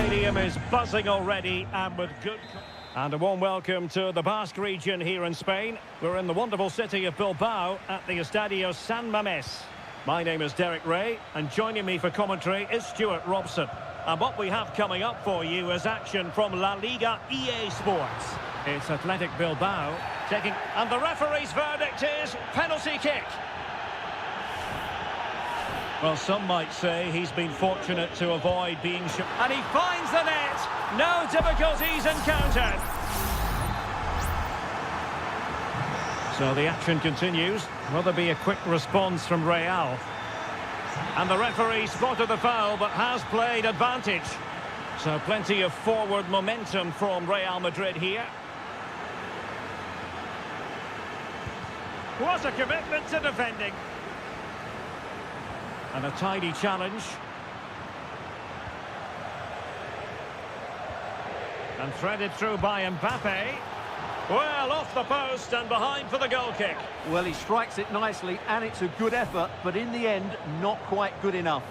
stadium is buzzing already and with good... And a warm welcome to the Basque region here in Spain. We're in the wonderful city of Bilbao at the Estadio San Mamés. My name is Derek Ray, and joining me for commentary is Stuart Robson. And what we have coming up for you is action from La Liga EA Sports. It's Athletic Bilbao taking... And the referee's verdict is penalty kick. Well, some might say he's been fortunate to avoid being shot. And he finds the net! No difficulties encountered. So the action continues. Will there be a quick response from Real? And the referee spotted the foul, but has played advantage. So plenty of forward momentum from Real Madrid here. What a commitment to defending. And a tidy challenge. And threaded through by Mbappe. Well, off the post and behind for the goal kick. Well, he strikes it nicely, and it's a good effort, but in the end, not quite good enough.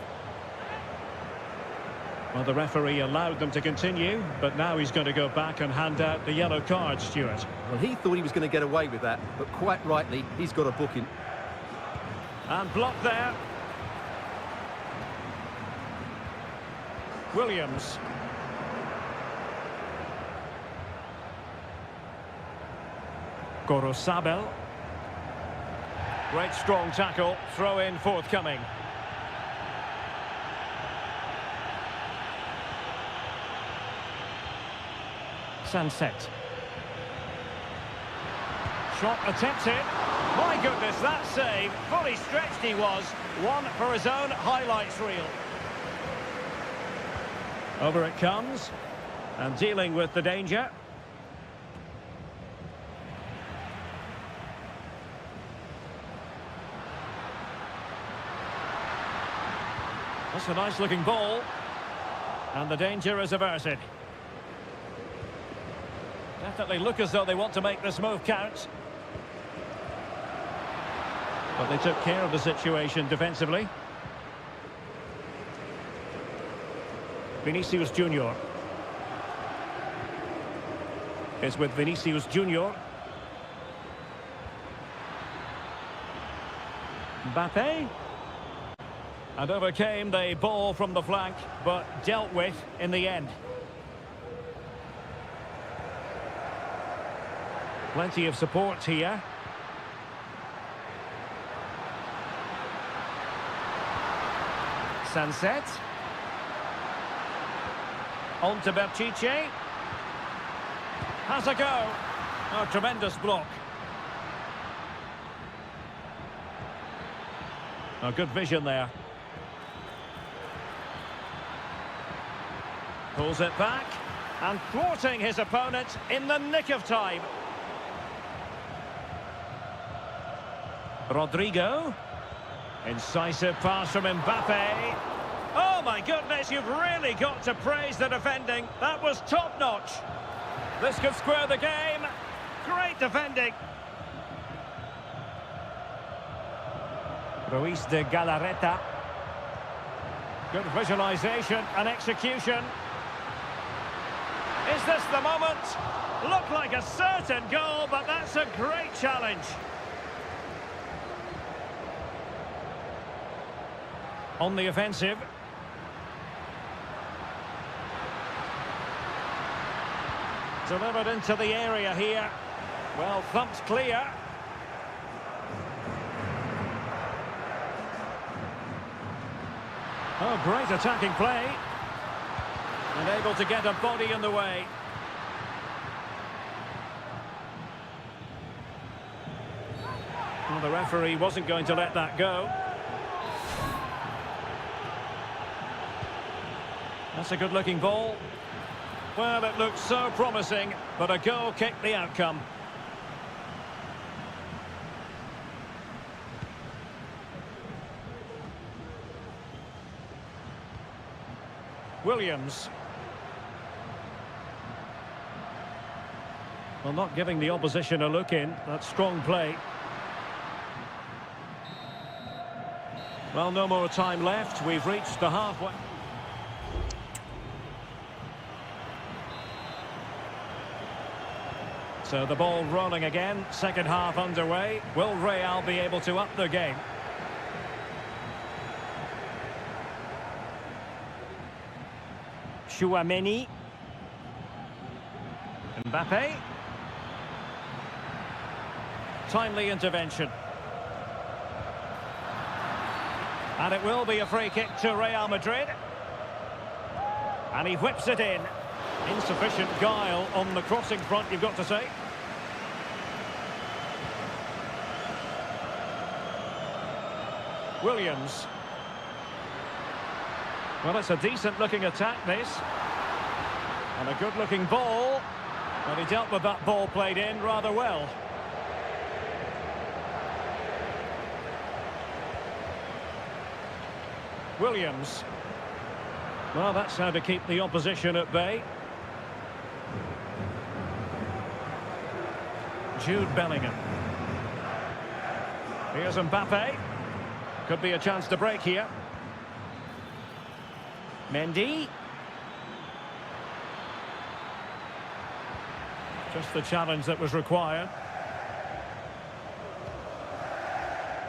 Well, the referee allowed them to continue, but now he's going to go back and hand out the yellow card, Stuart. Well, he thought he was going to get away with that, but quite rightly, he's got a booking. And blocked there. Williams. Gorosabel. Great strong tackle, throw in forthcoming. Sunset. Shot attempted. My goodness, that save. Fully stretched he was. One for his own highlights reel. Over it comes. And dealing with the danger. That's a nice-looking ball. And the danger is averted. Definitely look as though they want to make this move count. But they took care of the situation defensively. Vinicius Junior. Is with Vinicius Junior. Mbappe. And overcame the ball from the flank, but dealt with in the end. Plenty of support here. Sunset. On to Berchiche. Has a go. Oh, tremendous block. Oh, good vision there. Pulls it back. And thwarting his opponent in the nick of time. Rodrigo. Incisive pass from Mbappe. Oh my goodness, you've really got to praise the defending. That was top-notch. This could square the game. Great defending. Ruiz de Galarreta. Good visualization and execution. Is this the moment? Looked like a certain goal, but that's a great challenge. On the offensive. Delivered into the area here. Well, thumped clear. Oh, great attacking play. And able to get a body in the way. Well, the referee wasn't going to let that go. That's a good-looking ball. Well, it looked so promising, but a goal kicked the outcome. Williams. Well, not giving the opposition a look in. That's strong play. Well, no more time left. We've reached the halfway. So the ball rolling again, second half underway. Will Real be able to up their game? Chouameni. Mbappe. Timely intervention. And it will be a free kick to Real Madrid. And he whips it in. Insufficient guile on the crossing front, you've got to say. Williams. Well, it's a decent-looking attack, this. And a good-looking ball. But he dealt with that ball played in rather well. Williams. Well, that's how to keep the opposition at bay. Jude Bellingham. Here's Mbappe. Could be a chance to break here. Mendy. Just the challenge that was required.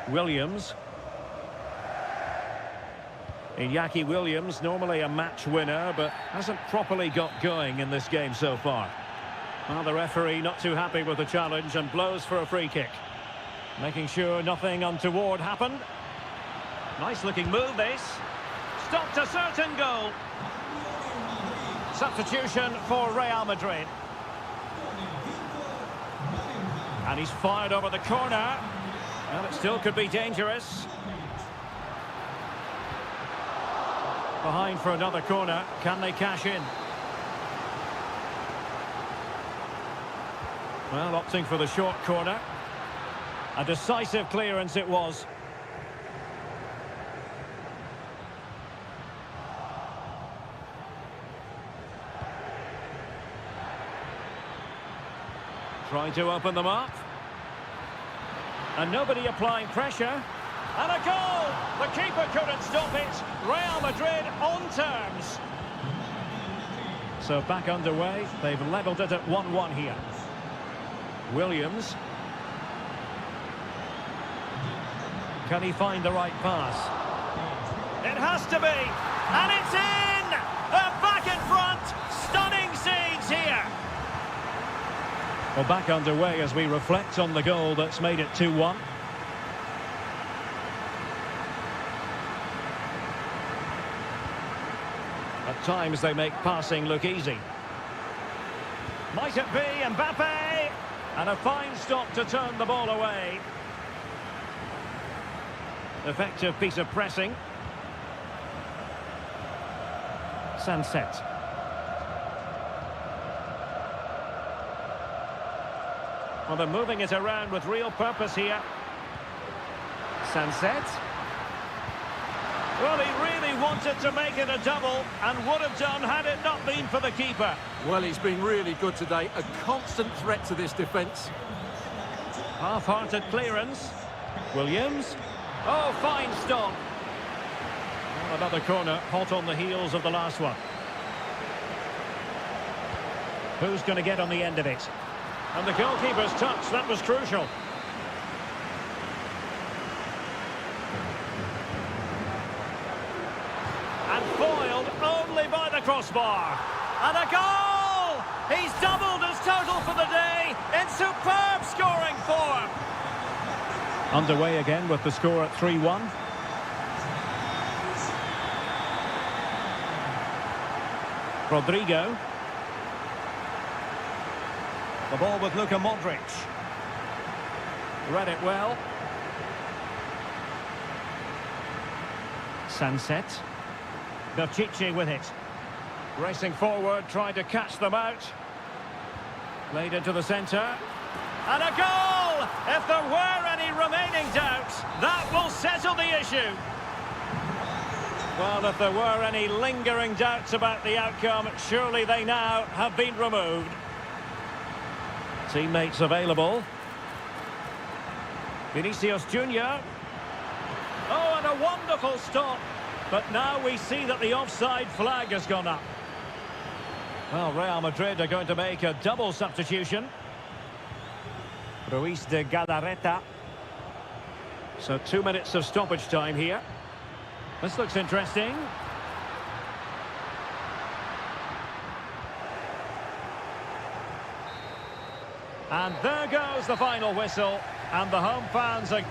Williams. Iñaki Williams, normally a match winner, but hasn't properly got going in this game so far. Well, the referee not too happy with the challenge and blows for a free kick. Making sure nothing untoward happened. Nice looking move, this. Stopped a certain goal. Substitution for Real Madrid. And he's fired over the corner. Well, it still could be dangerous. Behind for another corner. Can they cash in? Well, opting for the short corner. A decisive clearance it was. Trying to open them up. And nobody applying pressure. And a goal! The keeper couldn't stop it. Real Madrid on terms. So back underway. They've levelled it at 1-1 here. Williams. Can he find the right pass? It has to be. And it's in! They're back in front. Stunning scenes here. Well, back underway as we reflect on the goal that's made it 2-1. At times they make passing look easy. Might it be Mbappe? And a fine stop to turn the ball away. Effective piece of pressing. Sunset. Well, they're moving it around with real purpose here. Sunset. Well, he really wanted to make it a double and would have done had it not been for the keeper. Well, he's been really good today. A constant threat to this defence. Half-hearted clearance. Williams. Oh, fine stop. Well, another corner, hot on the heels of the last one. Who's going to get on the end of it? And the goalkeeper's touch, that was crucial. And foiled only by the crossbar. And a goal! He's doubled his total for the day in superb scoring form. Underway again with the score at 3-1. Rodrigo. The ball with Luka Modric. Read it well. Sunset. Píratськими with it. Racing forward, trying to catch them out. Played into the centre. And a goal! If there were any remaining doubts, that will settle the issue. Well, if there were any lingering doubts about the outcome, surely they now have been removed. Teammates available. Vinicius Junior. Oh, and a wonderful stop. But now we see that the offside flag has gone up. Well, Real Madrid are going to make a double substitution. Ruiz de Galarreta. So 2 minutes of stoppage time here. This looks interesting. And there goes the final whistle. And the home fans are...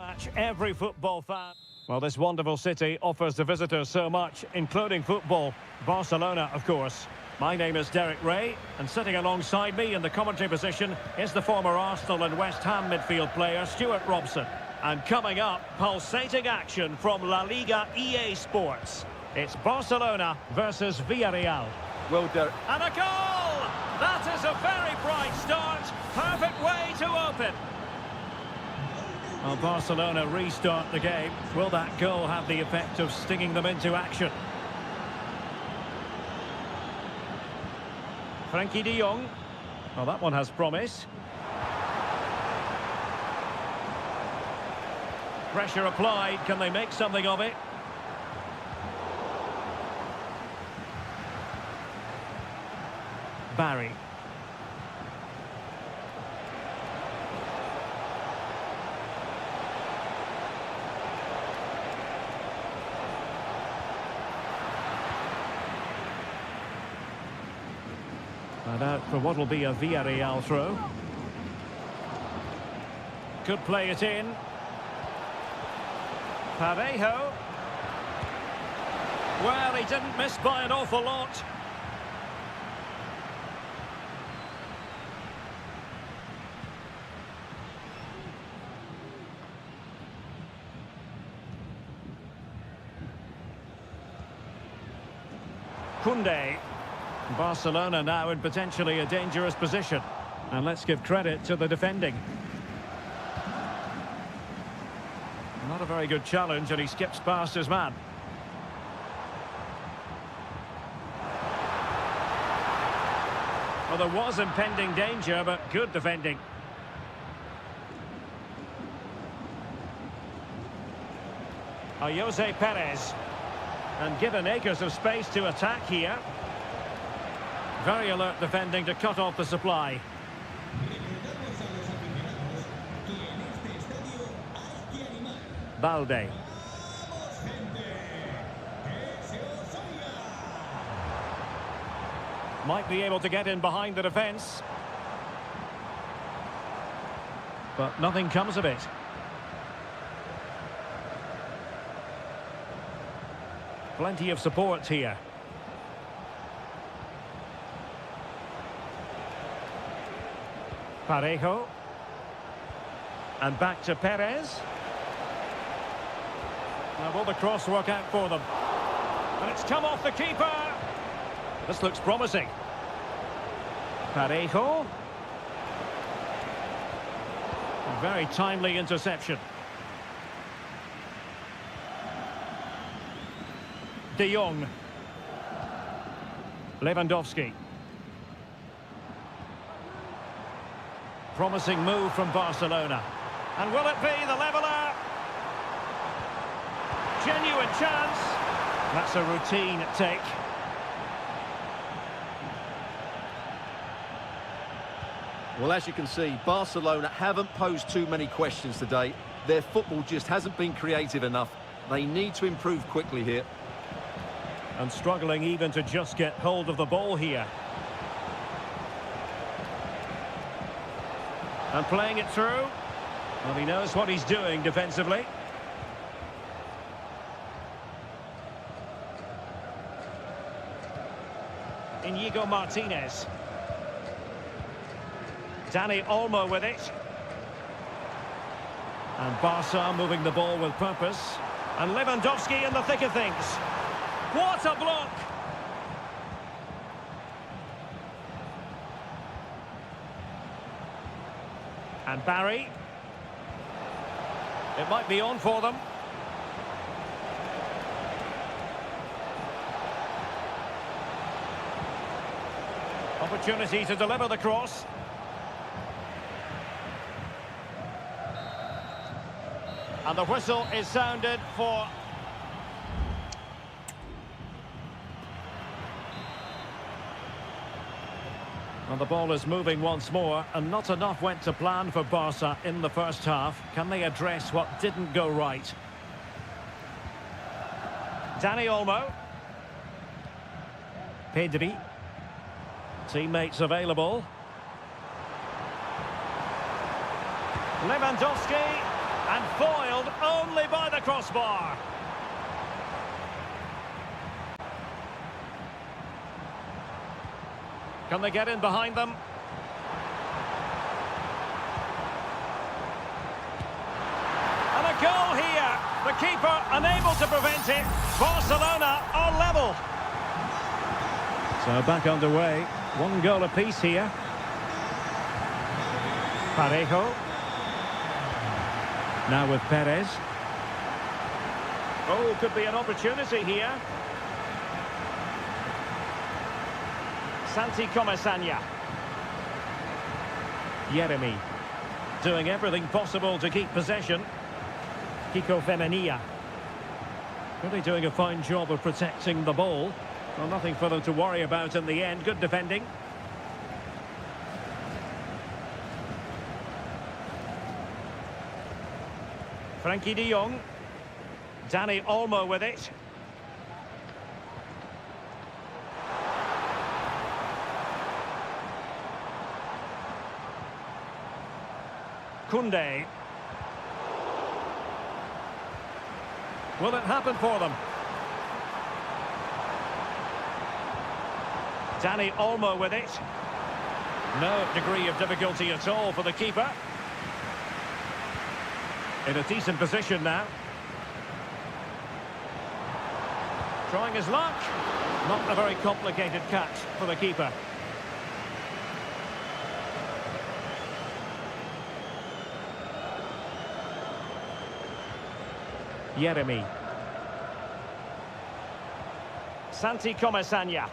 Match every football fan. Well, this wonderful city offers the visitors so much, including football. Barcelona, of course. My name is Derek Ray, and sitting alongside me in the commentary position is the former Arsenal and West Ham midfield player Stuart Robson. And coming up, pulsating action from La Liga EA Sports. It's Barcelona versus Villarreal. Well, Derek. And a goal! That is a very bright start. Perfect way to open. Well, Barcelona restart the game. Will that goal have the effect of stinging them into action? Frankie de Jong. Well, that one has promise. Pressure applied. Can they make something of it? Barry. And out for what will be a Villarreal throw. Could play it in. Parejo. Well, he didn't miss by an awful lot. Koundé. Barcelona now in potentially a dangerous position. And let's give credit to the defending. Not a very good challenge, and he skips past his man. Well, there was impending danger, but good defending. Jose Perez. And given acres of space to attack here. Very alert defending to cut off the supply. Balde. Might be able to get in behind the defence. But nothing comes of it. Plenty of support here. Parejo. And back to Perez. Now will the cross work out for them? And it's come off the keeper. This looks promising. Parejo. A very timely interception. De Jong. Lewandowski. Promising move from Barcelona. And will it be the leveller? Genuine chance. That's a routine take. Well, as you can see, Barcelona haven't posed too many questions today. Their football just hasn't been creative enough. They need to improve quickly here. And struggling even to just get hold of the ball here. And playing it through. Well, he knows what he's doing defensively. Inigo Martinez. Dani Olmo with it. And Barca moving the ball with purpose. And Lewandowski in the thick of things. What a block! And Barry. It might be on for them. Opportunity to deliver the cross. And the whistle is sounded for... And the ball is moving once more, and not enough went to plan for Barca in the first half. Can they address what didn't go right? Dani Olmo. Pedri. Teammates available. Lewandowski, and foiled only by the crossbar. Can they get in behind them? And a goal here. The keeper unable to prevent it. Barcelona are level. So back underway. One goal apiece here. Parejo. Now with Perez. Oh, could be an opportunity here. Santi Comesaña. Yeremy. Doing everything possible to keep possession. Kiko Femenia. Really doing a fine job of protecting the ball. Well, nothing for them to worry about in the end. Good defending. Frankie de Jong. Dani Olmo with it. Koundé. Will it happen for them? Dani Olmo with it. No degree of difficulty at all for the keeper. In a decent position now. Trying his luck. Not a very complicated catch for the keeper. Yeremy. Santi Comesaña.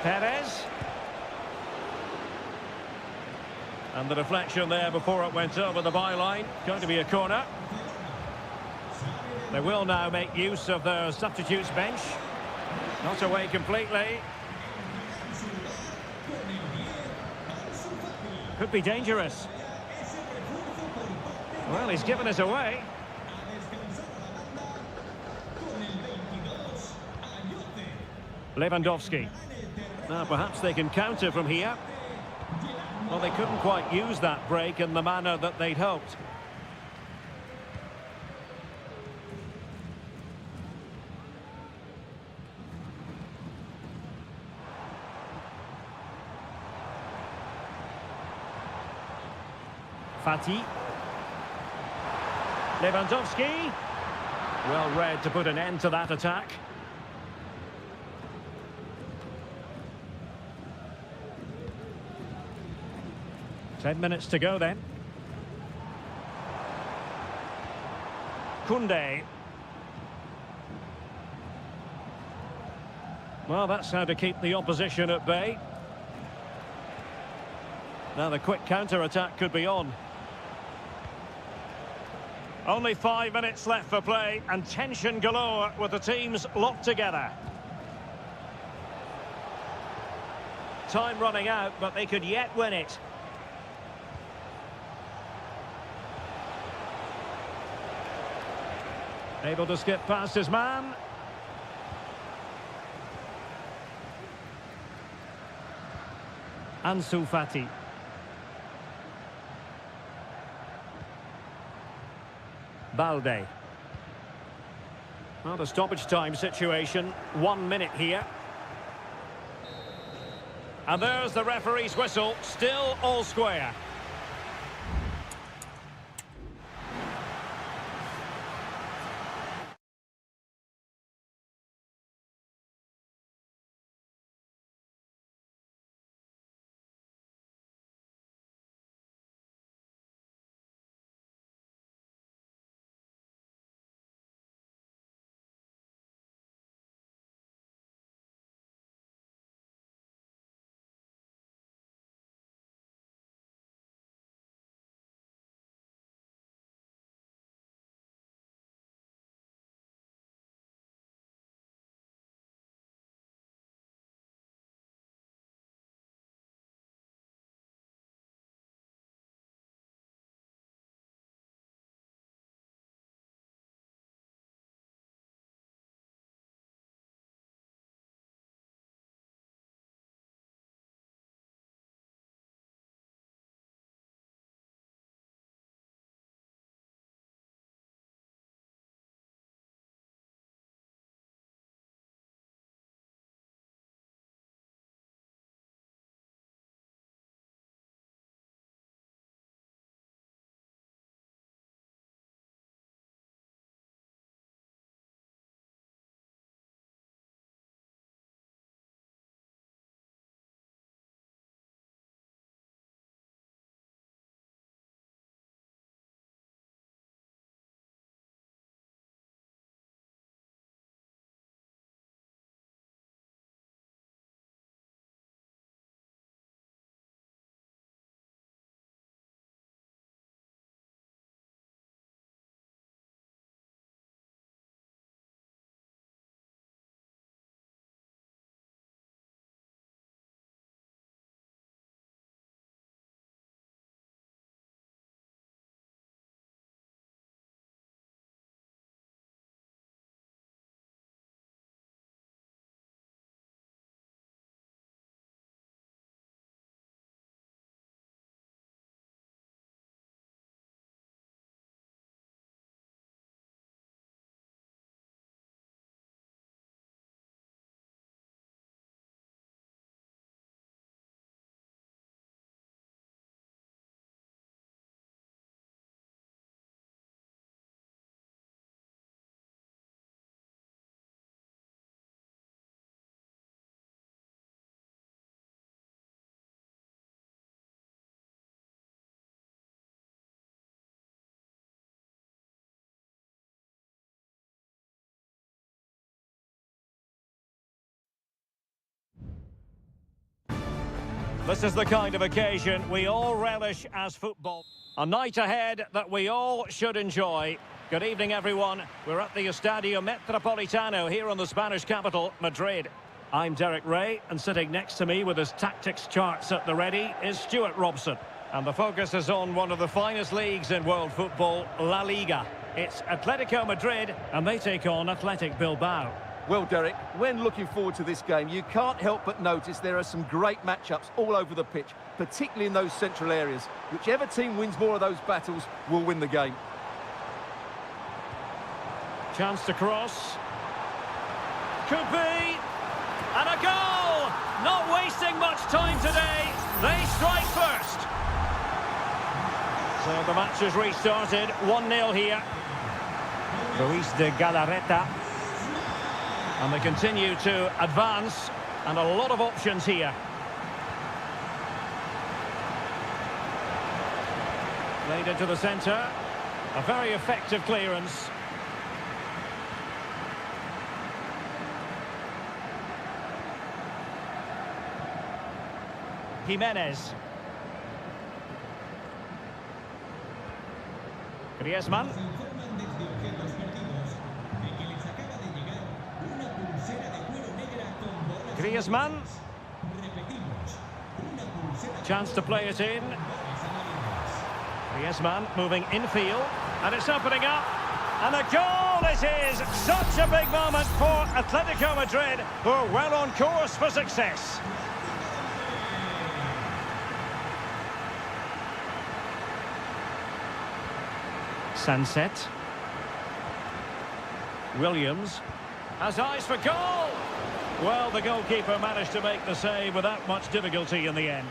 Perez. And the deflection there before it went over the byline. Going to be a corner. They will now make use of their substitutes bench. Not away completely. Could be dangerous. Well, he's given us away. Lewandowski. Now perhaps they can counter from here. Well, they couldn't quite use that break in the manner that they'd hoped. Fati. Lewandowski. Well read to put an end to that attack. Ten minutes to go then. Koundé. Well, that's how to keep the opposition at bay. Now the quick counter-attack could be on. Only 5 minutes left for play, and tension galore with the teams locked together. Time running out, but they could yet win it. Able to skip past his man. Ansu Fati. Balde. Well, the stoppage time situation. 1 minute here. And there's the referee's whistle. Still all square. This is the kind of occasion we all relish as football. A night ahead that we all should enjoy. Good evening, everyone. We're at the Estadio Metropolitano here in the Spanish capital, Madrid. I'm Derek Ray, and sitting next to me with his tactics charts at the ready is Stuart Robson. And the focus is on one of the finest leagues in world football, La Liga. It's Atletico Madrid, and they take on Athletic Bilbao. Well, Derek, when looking forward to this game, you can't help but notice there are some great matchups all over the pitch, particularly in those central areas. Whichever team wins more of those battles will win the game. Chance to cross. Could be. And a goal! Not wasting much time today. They strike first. So the match has restarted. 1-0 here. Luis de Galarreta. And they continue to advance. And a lot of options here. Played into the centre. A very effective clearance. Jimenez. Griezmann. Griezmann. Chance to play it in. Griezmann moving infield. And it's opening up. And a goal it is! Such a big moment for Atletico Madrid, who are well on course for success. Sunset. Williams has eyes for goal. Well, the goalkeeper managed to make the save without much difficulty in the end.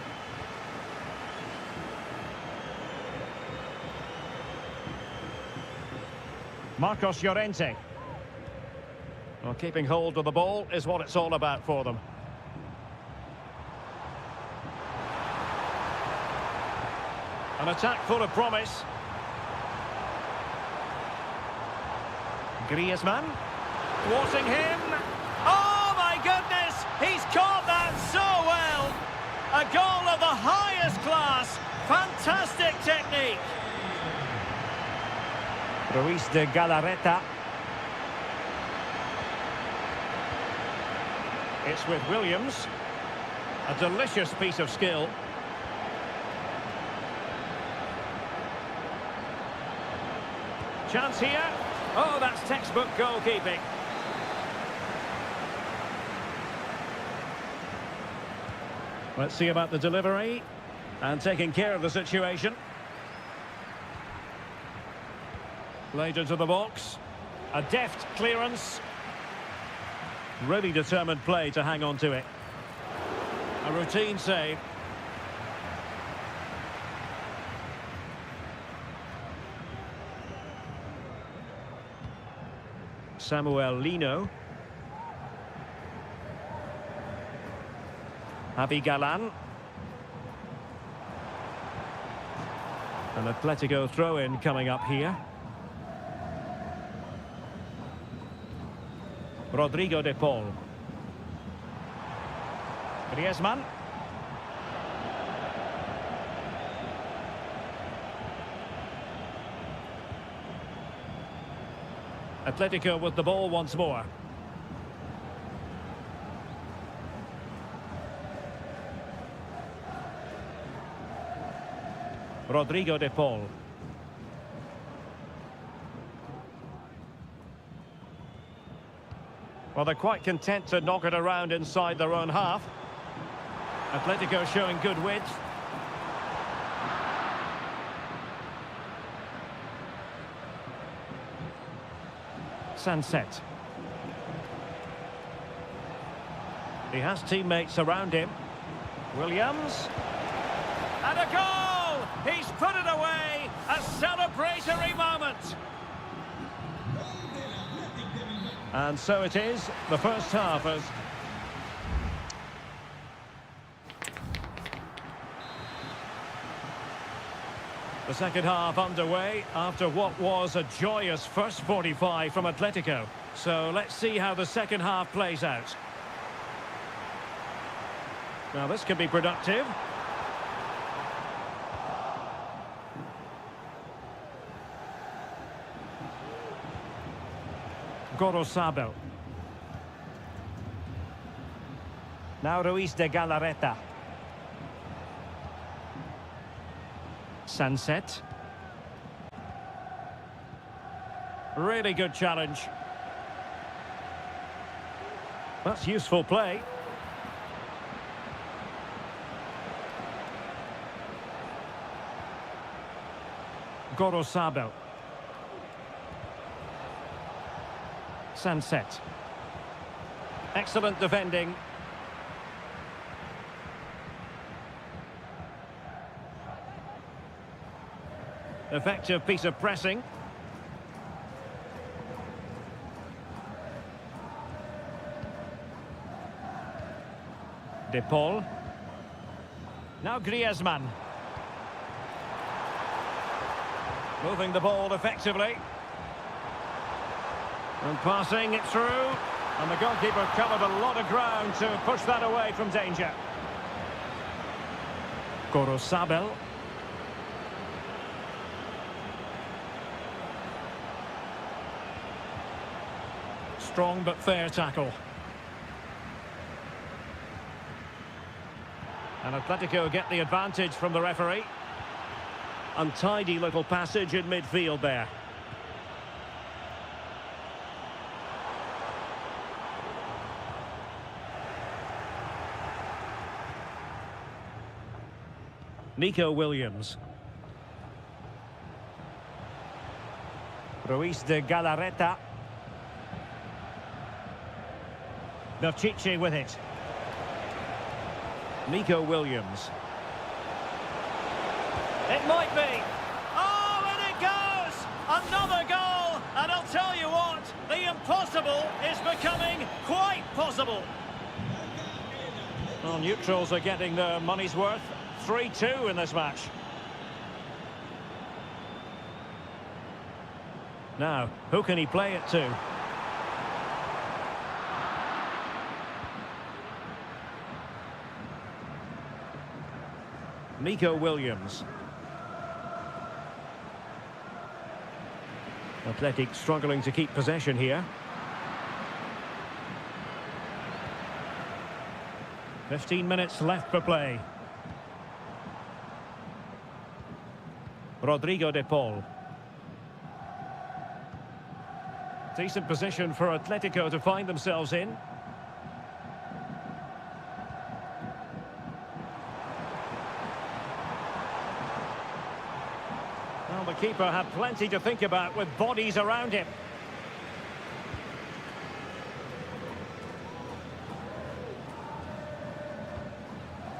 Marcos Llorente. Well, keeping hold of the ball is what it's all about for them. An attack full of promise. Griezmann. Thwarting him. Oh, my goodness! He's caught that so well! A goal of the highest class. Fantastic technique. Ruiz de Galarreta. It's with Williams. A delicious piece of skill. Chance here. Oh, that's textbook goalkeeping. Let's see about the delivery. And taking care of the situation. Laid into the box. A deft clearance. Really determined play to hang on to it. A routine save. Samuel Lino. Javi Galan. An Atletico throw-in coming up here. Rodrigo de Paul. Griezmann. Atletico with the ball once more. Rodrigo de Paul. Well, they're quite content to knock it around inside their own half. Atletico showing good width. Sunset. He has teammates around him. Williams. And a goal! He's put it away! A celebratory moment! And so it is, the first half as... The second half underway after what was a joyous first 45 from Atletico. So let's see how the second half plays out. Now this could be productive. Gorosabel. Now Ruiz de Galarreta. Sunset. Really good challenge. That's useful play. Gorosabel. Sunset. Excellent defending. Effective piece of pressing. De Paul. Now Griezmann. Moving the ball effectively. And passing it through. And the goalkeeper covered a lot of ground to push that away from danger. Corosabel. Strong but fair tackle. And Atletico get the advantage from the referee. Untidy little passage in midfield there. Nico Williams. Ruiz de Galarreta. Berchiche with it. Nico Williams. It might be. Oh, and it goes! Another goal! And I'll tell you what, the impossible is becoming quite possible. Well, neutrals are getting their money's worth. 3-2 in this match. Now, who can he play it to? Nico Williams. Athletic struggling to keep possession here. 15 minutes left for play. Rodrigo de Paul. Decent position for Atletico to find themselves in. Well, the keeper had plenty to think about with bodies around him.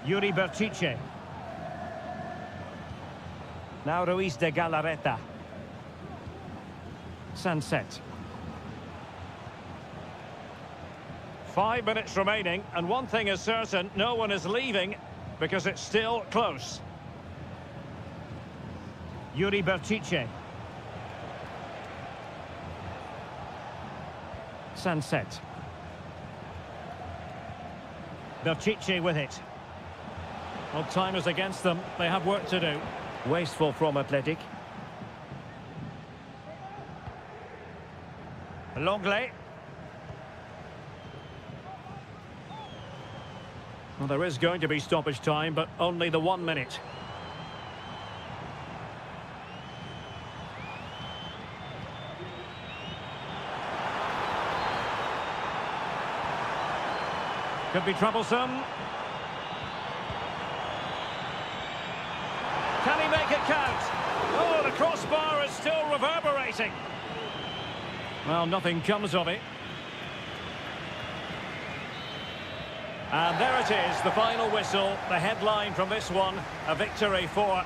Yuri Berchiche. Now Ruiz de Galarreta. Sunset. 5 minutes remaining, and one thing is certain, no one is leaving because it's still close. Yuri Berchiche. Sunset. Berchiche with it. Well, time is against them. They have work to do. Wasteful from Athletic. Longley. Well, there is going to be stoppage time, but only the 1 minute. Could be troublesome. Can he make it count? Oh, the crossbar is still reverberating. Well, nothing comes of it. And there it is, the final whistle, the headline from this one, a victory for...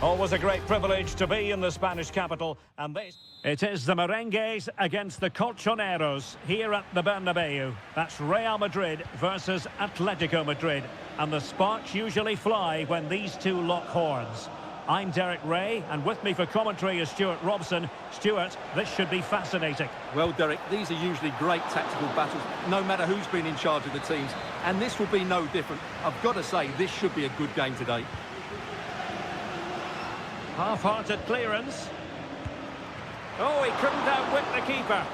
Always a great privilege to be in the Spanish capital, and this... It is the Merengues against the Colchoneros here at the Bernabeu. That's Real Madrid versus Atletico Madrid, and the sparks usually fly when these two lock horns. I'm Derek Ray, and with me for commentary is Stuart Robson. Stuart, this should be fascinating. Well, Derek, these are usually great tactical battles, no matter who's been in charge of the teams, and this will be no different. I've got to say, this should be a good game today. Half-hearted clearance. Oh, he couldn't outwit the keeper.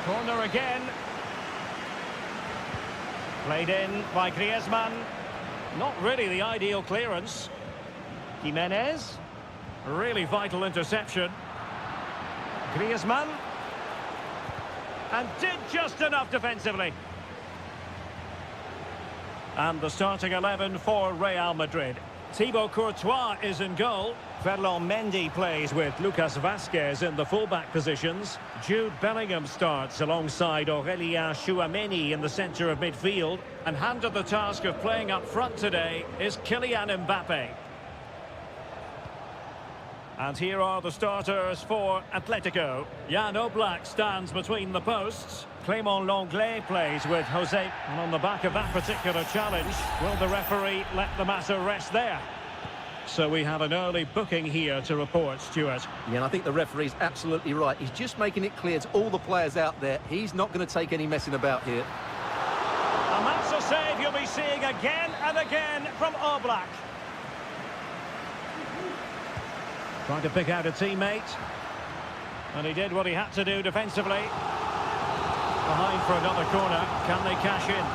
Corner again. Played in by Griezmann. Not really the ideal clearance. Jimenez. Really vital interception. Griezmann. And did just enough defensively. And the starting 11 for Real Madrid. Thibaut Courtois is in goal. Ferland Mendy plays with Lucas Vazquez in the fullback positions. Jude Bellingham starts alongside Aurélien Tchouameni in the centre of midfield. And handed the task of playing up front today is Kylian Mbappe. And here are the starters for Atletico. Jan Oblak stands between the posts. Clément Lenglet plays with Jose. And on the back of that particular challenge, will the referee let the matter rest there? So we have an early booking here to report, Stuart. Yeah, and I think the referee's absolutely right. He's just making it clear to all the players out there, he's not going to take any messing about here. And that's a save you'll be seeing again and again from Oblak. Trying to pick out a teammate. And he did what he had to do defensively. Behind for another corner. Can they cash in?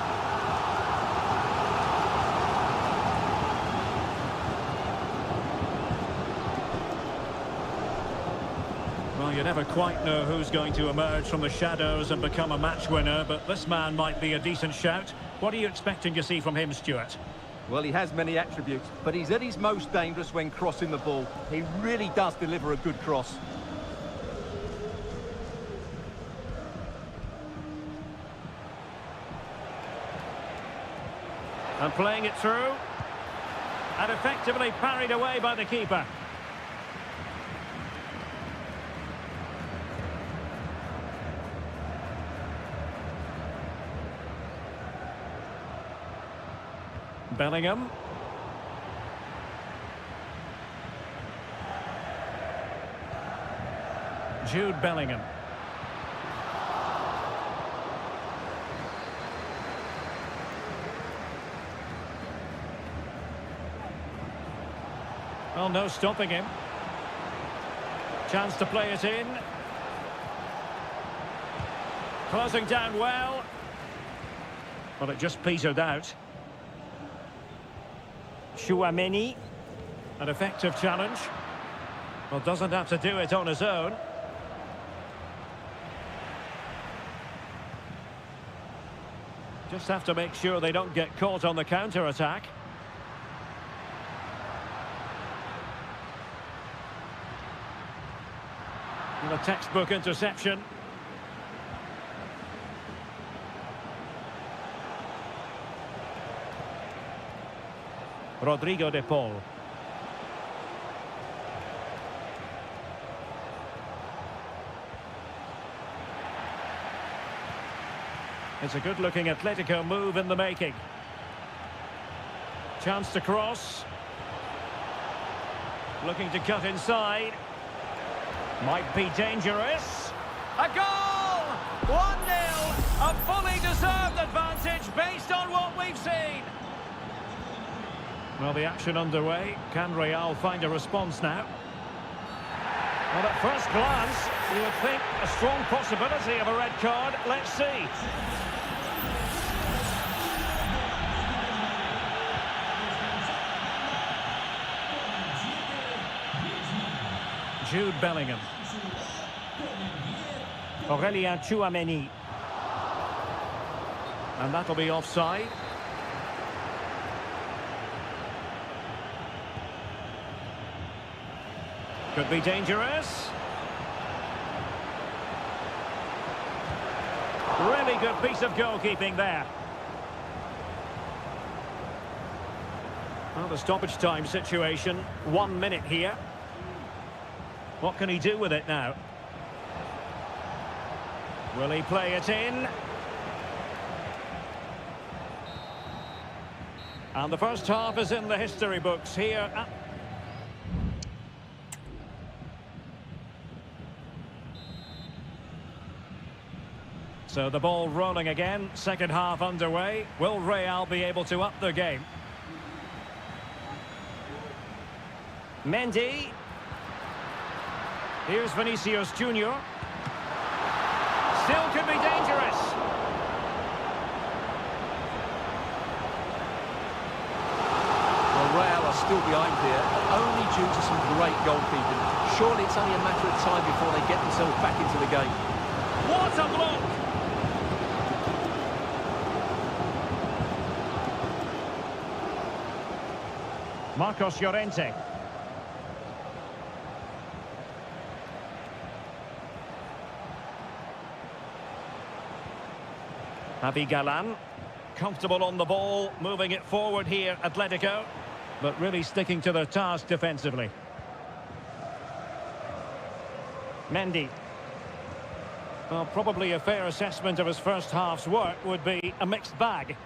Well, you never quite know who's going to emerge from the shadows and become a match winner, but this man might be a decent shout. What are you expecting to see from him, Stuart? Well, he has many attributes, but he's at his most dangerous when crossing the ball. He really does deliver a good cross. And playing it through. And effectively parried away by the keeper. Bellingham. Jude Bellingham. Well, no stopping him. Chance to play it in. Closing down well. Well, it just petered out. Tchouameni, an effective challenge. Well, doesn't have to do it on his own. Just have to make sure they don't get caught on the counter-attack. And a textbook interception. Rodrigo de Paul. It's a good-looking Atletico move in the making. Chance to cross. Looking to cut inside. Might be dangerous. A goal! 1-0! A fully deserved advantage based on what we've seen. Well, the action underway. Can Real find a response now? Well, at first glance, you would think a strong possibility of a red card. Let's see. Jude Bellingham. Aurélien Tchouameni. And that'll be offside. Could be dangerous. Really good piece of goalkeeping there. Well, the stoppage time situation, 1 minute here. What can he do with it now? Will he play it in? And the first half is in the history books here. So the ball rolling again, second half underway. Will Real be able to up their game? Mendy. Here's Vinicius Junior. Still could be dangerous. Well, Real are still behind here, only due to some great goalkeeping. Surely it's only a matter of time before they get themselves back into the game. What a block! Marcos Llorente. Javi Galan, comfortable on the ball, moving it forward here, Atletico, but really sticking to their task defensively. Mendy. Well, probably a fair assessment of his first half's work would be a mixed bag.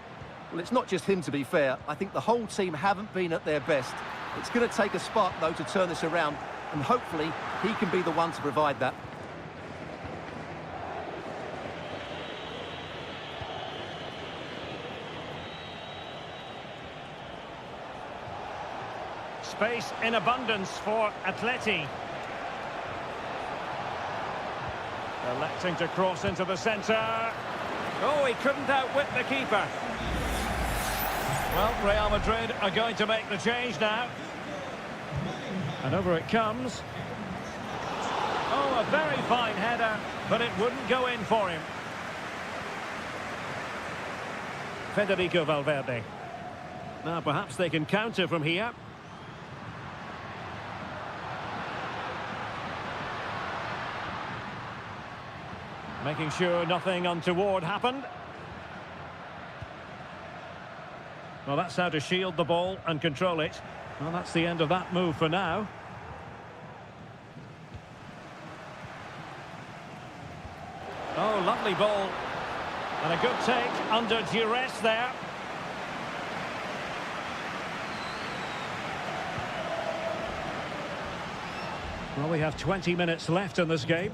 Well, it's not just him, to be fair. I think the whole team haven't been at their best. It's going to take a spark, though, to turn this around, and hopefully he can be the one to provide that. Space in abundance for Atleti. Electing to cross into the centre. Oh, he couldn't outwit the keeper. Well, Real Madrid are going to make the change now. And over it comes. Oh, a very fine header, but it wouldn't go in for him. Federico Valverde. Now, perhaps they can counter from here. Making sure nothing untoward happened. Well, that's how to shield the ball and control it. Well, that's the end of that move for now. Oh, lovely ball. And a good take under duress there. Well, we have 20 minutes left in this game.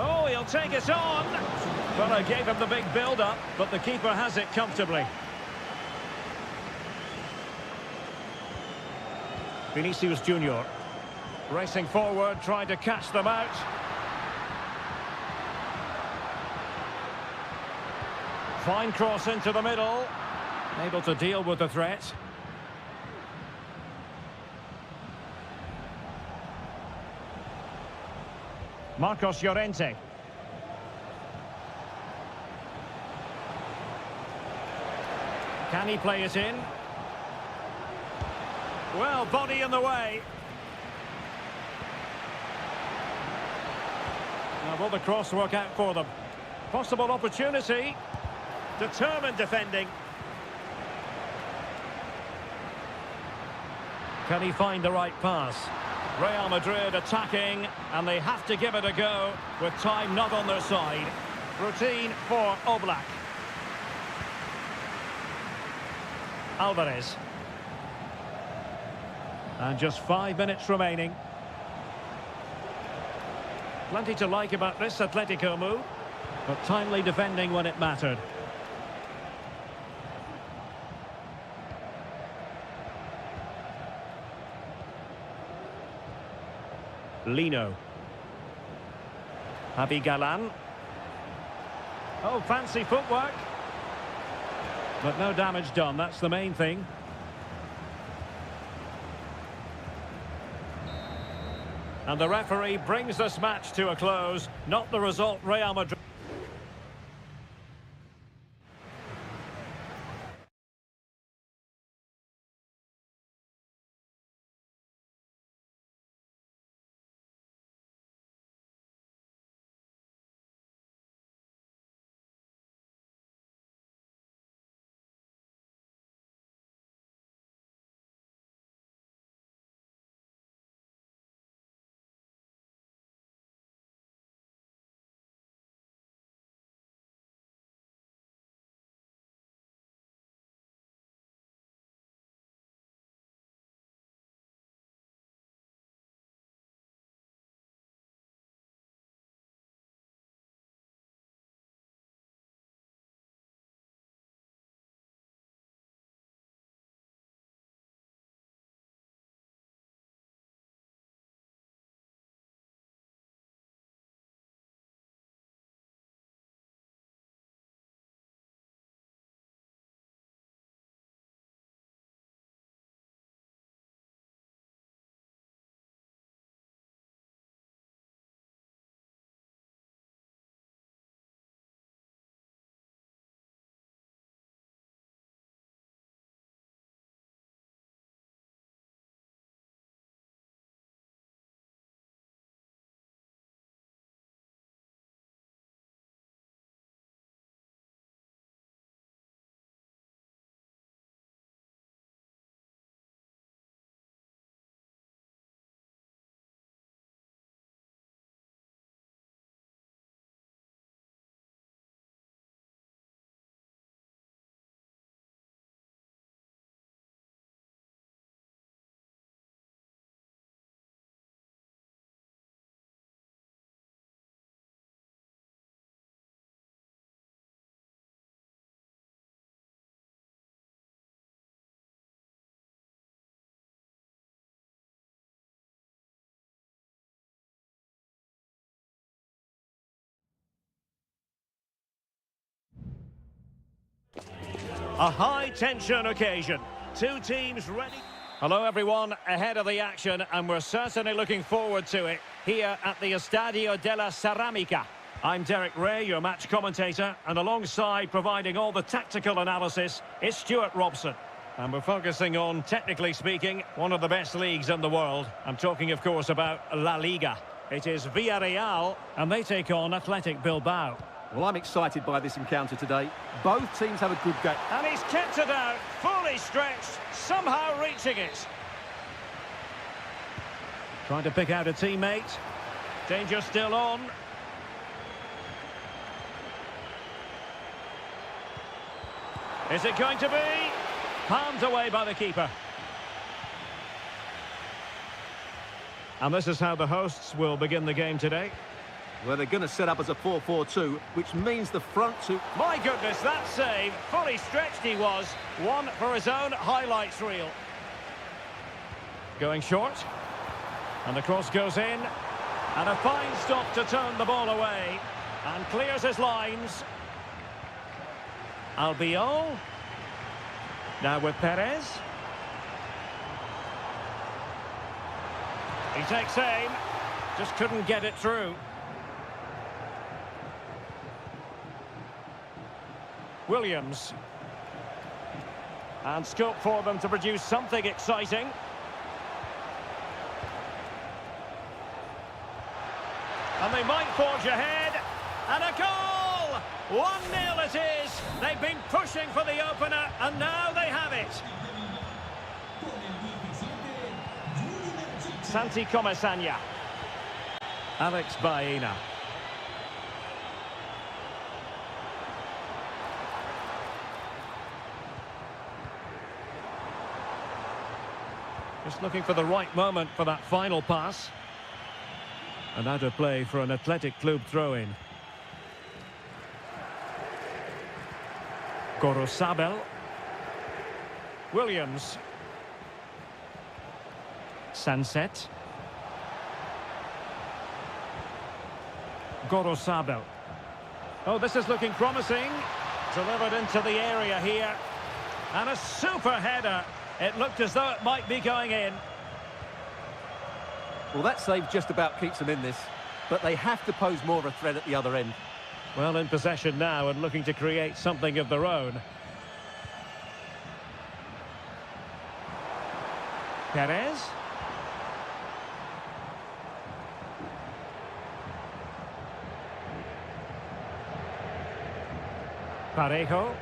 Oh, he'll take it on. Well, I gave him the big build-up, but the keeper has it comfortably. Vinicius Junior racing forward, trying to catch them out. Fine cross into the middle. Able to deal with the threat. Marcos Llorente. Can he play it in? Well, body in the way. Now, will the cross work out for them? Possible opportunity. Determined defending. Can he find the right pass? Real Madrid attacking, and they have to give it a go with time not on their side. Routine for Oblak. Alvarez. And just 5 minutes remaining. Plenty to like about this Atletico move, but timely defending when it mattered. Lino. Javi Galan. Oh, fancy footwork. But no damage done, that's the main thing. And the referee brings this match to a close. Not the result Real Madrid A high-tension occasion. Two teams ready. Hello, everyone. Ahead of the action, and we're certainly looking forward to it here at the Estadio della Ceramica. I'm Derek Ray, your match commentator, and alongside providing all the tactical analysis is Stuart Robson. And we're focusing on, technically speaking, one of the best leagues in the world. I'm talking, of course, about La Liga. It is Villarreal, and they take on Athletic Bilbao. Well, I'm excited by this encounter today. Both teams have a good game. And he's kept it out, fully stretched, somehow reaching it. Trying to pick out a teammate. Danger still on. Is it going to be? Palmed away by the keeper. And this is how the hosts will begin the game today. Well, they're going to set up as a 4-4-2, which means the front two... My goodness, that save. Fully stretched he was. One for his own highlights reel. Going short. And the cross goes in. And a fine stop to turn the ball away. And clears his lines. Albiol. Now with Perez. He takes aim. Just couldn't get it through. Williams. And scope for them to produce something exciting. And they might forge ahead. And a goal! 1-0 it is. They've been pushing for the opener, and now they have it. Santi Comesaña. Alex Baena. Just looking for the right moment for that final pass. And out of play for an Athletic Club throw-in. Gorosabel. Williams. Sunset. Gorosabel. Oh, this is looking promising. Delivered into the area here. And a super header. It looked as though it might be going in. Well, that save just about keeps them in this, but they have to pose more of a threat at the other end. Well, in possession now and looking to create something of their own. Perez. Parejo.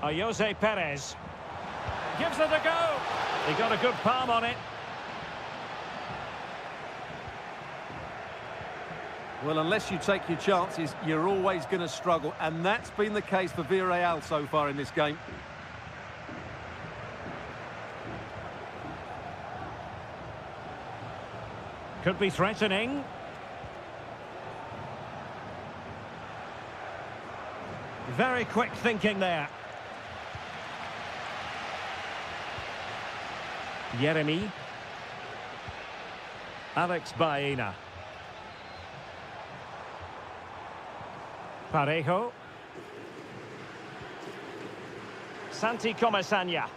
Jose Perez. Gives it a go. He got a good palm on it. Well, unless you take your chances, you're always going to struggle, and that's been the case for Villarreal so far in this game. Could be threatening. Very quick thinking there. Yeremy. Alex Baena. Parejo. Santi Comesaña.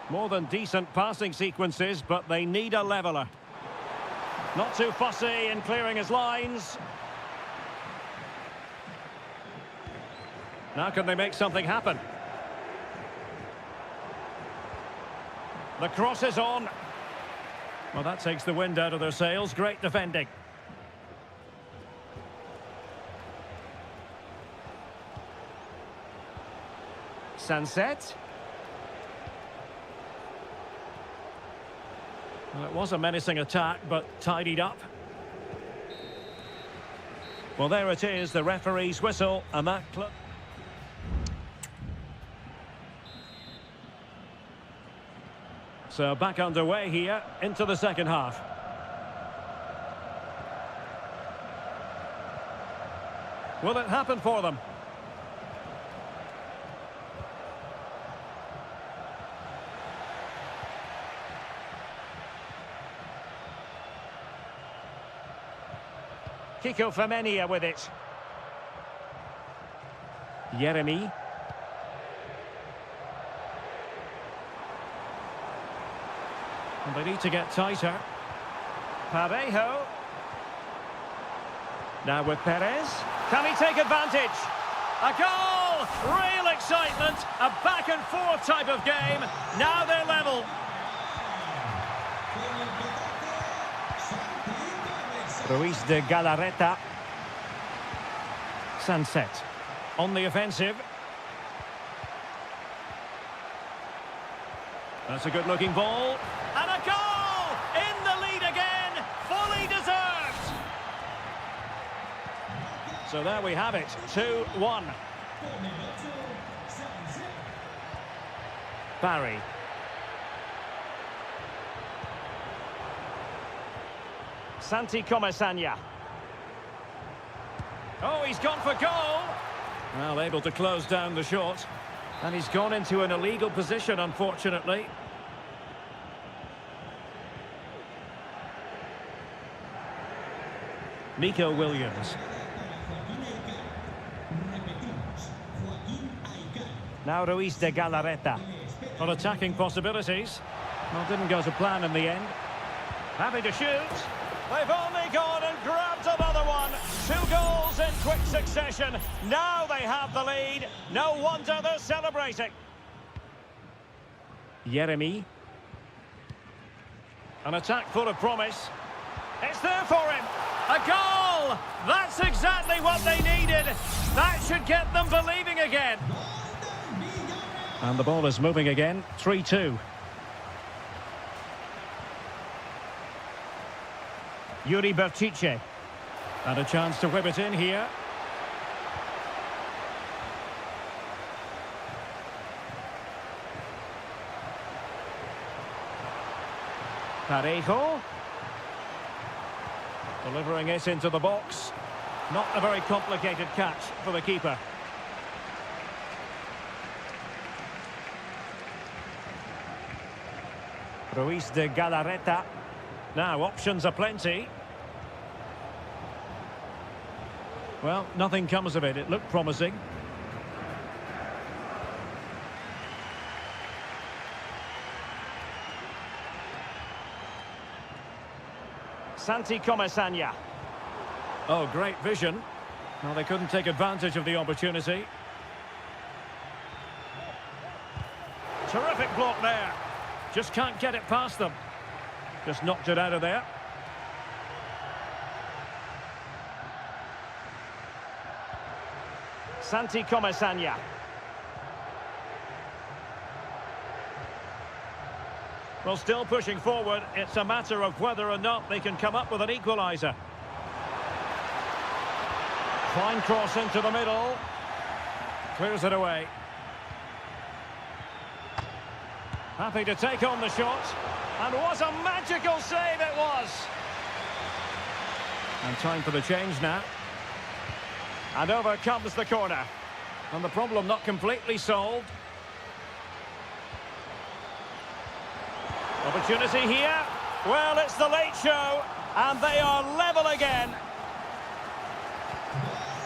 More than decent passing sequences, but they need a leveller. Not too fussy in clearing his lines. Now can they make something happen? The cross is on. Well, that takes the wind out of their sails. Great defending. Sunset. Well, it was a menacing attack, but tidied up. Well, there it is, the referee's whistle, and that club. So back underway here into the second half. Will it happen for them? Kiko Femenia with it. Jeremy. And they need to get tighter. Parejo. Now with Perez. Can he take advantage? A goal! Real excitement. A back and forth type of game. Now they're level. Ruiz de Galarreta. Sunset. On the offensive. That's a good-looking ball. And a goal! In the lead again! Fully deserved! So there we have it. 2-1. Barry. Santi Comesaña. Oh, he's gone for goal! Well, able to close down the shot. And he's gone into an illegal position, unfortunately. Nico Williams. Now Ruiz de Galarreta. On attacking possibilities. Well, didn't go to plan in the end. Happy to shoot. They've only gone and grabbed another one. 2 goals in quick succession. Now they have the lead. No wonder they're celebrating. Jeremy. An attack full of promise. It's there for him. A goal! That's exactly what they needed. That should get them believing again. And the ball is moving again. 3-2. Yuri Bertice. And a chance to whip it in here. Parejo. Delivering it into the box. Not a very complicated catch for the keeper. Ruiz de Galarreta. Now, options are plenty. Well, nothing comes of it. It looked promising. Santi Comesaña. Oh, great vision. Well, they couldn't take advantage of the opportunity. Terrific block there. Just can't get it past them. Just knocked it out of there. Santi Comesaña. Well, still pushing forward. It's a matter of whether or not they can come up with an equaliser. Fine cross into the middle. Clears it away. Happy to take on the shot. And what a magical save it was! And time for the change now. And over comes the corner. And the problem not completely solved. Opportunity here. Well, it's the late show. And they are level again.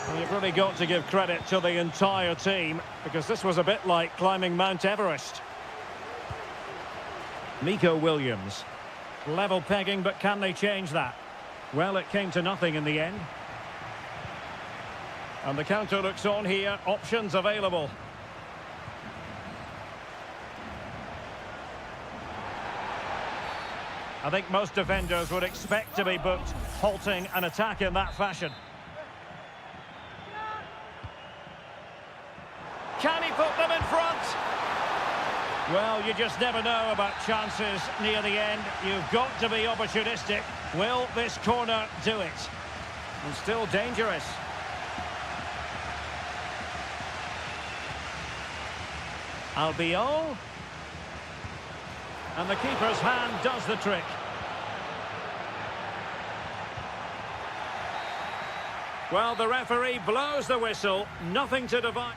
Well, you've really got to give credit to the entire team, because this was a bit like climbing Mount Everest. Nico Williams. Level pegging, but can they change that? Well, it came to nothing in the end. And the counter looks on here. Options available. I think most defenders would expect to be booked, halting an attack in that fashion. Can he put them in front? Well, you just never know about chances near the end. You've got to be opportunistic. Will this corner do it? And still dangerous. Albiol. And the keeper's hand does the trick. Well, the referee blows the whistle. Nothing to divide.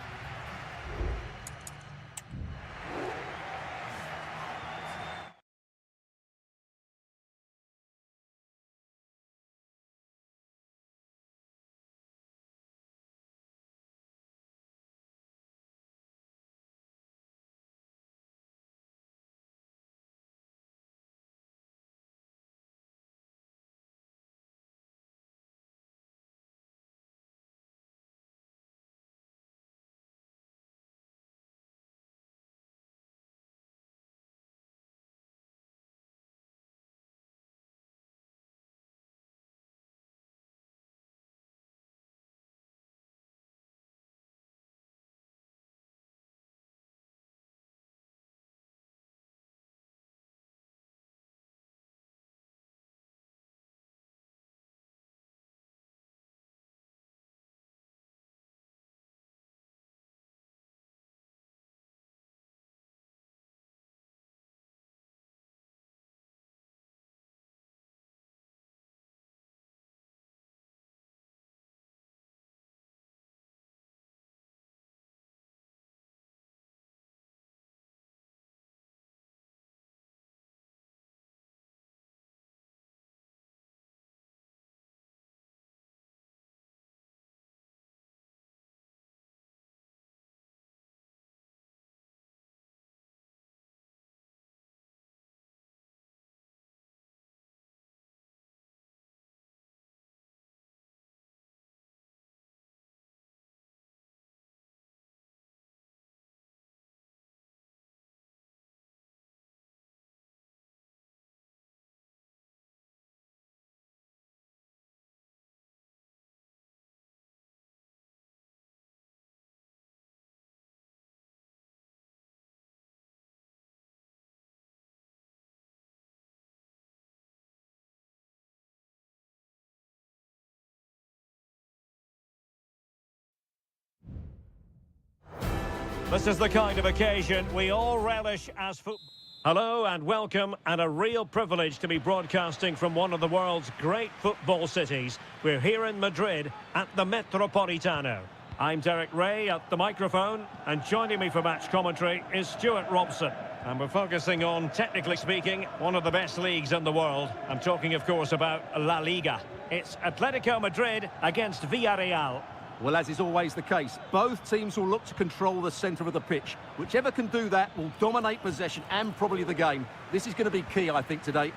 This is the kind of occasion we all relish as football. Hello and welcome, and a real privilege to be broadcasting from one of the world's great football cities. We're here in Madrid at the Metropolitano. I'm Derek Ray at the microphone, and joining me for match commentary is Stuart Robson. And we're focusing on, technically speaking, one of the best leagues in the world. I'm talking, of course, about La Liga. It's Atletico Madrid against Villarreal. Well, as is always the case, both teams will look to control the centre of the pitch. Whichever can do that will dominate possession and probably the game. This is going to be key, I think, today.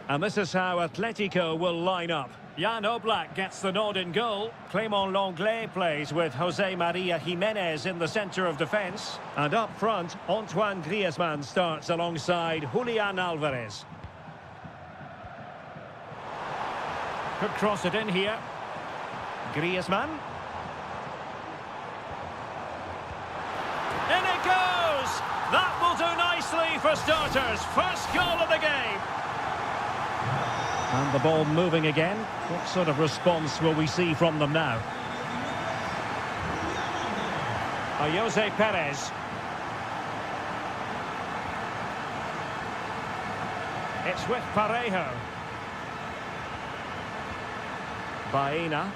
And this is how Atletico will line up. Jan Oblak gets the nod in goal. Clément Lenglet plays with Jose Maria Jimenez in the centre of defence. And up front, Antoine Griezmann starts alongside Julian Alvarez. Could cross it in here. Griezmann. In it goes! That will do nicely for starters. First goal of the game. And the ball moving again. What sort of response will we see from them now? Jose Perez. It's with Parejo. Baena.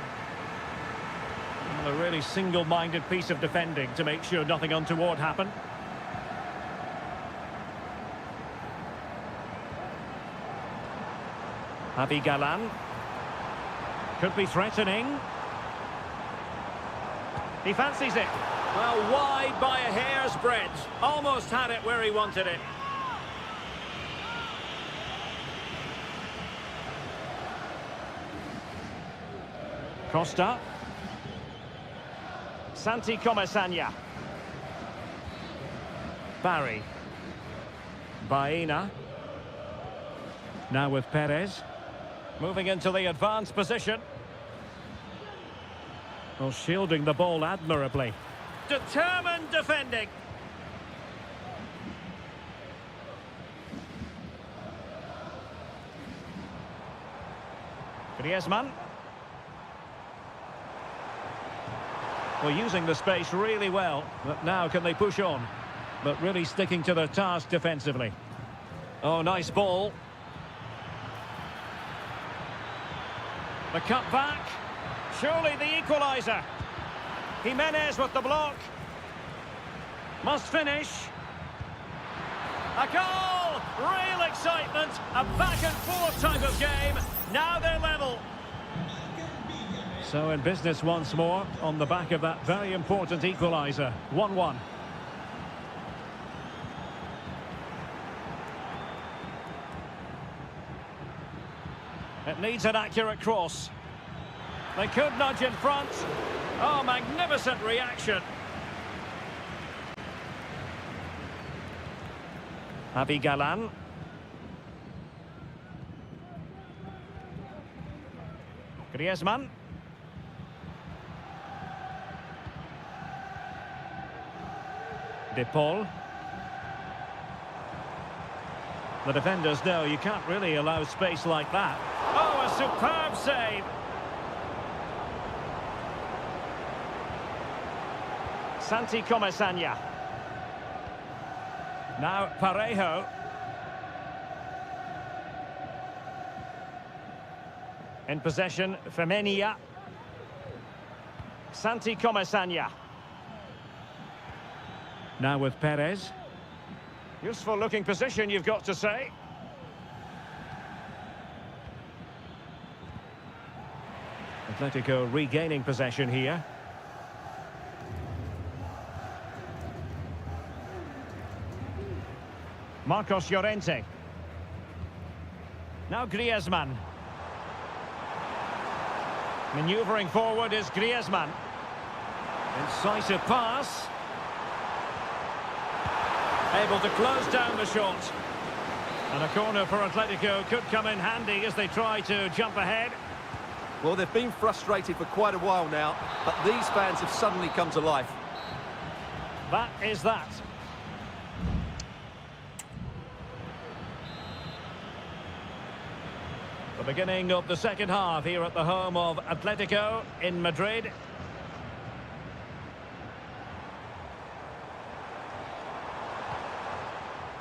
A really single-minded piece of defending to make sure nothing untoward happened. Javi Galan. Could be threatening. He fancies it. Well, wide by a hair's breadth. Almost had it where he wanted it. Costa. Santi Comesaña. Barry. Baena. Now with Perez. Moving into the advanced position. Well, shielding the ball admirably. Determined defending. Griezmann. Well, using the space really well, but now can they push on? But really sticking to their task defensively. Oh, nice ball. The cut back. Surely the equaliser. Jimenez with the block. Must finish. A goal! Real excitement. A back-and-forth type of game. Now they're level. So in business once more, on the back of that very important equaliser. 1-1. It needs an accurate cross. They could nudge in front. Oh, magnificent reaction. Javi Galan. Griezmann. De Paul. The defenders know you can't really allow space like that. Oh, a superb save. Santi Comesaña. Now Parejo. In possession, Femenia. Santi Comesaña. Now with Perez. Useful looking position, you've got to say. Atletico regaining possession here. Marcos Llorente. Now Griezmann. Manoeuvring forward is Griezmann. Incisive pass. Able to close down the shot. And a corner for Atletico could come in handy as they try to jump ahead. Well, they've been frustrated for quite a while now, but these fans have suddenly come to life. That is that. The beginning of the second half here at the home of Atletico in Madrid.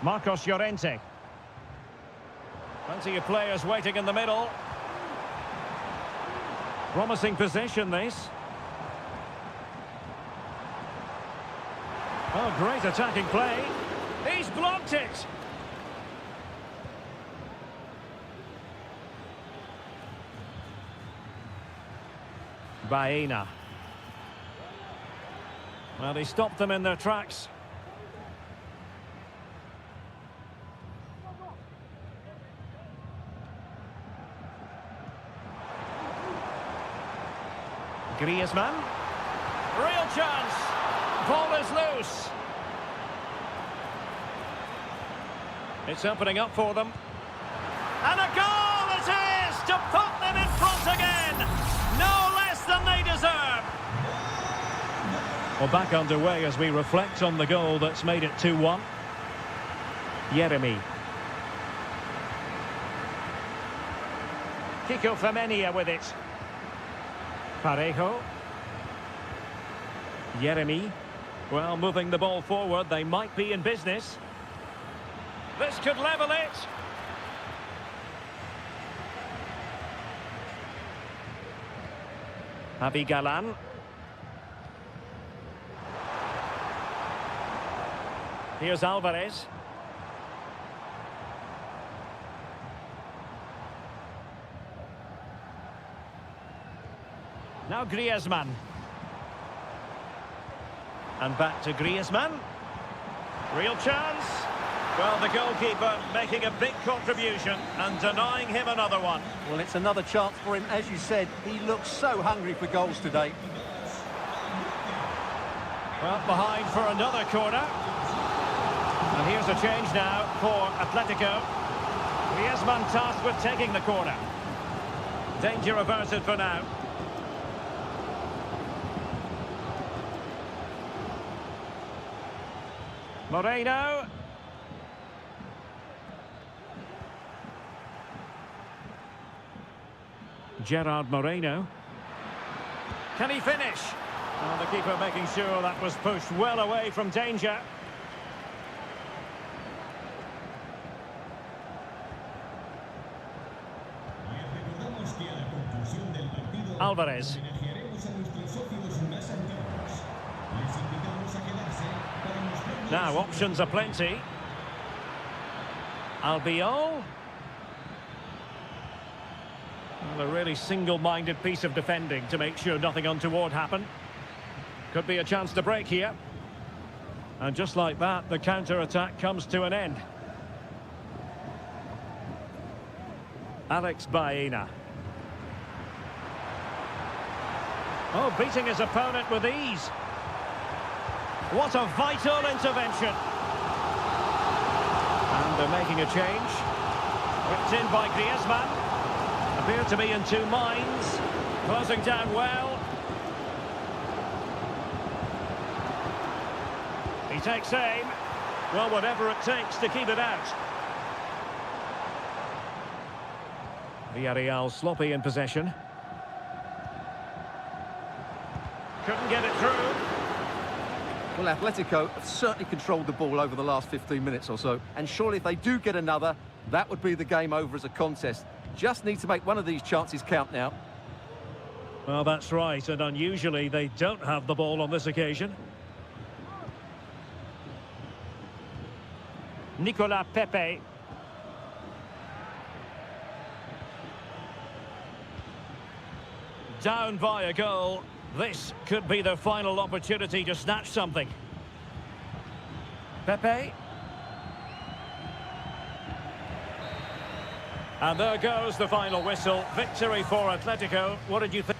Marcos Llorente. Plenty of players waiting in the middle. Promising position, this. Oh, great attacking play. He's blocked it. Baena. Well, he stopped them in their tracks. Griezmann. Real chance. Ball is loose. It's opening up for them. And a goal it is to put them in front again. No less than they deserve. Well, back underway as we reflect on the goal that's made it 2-1. Yeremy. Kiko Femenia with it. Parejo. Yeremy. Well, moving the ball forward, they might be in business. This could level it. Javi Galan. Here's Alvarez. Now Griezmann. And back to Griezmann. Real chance. Well, the goalkeeper making a big contribution and denying him another one. Well, it's another chance for him. As you said, he looks so hungry for goals today. Well, behind for another corner. And here's a change now for Atletico. Griezmann tasked with taking the corner. Danger averted for now. Moreno. Gerard Moreno. Can he finish? Well, the keeper making sure that was pushed well away from danger. Alvarez. Now, options are plenty. Albiol. Well, a really single-minded piece of defending to make sure nothing untoward happened. Could be a chance to break here. And just like that, the counter-attack comes to an end. Alex Baena. Oh, beating his opponent with ease. What a vital intervention. And they're making a change. Whipped in by Griezmann. Appear to be in two minds. Closing down well. He takes aim. Well, whatever it takes to keep it out. Villarreal sloppy in possession. Couldn't get it through. Well, Atletico have certainly controlled the ball over the last 15 minutes or so. And surely if they do get another, that would be the game over as a contest. Just need to make one of these chances count now. Well, that's right. And unusually, they don't have the ball on this occasion. Nicolas Pepe. Down by a goal. This could be their final opportunity to snatch something. Pepe. And there goes the final whistle. Victory for Atletico. What did you think?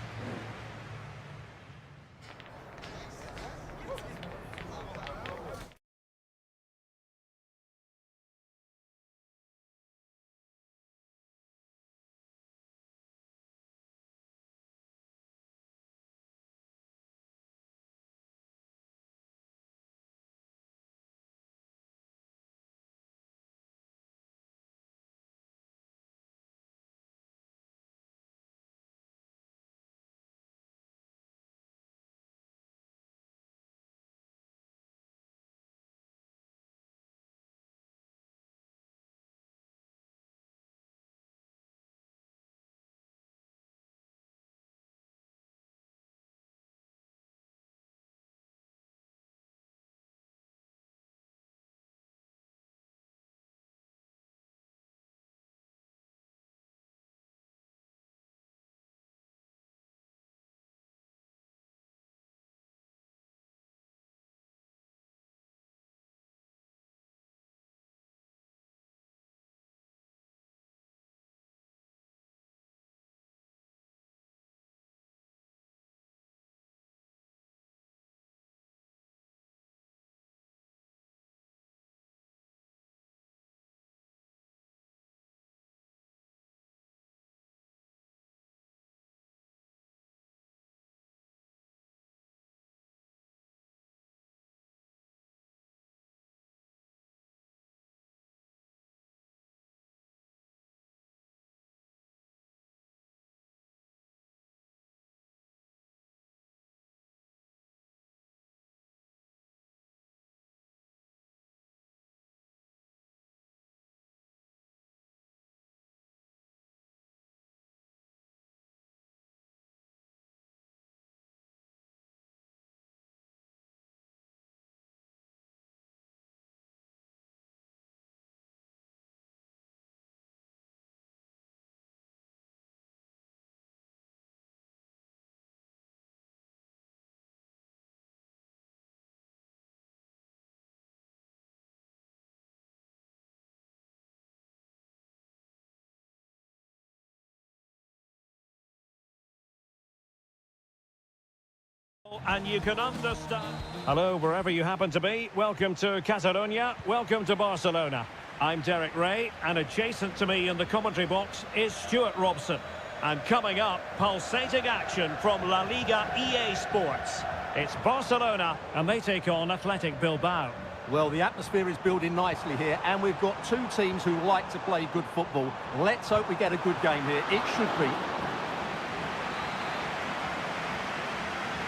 And you can understand. Hello, wherever you happen to be. Welcome to Catalonia. Welcome to Barcelona. I'm Derek Ray, and adjacent to me in the commentary box is Stuart Robson. And coming up, pulsating action from La Liga EA Sports. It's Barcelona, and they take on Athletic Bilbao. Well, the atmosphere is building nicely here, and we've got two teams who like to play good football. Let's hope we get a good game here. It should be.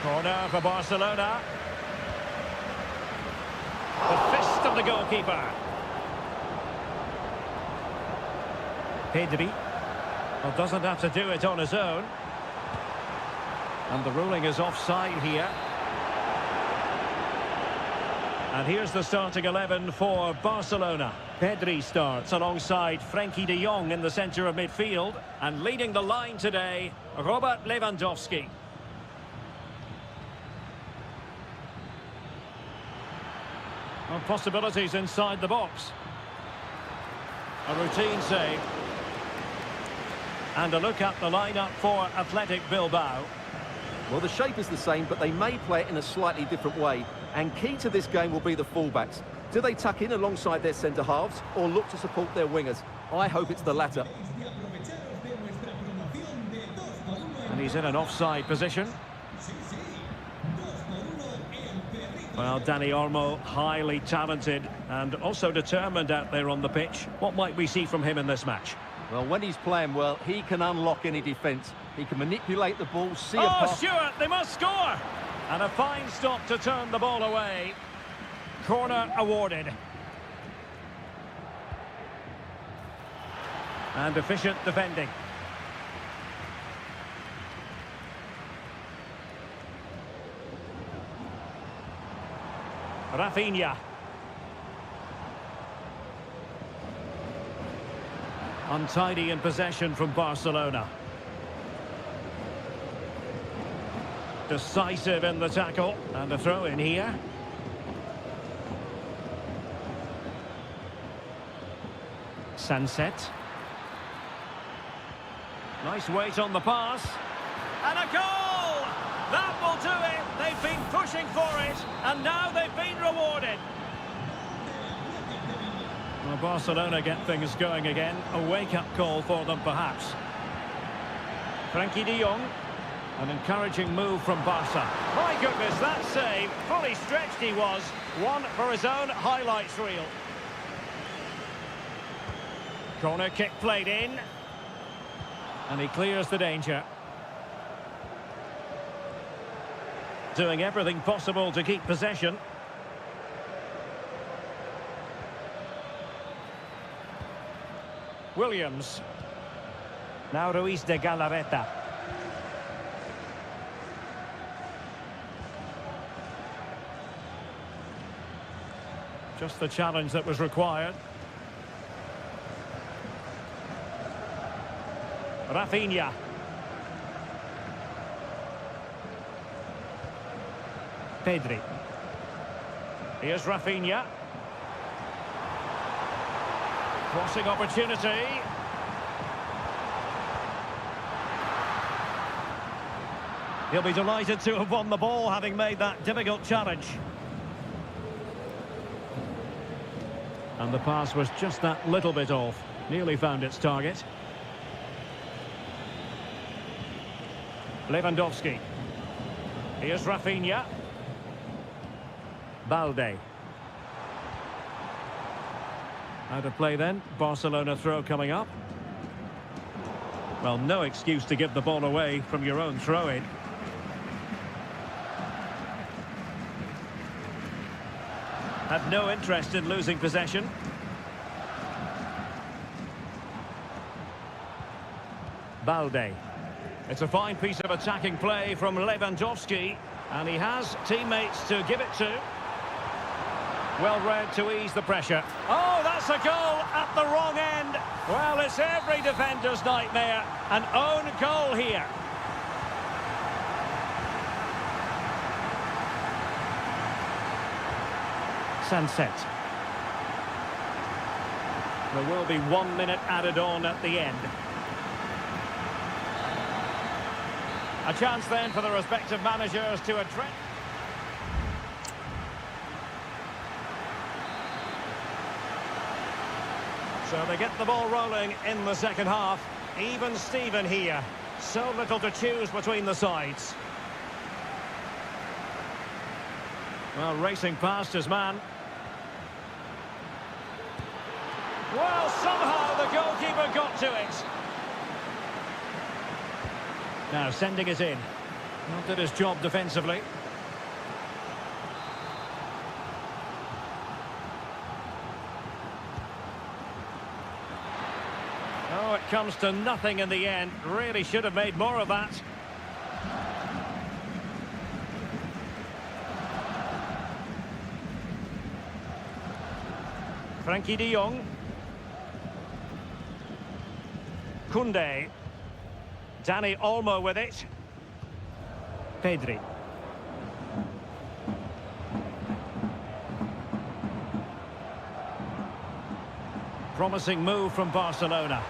Corner for Barcelona. The fist of the goalkeeper. Pedri. Well, doesn't have to do it on his own. And the ruling is offside here. And here's the starting 11 for Barcelona. Pedri starts alongside Frenkie de Jong in the centre of midfield. And leading the line today, Robert Lewandowski. Well, possibilities inside the box. A routine save. And a look at the lineup for Athletic Bilbao. Well, the shape is the same, but they may play it in a slightly different way. And key to this game will be the fullbacks. Do they tuck in alongside their centre-halves or look to support their wingers? I hope it's the latter. And he's in an offside position. Well, Dani Olmo, highly talented and also determined out there on the pitch. What might we see from him in this match? Well, when he's playing well, he can unlock any defence. He can manipulate the ball, see a Oh, pass. Stuart, they must score! And a fine stop to turn the ball away. Corner awarded. And efficient defending. Rafinha. Untidy in possession from Barcelona. Decisive in the tackle. And a throw in here. Sunset. Nice weight on the pass. And a goal! That will do it. They've been pushing for it, and now they've been rewarded. Well, Barcelona get things going again. A wake-up call for them, perhaps. Frenkie de Jong. An encouraging move from Barca. My goodness, that save. Fully stretched he was. One for his own highlights reel. Corner kick played in. And he clears the danger. Doing everything possible to keep possession. Williams. Now Ruiz de Galarreta. Just the challenge that was required. Rafinha. Pedri. Here's Rafinha. Crossing opportunity. He'll be delighted to have won the ball, having made that difficult challenge. And the pass was just that little bit off. Nearly found its target. Lewandowski. Here's Rafinha. Balde. Out of play then. Barcelona throw coming up. Well, no excuse to give the ball away from your own throw-in. Had no interest in losing possession. Balde. It's a fine piece of attacking play from Lewandowski, and he has teammates to give it to. Well read to ease the pressure. Oh, that's a goal at the wrong end. Well, it's every defender's nightmare. An own goal here. Sunset. There will be 1 minute added on at the end. A chance then for the respective managers to address. So they get the ball rolling in the second half. Even Steven here. So little to choose between the sides. Well, racing past his man. Well, somehow the goalkeeper got to it. Now sending it in. Not did his job defensively. Oh, it comes to nothing in the end. Really should have made more of that. Frankie de Jong. Koundé. Dani Olmo with it. Pedri. Promising move from Barcelona.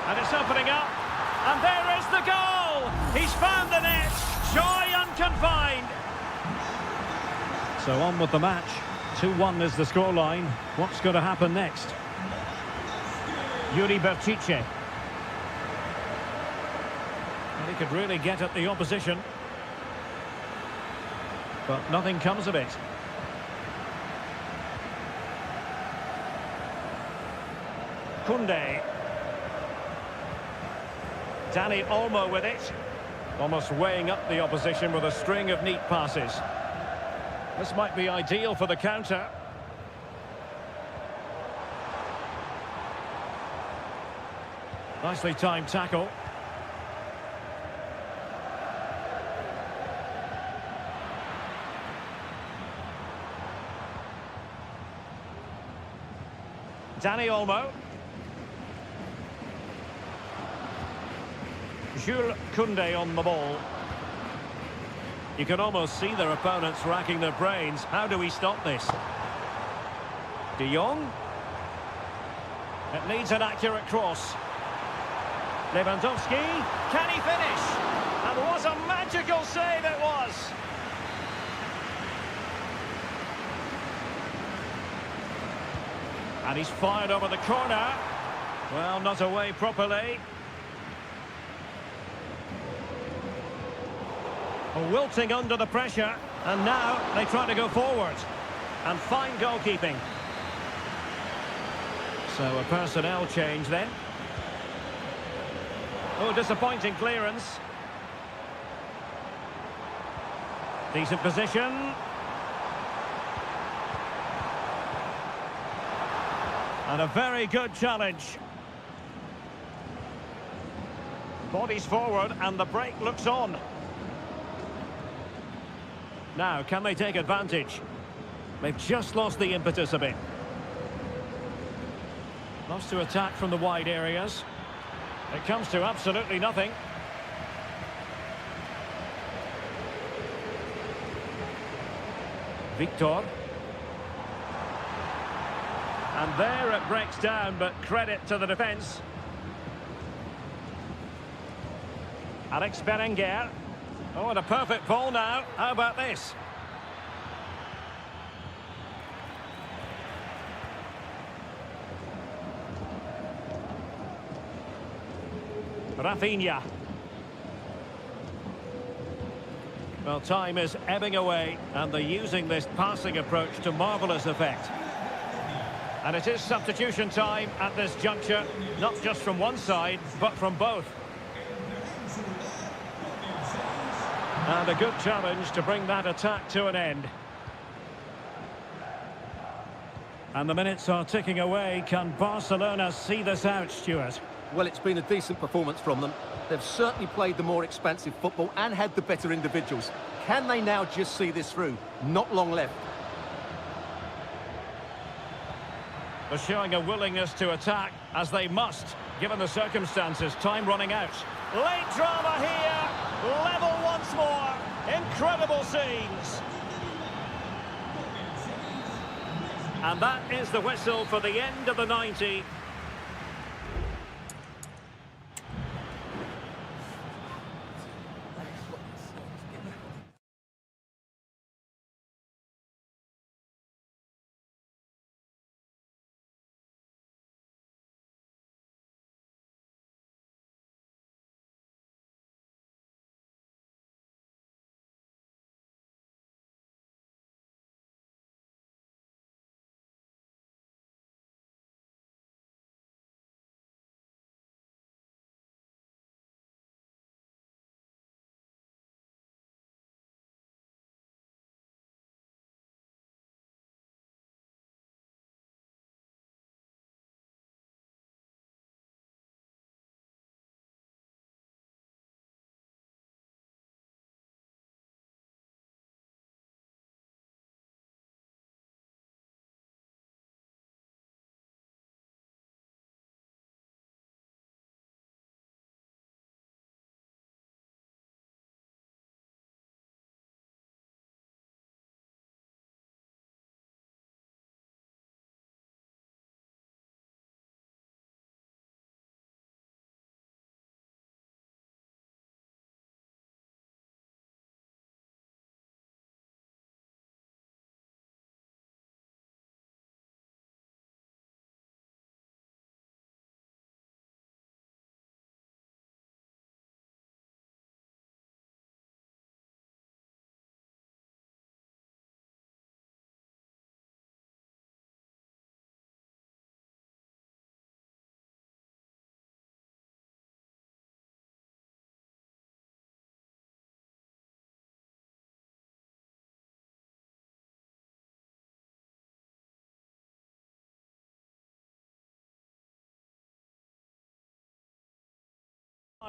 And it's opening up. And there is the goal! He's found the net. Joy unconfined. So on with the match. 2-1 is the scoreline. What's going to happen next? Yuri Berchiche. Well, he could really get at the opposition. But nothing comes of it. Koundé. Dani Olmo with it. Almost weighing up the opposition with a string of neat passes. This might be ideal for the counter. Nicely timed tackle. Dani Olmo. Jules Koundé on the ball. You can almost see their opponents racking their brains. How do we stop this? De Jong. It needs an accurate cross. Lewandowski. Can he finish? And what a magical save it was! And he's fired over the corner. Well, not away properly. Wilting under the pressure, and now they try to go forward. And fine goalkeeping. So a personnel change then. Oh, disappointing clearance. Decent position. And a very good challenge. Bodies forward and the break looks on. Now, can they take advantage? They've just lost the impetus a bit. Lost to attack from the wide areas. It comes to absolutely nothing. Victor. And there it breaks down, but credit to the defence. Alex Berenguer. Oh, and a perfect ball now. How about this? Rafinha. Well, time is ebbing away, and they're using this passing approach to marvellous effect. And it is substitution time at this juncture, not just from one side, but from both. And a good challenge to bring that attack to an end. And the minutes are ticking away. Can Barcelona see this out, Stuart? Well, it's been a decent performance from them. They've certainly played the more expansive football and had the better individuals. Can they now just see this through? Not long left. They're showing a willingness to attack, as they must, given the circumstances. Time running out. Late drama here. Level once more. Incredible scenes. And that is the whistle for the end of the 90.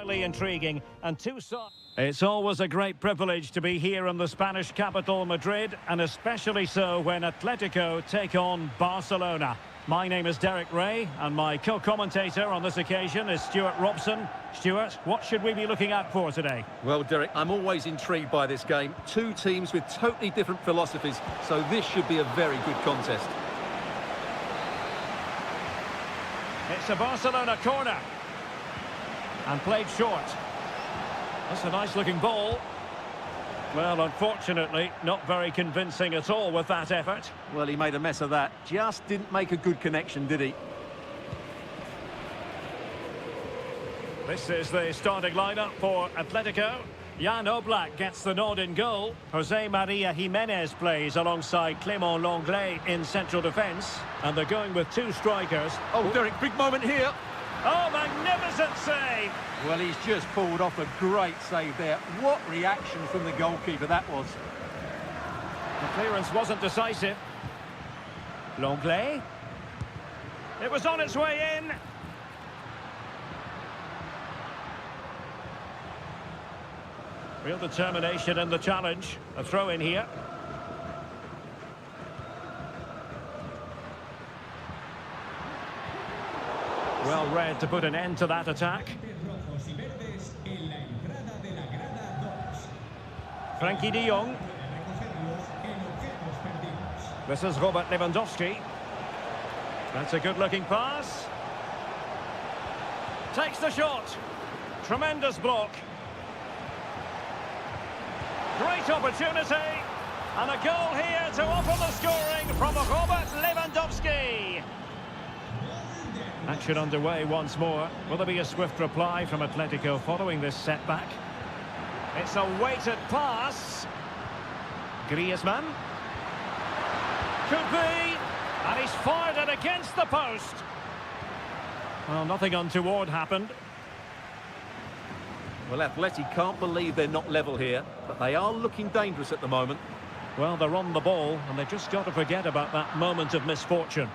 Highly intriguing and two sides. It's always a great privilege to be here in the Spanish capital, Madrid, and especially so when Atletico take on Barcelona. My name is Derek Ray, and my co-commentator on this occasion is Stuart Robson. Stuart, what should we be looking out for today? Well, Derek, I'm always intrigued by this game. Two teams with totally different philosophies, so this should be a very good contest. It's a Barcelona corner. And played short. That's a nice-looking ball. Well, unfortunately, not very convincing at all with that effort. Well, he made a mess of that. Just didn't make a good connection, did he? This is the starting lineup for Atletico. Jan Oblak gets the nod in goal. Jose Maria Jimenez plays alongside Clément Lenglet in central defence. And they're going with two strikers. Oh, Derek, big moment here. Oh, magnificent save! Well, he's just pulled off a great save there. What reaction from the goalkeeper that was. The clearance wasn't decisive. Lenglet. It was on its way in. Real determination in the challenge. A throw in here. Well read to put an end to that attack. Frankie de Jong. This is Robert Lewandowski. That's a good-looking pass. Takes the shot. Tremendous block. Great opportunity. And a goal here to open the scoring from Robert Lewandowski. Action underway once more. Will there be a swift reply from Atletico following this setback? It's a weighted pass. Griezmann. Could be. And he's fired it against the post. Well, nothing untoward happened. Well, Atleti can't believe they're not level here, but they are looking dangerous at the moment. Well, they're on the ball, and they've just got to forget about that moment of misfortune.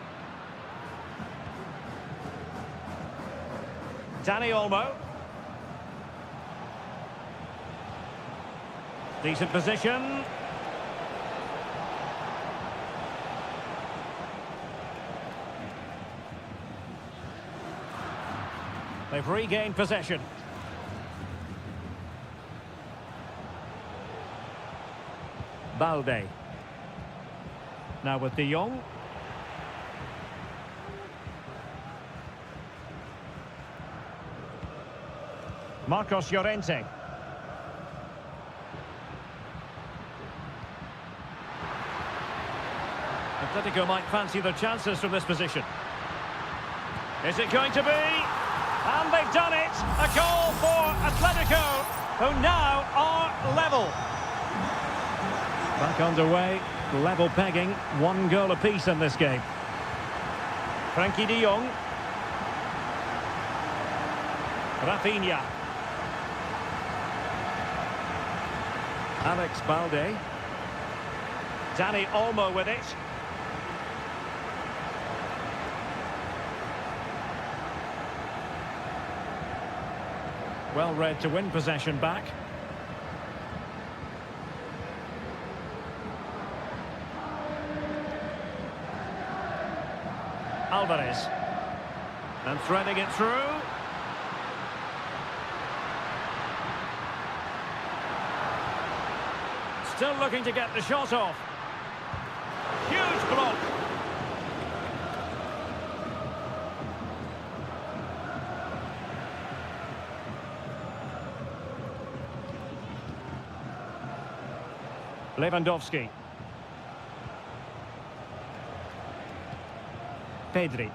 Dani Olmo. Decent position. They've regained possession. Balde. Now with de Jong. Marcos Llorente. Atletico might fancy their chances from this position. Is it going to be? And they've done it! A goal for Atletico, who now are level. Back underway, level pegging, 1 goal apiece in this game. Frankie de Jong. Rafinha. Alex Balde. Dani Olmo with it. Well read to win possession back. Alvarez. And threading it through. Still looking to get the shot off. Huge block. Lewandowski. Pedri.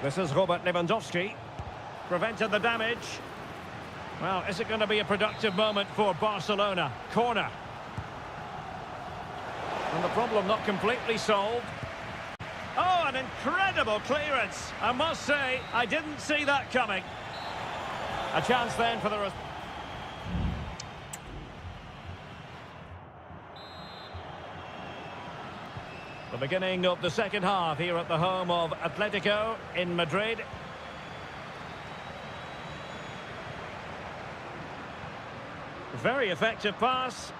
This is Robert Lewandowski. Prevented the damage. Well, is it going to be a productive moment for Barcelona? Corner. And the problem not completely solved. Oh, an incredible clearance. I must say, I didn't see that coming. A chance then for the... The beginning of the second half here at the home of Atletico in Madrid. Very effective pass.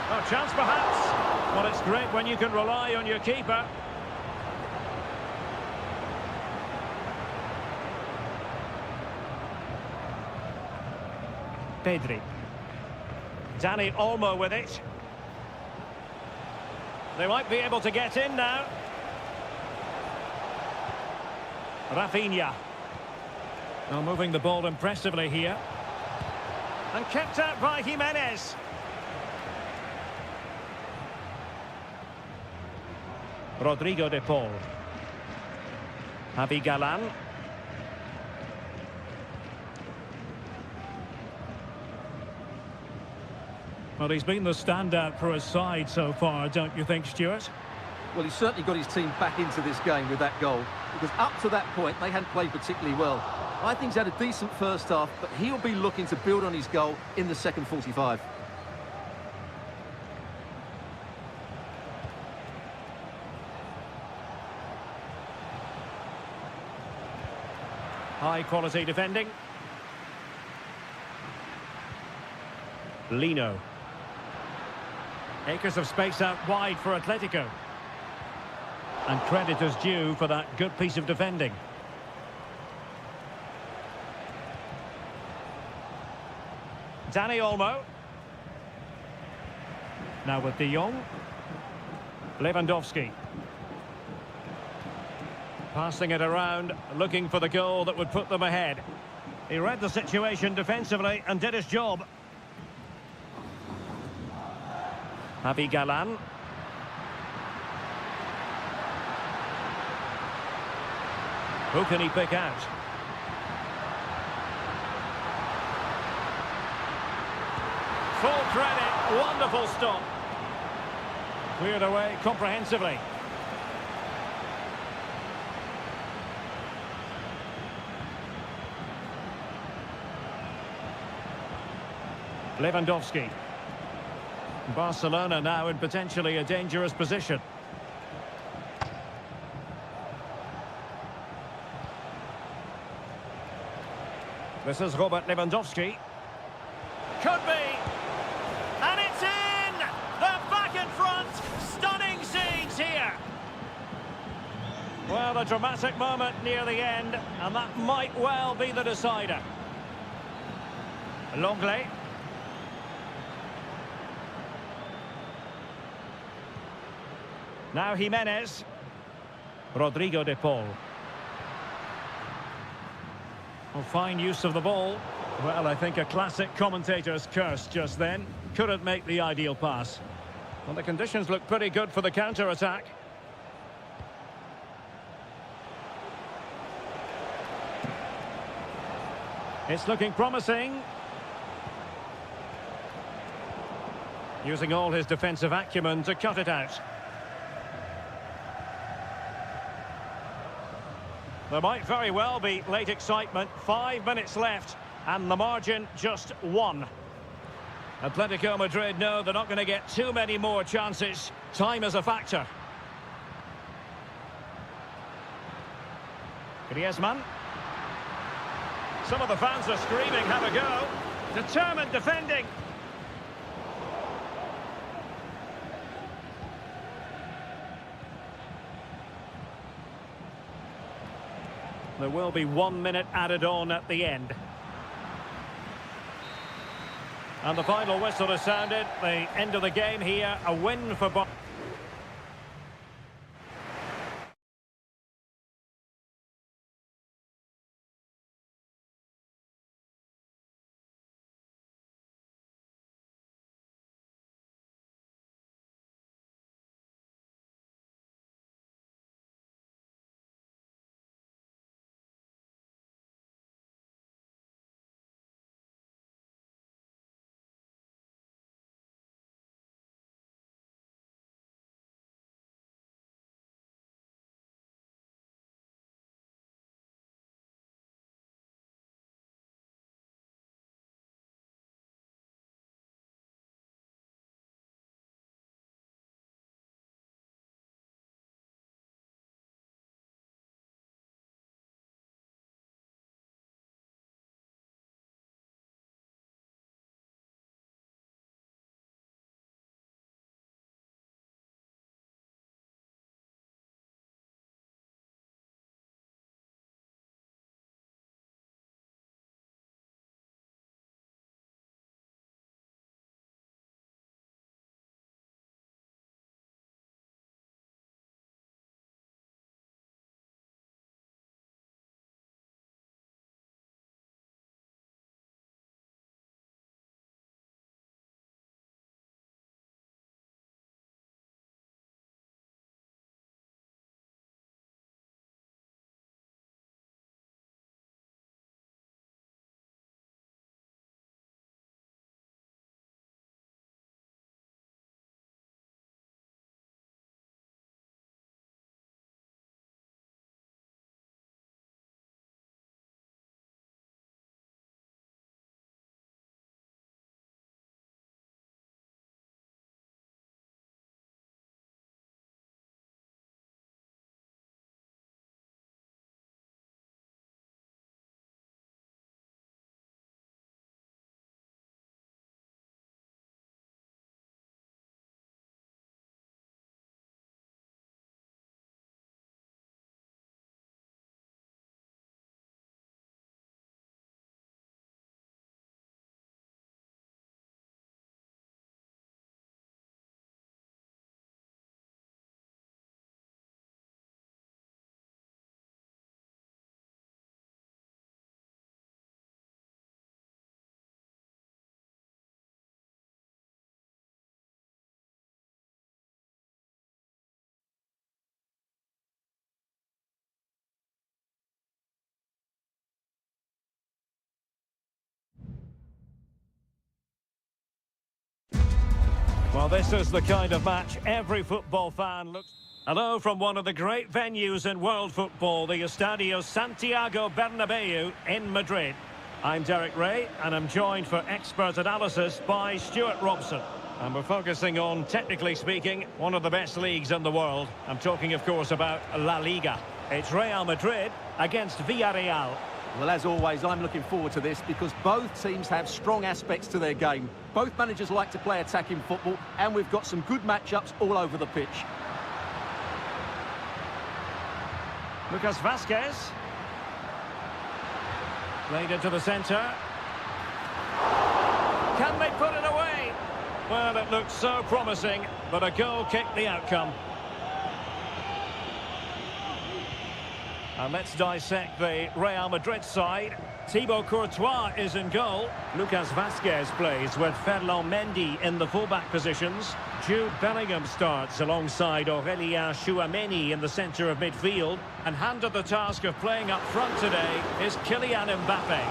Oh, chance perhaps. Well, it's great when you can rely on your keeper. Pedri. Dani Olmo with it. They might be able to get in now. Rafinha. Now moving the ball impressively here. And kept out by Jimenez. Rodrigo de Paul. Javi Galan. Well, he's been the standout for his side so far, don't you think, Stuart? Well, he's certainly got his team back into this game with that goal, because up to that point, they hadn't played particularly well. I think he's had a decent first half, but he'll be looking to build on his goal in the second 45. High-quality defending. Lino. Acres of space out wide for Atletico. And credit is due for that good piece of defending. Dani Olmo. Now with De Jong. Lewandowski. Passing it around, looking for the goal that would put them ahead. He read the situation defensively and did his job. Javi Galan. Who can he pick out? Full credit, wonderful stop. Cleared away comprehensively. Lewandowski. Barcelona now in potentially a dangerous position. This is Robert Lewandowski. Could be. And it's in! They're back in front. Stunning scenes here. Well, a dramatic moment near the end, and that might well be the decider. Longley. Now Jimenez. Rodrigo de Paul. Well, fine use of the ball. Well, I think a classic commentator's curse just then. Couldn't make the ideal pass. Well, the conditions look pretty good for the counter-attack. It's looking promising. Using all his defensive acumen to cut it out. There might very well be late excitement. 5 minutes left, and the margin just 1. Atletico Madrid know they're not going to get too many more chances. Time is a factor. Griezmann. Some of the fans are screaming, have a go. Determined defending. There will be 1 minute added on at the end. And the final whistle has sounded. The end of the game here. A win for Barcelona. Well, this is the kind of match every football fan looks... Hello from one of the great venues in world football, the Estadio Santiago Bernabeu in Madrid. I'm Derek Ray, and I'm joined for expert analysis by Stuart Robson. And we're focusing on, technically speaking, one of the best leagues in the world. I'm talking, of course, about La Liga. It's Real Madrid against Villarreal. Well, as always, I'm looking forward to this because both teams have strong aspects to their game. Both managers like to play attacking football, and we've got some good matchups all over the pitch. Lucas Vazquez. Played into the centre. Can they put it away? Well, it looked so promising, but a goal kicked the outcome. And let's dissect the Real Madrid side. Thibaut Courtois is in goal. Lucas Vazquez plays with Ferland Mendy in the fullback positions. Jude Bellingham starts alongside Aurélien Tchouameni in the centre of midfield. And handed the task of playing up front today is Kylian Mbappe.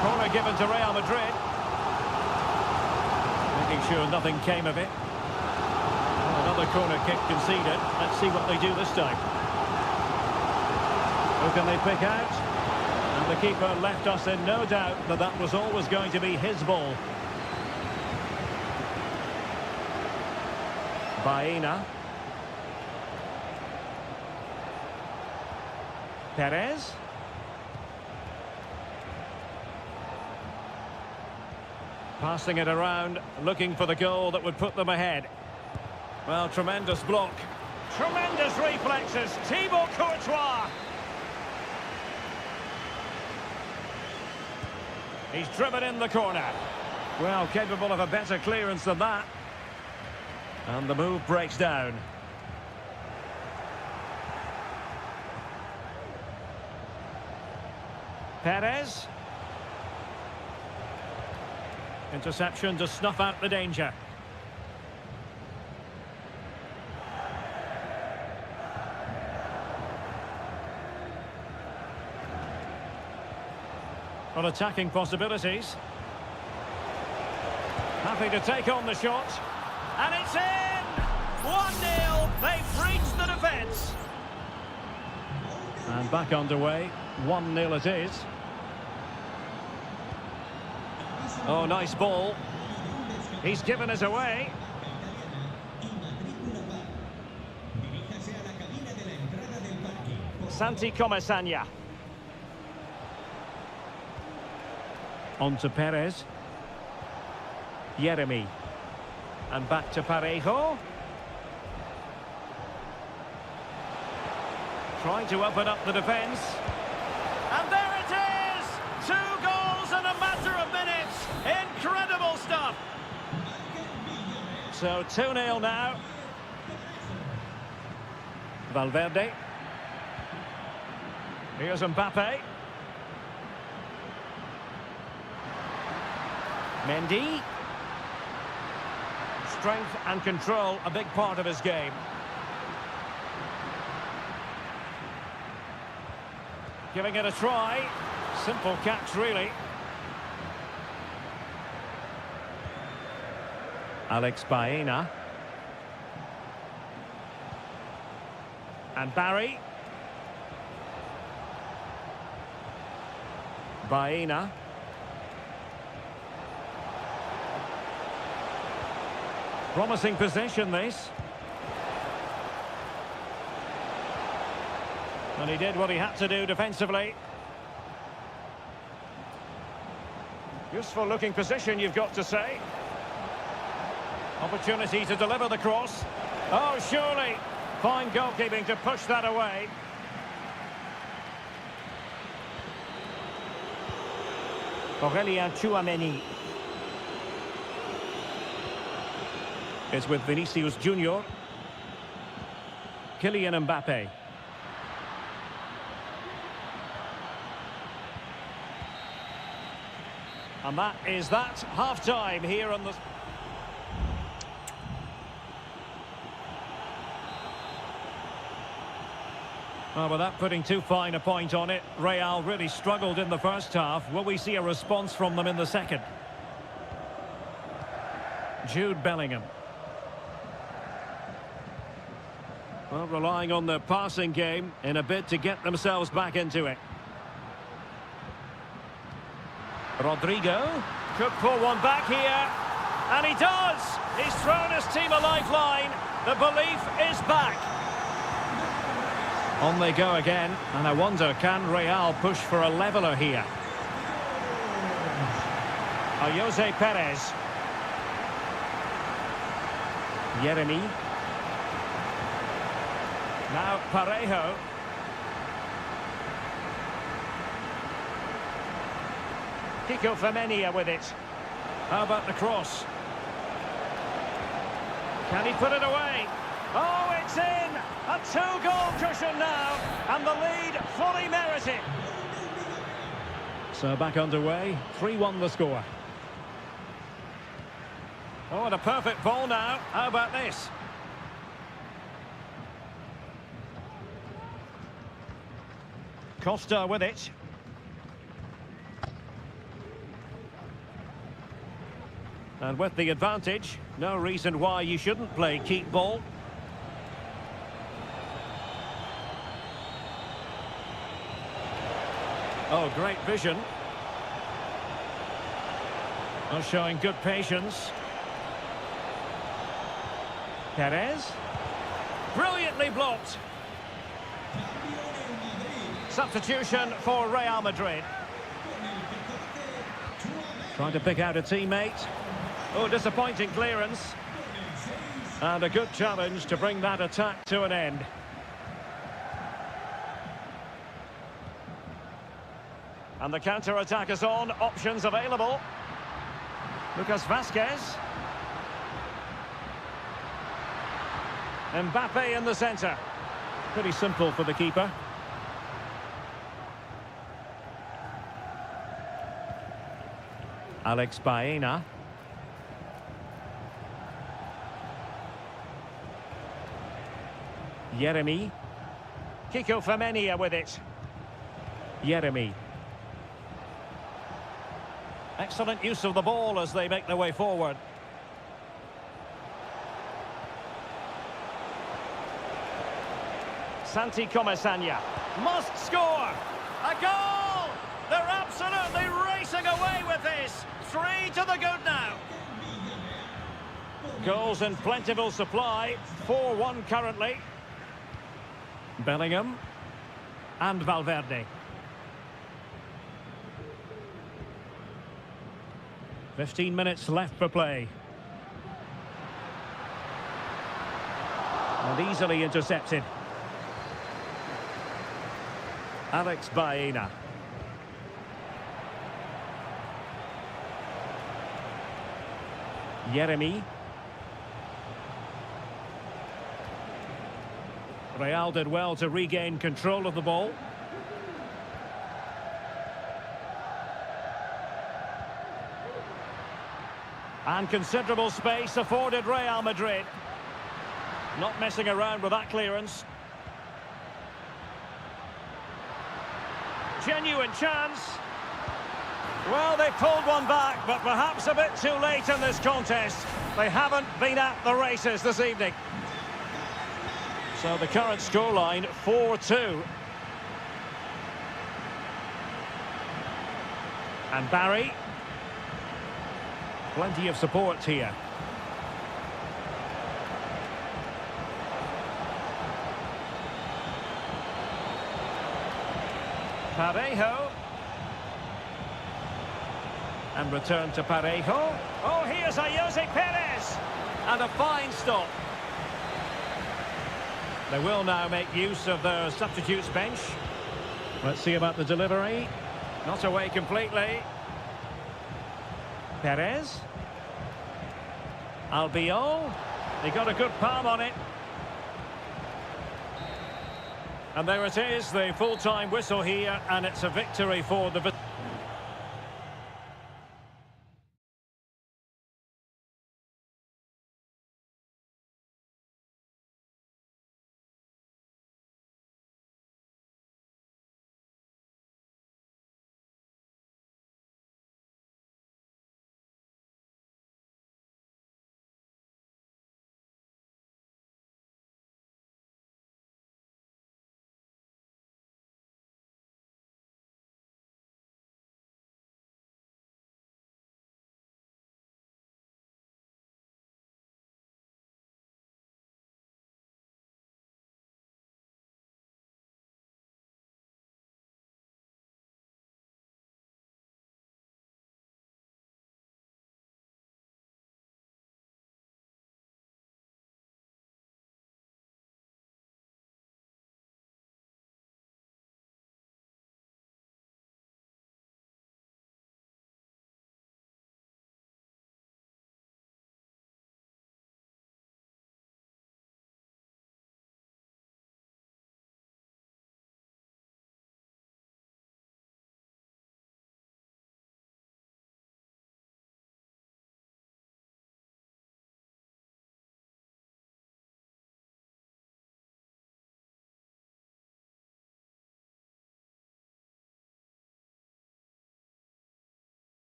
Corner given to Real Madrid. Making sure nothing came of it. Another corner kick conceded. Let's see what they do this time. Who can they pick out? And the keeper left us in no doubt that that was always going to be his ball. Baena. Perez. Passing it around, looking for the goal that would put them ahead. Well, tremendous block. Tremendous reflexes. Thibaut Courtois. He's driven in the corner. Well, capable of a better clearance than that. And the move breaks down. Perez. Interception to snuff out the danger. Well, attacking possibilities. Happy to take on the shot. And it's in! 1-0. They've reached the defence. And back underway. 1-0 it is. Oh, nice ball. He's given it away. Santi Comesaña. On to Perez. Yeremy. And back to Parejo. Trying to open up the defence. And there it is! 2 goals in a matter of minutes. Incredible stuff. So 2-0 now. Valverde. Here's Mbappe. Mendy. Strength and control, a big part of his game. Giving it a try. Simple catch, really. Alex Baena. And Barry. Baena. Promising possession, this. And he did what he had to do defensively. Useful looking position, you've got to say. Opportunity to deliver the cross. Oh, surely. Fine goalkeeping to push that away. Aurélien Tchouameni. Is with Vinicius Junior. Kylian Mbappe. And that is that. Half-time here on the... Well, without putting too fine a point on it, Real really struggled in the first half. Will we see a response from them in the second? Jude Bellingham. Well, relying on the passing game in a bid to get themselves back into it. Rodrigo could pull one back here. And he does! He's thrown his team a lifeline. The belief is back. On they go again. And I wonder, can Real push for a leveller here? Jose Perez. Yeremy. Now Parejo. Kiko Femenia with it. How about the cross? Can he put it away? Oh, it's in! A two-goal cushion now, and the lead fully merited. So back underway, 3-1 the score. Oh, and a perfect ball now. How about this? Costa with it. And with the advantage, no reason why you shouldn't play keep ball. Oh, great vision. Oh, showing good patience. Perez. Brilliantly blocked. Substitution for Real Madrid. Trying to pick out a teammate. Oh, disappointing clearance. And a good challenge to bring that attack to an end. And the counter-attack is on. Options available. Lucas Vazquez. Mbappe in the centre. Pretty simple for the keeper. Alex Baena. Yeremy. Kiko Femenia with it. Yeremy. Excellent use of the ball as they make their way forward. Santi Comesaña must score! A goal! They're absolutely racing away with this! 3 to the good now. Goals in plentiful supply. 4-1 currently. Bellingham and Valverde. 15 minutes left for play. And easily intercepted. Alex Baena. Yeremy. Real did well to regain control of the ball. And considerable space afforded Real Madrid. Not messing around with that clearance. Genuine chance. Well, they pulled one back, but perhaps a bit too late in this contest. They haven't been at the races this evening. So the current scoreline, 4-2. And Barry. Plenty of support here. Parejo. And return to Parejo. Oh, here's Jose Perez. And a fine stop. They will now make use of their substitutes bench. Let's see about the delivery. Not away completely. Perez. Albiol. He got a good palm on it. And there it is, the full-time whistle here, and it's a victory for the...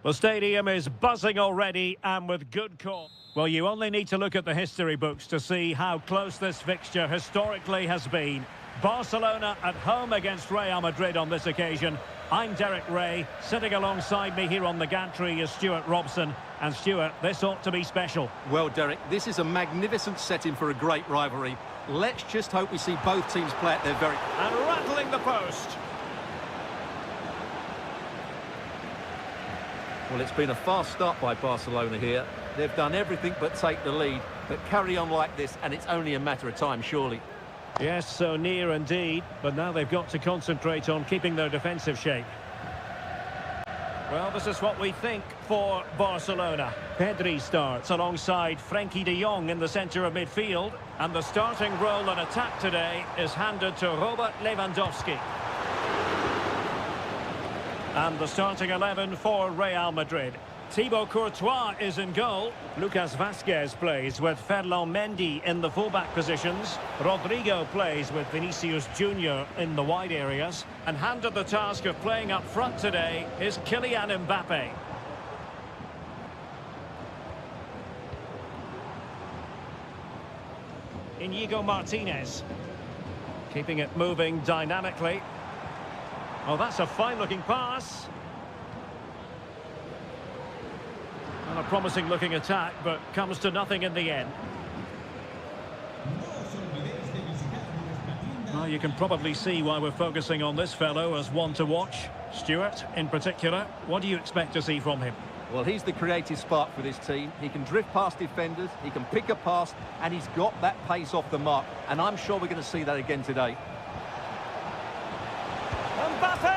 The stadium is buzzing already and with good cause. Well, you only need to look at the history books to see how close this fixture historically has been. Barcelona at home against Real Madrid on this occasion. I'm Derek Ray. Sitting alongside me here on the gantry is Stuart Robson. And Stuart, this ought to be special. Well, Derek, this is a magnificent setting for a great rivalry. Let's just hope we see both teams play at their very... And rattling the post. Well, it's been a fast start by Barcelona here. They've done everything but take the lead. But carry on like this, and it's only a matter of time, surely. Yes, so near indeed. But now they've got to concentrate on keeping their defensive shape. Well, this is what we think for Barcelona. Pedri starts alongside Frenkie de Jong in the centre of midfield. And the starting role in attack today is handed to Robert Lewandowski. And the starting 11 for Real Madrid. Thibaut Courtois is in goal. Lucas Vazquez plays with Ferland Mendy in the fullback positions. Rodrigo plays with Vinicius Junior in the wide areas. And handed the task of playing up front today is Kylian Mbappe. Inigo Martinez. Keeping it moving dynamically. Oh, that's a fine-looking pass. And a promising-looking attack, but comes to nothing in the end. Well, you can probably see why we're focusing on this fellow as one to watch. Stuart, in particular, what do you expect to see from him? Well, he's the creative spark for this team. He can drift past defenders, he can pick a pass, and he's got that pace off the mark. And I'm sure we're going to see that again today. Mbappe!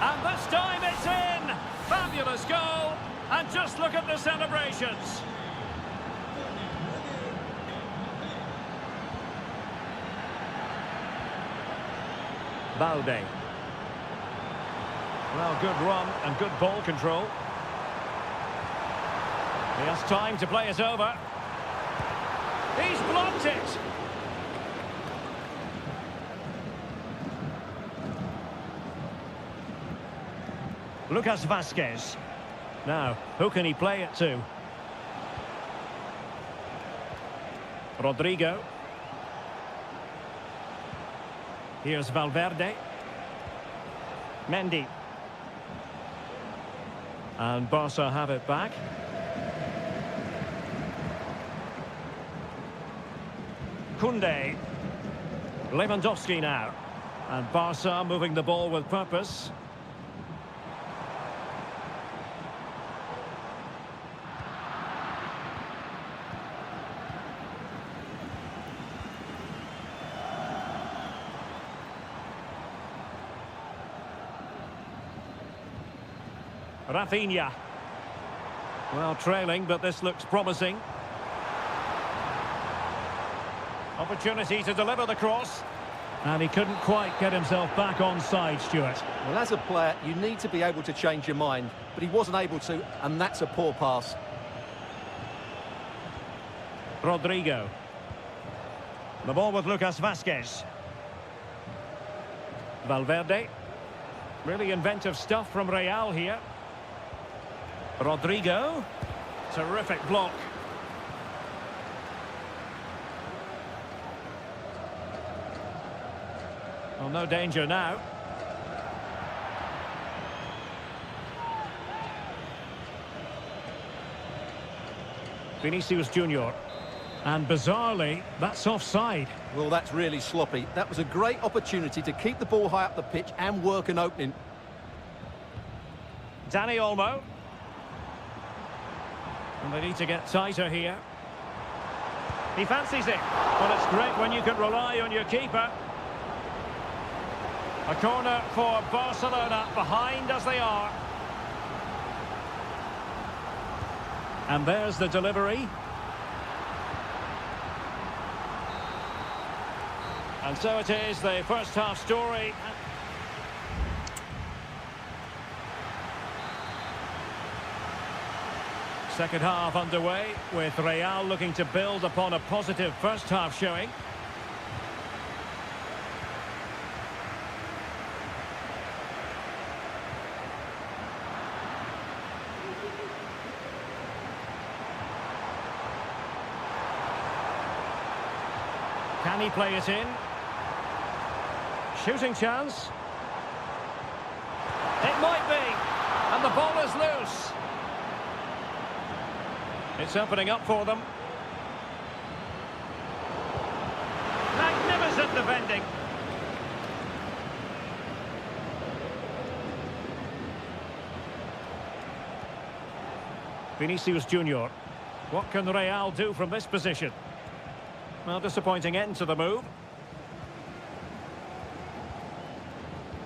And this time it's in! Fabulous goal! And just look at the celebrations! Balde. Well, good run and good ball control. He has time to play it over. He's blocked it! Lucas Vazquez. Now, who can he play it to? Rodrigo. Here's Valverde. Mendy. And Barca have it back. Koundé. Lewandowski now. And Barca moving the ball with purpose. Rafinha. Well, trailing, but this looks promising. Opportunity to deliver the cross. And he couldn't quite get himself back on side, Stuart. Well, as a player, you need to be able to change your mind. But he wasn't able to, and that's a poor pass. Rodrigo. The ball with Lucas Vazquez. Valverde. Really inventive stuff from Real here. Rodrigo. Terrific block. Well, no danger now. Vinicius Junior. And bizarrely, that's offside. Well, that's really sloppy. That was a great opportunity to keep the ball high up the pitch and work an opening. Dani Olmo. And they need to get tighter here. He fancies it. Well, it's great when you can rely on your keeper. A corner for Barcelona, behind as they are. And there's the delivery. And so it is, the first half story. Second half underway, with Real looking to build upon a positive first half showing. Can he play it in? Shooting chance. It might be. And the ball is loose. It's opening up for them. Magnificent defending. Vinicius Junior. What can Real do from this position? Well, disappointing end to the move.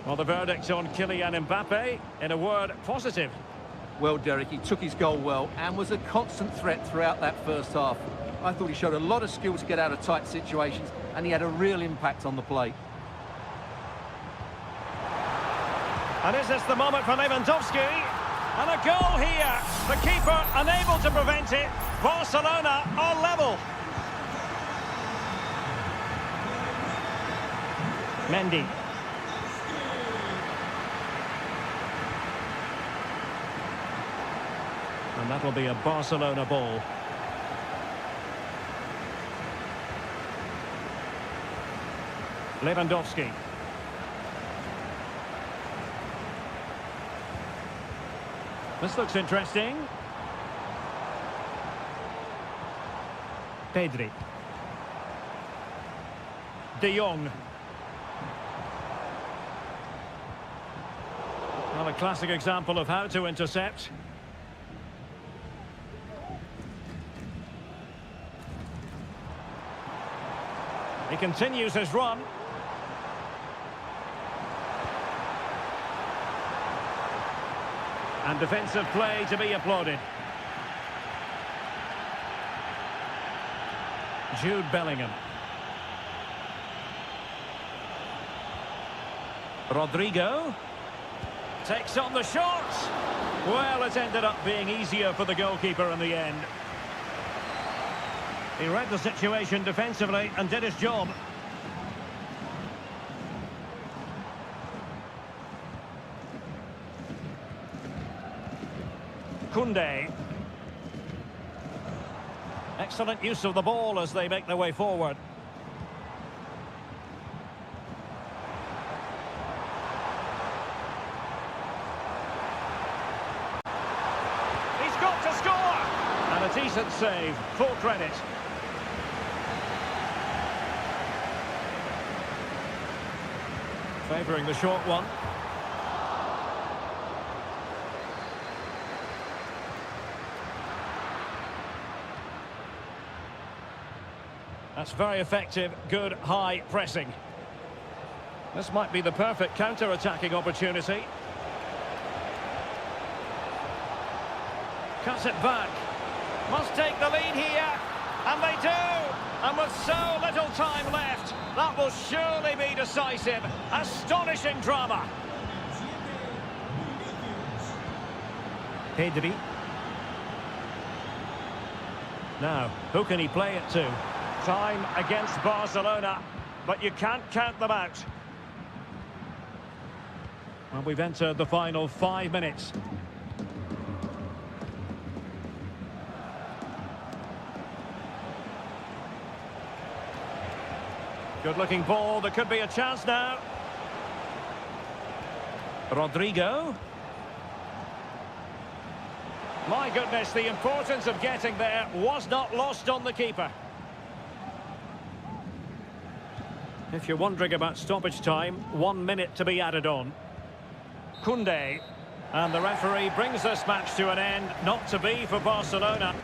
Well, the verdict on Kylian Mbappe, in a word, positive. Well, Derek, he took his goal well and was a constant threat throughout that first half. I thought he showed a lot of skill to get out of tight situations, and he had a real impact on the play. And is this the moment for Lewandowski? And a goal here. The keeper unable to prevent it. Barcelona are level. Mendy. And that'll be a Barcelona ball. Lewandowski. This looks interesting. Pedri. De Jong. Well, a classic example of how to intercept. He continues his run. And defensive play to be applauded. Jude Bellingham. Rodrigo takes on the shot. Well, it ended up being easier for the goalkeeper in the end. He read the situation defensively and did his job. Koundé. Excellent use of the ball as they make their way forward. He's got to score! And a decent save, full credit. Favouring the short one. That's very effective, good high pressing. This might be the perfect counter-attacking opportunity. Cuts it back. Must take the lead here. And they do! And with so little time left, that will surely be decisive. Astonishing drama. Pedri. Now, who can he play it to? Time against Barcelona, but you can't count them out. Well, we've entered the final 5 minutes. Good-looking ball. There could be a chance now. Rodrigo. My goodness, the importance of getting there was not lost on the keeper. If you're wondering about stoppage time, 1 minute to be added on. Koundé. And the referee brings this match to an end. Not to be for Barcelona.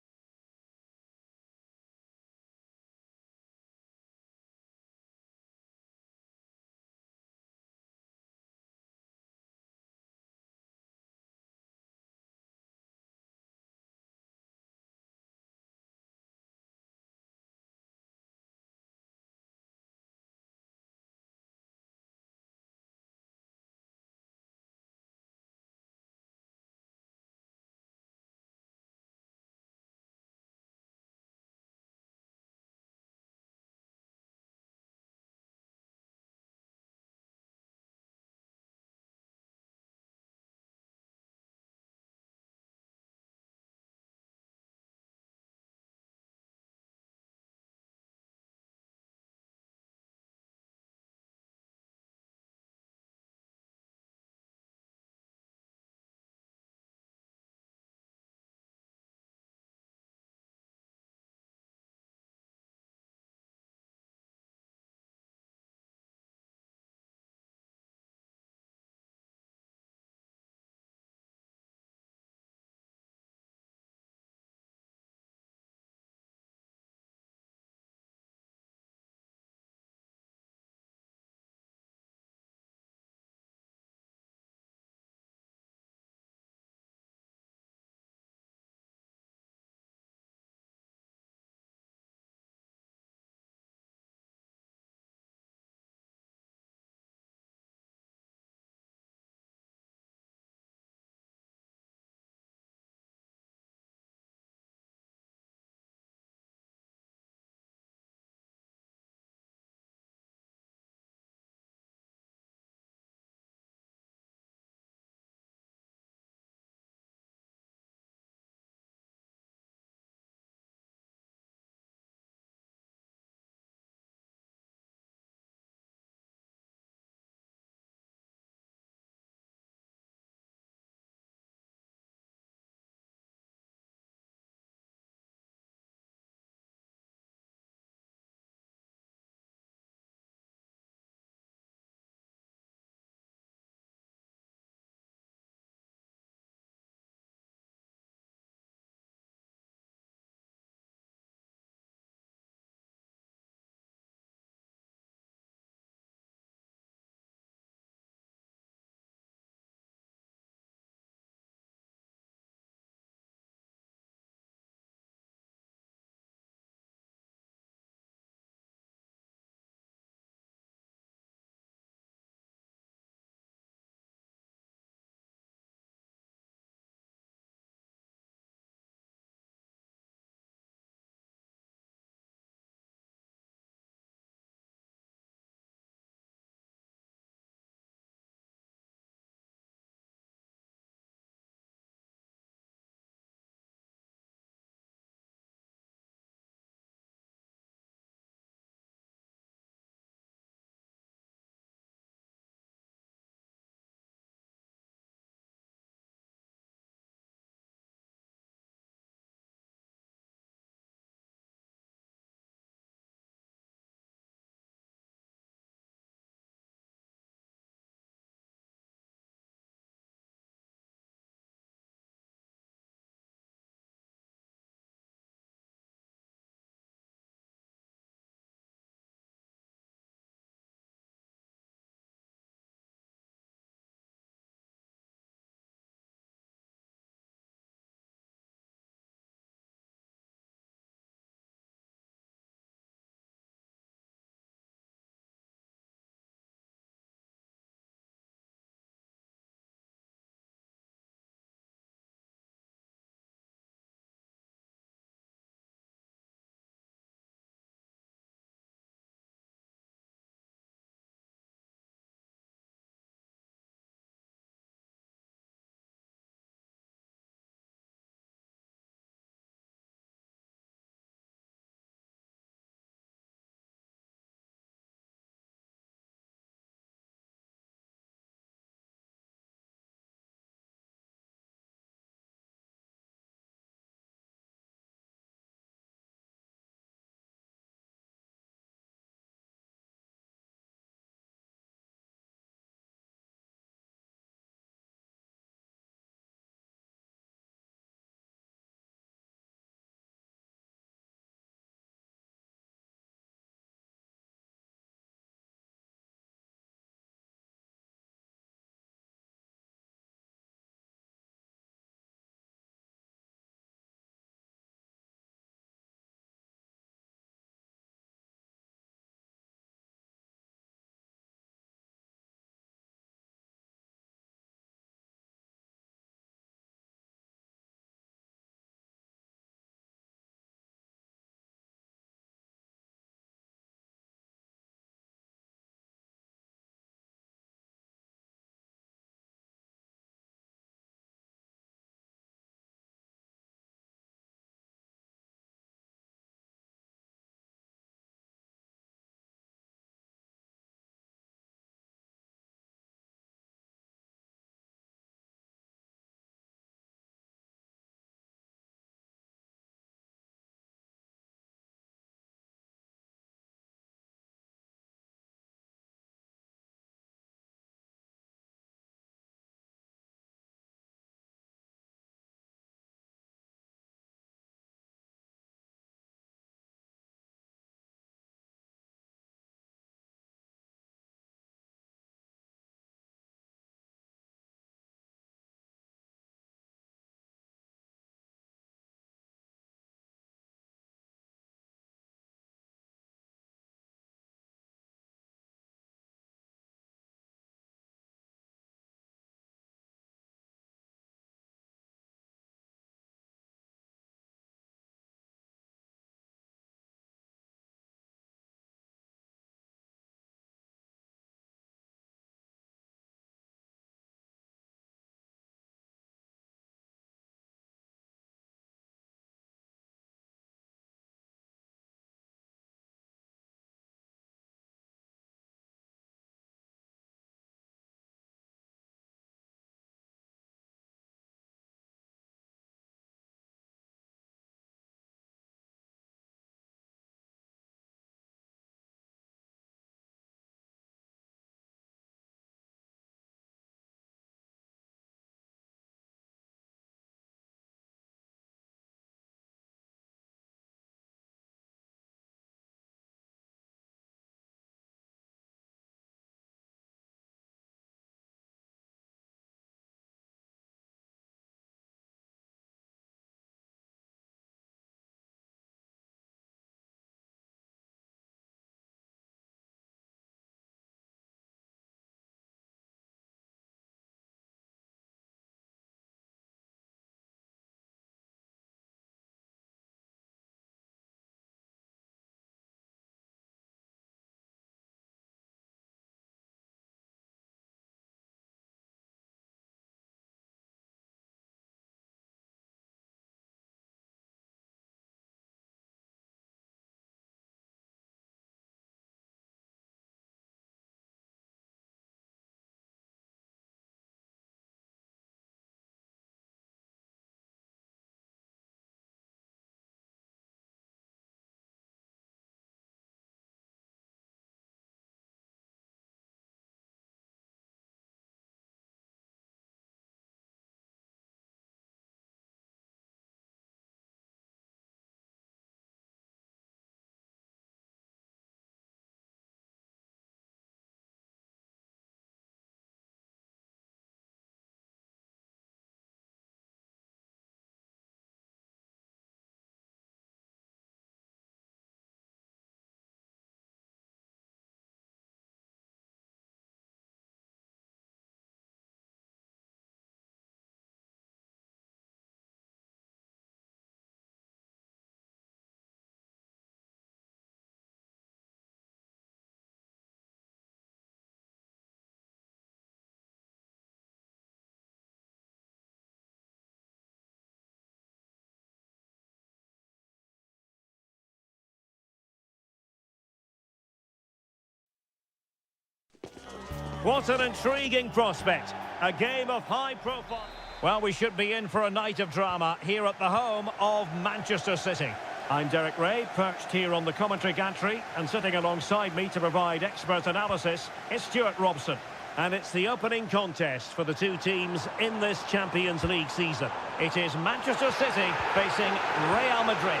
What an intriguing prospect. A game of high profile. Well, we should be in for a night of drama here at the home of Manchester City. I'm Derek Ray, perched here on the commentary gantry, and sitting alongside me to provide expert analysis is Stuart Robson. And it's the opening contest for the two teams in this Champions League season. It is Manchester City facing Real Madrid.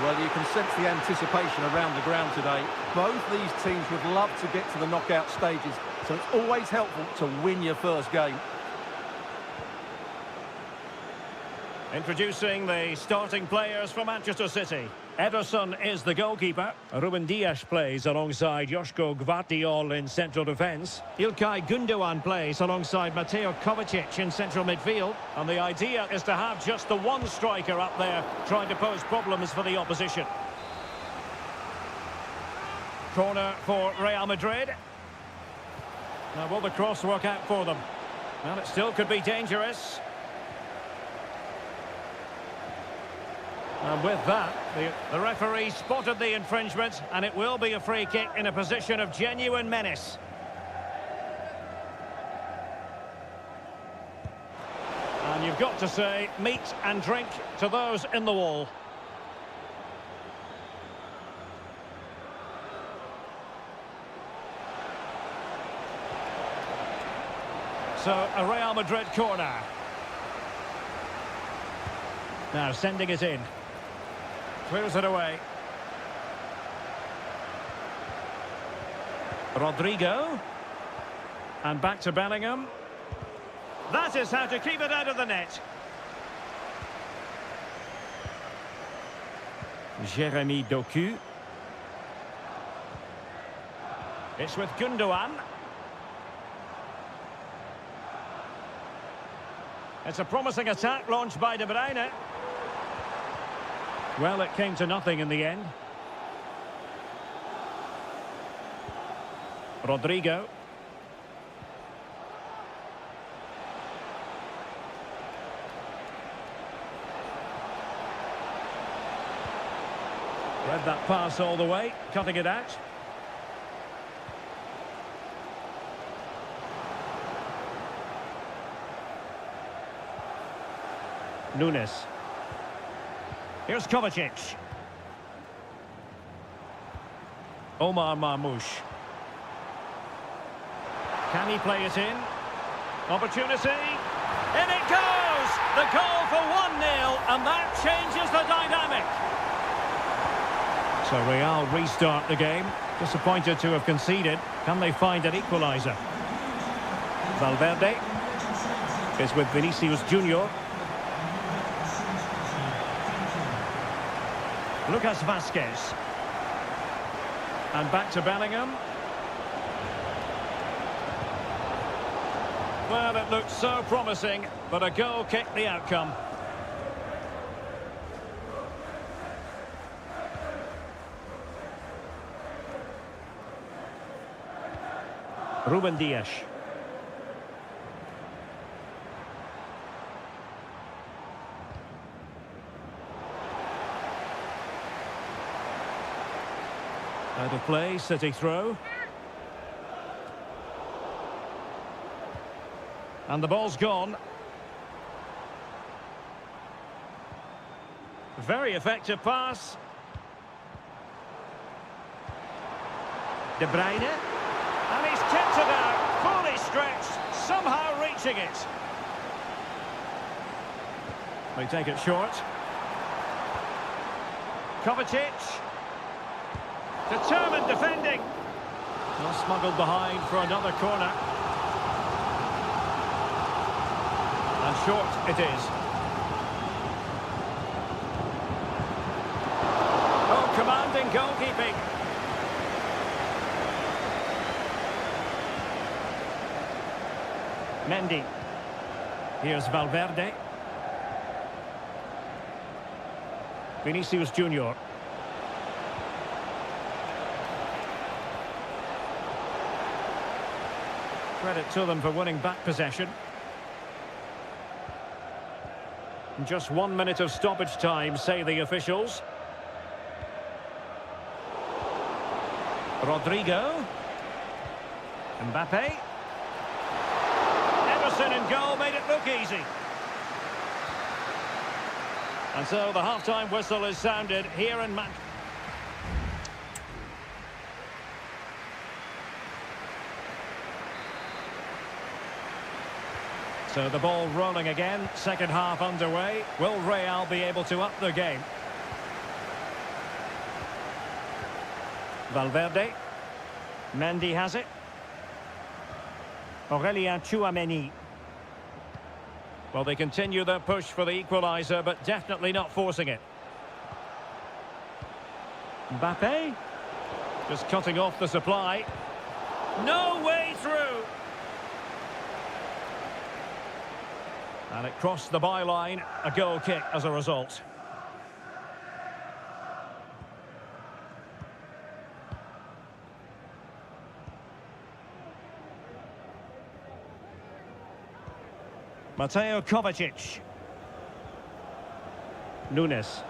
Well, you can sense the anticipation around the ground today. Both these teams would love to get to the knockout stages, so it's always helpful to win your first game. Introducing the starting players for Manchester City. Ederson is the goalkeeper. Ruben Dias plays alongside Joško Gvardiol in central defence. İlkay Gündoğan plays alongside Mateo Kovacic in central midfield. And the idea is to have just the one striker up there trying to pose problems for the opposition. Corner for Real Madrid. Now will the cross work out for them? Well, it still could be dangerous. And with that, the referee spotted the infringement, and it will be a free kick in a position of genuine menace. And you've got to say, meat and drink to those in the wall. So, a Real Madrid corner. Now, sending it in. Clears it away. Rodrigo. And back to Bellingham. That is how to keep it out of the net. Jeremy Doku. It's with Gündoğan. It's a promising attack launched by De Bruyne. Well, it came to nothing in the end. Rodrigo. Read that pass all the way, cutting it out. Nunes. Here's Kovacic. Omar Marmoush. Can he play it in? Opportunity. In it goes! The goal for 1-0, and that changes the dynamic. So Real restart the game. Disappointed to have conceded. Can they find an equaliser? Valverde is with Vinicius Junior. Lucas Vazquez. And back to Bellingham. Well, it looked so promising, but a goal kicked the outcome. Ruben Dias. Out of play, City throw. And the ball's gone. Very effective pass. De Bruyne. And he's tipped it out, fully stretched, somehow reaching it. They take it short. Kovacic. Determined defending. Well, smuggled behind for another corner. And short it is. Oh, commanding goalkeeping. Mendy. Here's Valverde. Vinicius Junior. Credit to them for winning back possession. Just 1 minute of stoppage time, say the officials. Rodrigo. Mbappe. crossing and goal made it look easy. And so the half-time whistle is sounded here in Manchester. So the ball rolling again, second half underway. Will Real be able to up their game? Valverde. Mendy has it. Aurelien Tchouameni. Well, they continue their push for the equaliser, but definitely not forcing it. Mbappe. Just cutting off the supply. No way through. And it crossed the byline, a goal kick as a result. Mateo Kovacic. Nunes.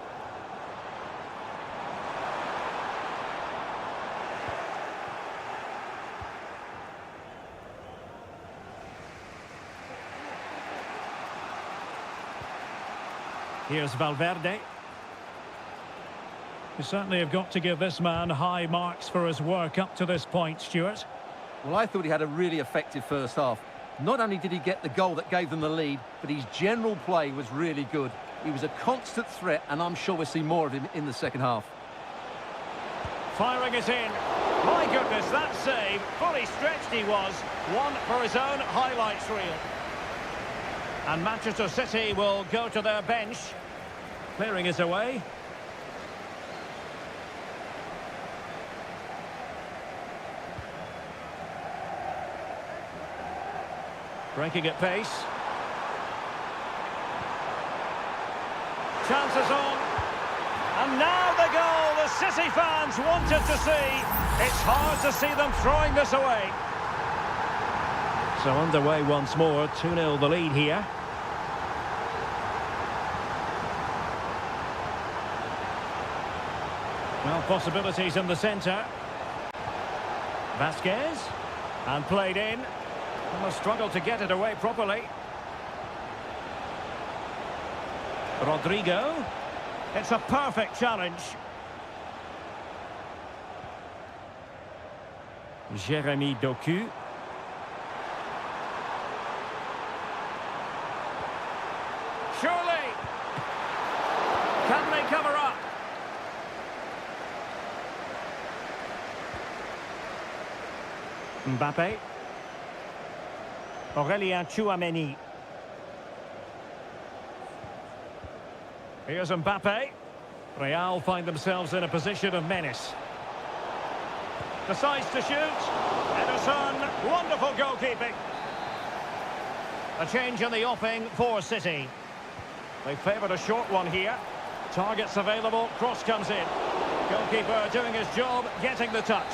Here's Valverde. You certainly have got to give this man high marks for his work up to this point, Stuart. Well, I thought he had a really effective first half. Not only did he get the goal that gave them the lead, but his general play was really good. He was a constant threat, and I'm sure we'll see more of him in the second half. Firing it in. My goodness, that save. Fully stretched he was. One for his own highlights reel. And Manchester City will go to their bench. Clearing it away. Breaking at pace. Chances on. And now the goal the City fans wanted to see. It's hard to see them throwing this away. So underway once more, 2-0 the lead here. Well, possibilities in the centre. Vasquez. And played in. And a struggle to get it away properly. Rodrigo. It's a perfect challenge. Jérémy Doku. Surely. Can they cover up? Mbappe. Aurelien Tchouameni. Here's Mbappe. Real find themselves in a position of menace. Decides to shoot. Ederson, wonderful goalkeeping. A change in the offing for City. They favoured a short one here. Targets available, cross comes in. Goalkeeper doing his job, getting the touch.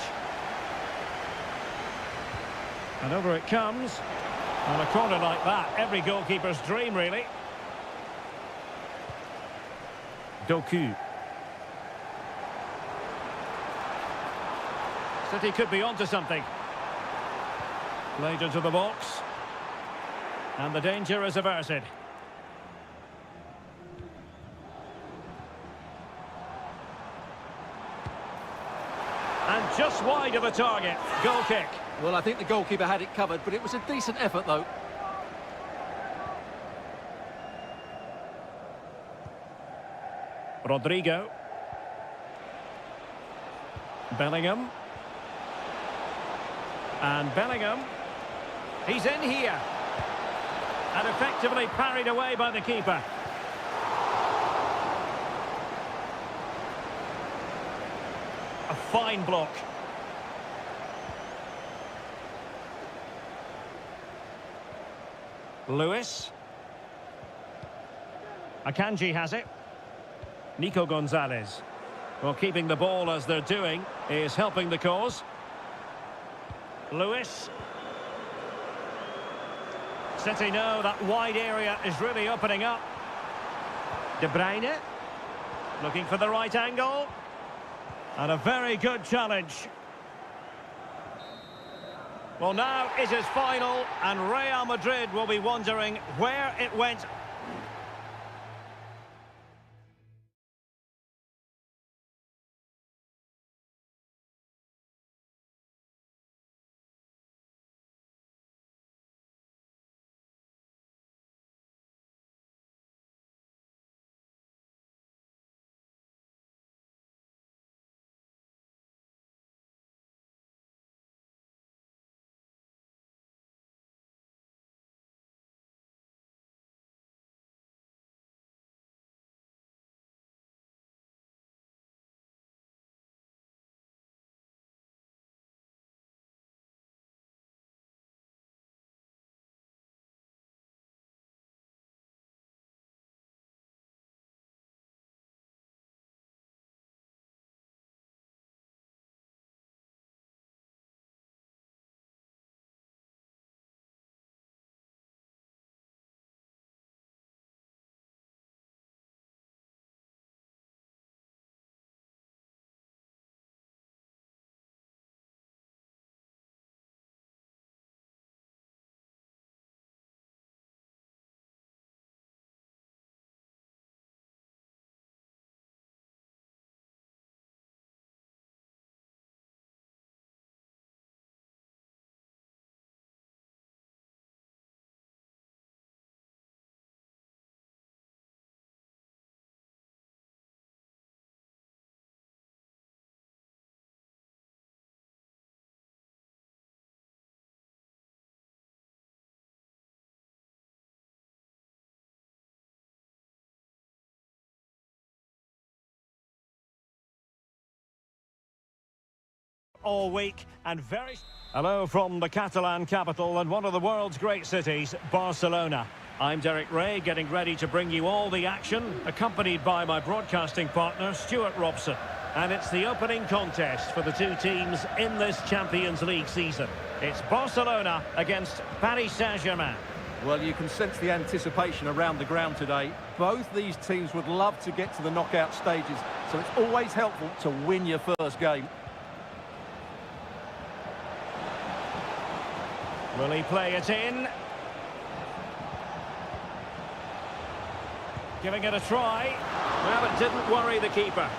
And over it comes. On a corner like that, every goalkeeper's dream, really. Doku. City could be onto something. Played into the box. And the danger is averted. And just wide of the target. Goal kick. Well, I think the goalkeeper had it covered, but it was a decent effort, though. Rodrigo. Bellingham. And Bellingham. He's in here. And effectively parried away by the keeper. A fine block. Lewis. Akanji has it. Nico Gonzalez. Well, keeping the ball as they're doing is helping the cause. Lewis. City know that wide area is really opening up. De Bruyne. Looking for the right angle. And a very good challenge. Well, now it is final, and Real Madrid will be wondering where it went. All week and very... Hello from the Catalan capital and one of the world's great cities, Barcelona. I'm Derek Ray, getting ready to bring you all the action, accompanied by my broadcasting partner, Stuart Robson. And it's the opening contest for the two teams in this Champions League season. It's Barcelona against Paris Saint-Germain. Well, you can sense the anticipation around the ground today. Both these teams would love to get to the knockout stages, so it's always helpful to win your first game. Will he play it in? Giving it a try. Well, it didn't worry the keeper.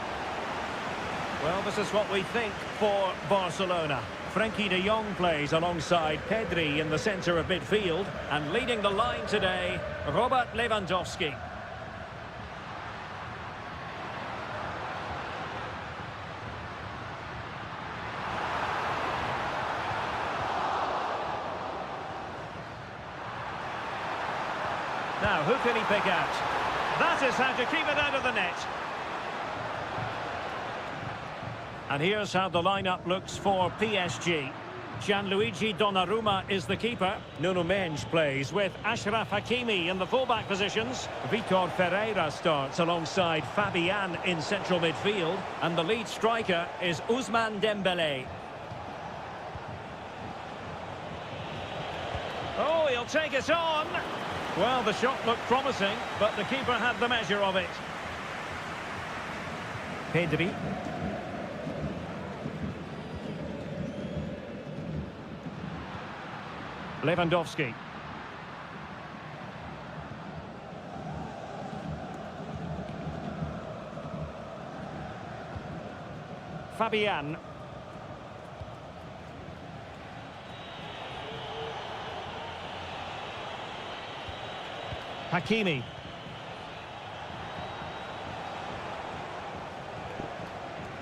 Well, this is what we think for Barcelona. Frenkie de Jong plays alongside Pedri in the centre of midfield. And leading the line today, Robert Lewandowski. Now, who can he pick out? That is how to keep it out of the net. And here's how the lineup looks for PSG. Gianluigi Donnarumma is the keeper. Nuno Mendes plays with Achraf Hakimi in the fullback positions. Vitor Ferreira starts alongside Fabian in central midfield. And the lead striker is Ousmane Dembélé. Oh, he'll take it on. Well, the shot looked promising, but the keeper had the measure of it. Pedri. Lewandowski. Fabian. Hakimi.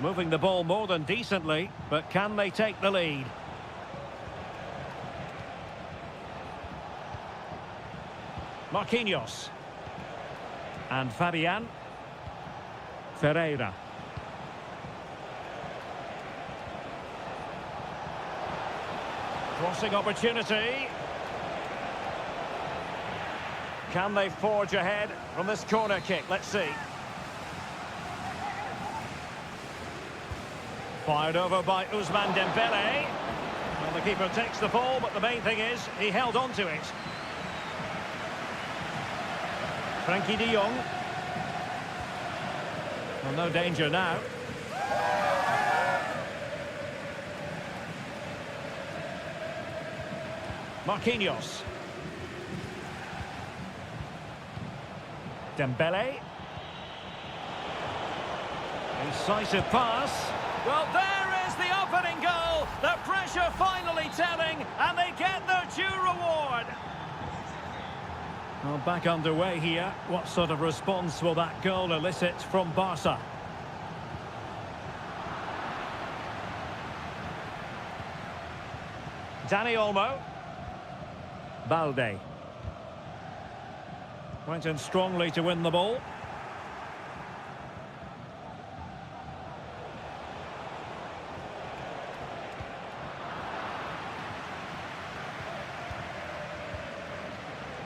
Moving the ball more than decently, but can they take the lead? Marquinhos. And Fabian. Ferreira. Crossing opportunity. Can they forge ahead from this corner kick? Let's see. Fired over by Ousmane Dembélé. Well, the keeper takes the ball, but the main thing is he held on to it. Frenkie de Jong. Well, no danger now. Marquinhos. Dembele. Incisive pass. Well, there is the opening goal. The pressure finally telling, and they get their due reward. Well, back underway here. What sort of response will that goal elicit from Barca? Dani Olmo. Balde. Went in strongly to win the ball.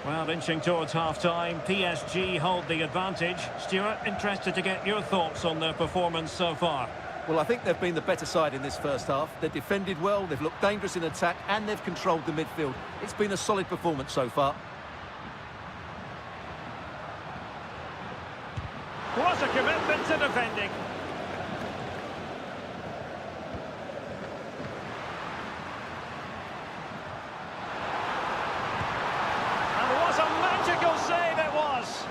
Well, inching towards half-time, PSG hold the advantage. Stuart, interested to get your thoughts on their performance so far. Well, I think they've been the better side in this first half. They've defended well, they've looked dangerous in attack, and they've controlled the midfield. It's been a solid performance so far. What a commitment to defending. And what a magical save it was.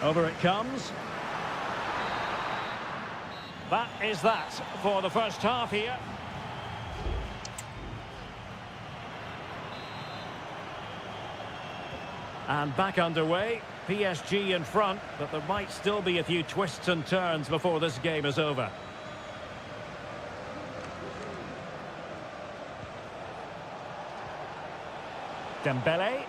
Over it comes. That is that for the first half here. And back underway, PSG in front, but there might still be a few twists and turns before this game is over. Dembele.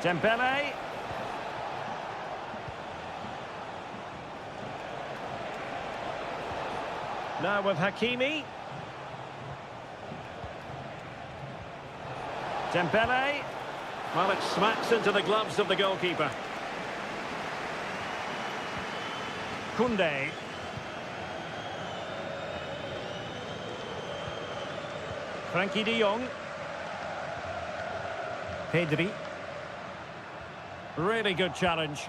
Dembele. Now with Hakimi. Dembele. Well, it smacks into the gloves of the goalkeeper. Koundé. Frankie de Jong. Pedri. Really good challenge.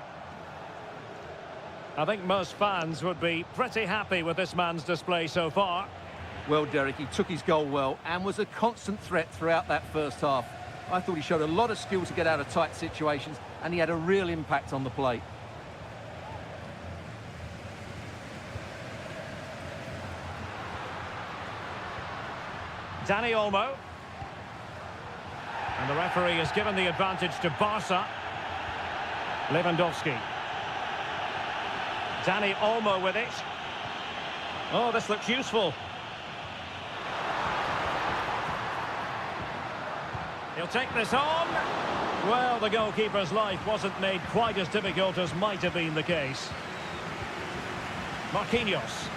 I think most fans would be pretty happy with this man's display so far. Well, Derek, he took his goal well and was a constant threat throughout that first half. I thought he showed a lot of skill to get out of tight situations, and he had a real impact on the play. Dani Olmo. And the referee has given the advantage to Barca. Lewandowski. Dani Olmo with it. Oh, this looks useful. He'll take this on. Well, the goalkeeper's life wasn't made quite as difficult as might have been the case. Marquinhos.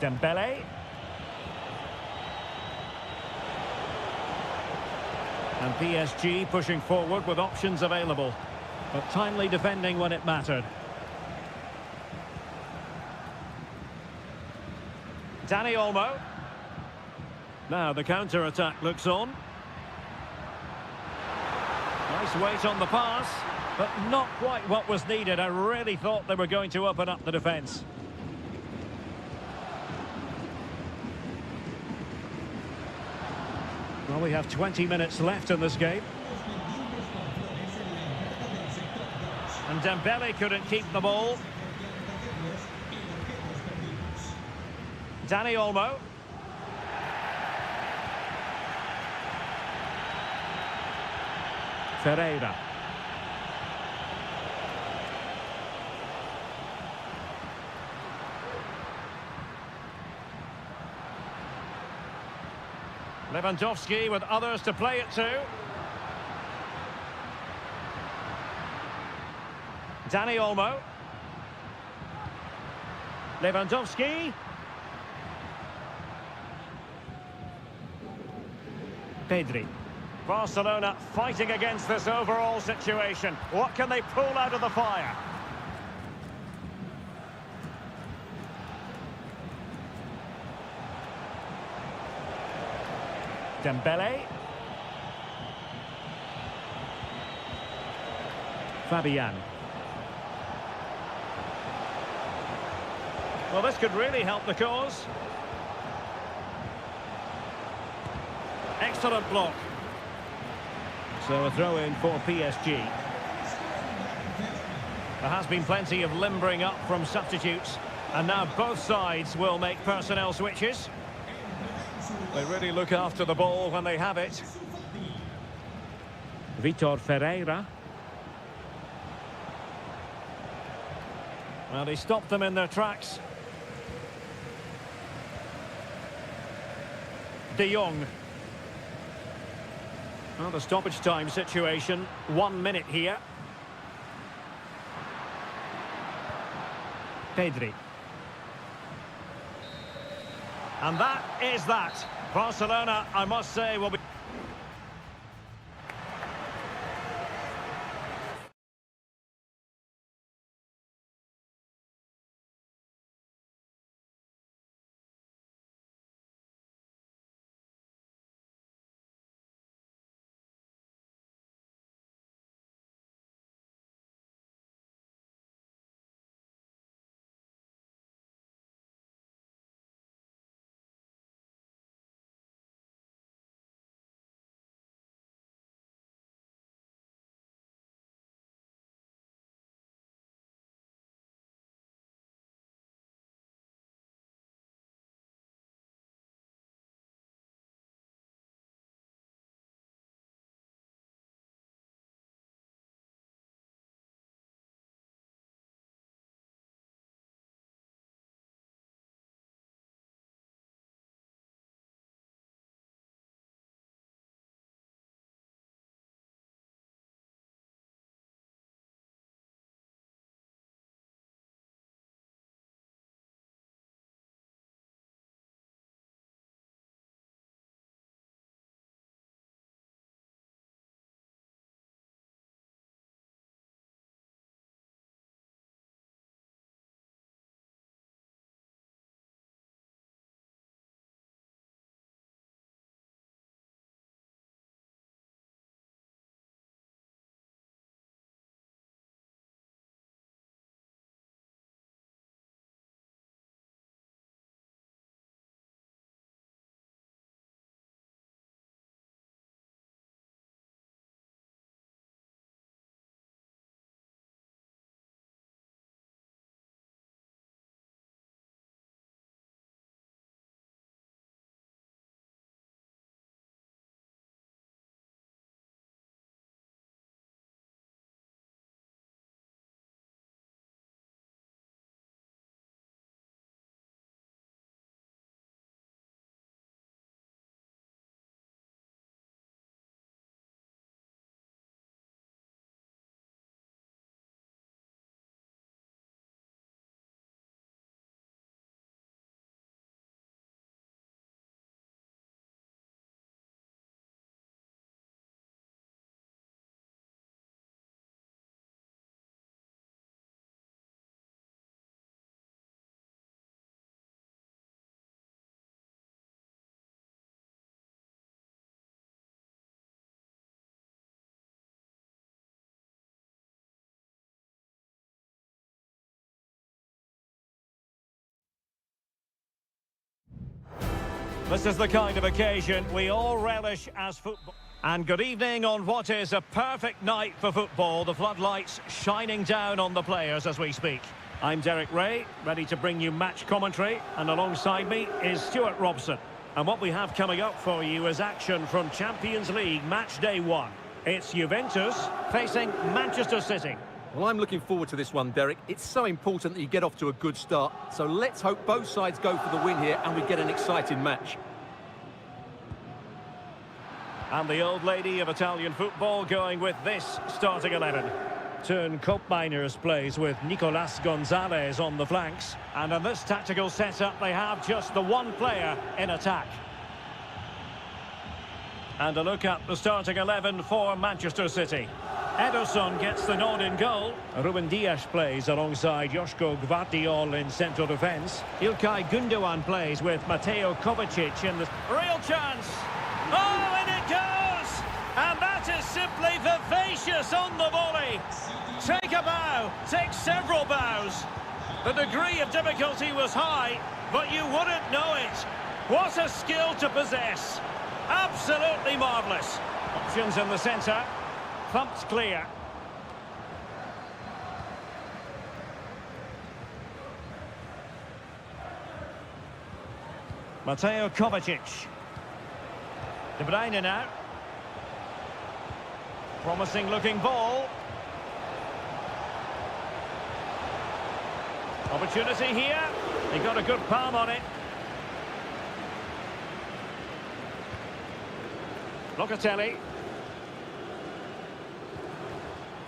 Dembele. And PSG pushing forward with options available, but timely defending when it mattered. Dani Olmo. Now the counter-attack looks on. Nice weight on the pass, but not quite what was needed. I really thought they were going to open up the defence. Well, we have 20 minutes left in this game. And Dembele couldn't keep the ball. Dani Olmo. Ferreira. Lewandowski with others to play it to. Dani Olmo. Lewandowski. Pedri. Barcelona fighting against this overall situation. What can they pull out of the fire? Dembele. Fabian. Well, this could really help the cause. Excellent block. So a throw-in for PSG. There has been plenty of limbering up from substitutes, and now both sides will make personnel switches. They really look after the ball when they have it. Vitor Ferreira. Well, he stopped them in their tracks. De Jong. Well, the stoppage time situation, 1 minute here. Pedri. And that is that. Barcelona, I must say, will be... This is the kind of occasion we all relish as football. And good evening on what is a perfect night for football. The floodlights shining down on the players as we speak. I'm Derek Ray, ready to bring you match commentary. And alongside me is Stuart Robson. And what we have coming up for you is action from Champions League match day 1. It's Juventus facing Manchester City. Well, I'm looking forward to this one, Derek. It's so important that you get off to a good start. So let's hope both sides go for the win here and we get an exciting match. And the old lady of Italian football going with this starting 11. Turn Koopmeiners plays with Nicolas Gonzalez on the flanks. And in this tactical setup, they have just the one player in attack. And a look at the starting 11 for Manchester City. Ederson gets the nod in goal. Ruben Dias plays alongside Joško Gvardiol in central defence. Ilkay Gundogan plays with Mateo Kovacic in the... Real chance! Oh, and it goes! And that is simply vivacious! Vicious on the volley. Take a bow, take several bows. The degree of difficulty was high, but you wouldn't know it. What a skill to possess. Absolutely marvellous. Options in the centre. Thumped clear. Mateo Kovacic. De Bruyne now. Promising looking ball. Opportunity here. He got a good palm on it. Locatelli.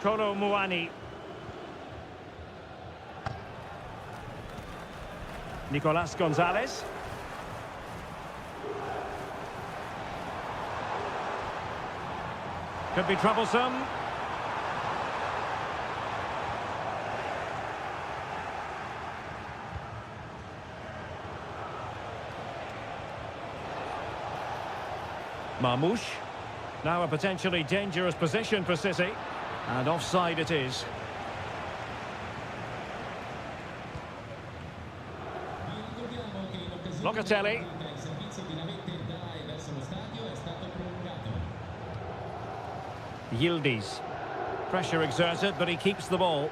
Kolo Muani. Nicolas Gonzalez. Could be troublesome. Marmoush. Now a potentially dangerous position for City. And offside it is. Locatelli. Yildiz. Pressure exerted, but he keeps the ball.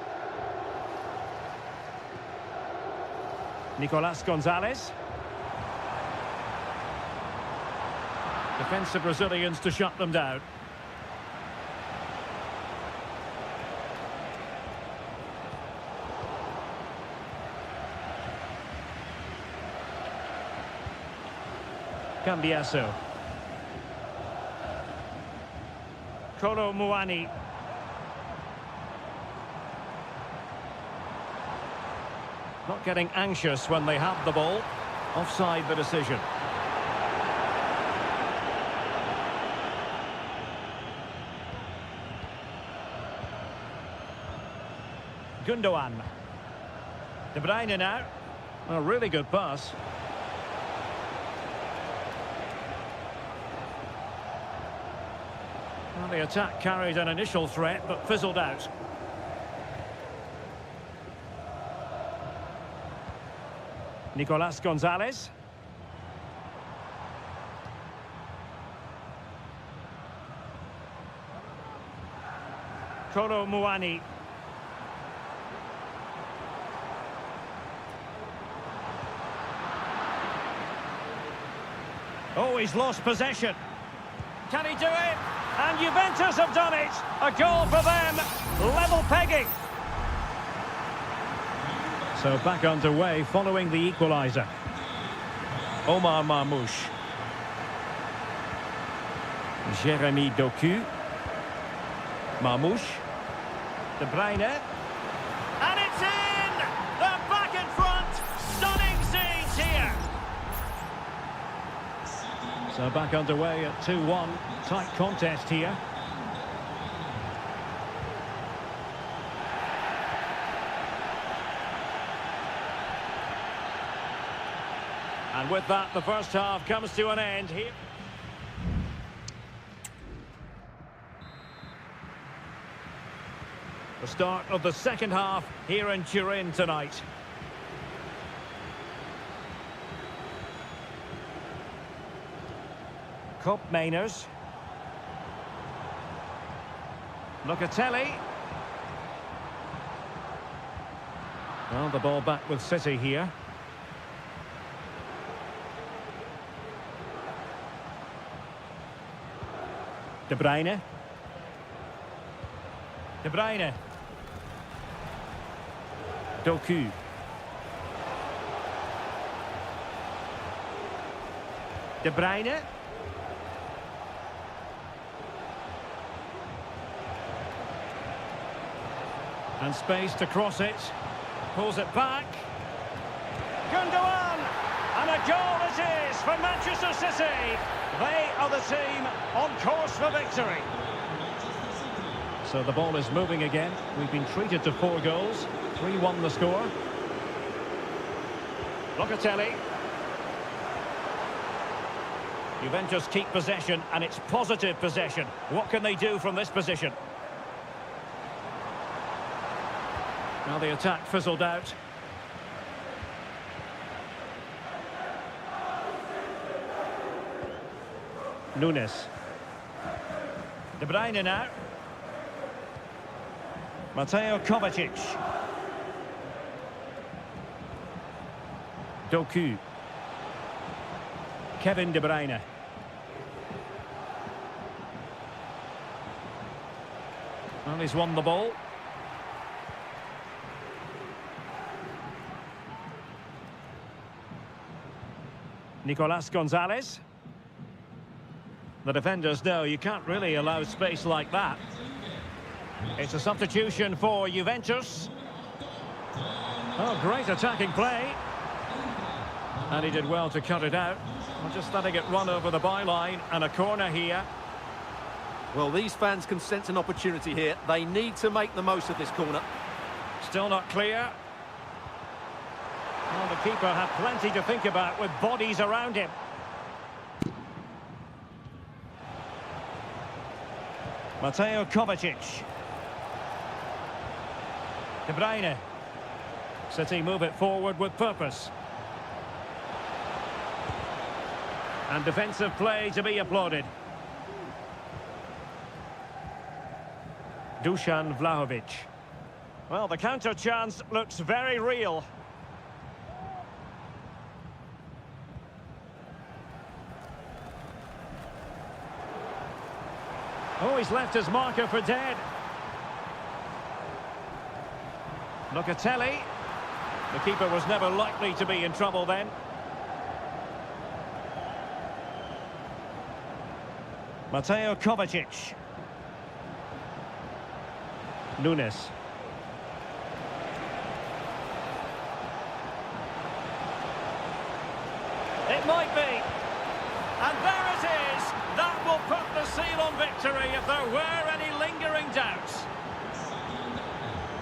Nicolas Gonzalez. Defensive Brazilians to shut them down. Cambiasso. Kolo Muani. Not getting anxious when they have the ball. Offside the decision. Gundogan. De Bruyne now. A really good pass. Well, the attack carried an initial threat, but fizzled out. Nicolas Gonzalez. Kolo Muani. Oh, he's lost possession. Can he do it? And Juventus have done it. A goal for them. Level pegging. So back underway following the equaliser. Omar Marmoush. Jeremy Doku. Marmoush. De Bruyne. And it's in! They're back in front. Stunning scenes here. So back underway at 2-1. Tight contest here. And with that, the first half comes to an end here. The start of the second half here in Turin tonight. Koopmeiners. Locatelli. Well, the ball back with City here. De Bruyne. De Bruyne. Doku. De Bruyne. And space to cross it. Pulls it back. Gundogan! And a goal it is for Manchester City. They are the team on course for victory. So the ball is moving again. We've been treated to 4 goals. 3-1 the score. Locatelli. Juventus keep possession, and it's positive possession. What can they do from this position? Well, the attack fizzled out. Nunes. De Bruyne now. Mateo Kovacic. Doku. Kevin De Bruyne. Well, he's won the ball. Nicolas Gonzalez. The defenders know you can't really allow space like that. It's a substitution for Juventus. Oh, great attacking play. And he did well to cut it out. Well, just letting it run over the byline, and a corner here. Well, these fans can sense an opportunity here. They need to make the most of this corner. Still not clear. Well, the keeper had plenty to think about with bodies around him. Mateo Kovacic. De Bruyne. City move it forward with purpose. And defensive play to be applauded. Dusan Vlahovic. Well, the counter chance looks very real. Oh, he's left his marker for dead. Locatelli. The keeper was never likely to be in trouble then. Mateo Kovacic. Nunes. It might be. And there it is. That will put the seal on victory if there were any lingering doubts.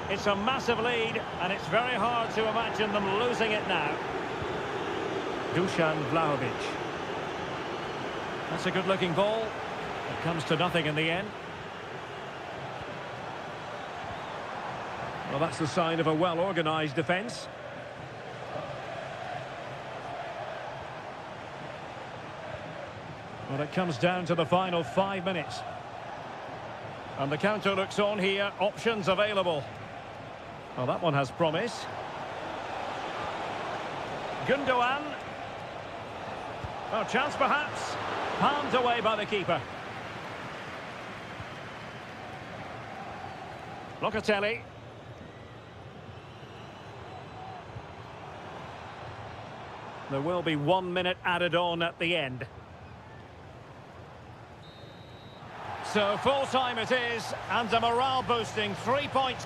It's a massive lead, and it's very hard to imagine them losing it now. Dusan Vlahovic. That's a good-looking ball. It comes to nothing in the end. Well, that's the sign of a well-organised defence. Well, it comes down to the final 5 minutes. And the counter looks on here. Options available. Well, that one has promise. Gundogan. Oh, chance perhaps. Palmed away by the keeper. Locatelli. There will be 1 minute added on at the end. So full time it is, and a morale boosting 3 points.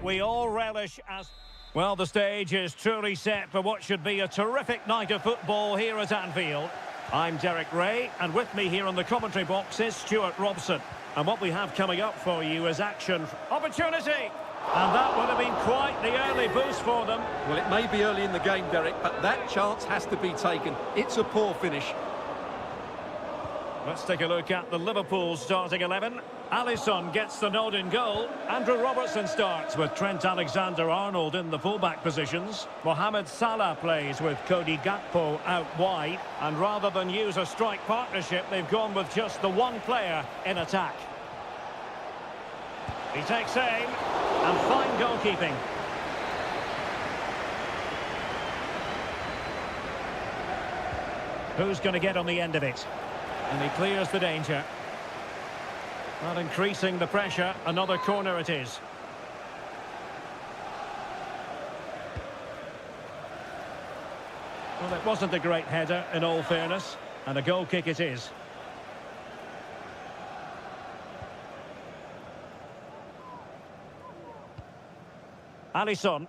We all relish as... Well, the stage is truly set for what should be a terrific night of football here at Anfield. I'm Derek Ray, and with me here on the commentary box is Stuart Robson. And what we have coming up for you is action. Opportunity! And that would have been quite the early boost for them. Well, it may be early in the game, Derek, but that chance has to be taken. It's a poor finish. Let's take a look at the Liverpool starting 11. Alisson gets the nod in goal. Andrew Robertson starts with Trent Alexander-Arnold in the fullback positions. Mohamed Salah plays with Cody Gakpo out wide. And rather than use a strike partnership, they've gone with just the one player in attack. He takes aim, and fine goalkeeping. Who's going to get on the end of it? And he clears the danger. Not increasing the pressure. Another corner it is. Well, it wasn't a great header, in all fairness. And a goal kick it is. Alisson.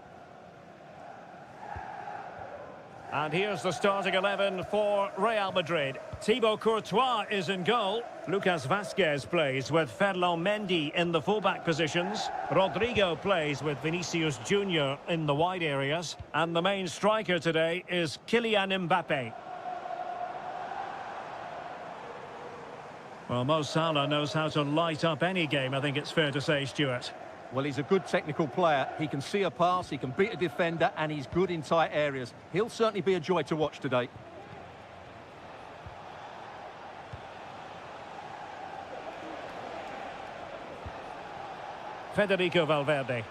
And here's the starting 11 for Real Madrid. Thibaut Courtois is in goal. Lucas Vazquez plays with Ferland Mendy in the fullback positions. Rodrigo plays with Vinicius Junior in the wide areas. And the main striker today is Kylian Mbappe. Well, Mo Salah knows how to light up any game, I think it's fair to say, Stuart. Well, he's a good technical player. He can see a pass, he can beat a defender, and he's good in tight areas. He'll certainly be a joy to watch today. Federico Valverde.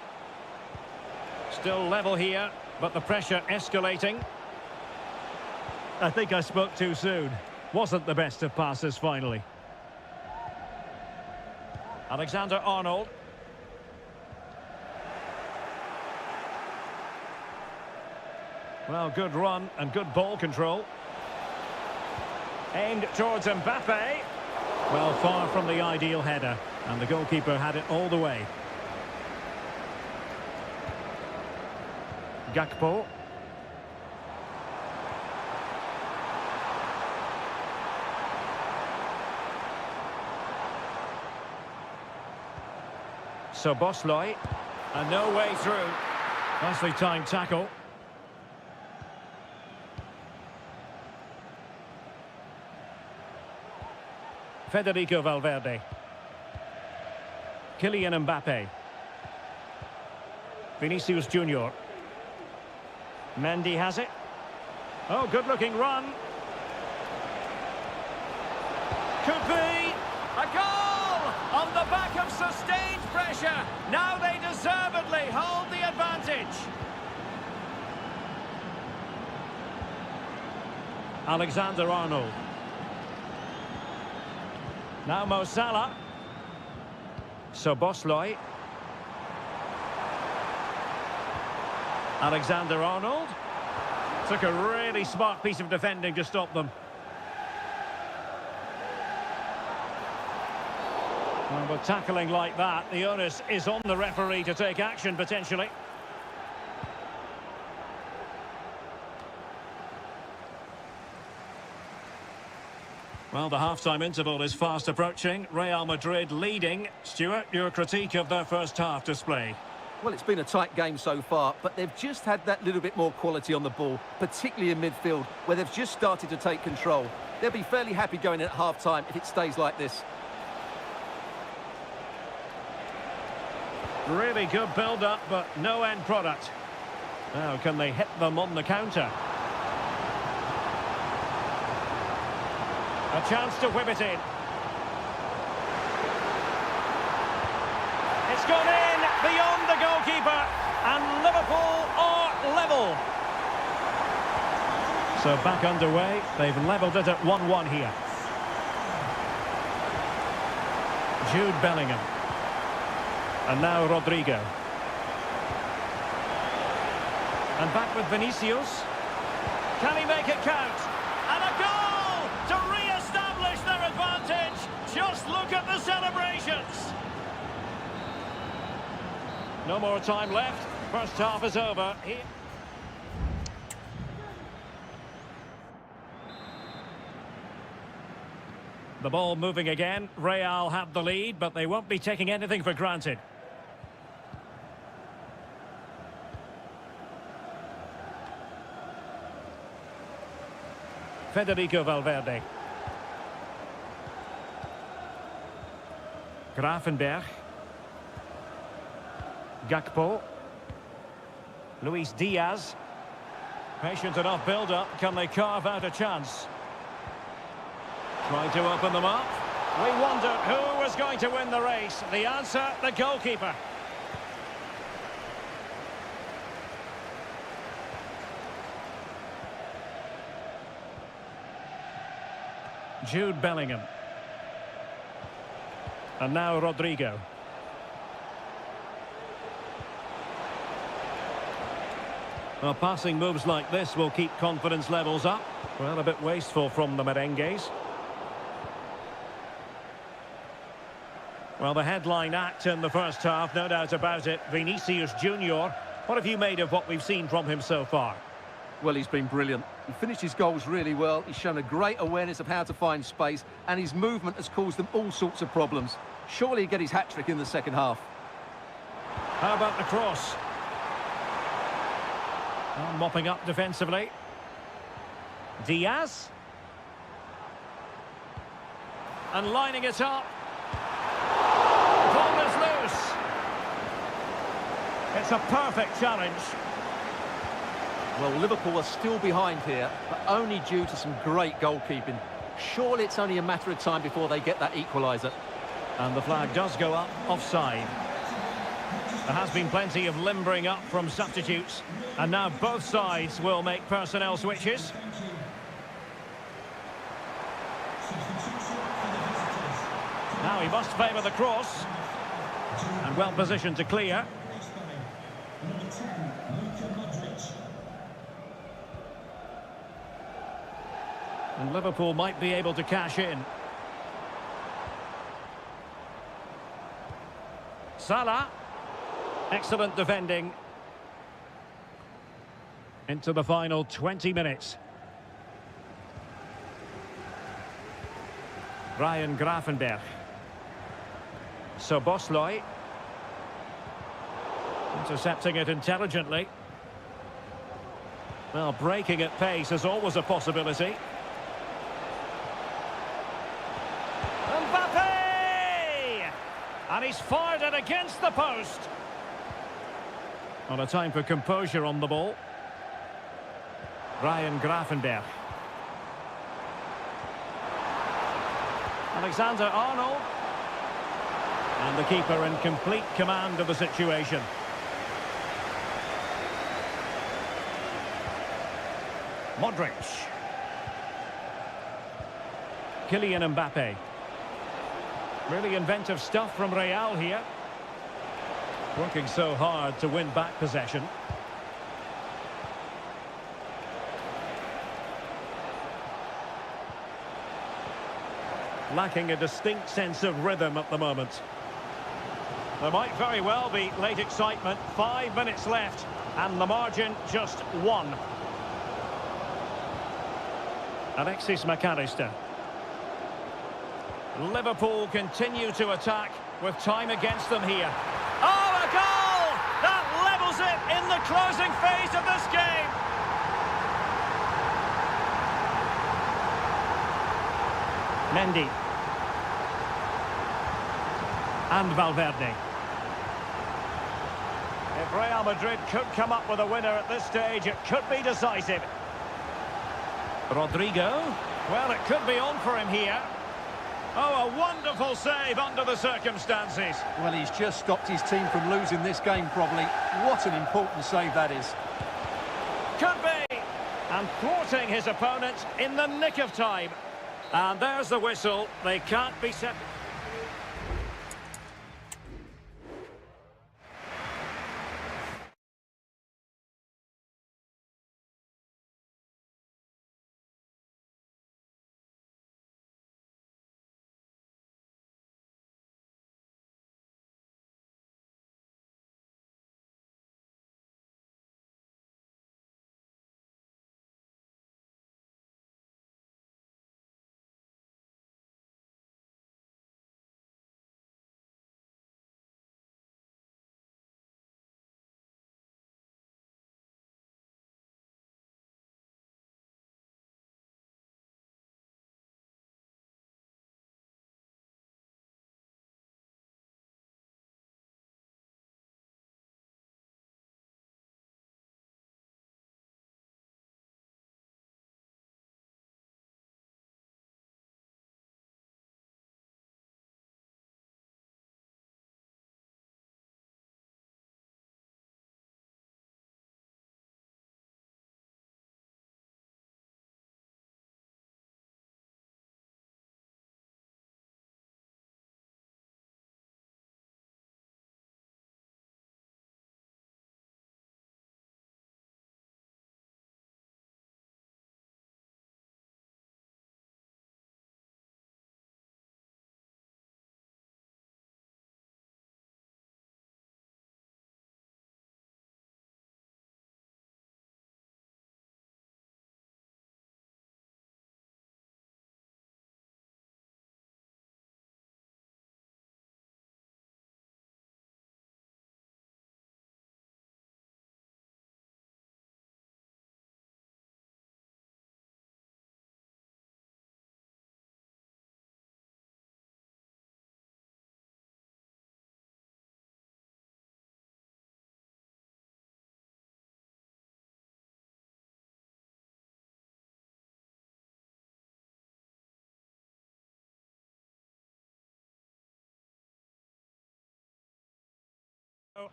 Still level here, but the pressure escalating. I think I spoke too soon. Wasn't the best of passes finally. Alexander-Arnold. Well, good run and good ball control. Aimed towards Mbappe. Well, far from the ideal header. And the goalkeeper had it all the way. Gakpo. Szoboszlai. And no way through. Nicely timed tackle. Federico Valverde. Kylian Mbappe. Vinicius Junior. Mendy has it. Oh, good-looking run. Could be a goal on the back of sustained pressure. Now they deservedly hold the advantage. Alexander-Arnold. Now Mo Salah. Szoboszlai. Alexander-Arnold. Took a really smart piece of defending to stop them. Well, with tackling like that, the onus is on the referee to take action, potentially. Well, the half-time interval is fast approaching. Real Madrid leading. Stuart, your critique of their first half display. Well, it's been a tight game so far, but they've just had that little bit more quality on the ball, particularly in midfield, where they've just started to take control. They'll be fairly happy going in at half-time if it stays like this. Really good build-up, but no end product. Now, can they hit them on the counter? A chance to whip it in. It's gone in beyond the goalkeeper, and Liverpool are level. So back underway, they've levelled it at 1-1 here. Jude Bellingham. And now Rodrigo. And back with Vinicius. Can he make it count? And a goal to re-establish their advantage. Just look at the celebrations. No more time left. First half is over. The ball moving again. Real have the lead, but they won't be taking anything for granted. Federico Valverde. Gravenberch. Gakpo. Luis Diaz. Patient enough build-up. Can they carve out a chance? Trying to open them up. We wondered who was going to win the race. The answer, the goalkeeper. Jude Bellingham. And now Rodrigo. Well, passing moves like this will keep confidence levels up. Well, a bit wasteful from the merengues. Well, the headline act in the first half, no doubt about it. Vinicius Junior. What have you made of what we've seen from him so far? Well, he's been brilliant. He finished his goals really well. He's shown a great awareness of how to find space, and his movement has caused them all sorts of problems. Surely he'll get his hat-trick in the second half. How about the cross? Well, mopping up defensively. Diaz. And lining it up. Ball is loose. It's a perfect challenge. Well, Liverpool are still behind here, but only due to some great goalkeeping. Surely it's only a matter of time before they get that equaliser. And the flag does go up, offside. There has been plenty of limbering up from substitutes, and now both sides will make personnel switches. Now he must favour the cross. And well positioned to clear. And Liverpool might be able to cash in. Salah. Excellent defending. Into the final 20 minutes. Ryan Gravenberch. Szoboszlai. Intercepting it intelligently. Well, breaking at pace is always a possibility. And he's fired it against the post. On a time for composure on the ball. Ryan Gravenberch. Alexander-Arnold. And the keeper in complete command of the situation. Modric. Kylian Mbappe. Really inventive stuff from Real here. Working so hard to win back possession. Lacking a distinct sense of rhythm at the moment. There might very well be late excitement. 5 minutes left, and the margin just 1. Alexis McAllister. Liverpool continue to attack with time against them here. Oh, a goal! That levels it in the closing phase of this game. Mendy. And Valverde. If Real Madrid could come up with a winner at this stage, it could be decisive. Rodrigo. Well, it could be on for him here. Oh, a wonderful save under the circumstances. Well, he's just stopped his team from losing this game, probably. What an important save that is. Could be. And thwarting his opponent in the nick of time. And there's the whistle. They can't be set.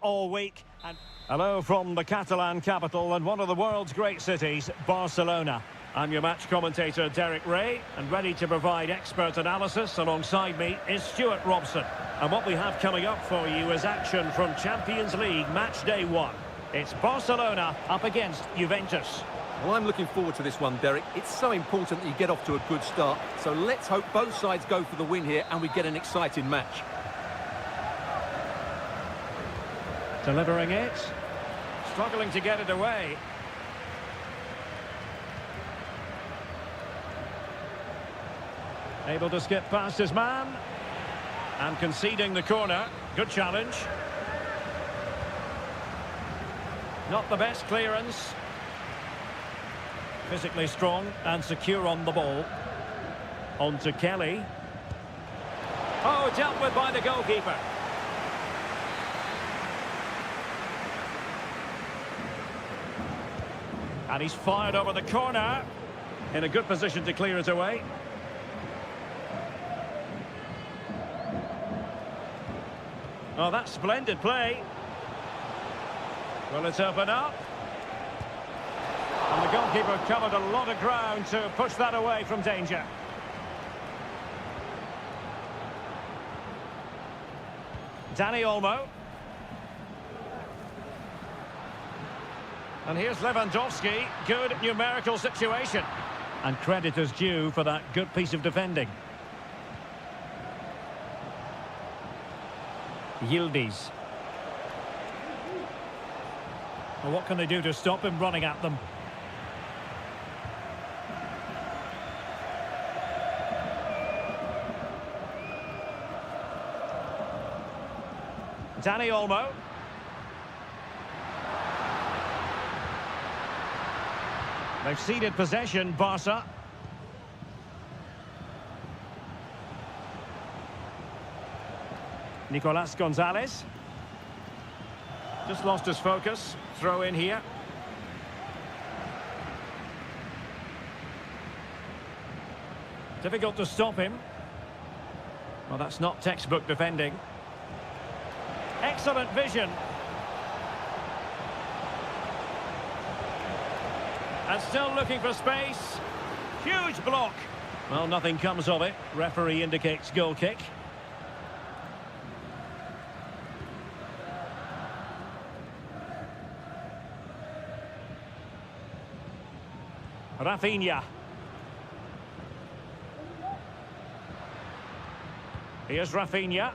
all week. And hello from the Catalan capital and one of the world's great cities, Barcelona. I'm your match commentator, Derek Ray, and ready to provide expert analysis. Alongside me is Stuart Robson. And what we have coming up for you is action from Champions League match day 1. It's Barcelona up against Juventus. Well, I'm looking forward to this one, Derek. It's so important that you get off to a good start. So let's hope both sides go for the win here and we get an exciting match. Delivering it. Struggling to get it away. Able to skip past his man. And conceding the corner. Good challenge. Not the best clearance. Physically strong and secure on the ball. On to Kelly. Oh, dealt with by the goalkeeper. And he's fired over the corner. In a good position to clear it away. Oh, that's splendid play. Will it open up? And the goalkeeper covered a lot of ground to push that away from danger. Dani Olmo. And here's Lewandowski. Good numerical situation. And credit is due for that good piece of defending. Yildiz. Well, what can they do to stop him running at them? Dani Olmo. They've ceded possession, Barca. Nicolas Gonzalez. Just lost his focus. Throw in here. Difficult to stop him. Well, that's not textbook defending. Excellent vision. And still looking for space. Huge block. Well, nothing comes of it. Referee indicates goal kick. Rafinha. Here's Rafinha.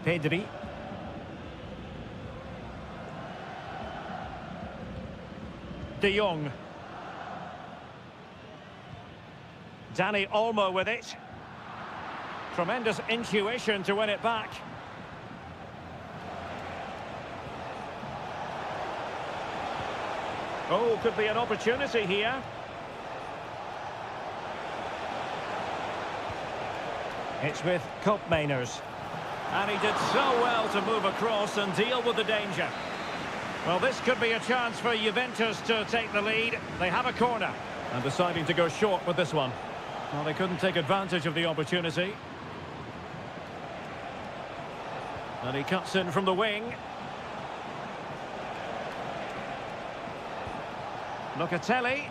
Pedri. De Jong. Dani Olmo with it. Tremendous intuition to win it back. Oh, could be an opportunity here. It's with Koopmeiners. And he did so well to move across and deal with the danger. Well, this could be a chance for Juventus to take the lead. They have a corner. And deciding to go short with this one. Well, they couldn't take advantage of the opportunity. And he cuts in from the wing. Locatelli.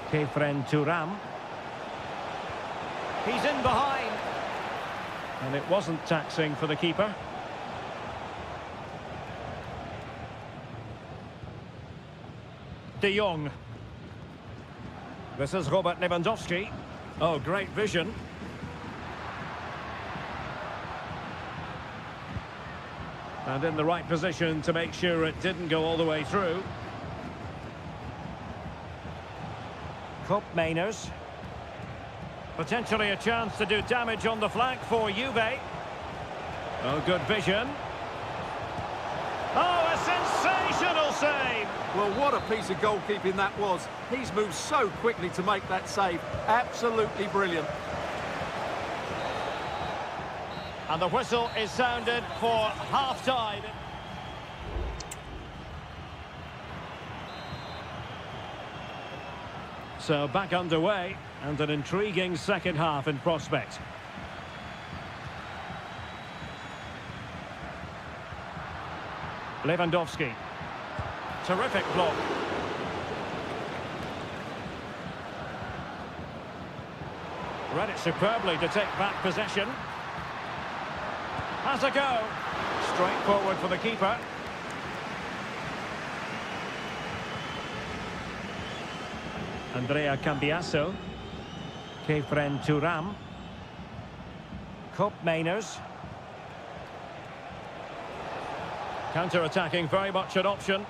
Kefren Turam. He's in behind. And it wasn't taxing for the keeper. De Jong. This is Robert Lewandowski. Oh, great vision. And in the right position to make sure it didn't go all the way through. Koopmeiners. Potentially a chance to do damage on the flank for Juve. Oh, good vision. Oh, a sensational save! Well, what a piece of goalkeeping that was. He's moved so quickly to make that save. Absolutely brilliant. And the whistle is sounded for half-time. So back underway. And an intriguing second half in prospect. Lewandowski. Terrific block. Read it superbly to take back possession. Has a go. Straight forward for the keeper. Andrea Cambiasso. Kefren Turam. Koopmeiners. Counter-attacking, very much an option.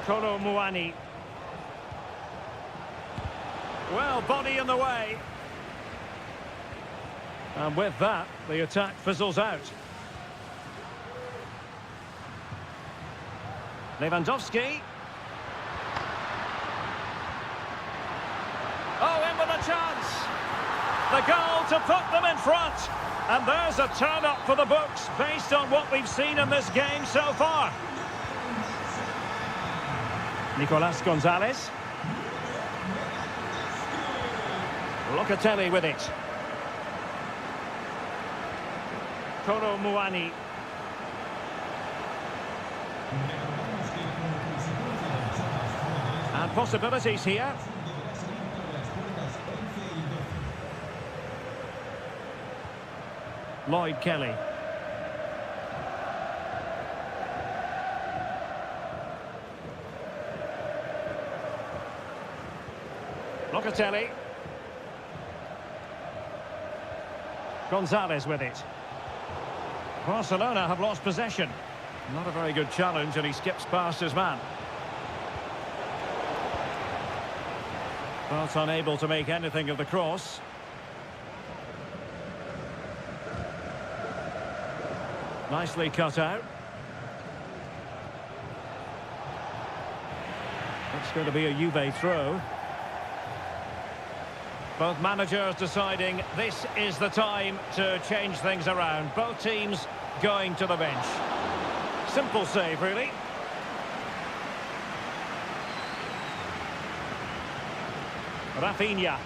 Kolo Muani. Well, body in the way. And with that, the attack fizzles out. Lewandowski. Oh, in with a chance. The goal to put them in front. And there's a turn-up for the books based on what we've seen in this game so far. Nicolas Gonzalez. Locatelli with it. Kolo Muani. And possibilities here. Lloyd Kelly. Locatelli. Gonzalez with it. Barcelona have lost possession. Not a very good challenge, and he skips past his man. But unable to make anything of the cross. Nicely cut out. It's going to be a Juve throw. Both managers deciding this is the time to change things around. Both teams going to the bench. Simple save, really. Rafinha.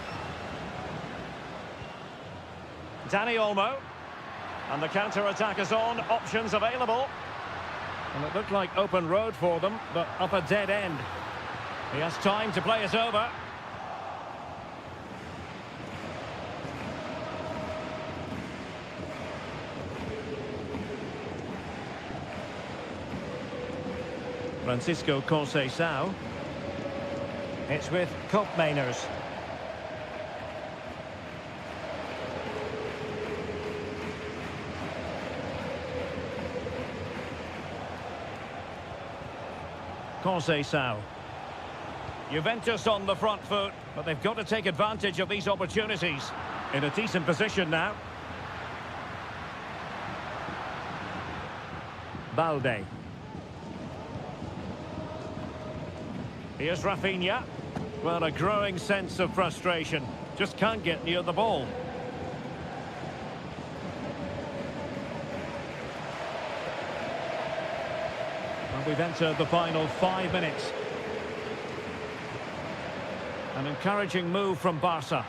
Dani Olmo. And the counter-attack is on. Options available. And it looked like open road for them, but up a dead end. He has time to play it over. Francisco Conceição. It's with Koopmeiners. Conceição. Juventus on the front foot, but they've got to take advantage of these opportunities. In a decent position now. Balde. Here's Rafinha. Well, a growing sense of frustration. Just can't get near the ball. And we've entered the final 5 minutes. An encouraging move from Barca.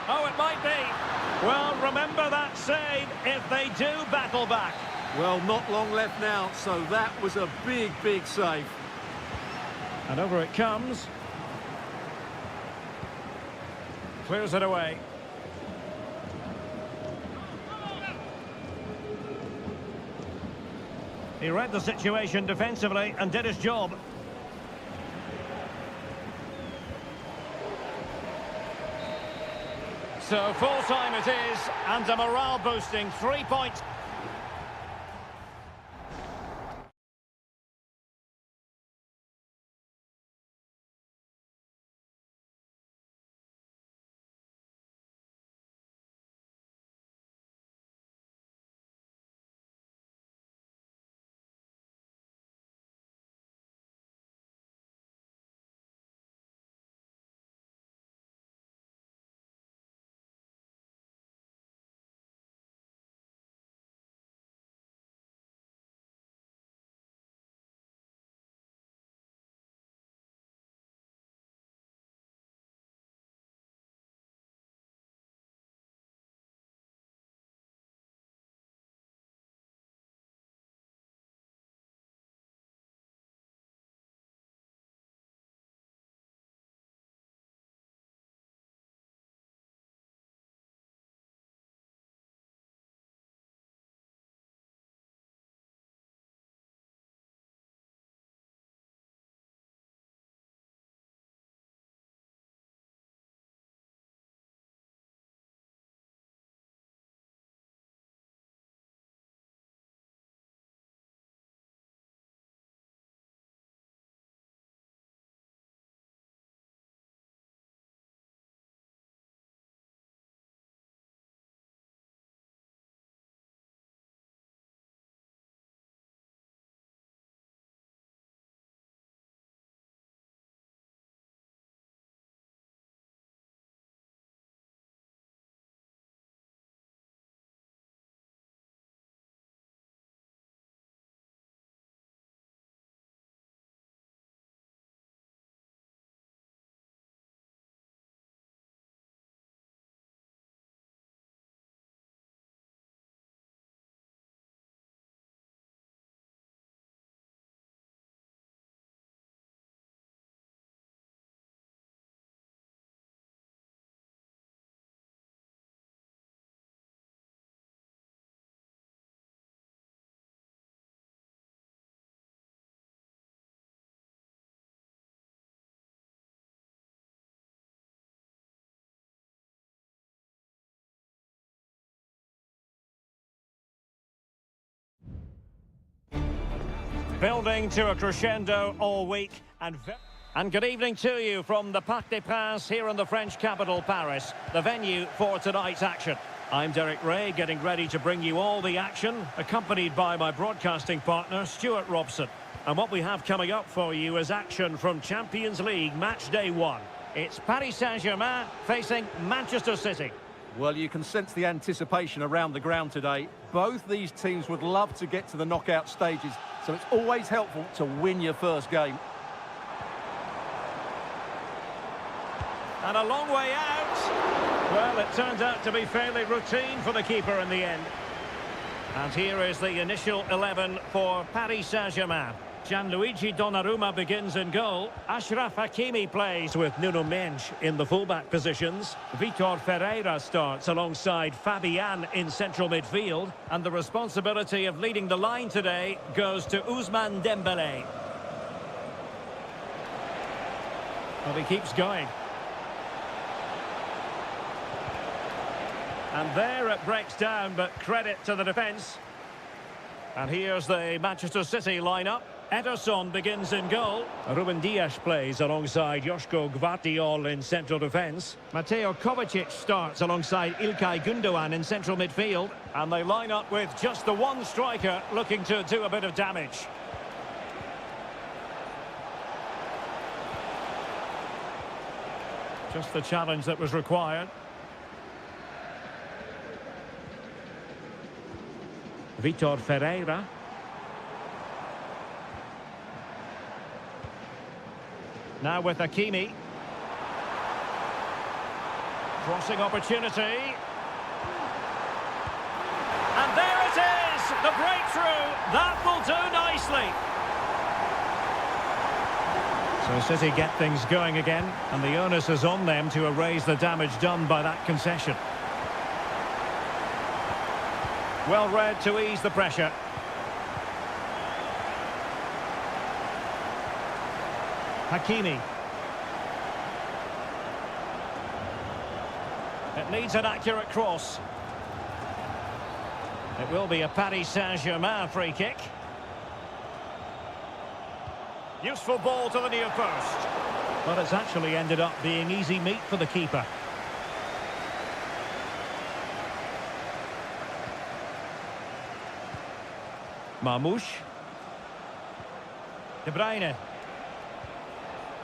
Oh, it might be. Well, remember that save if they do battle back. Well, not long left now, so that was a big, big save. And over it comes. Clears it away. He read the situation defensively and did his job. So full time it is, and a morale boosting 3 points. Building to a crescendo all week. And good evening to you from the Parc des Princes here in the French capital, Paris, the venue for tonight's action. I'm Derek Ray, getting ready to bring you all the action, accompanied by my broadcasting partner, Stuart Robson. And what we have coming up for you is action from Champions League Match Day 1. It's Paris Saint-Germain facing Manchester City. Well, you can sense the anticipation around the ground today. Both these teams would love to get to the knockout stages, so it's always helpful to win your first game. And a long way out. Well, it turns out to be fairly routine for the keeper in the end. And here is the initial 11 for Paris Saint-Germain. Gianluigi Donnarumma begins in goal. Achraf Hakimi plays with Nuno Mendes in the fullback positions. Vitor Ferreira starts alongside Fabian in central midfield. And the responsibility of leading the line today goes to Ousmane Dembélé. Well, he keeps going. And there it breaks down, but credit to the defence. And here's the Manchester City lineup. Ederson begins in goal. Ruben Dias plays alongside Joško Gvardiol in central defence. Mateo Kovacic starts alongside Ilkay Gundogan in central midfield. And they line up with just the one striker looking to do a bit of damage. Just the challenge that was required. Vitor Ferreira. Now with Hakimi. Crossing opportunity. And there it is! The breakthrough! That will do nicely. So City get things going again, and the onus is on them to erase the damage done by that concession. Well read to ease the pressure. Hakimi. It needs an accurate cross. It will be a Paris Saint-Germain free kick. Useful ball to the near post. But it's actually ended up being easy meat for the keeper. Marmoush. De Bruyne.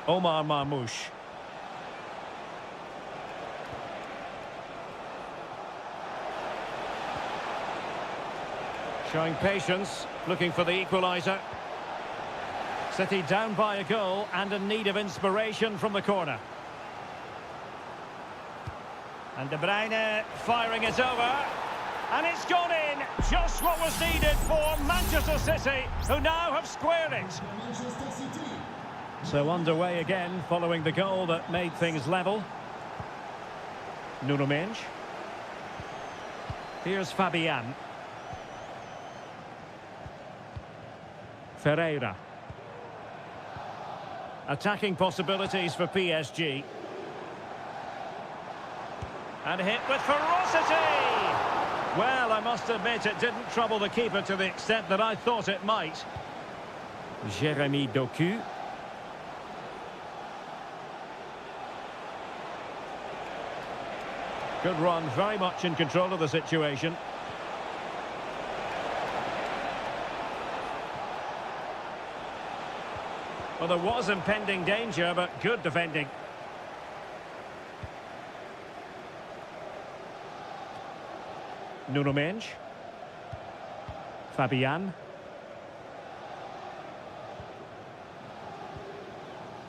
Omar Marmoush. Showing patience, looking for the equaliser. City down by a goal and in need of inspiration from the corner. And De Bruyne firing it over. And it's gone in, just what was needed for Manchester City, who now have squared it. So underway again, following the goal that made things level. Nuno Mendes. Here's Fabian. Ferreira. Attacking possibilities for PSG. And hit with ferocity! Well, I must admit it didn't trouble the keeper to the extent that I thought it might. Jérémy Doku. Good run, very much in control of the situation. Well, there was impending danger, but good defending. Nuno Mendes. Fabian.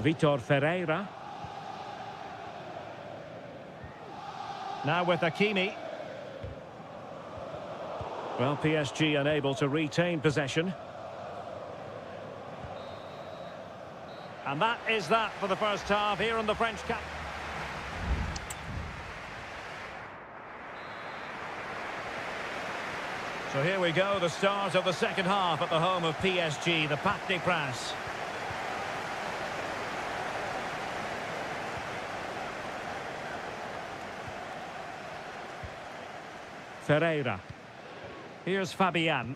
Vitor Ferreira. Now with Hakimi. Well, PSG unable to retain possession. And that is that for the first half here in the French Cup. So here we go, the start of the second half at the home of PSG, the Parc des Princes. Ferreira. Here's Fabian.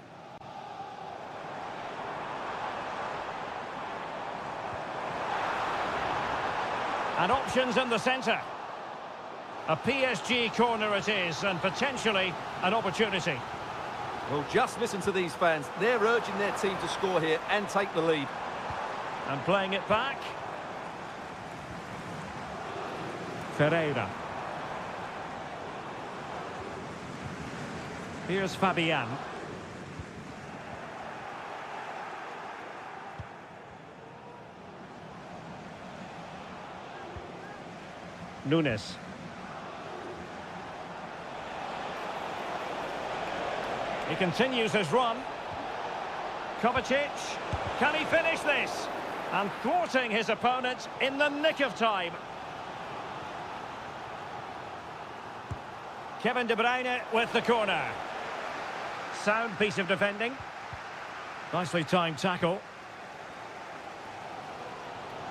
And options in the centre. A PSG corner it is, and potentially an opportunity. Well, just listen to these fans. They're urging their team to score here and take the lead. And playing it back. Ferreira. Here's Fabian. Nunes. He continues his run. Kovacic. Can he finish this? And thwarting his opponent in the nick of time. Kevin De Bruyne with the corner. Sound piece of defending. Nicely timed tackle.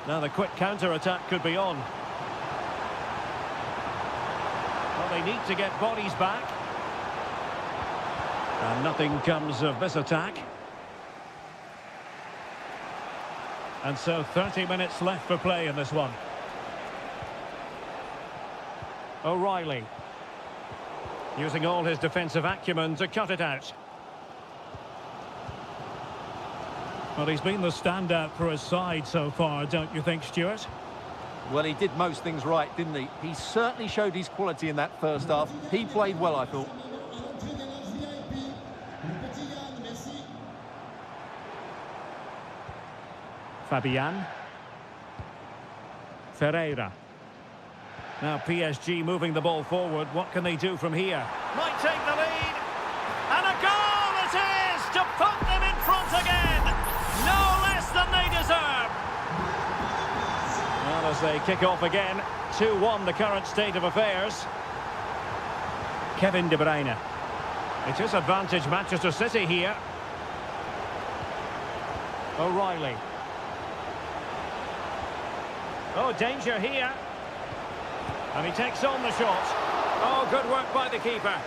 Now the quick counter-attack could be on. Well, they need to get bodies back. And nothing comes of this attack. And so 30 minutes left for play in this one. O'Reilly. Using all his defensive acumen to cut it out. Well, he's been the standout for his side so far, don't you think, Stuart? Well, he did most things right, didn't he? He certainly showed his quality in that first half. He played well, I thought. Fabian. Ferreira. Now PSG moving the ball forward. What can they do from here? Might take the lead. And a goal it is to put them in front again. No less than they deserve. Well, as they kick off again, 2-1 the current state of affairs. Kevin De Bruyne. It is advantage Manchester City here. O'Reilly. Oh, danger here. And he takes on the shot. Oh, good work by the keeper.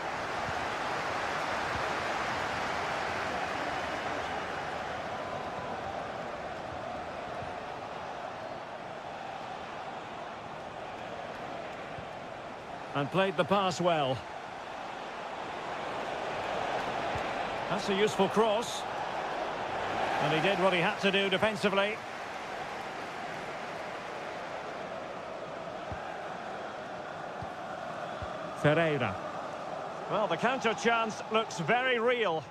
And played the pass well. That's a useful cross. And he did what he had to do defensively. Ferreira. Well, the counter chance looks very real.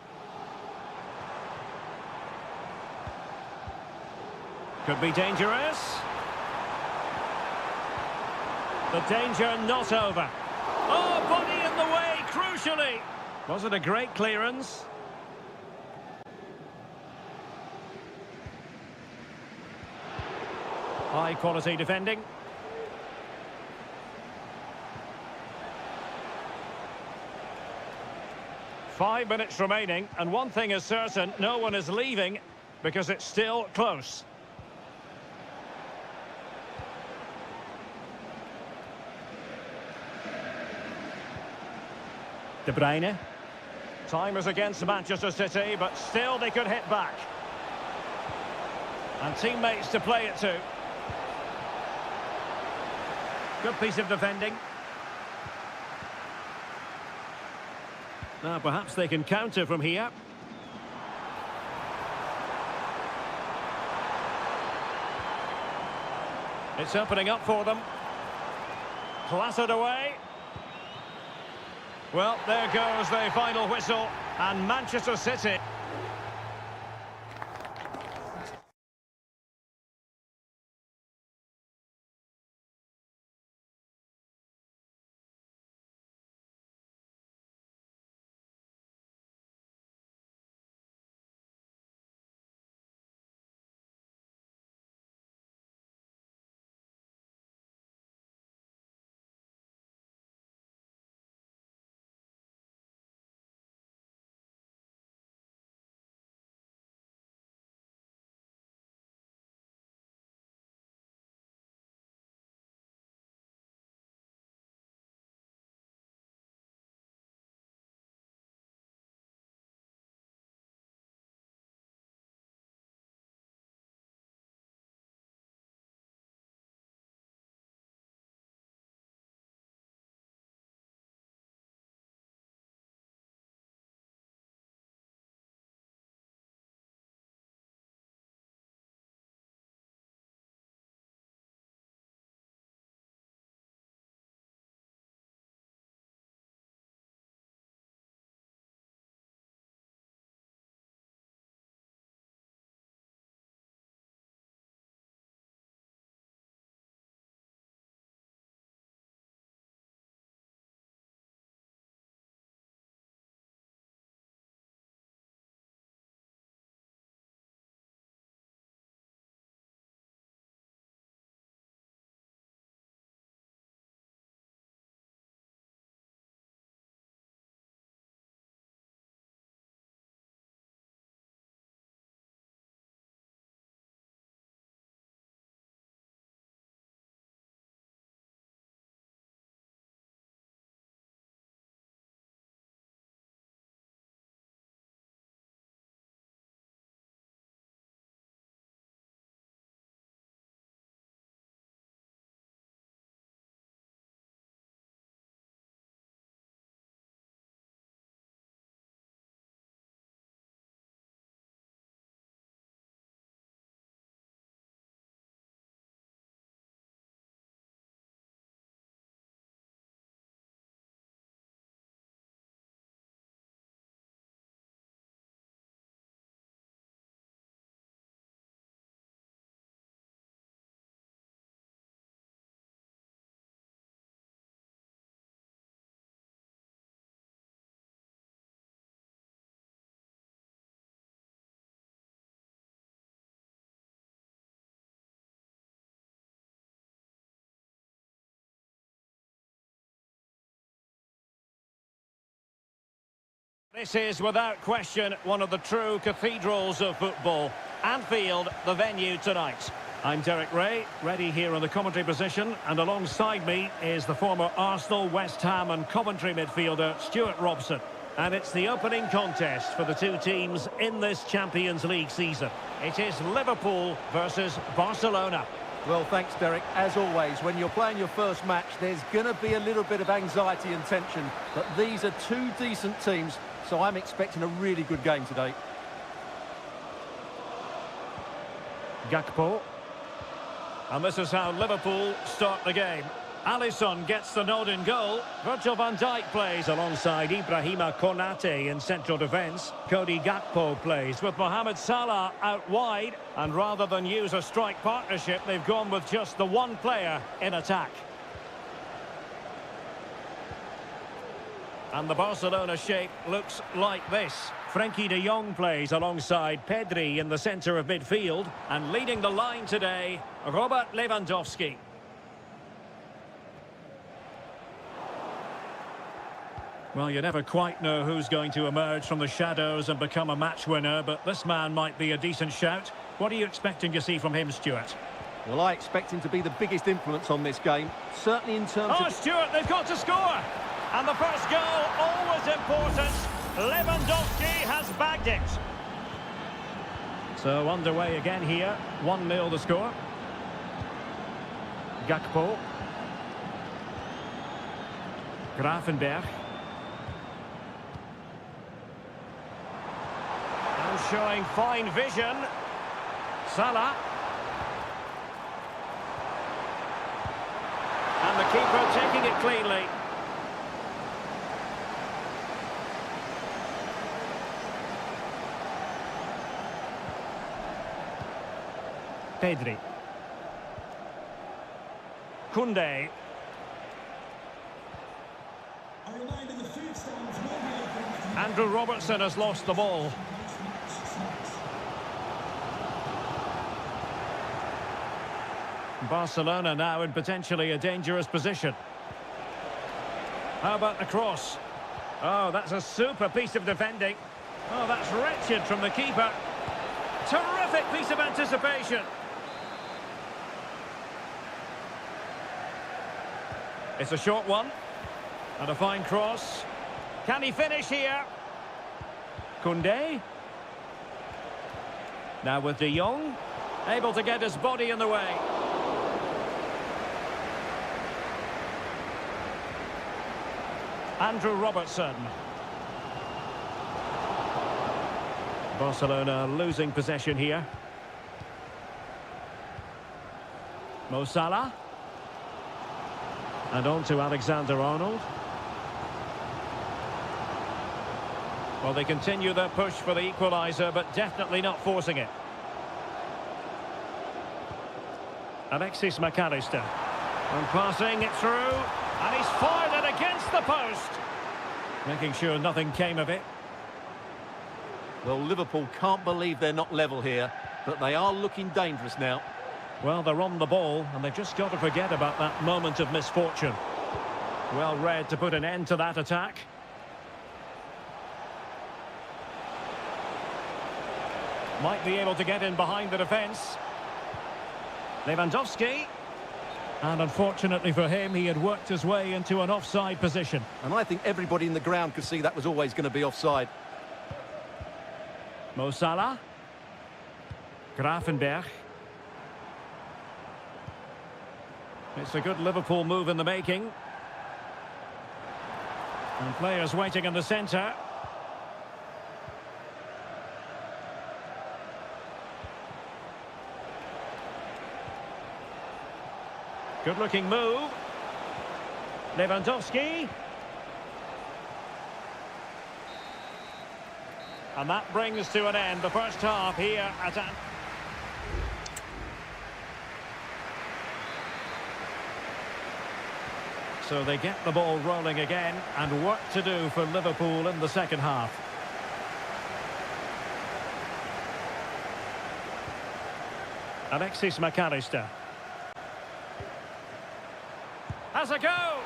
Could be dangerous. The danger not over. Oh, body in the way, crucially. Was it a great clearance? High quality defending. Five minutes remaining, and one thing is certain, no one is leaving because it's still close. De Bruyne. Time is against Manchester City, but still they could hit back. And teammates to play it to. Good piece of defending. Now perhaps they can counter from here. It's opening up for them. Clattered away. Well, there goes the final whistle, and Manchester City This is, without question, one of the true cathedrals of football. Anfield, the venue tonight. I'm Derek Ray, ready here in the commentary position, and alongside me is the former Arsenal, West Ham and Coventry midfielder, Stuart Robson. And it's the opening contest for the two teams in this Champions League season. It is Liverpool versus Barcelona. Well, thanks, Derek. As always, when you're playing your first match, there's going to be a little bit of anxiety and tension. But these are two decent teams, so I'm expecting a really good game today. Gakpo. And this is how Liverpool start the game. Alisson gets the nod in goal. Virgil van Dijk plays alongside Ibrahima Konate in central defence. Cody Gakpo plays with Mohamed Salah out wide. And rather than use a strike partnership, they've gone with just the one player in attack. And the Barcelona shape looks like this. Frenkie de Jong plays alongside Pedri in the centre of midfield. And leading the line today, Robert Lewandowski. Well, you never quite know who's going to emerge from the shadows and become a match winner, but this man might be a decent shout. What are you expecting to see from him, Stuart? Well, I expect him to be the biggest influence on this game, certainly in terms of... Oh, Stuart, they've got to score! And the first goal, always important. Lewandowski has bagged it. So underway again here, 1-0 the score. Gakpo. Gravenberch. And showing fine vision. Salah. And the keeper taking it cleanly. Pedri. Koundé. Andrew Robertson has lost the ball. Barcelona now in potentially a dangerous position. How about the cross? Oh, that's a super piece of defending. Oh, that's wretched from the keeper. Terrific piece of anticipation. It's a short one. And a fine cross. Can he finish here? Koundé. Now with De Jong. Able to get his body in the way. Andrew Robertson. Barcelona losing possession here. Mo Salah. And on to Alexander-Arnold. Well, they continue their push for the equaliser, but definitely not forcing it. Alexis McAllister. And passing it through. And he's fired it against the post. Making sure nothing came of it. Well, Liverpool can't believe they're not level here, but they are looking dangerous now. Well, they're on the ball, and they've just got to forget about that moment of misfortune. Well read to put an end to that attack. Might be able to get in behind the defence. Lewandowski. And unfortunately for him, he had worked his way into an offside position. And I think everybody in the ground could see that was always going to be offside. Mo Salah. Gravenberch. It's a good Liverpool move in the making. And players waiting in the centre. Good-looking move. Lewandowski. And that brings to an end the first half here at So they get the ball rolling again, and work to do for Liverpool in the second half. Alexis McAllister. Has a go!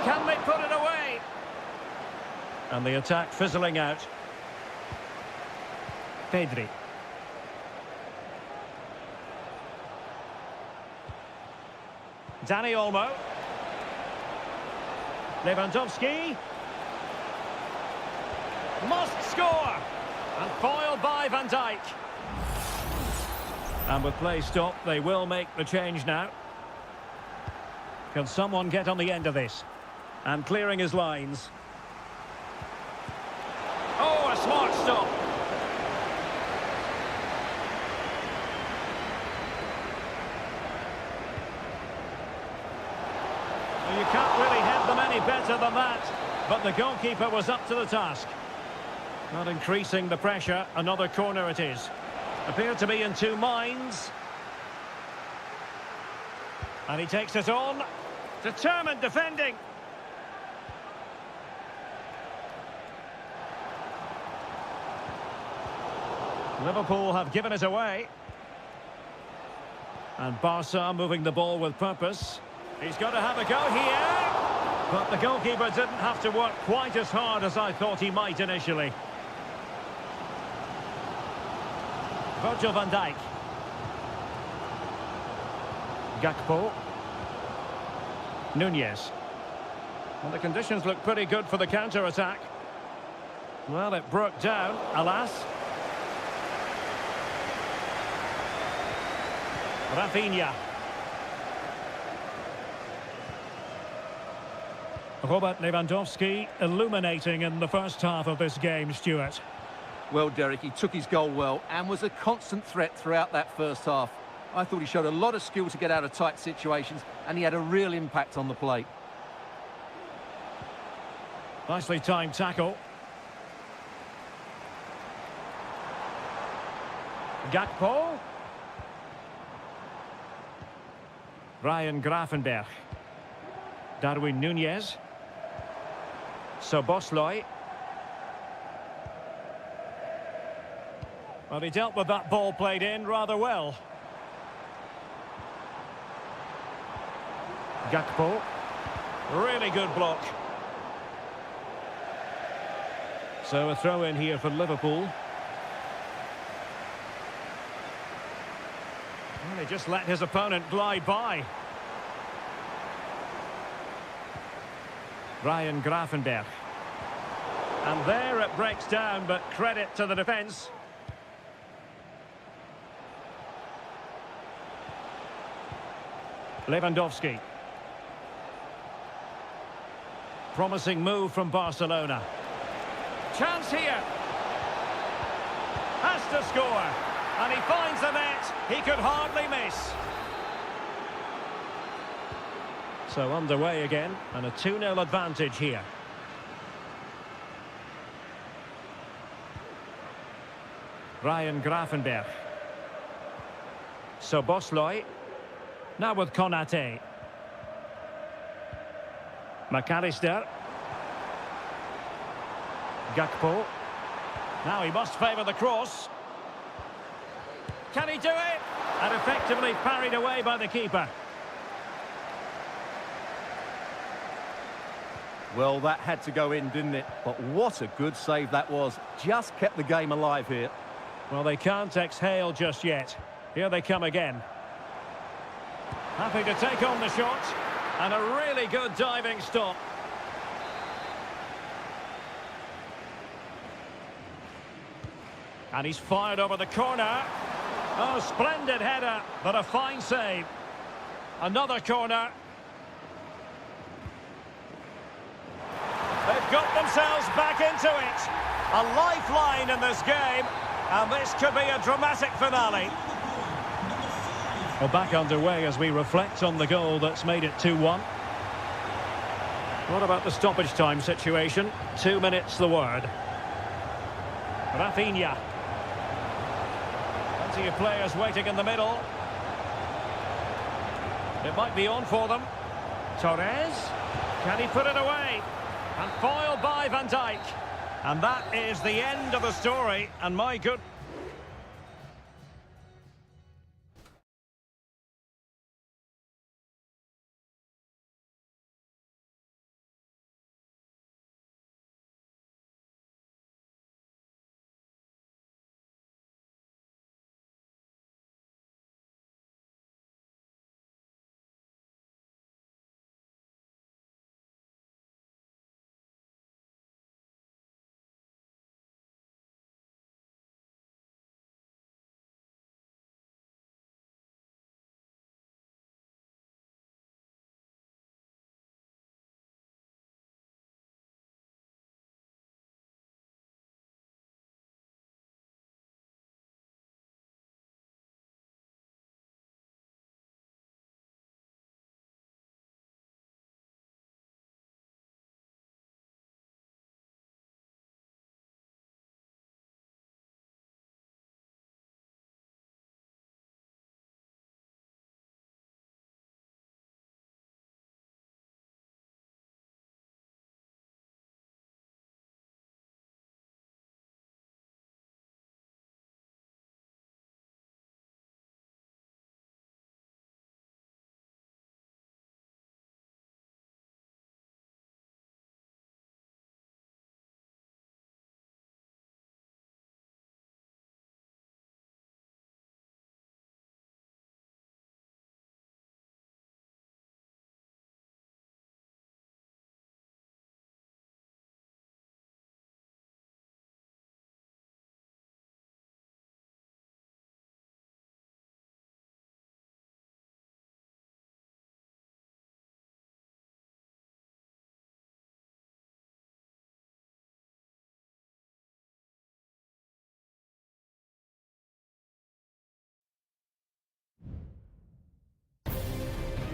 Can they put it away? And the attack fizzling out. Pedri. Dani Olmo. Lewandowski. Must score! And foiled by Van Dijk. And with play stopped, they will make the change now. Can someone get on the end of this? And clearing his lines. Oh, a smart stop. Well, you can't really head them any better than that. But the goalkeeper was up to the task. Not increasing the pressure. Another corner it is. Appeared to be in two minds. And he takes it on. Determined defending. Liverpool have given it away. And Barca moving the ball with purpose. He's got to have a go here. But the goalkeeper didn't have to work quite as hard as I thought he might initially. Virgil van Dijk. Gakpo. Nunez. Well, the conditions look pretty good for the counter-attack. Well, it broke down, alas. Rafinha. Robert Lewandowski illuminating in the first half of this game, Stuart. Well, Derek, he took his goal well and was a constant threat throughout that first half. I thought he showed a lot of skill to get out of tight situations, and he had a real impact on the plate. Nicely timed tackle. Gakpo. Ryan Gravenberch. Darwin Nunez. Szoboszlai. Well, he dealt with that ball played in rather well. Gakpo. Really good block. So a throw in here for Liverpool. Well, he just let his opponent glide by. Ryan Gravenberch. And there it breaks down, but credit to the defence. Lewandowski. Promising move from Barcelona. Chance here. Has to score. And he finds the net. He could hardly miss. So underway again, and a 2-0 advantage here. Ryan Gravenberch. Szoboszlai. Now with Konate. McAllister. Gakpo. Now he must favour the cross. Can he do it? And effectively parried away by the keeper. Well, that had to go in, didn't it? But what a good save that was. Just kept the game alive here. Well, they can't exhale just yet. Here they come again. Happy to take on the shot. And a really good diving stop. And he's fired over the corner. Oh, splendid header, but a fine save. Another corner. They've got themselves back into it. A lifeline in this game, and this could be a dramatic finale. Well, back underway as we reflect on the goal that's made it 2-1. What about the stoppage time situation? 2 minutes the word. Rafinha. Plenty of players waiting in the middle. It might be on for them. Torres. Can he put it away? And foiled by Van Dijk. And that is the end of the story. And my good...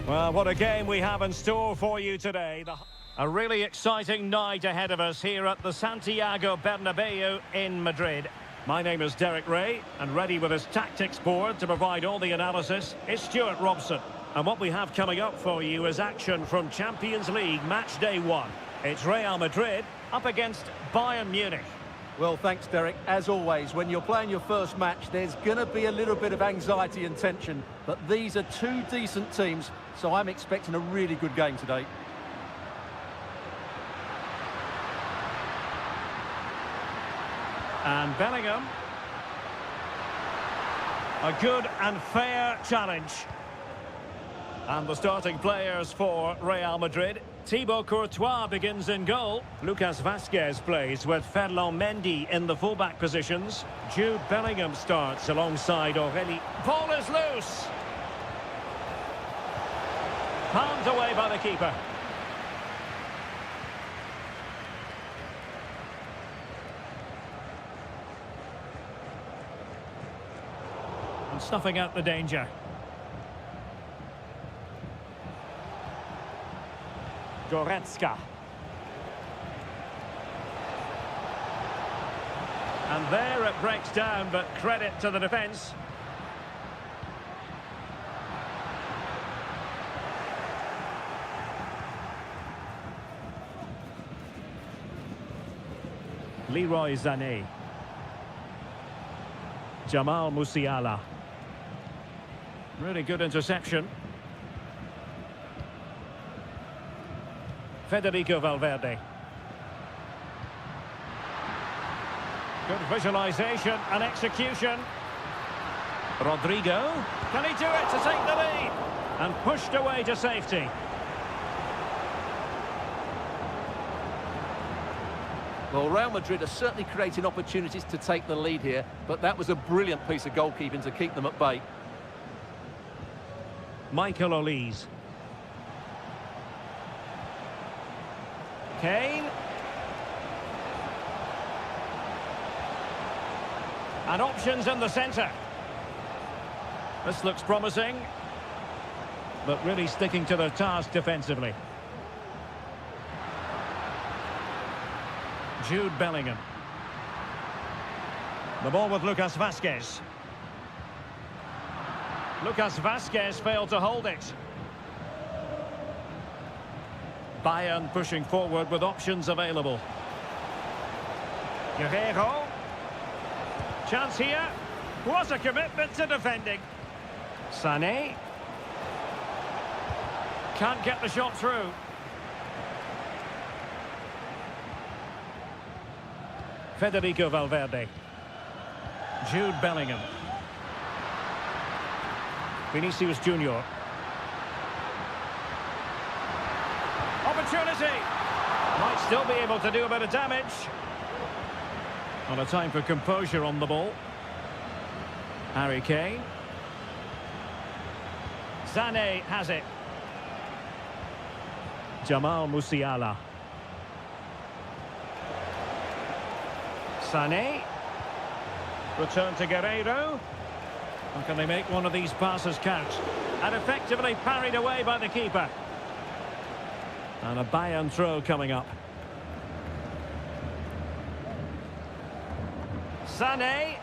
Well, what a game we have in store for you today. A really exciting night ahead of us here at the Santiago Bernabeu in Madrid. My name is Derek Ray, and ready with his tactics board to provide all the analysis is Stuart Robson. And what we have coming up for you is action from Champions League match day 1. It's Real Madrid up against Bayern Munich. Well, thanks, Derek. As always, when you're playing your first match, there's going to be a little bit of anxiety and tension. But these are two decent teams, so I'm expecting a really good game today. And Bellingham. A good and fair challenge. And the starting players for Real Madrid. Thibaut Courtois begins in goal. Lucas Vazquez plays with Ferland Mendy in the fullback positions. Jude Bellingham starts alongside Aureli. Ball is loose. Palmed away by the keeper. And snuffing out the danger. Goretzka. And there it breaks down, but credit to the defence. Leroy Sané. Jamal Musiala. Really good interception. Federico Valverde. Good visualisation and execution. Rodrigo. Can he do it to take the lead? And pushed away to safety. Well, Real Madrid are certainly creating opportunities to take the lead here, but that was a brilliant piece of goalkeeping to keep them at bay. Michael Olise. Kane. And options in the centre. This looks promising, but really sticking to their task defensively. Jude Bellingham. The ball with Lucas Vazquez. Lucas Vazquez failed to hold it. Bayern pushing forward with options available. Guerrero. Chance here. What a commitment to defending. Sané. Can't get the shot through. Federico Valverde. Jude Bellingham. Vinicius Junior. Opportunity. Might still be able to do a bit of damage. Not a time for composure on the ball. Harry Kane. Sané has it. Jamal Musiala. Sané. Return to Guerrero. How can they make one of these passes count? And effectively parried away by the keeper. And a Bayern throw coming up. Sané.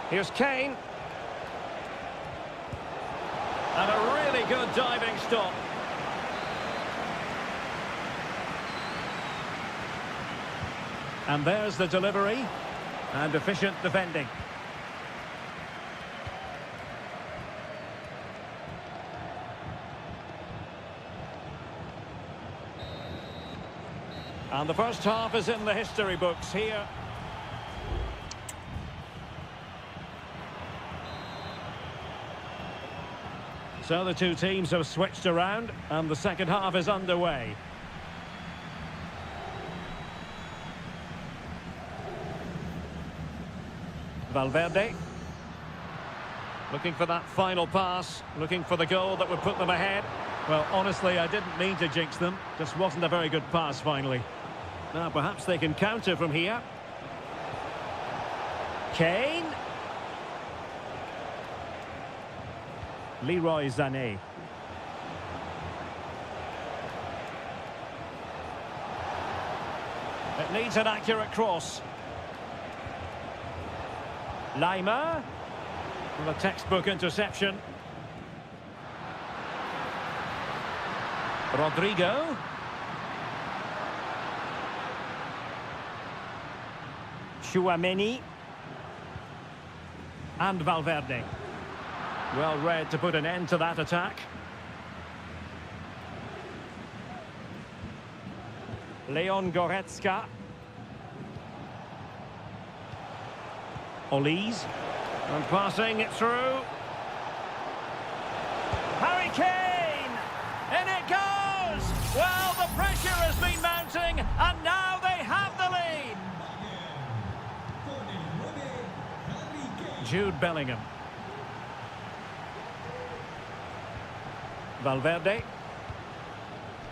Here's Kane. And a really good diving stop. And there's the delivery. And efficient defending. And the first half is in the history books here. So the two teams have switched around and the second half is underway. Valverde. Looking for that final pass, looking for the goal that would put them ahead. Well, honestly, I didn't mean to jinx them. Just wasn't a very good pass, finally. Now, perhaps they can counter from here. Kane. Leroy Sané. It needs an accurate cross. Lima. Well, a textbook interception. Rodrigo. Chouameni. And Valverde. Well read to put an end to that attack. Leon Goretzka. Olise. And passing it through. Harry Kane! In it goes! Well, the pressure has been mounting, and now they have the lead. Jude Bellingham. Valverde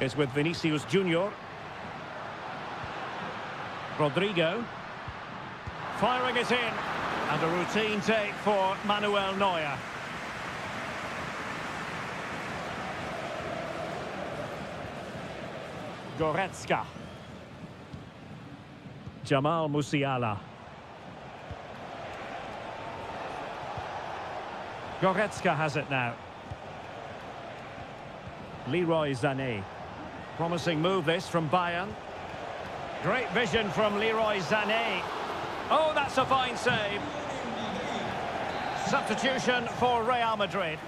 is with Vinicius Junior. Rodrigo firing it in, and a routine take for Manuel Neuer. Goretzka. Jamal Musiala. Goretzka has it now. Leroy Sané. Promising move this from Bayern. Great vision from Leroy Sané. Oh, that's a fine save. Substitution for Real Madrid.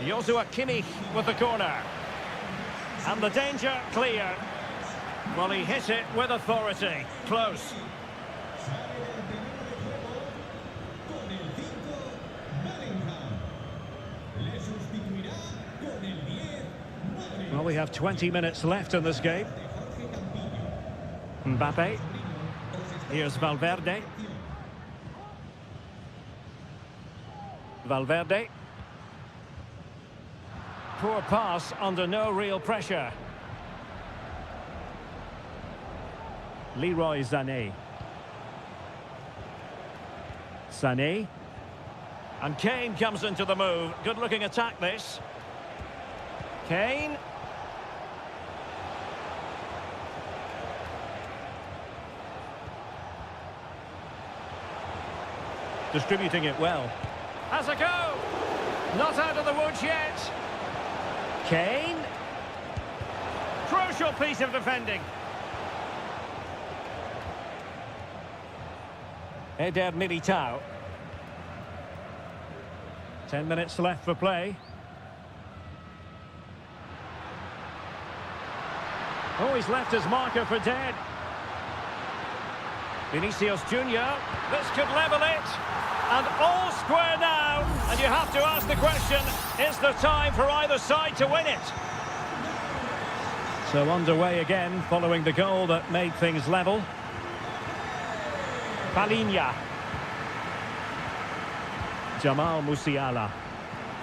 Joshua Kimmich with the corner. And the danger clear. Well, he hit it with authority. Close. Well, we have 20 minutes left in this game. Mbappe. Here's Valverde. Valverde. Poor pass under no real pressure. Leroy Sané. Sané. And Kane comes into the move. Good-looking attack, this. Kane. Distributing it well. Has a go! Not out of the woods yet. Kane. Crucial piece of defending. Eder Militao. 10 minutes left for play. Oh, he's left his marker for dead. Vinicius Junior. This could level it. And all square now. And you have to ask the question, is there time for either side to win it? So underway again, following the goal that made things level. Palinha. Jamal Musiala.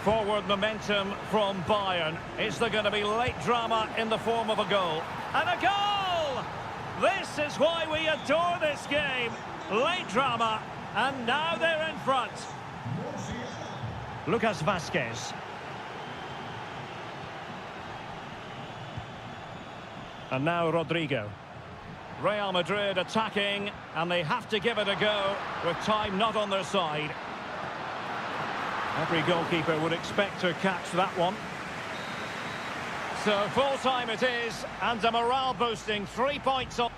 Forward momentum from Bayern. Is there going to be late drama in the form of a goal? And a goal! This is why we adore this game. Late drama, and now they're in front. Lucas Vazquez. And now Rodrigo. Real Madrid attacking, and they have to give it a go with time not on their side. Every goalkeeper would expect to catch that one. So full time it is, and a morale boosting 3 points on.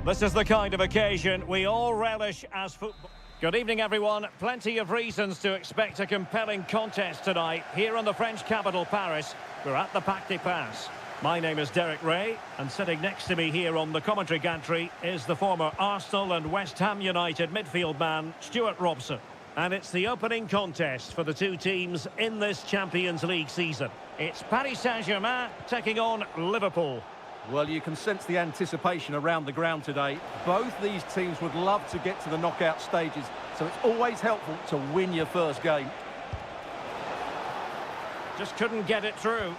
This is the kind of occasion we all relish as football. Good evening, everyone. Plenty of reasons to expect a compelling contest tonight here in the French capital, Paris. We're at the Parc des Princes. My name is Derek Ray, and sitting next to me here on the commentary gantry is the former Arsenal and West Ham United midfield man, Stuart Robson. And it's the opening contest for the two teams in this Champions League season. It's Paris Saint-Germain taking on Liverpool. Well, you can sense the anticipation around the ground today. Both these teams would love to get to the knockout stages, so it's always helpful to win your first game. Just couldn't get it through.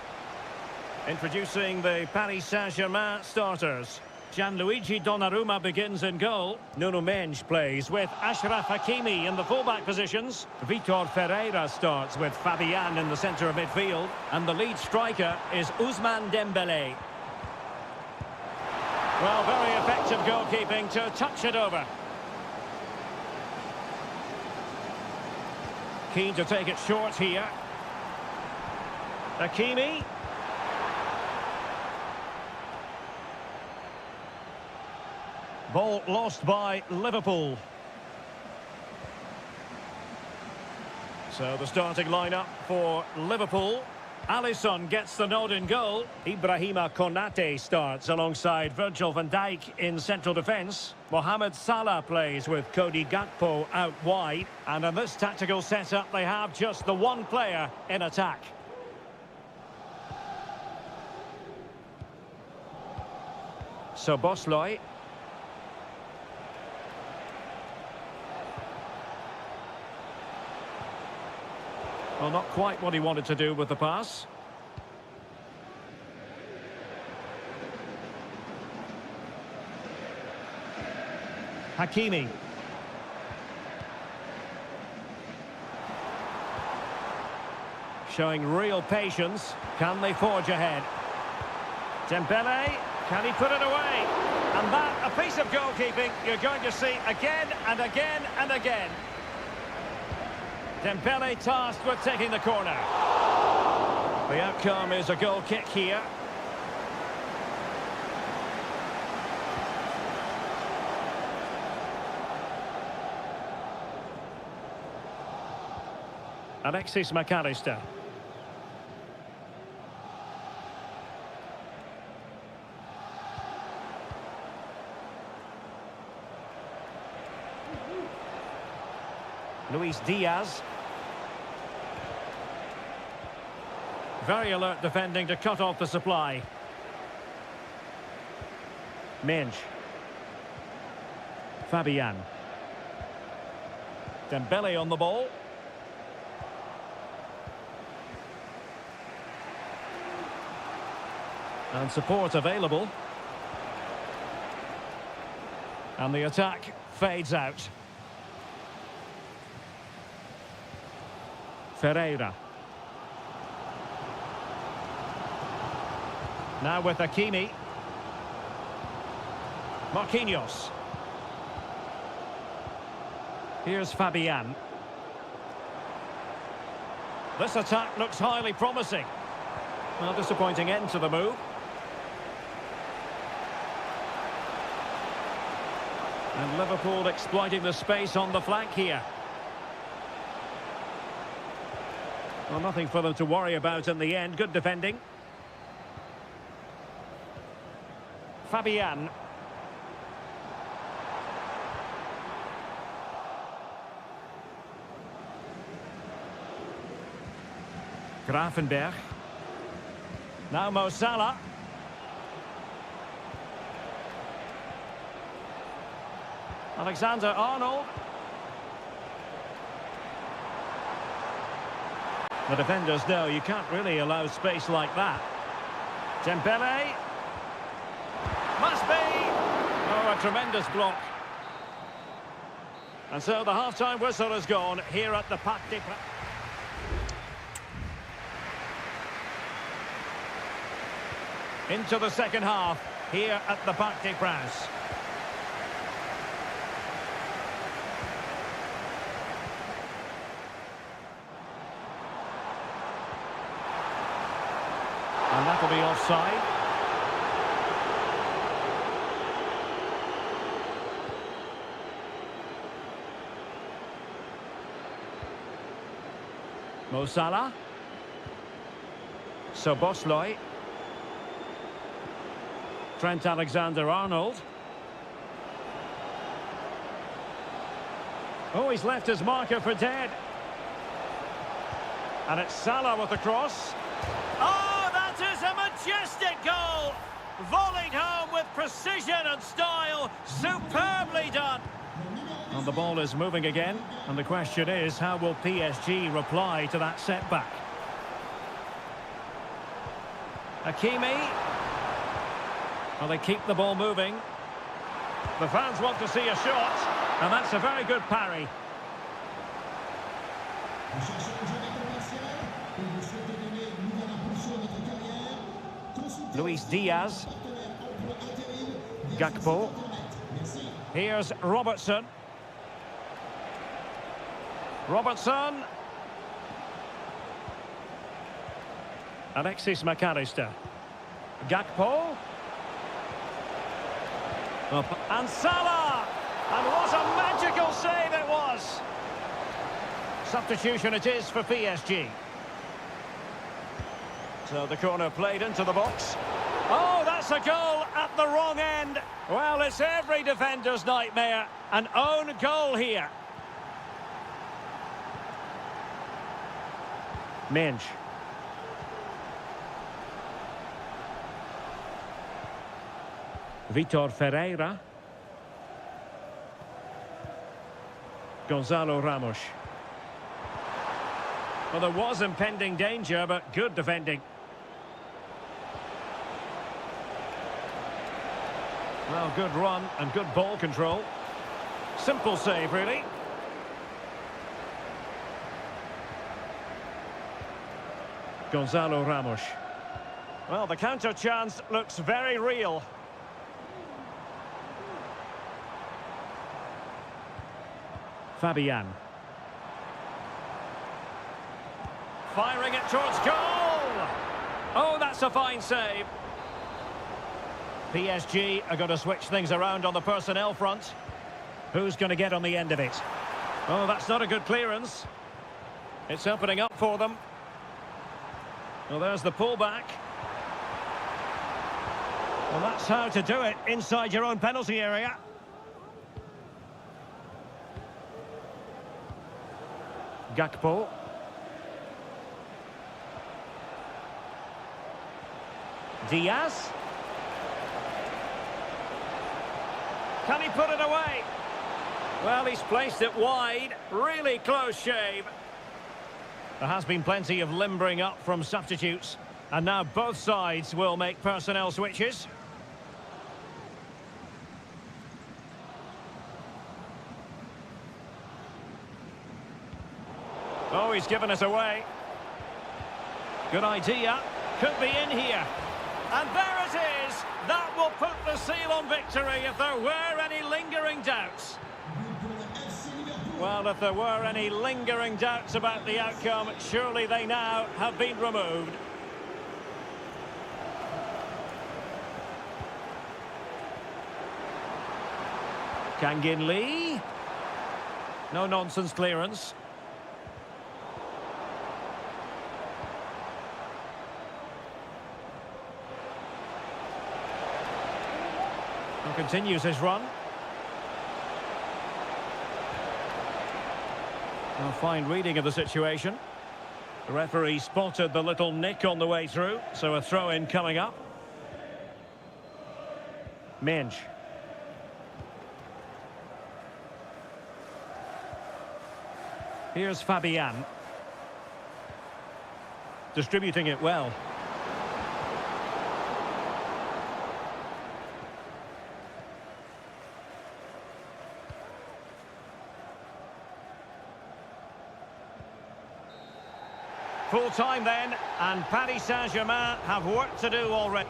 Introducing the Paris Saint-Germain starters. Gianluigi Donnarumma begins in goal. Nuno Mendes plays with Achraf Hakimi in the fullback positions. Vitor Ferreira starts with Fabian in the centre of midfield. And the lead striker is Ousmane Dembélé. Well, very effective goalkeeping to touch it over. Keen to take it short here. Hakimi. Ball lost by Liverpool. So the starting lineup for Liverpool. Alisson gets the nod in goal. Ibrahima Konate starts alongside Virgil van Dijk in central defence. Mohamed Salah plays with Cody Gakpo out wide. And in this tactical setup, they have just the one player in attack. So Bosley. Well, not quite what he wanted to do with the pass. Hakimi. Showing real patience. Can they forge ahead? Dembélé, can he put it away? And that, a piece of goalkeeping you're going to see again and again and again. Dembélé tasked with taking the corner. The outcome is a goal kick here. Alexis McAllister. Luis Diaz. Very alert defending to cut off the supply. Mendes. Fabian. Dembélé on the ball. And support available. And the attack fades out. Ferreira. Now with Hakimi. Marquinhos. Here's Fabian. This attack looks highly promising. Well, disappointing end to the move. And Liverpool exploiting the space on the flank here. Well, nothing for them to worry about in the end. Good defending. Fabian. Gravenberch. Now Mo Salah. Alexander-Arnold. The defenders know you can't really allow space like that. Dembélé. Must be! Oh, a tremendous block. And so the half-time whistle has gone here at the Parc des Princes. Into the second half here at the Parc des Princes. And that'll be offside. Mo Salah. Soboslai. Trent Alexander-Arnold. Oh, he's left his marker for dead. And it's Salah with the cross. Oh, that is a majestic goal! Volleyed home with precision and style. Superbly done. And the ball is moving again. And the question is, how will PSG reply to that setback? Hakimi. Well, they keep the ball moving. The fans want to see a shot. And that's a very good parry. Luis Diaz. Gakpo. Here's Robertson. Robertson. Alexis McAllister. Gakpo. Up. And Salah! And what a magical save it was! Substitution it is for PSG. So the corner played into the box. Oh, that's a goal at the wrong end. Well, it's every defender's nightmare. An own goal here. Minch. Vitor Ferreira. Gonzalo Ramos. Well, there was impending danger, but good defending. Well, good run and good ball control. Simple save, really. Gonzalo Ramos. Well, the counter chance looks very real. Fabian. Firing it towards goal! Oh, that's a fine save. PSG are going to switch things around on the personnel front. Who's going to get on the end of it? Oh, that's not a good clearance. It's opening up for them. Well, there's the pullback. Well, that's how to do it inside your own penalty area. Gakpo. Diaz. Can he put it away? Well, he's placed it wide. Really close shave. There has been plenty of limbering up from substitutes. And now both sides will make personnel switches. Oh, he's given us away. Good idea. Could be in here. And there it is. That will put the seal on victory if there were any lingering doubts. Well, if there were any lingering doubts about the outcome, surely they now have been removed. Kangin Lee. No nonsense clearance. And continues his run. A fine reading of the situation. The referee spotted the little nick on the way through, so a throw-in coming up. Minch. Here's Fabian. Distributing it well. Full time then, and Paris Saint-Germain have work to do already.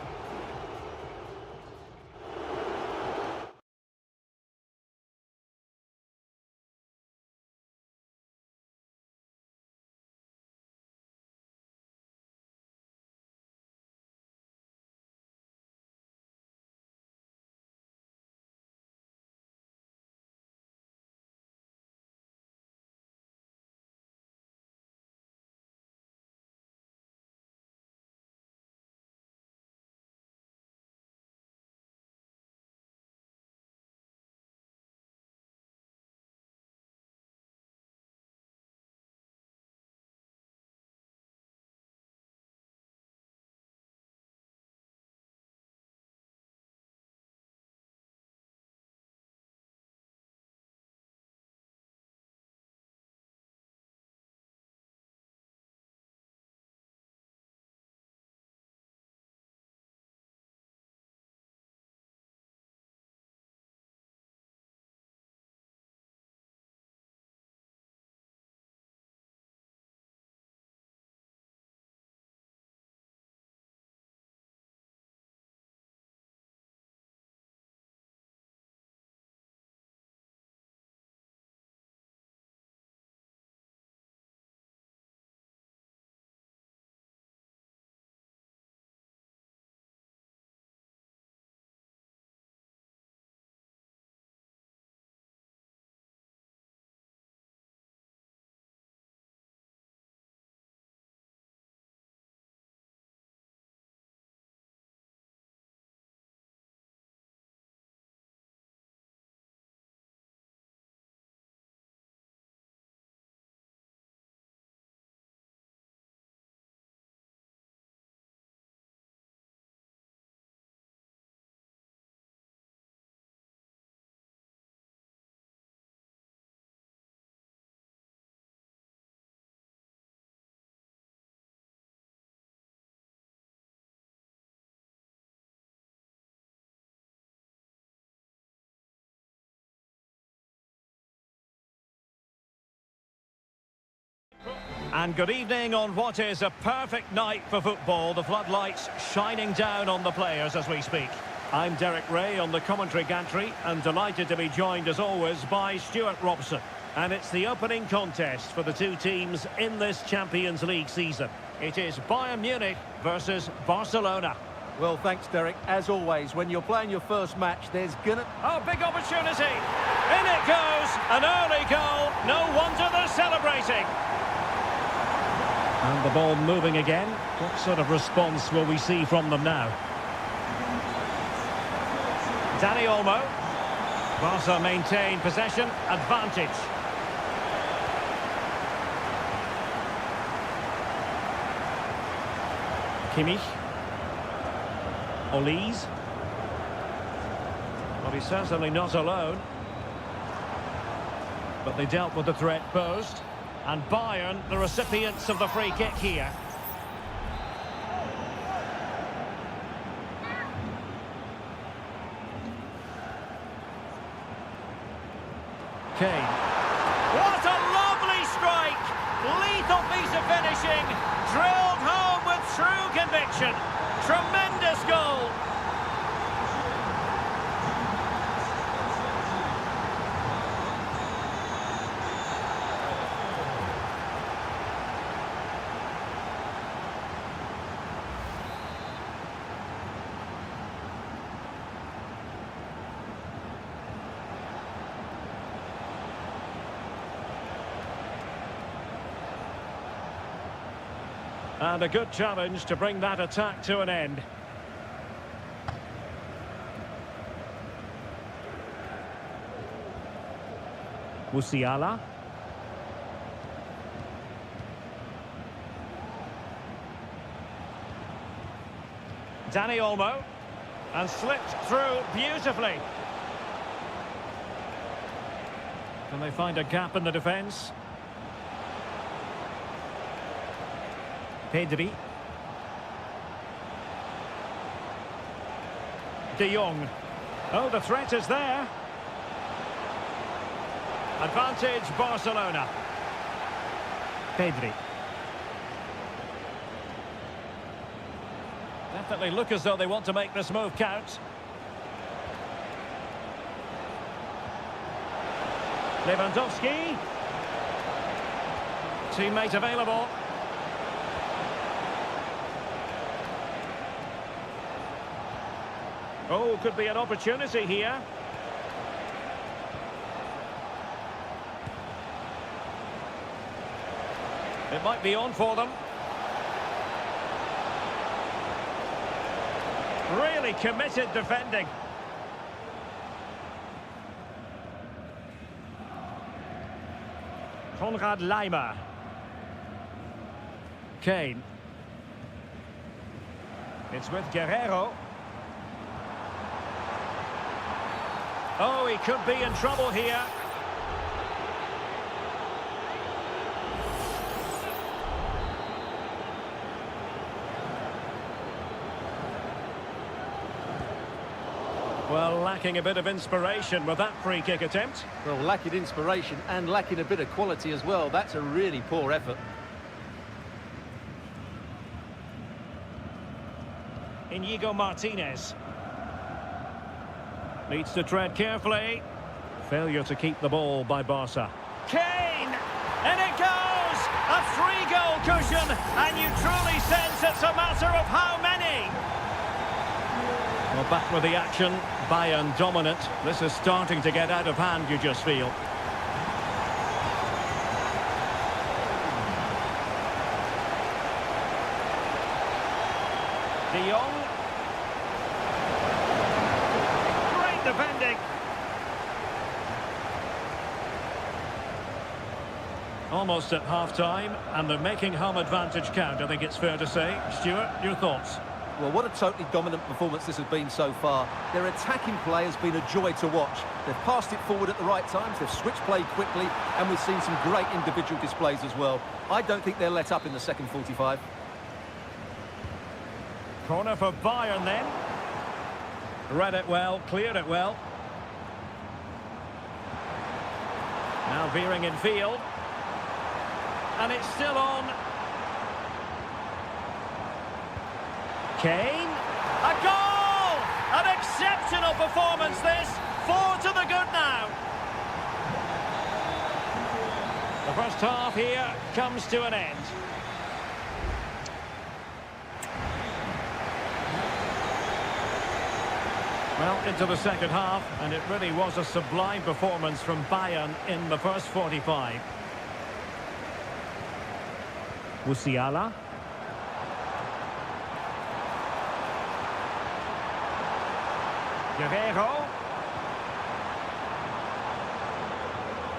And good evening on what is a perfect night for football. The floodlights shining down on the players as we speak. I'm Derek Ray on the commentary gantry and delighted to be joined as always by Stuart Robson. And it's the opening contest for the two teams in this Champions League season. It is Bayern Munich versus Barcelona. Well, thanks, Derek. As always, when you're playing your first match, there's gonna... Oh, big opportunity! In it goes! An early goal! No wonder they're celebrating! And the ball moving again. What sort of response will we see from them now? Dani Olmo. Barca maintain possession, advantage. Kimmich. Olise. Well, he's certainly not alone. But they dealt with the threat posed. And Bayern, the recipients of the free kick here. Kane. What a lovely strike! Lethal piece of finishing. Drilled home with true conviction. Tremendous goal. And a good challenge to bring that attack to an end. Musiala. Dani Olmo. And slipped through beautifully. Can they find a gap in the defence? Pedri. De Jong. Oh, the threat is there. Advantage Barcelona. Pedri. Definitely look as though they want to make this move count. Lewandowski. Teammate available. Oh, could be an opportunity here. It might be on for them. Really committed defending. Konrad Laimer. Kane. It's with Guerrero. Oh, he could be in trouble here. Well, lacking a bit of inspiration with that free kick attempt. Well, lacking inspiration and lacking a bit of quality as well. That's a really poor effort. Inigo Martinez. Needs to tread carefully. Failure to keep the ball by Barca. Kane! And it goes! A 3-goal cushion! And you truly sense it's a matter of how many? Well, back with the action. Bayern dominant. This is starting to get out of hand, you just feel. De Jong. Defending. Almost at half-time, and they're making home advantage count, I think it's fair to say. Stuart, your thoughts? Well, what a totally dominant performance this has been so far. Their attacking play has been a joy to watch. They've passed it forward at the right times, they've switched play quickly, and we've seen some great individual displays as well. I don't think they'll let up in the second 45. Corner for Bayern then. Read it well, cleared it well. Now veering in field. and it's still on. Kane. A goal! An exceptional performance this. 4 to the good now. The first half here comes to an end. Well, into the second half, and it really was a sublime performance from Bayern in the first 45. Musiala. Guerrero.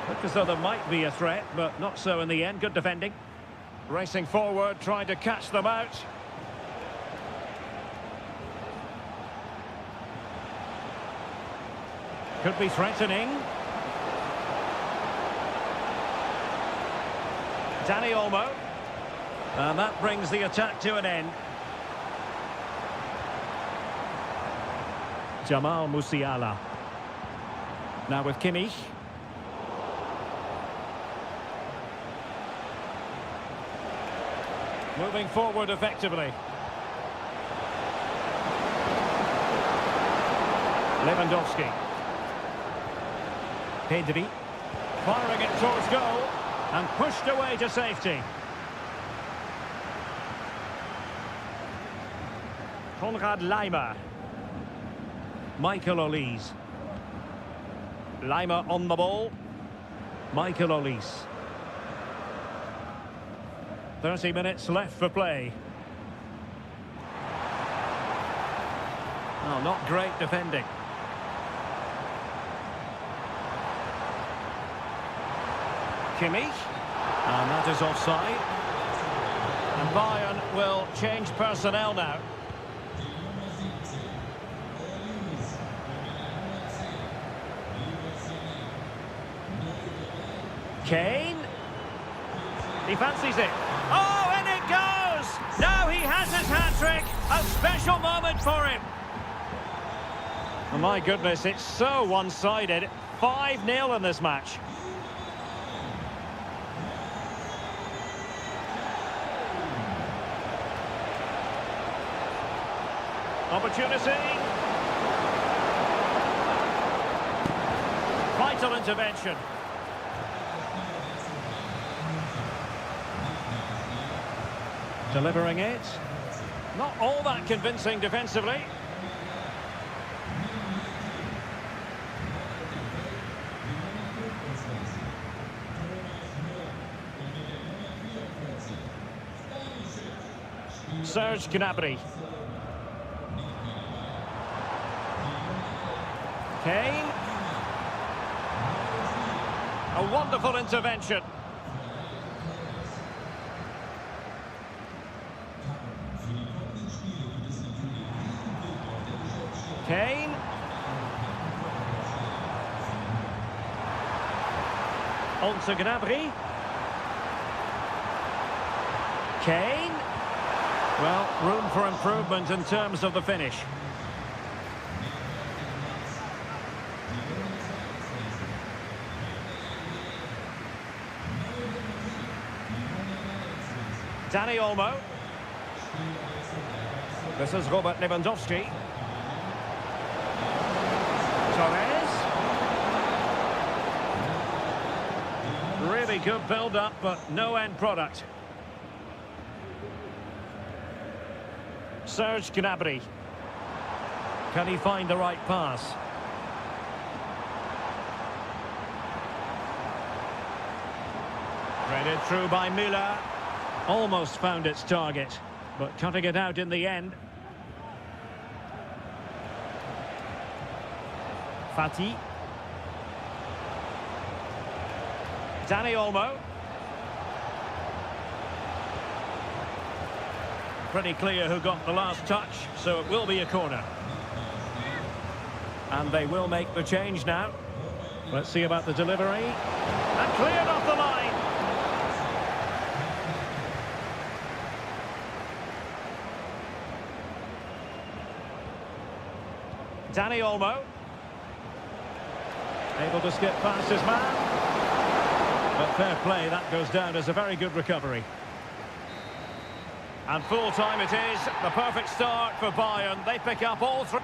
Looked as though there might be a threat, but not so in the end. Good defending. Racing forward, trying to catch them out. Could be threatening. Dani Olmo. And that brings the attack to an end. Jamal Musiala. Now with Kimmich. Moving forward effectively. Lewandowski. Pedri. Firing it towards goal. And pushed away to safety. Konrad Laimer. Michael Olise. Laimer on the ball. Michael Olise. 30 minutes left for play. Oh, not great defending. Kimmich. And that is offside. And Bayern will change personnel now. Kane. He fancies it. Oh, and it goes! Now he has his hat-trick. A special moment for him. Oh, my goodness, it's so one-sided. 5-0 in this match. Opportunity. Vital intervention. Delivering it. Not all that convincing defensively. Serge Gnabry. Kane. A wonderful intervention. Kane. On to Gnabry. Kane. Well, room for improvement in terms of the finish. Dani Olmo. This is Robert Lewandowski. Torres. Really good build-up, but no end product. Serge Gnabry. Can he find the right pass? Threaded through by Müller. Almost found its target, but cutting it out in the end. Fati. Dani Olmo. Pretty clear who got the last touch, so it will be a corner. And they will make the change now. Let's see about the delivery. And cleared off the line. Dani Olmo. Able to skip past his man. But fair play, that goes down as a very good recovery. And full time it is. The perfect start for Bayern. They pick up all three.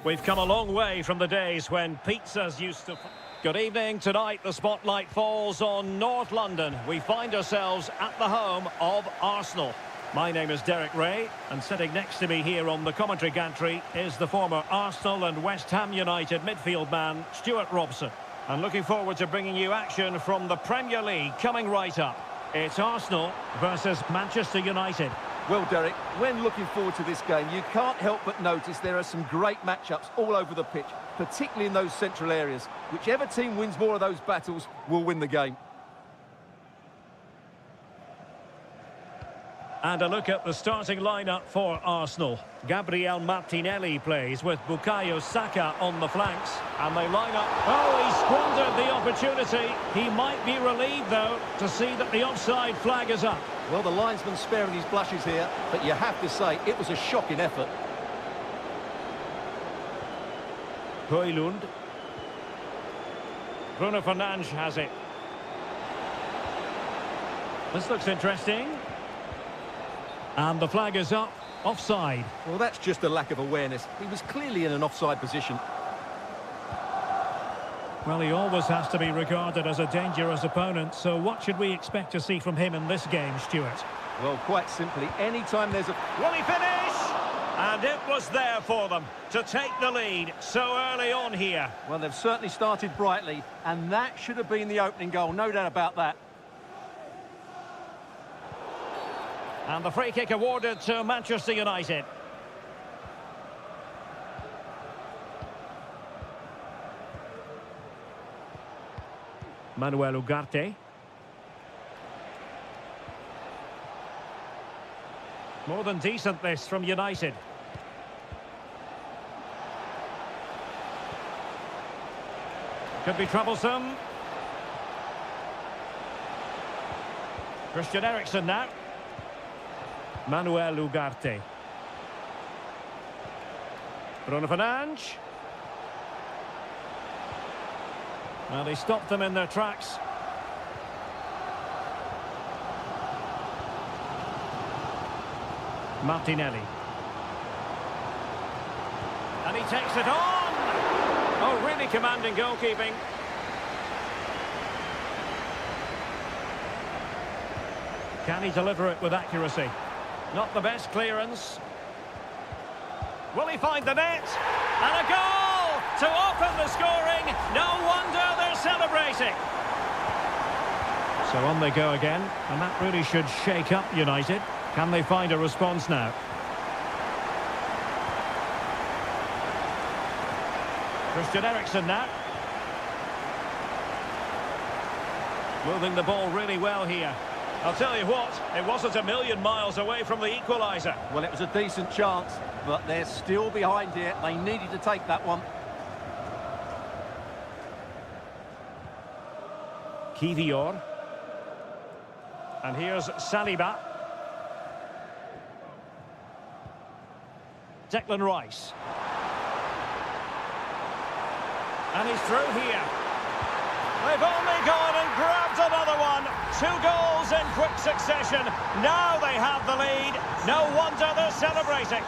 We've come a long way from the days when pizzas used to... Good evening. Tonight the spotlight falls on North London. We find ourselves at the home of Arsenal. My name is Derek Ray, and sitting next to me here on the commentary gantry is the former Arsenal and West Ham United midfield man, Stuart Robson. And looking forward to bringing you action from the Premier League coming right up. It's Arsenal versus Manchester United. Well, Derek, when looking forward to this game, you can't help but notice there are some great matchups all over the pitch, particularly in those central areas. Whichever team wins more of those battles will win the game. And a look at the starting lineup for Arsenal. Gabriel Martinelli plays with Bukayo Saka on the flanks. And they line up. Oh, he squandered the opportunity. He might be relieved, though, to see that the offside flag is up. Well, the linesman's sparing his blushes here, but you have to say it was a shocking effort. Højlund. Bruno Fernandes has it. This looks interesting. And the flag is up, offside. Well, that's just a lack of awareness. He was clearly in an offside position. Well, he always has to be regarded as a dangerous opponent, so what should we expect to see from him in this game, Stuart? Well, quite simply, anytime there's a... Will he finish? And it was there for them to take the lead so early on here. Well, they've certainly started brightly, and that should have been the opening goal, no doubt about that. And the free kick awarded to Manchester United. Manuel Ugarte. More than decent this from United. Could be troublesome. Christian Eriksen now. Manuel Ugarte. Bruno Fernandes. Well, they stopped them in their tracks. Martinelli. And he takes it on! Oh, really commanding goalkeeping. Can he deliver it with accuracy? Not the best clearance. Will he find the net? And a goal to open the scoring. No wonder they're celebrating. So on they go again, and that really should shake up United. Can they find a response now? Christian Eriksen now. Moving the ball really well here. I'll tell you what, it wasn't a million miles away from the equaliser. Well, it was a decent chance, but they're still behind here. They needed to take that one. Kivior. And here's Saliba. Declan Rice. And he's through here. They've only gone and grabbed another one. 2 goals in quick succession. Now they have the lead. No wonder they're celebrating.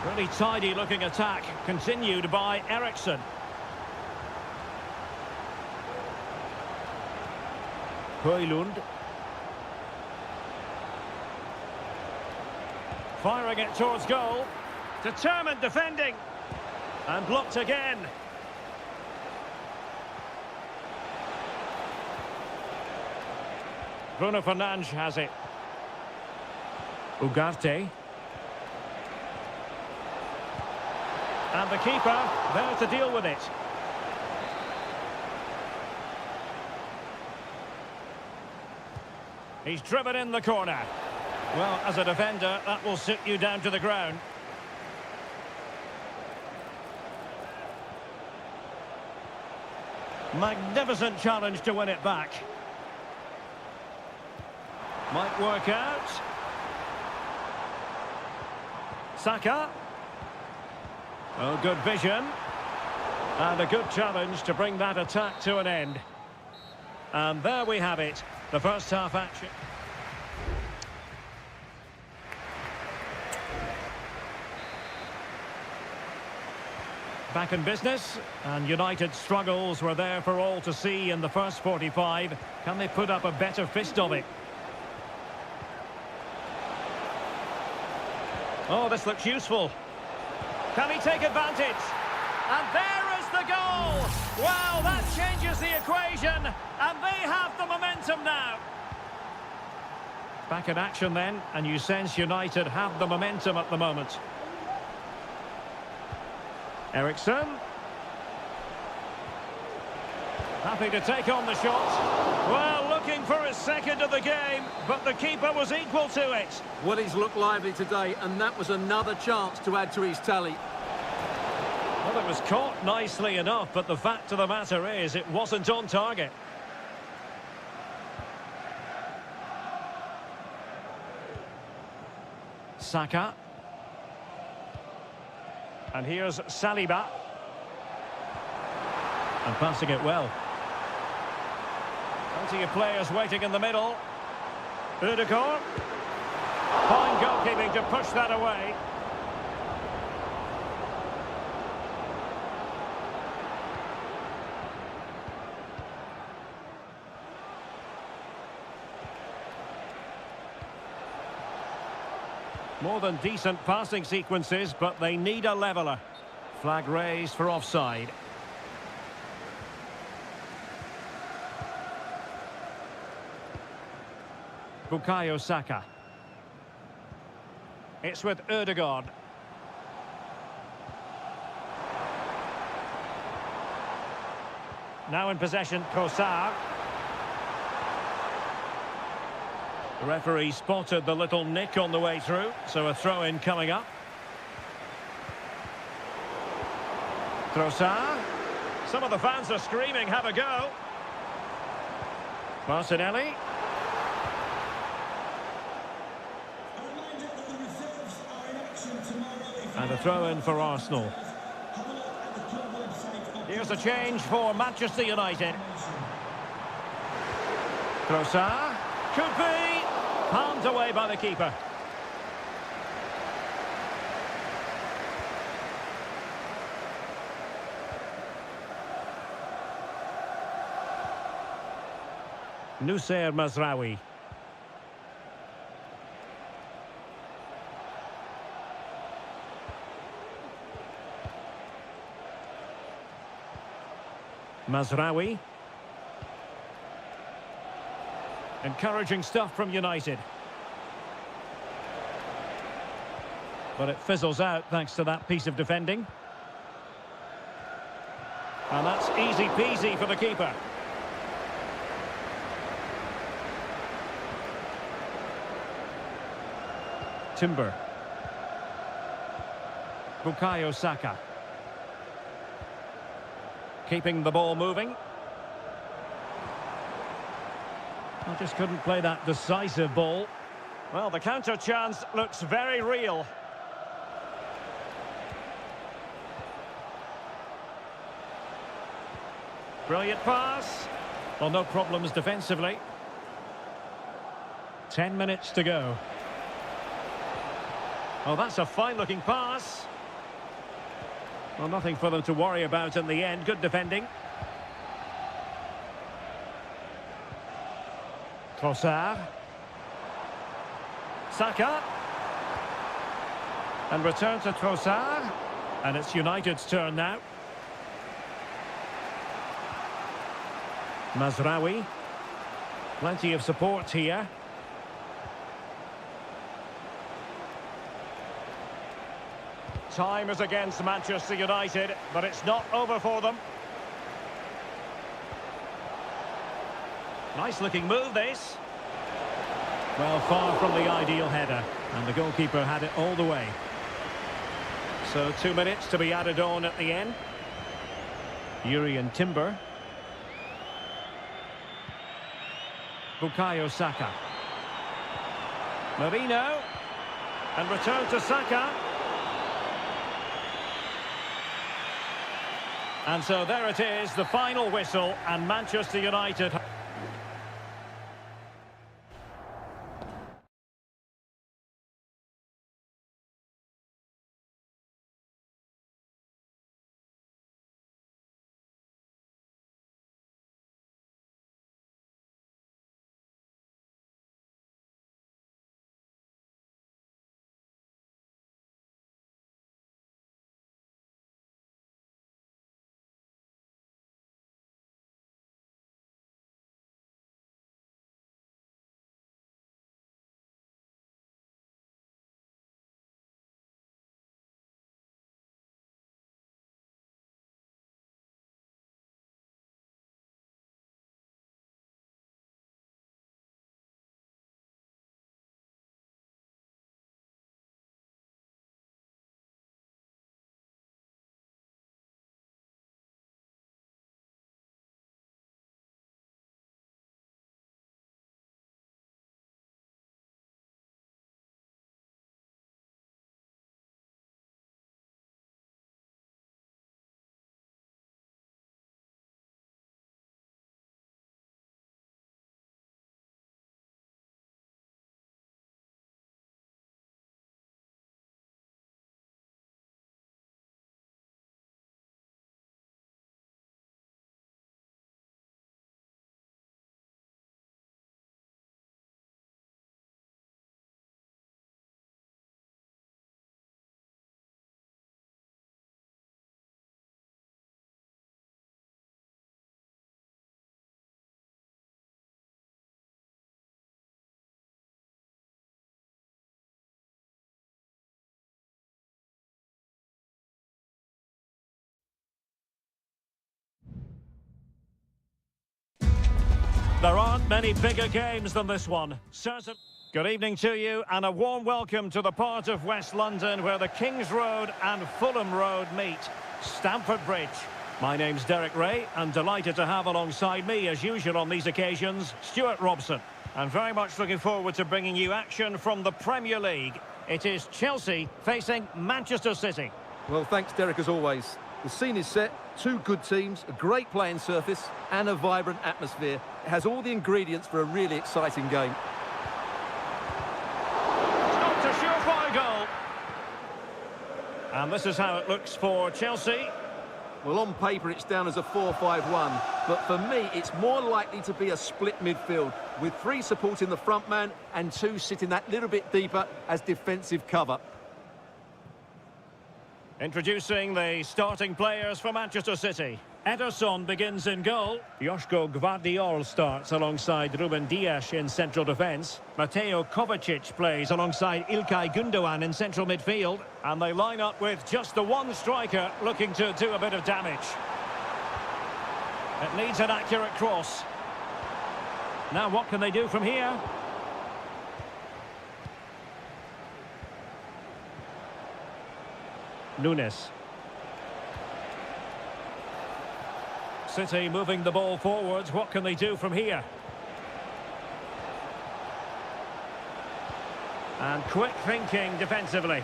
Really tidy looking attack, continued by Eriksen. Højlund. Firing it towards goal. Determined defending. And blocked again. Bruno Fernandes has it. Ugarte. And the keeper there to deal with it. He's driven in the corner. Well, as a defender, that will sit you down to the ground. Magnificent challenge to win it back. Might work out. Saka. Oh, good vision. And a good challenge to bring that attack to an end. And there we have it, the first half action. Back in business, and United's struggles were there for all to see in the first 45. Can they put up a better fist of it? Oh, this looks useful. Can he take advantage? And there is the goal! Wow, that changes the equation, and they have the momentum now. Back in action then, and you sense United have the momentum at the moment. Eriksson. Happy to take on the shot. Well, looking for his second of the game, but the keeper was equal to it. Well, he's looked lively today, and that was another chance to add to his tally. Well, it was caught nicely enough, but the fact of the matter is it wasn't on target. Saka. And here's Saliba. And passing it well. Plenty of players waiting in the middle. Ødegaard. Fine goalkeeping to push that away. More than decent passing sequences, but they need a leveller. Flag raised for offside. Bukayo Saka. It's with Ødegaard. Now in possession, Trossard. The referee spotted the little nick on the way through, so a throw-in coming up. Trossard. Some of the fans are screaming, have a go. Martinelli. And a throw-in for Arsenal. Here's a change for Manchester United. Trossard. Could be. Palmed away by the keeper. Nusayr Mazraoui. Mazraoui. Encouraging stuff from United. But it fizzles out thanks to that piece of defending. And that's easy peasy for the keeper. Timber. Bukayo Saka. Keeping the ball moving. I just couldn't play that decisive ball. Well, the counter chance looks very real. Brilliant pass. Well, no problems defensively. 10 minutes to go. Oh, that's a fine-looking pass. Well, nothing for them to worry about in the end. Good defending. Trossard. Saka. And return to Trossard. And it's United's turn now. Mazraoui. Plenty of support here. Time is against Manchester United, but it's not over for them. Nice looking move, this. Well, far from the ideal header, and the goalkeeper had it all the way. So 2 minutes to be added on at the end. Yuri and Timber. Bukayo Saka. Marino. And return to Saka. And so there it is, the final whistle, and Manchester United. there aren't many bigger games than this one. Good evening to you and a warm welcome to the part of West London where the King's Road and Fulham Road meet, Stamford Bridge. My name's Derek Ray and delighted to have alongside me, as usual on these occasions, Stuart Robson. I'm very much looking forward to bringing you action from the Premier League. It is Chelsea facing Manchester City. Well, thanks, Derek, as always. The scene is set, two good teams, a great playing surface and a vibrant atmosphere. It has all the ingredients for a really exciting game. Not a surefire goal. And this is how it looks for Chelsea. Well, on paper, it's down as a 4-5-1, but for me, it's more likely to be a split midfield, with three supporting the front man and two sitting that little bit deeper as defensive cover. Introducing the starting players for Manchester City. Ederson begins in goal. Joško Gvardiol starts alongside Ruben Dias in central defence. Mateo Kovacic plays alongside Ilkay Gundogan in central midfield. And they line up with just the one striker looking to do a bit of damage. It needs an accurate cross. Now what can they do from here? Nunes. City moving the ball forwards. What can they do from here? And quick thinking defensively.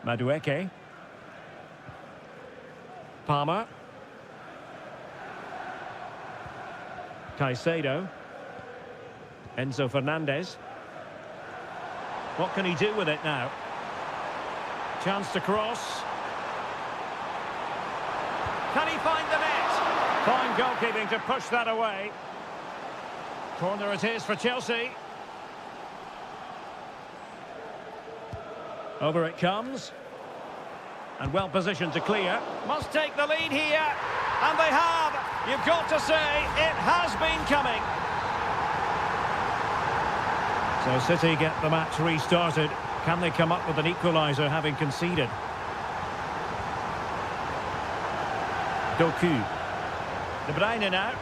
Madueke. Palmer. Caicedo. Enzo Fernandez. What can he do with it now? Chance to cross. Can he find the net? Fine goalkeeping to push that away. Corner it is for Chelsea. Over it comes. And well positioned to clear. Must take the lead here. And they have. You've got to say, it has been coming. So City get the match restarted. Can they come up with an equaliser having conceded? Doku. De Bruyne now.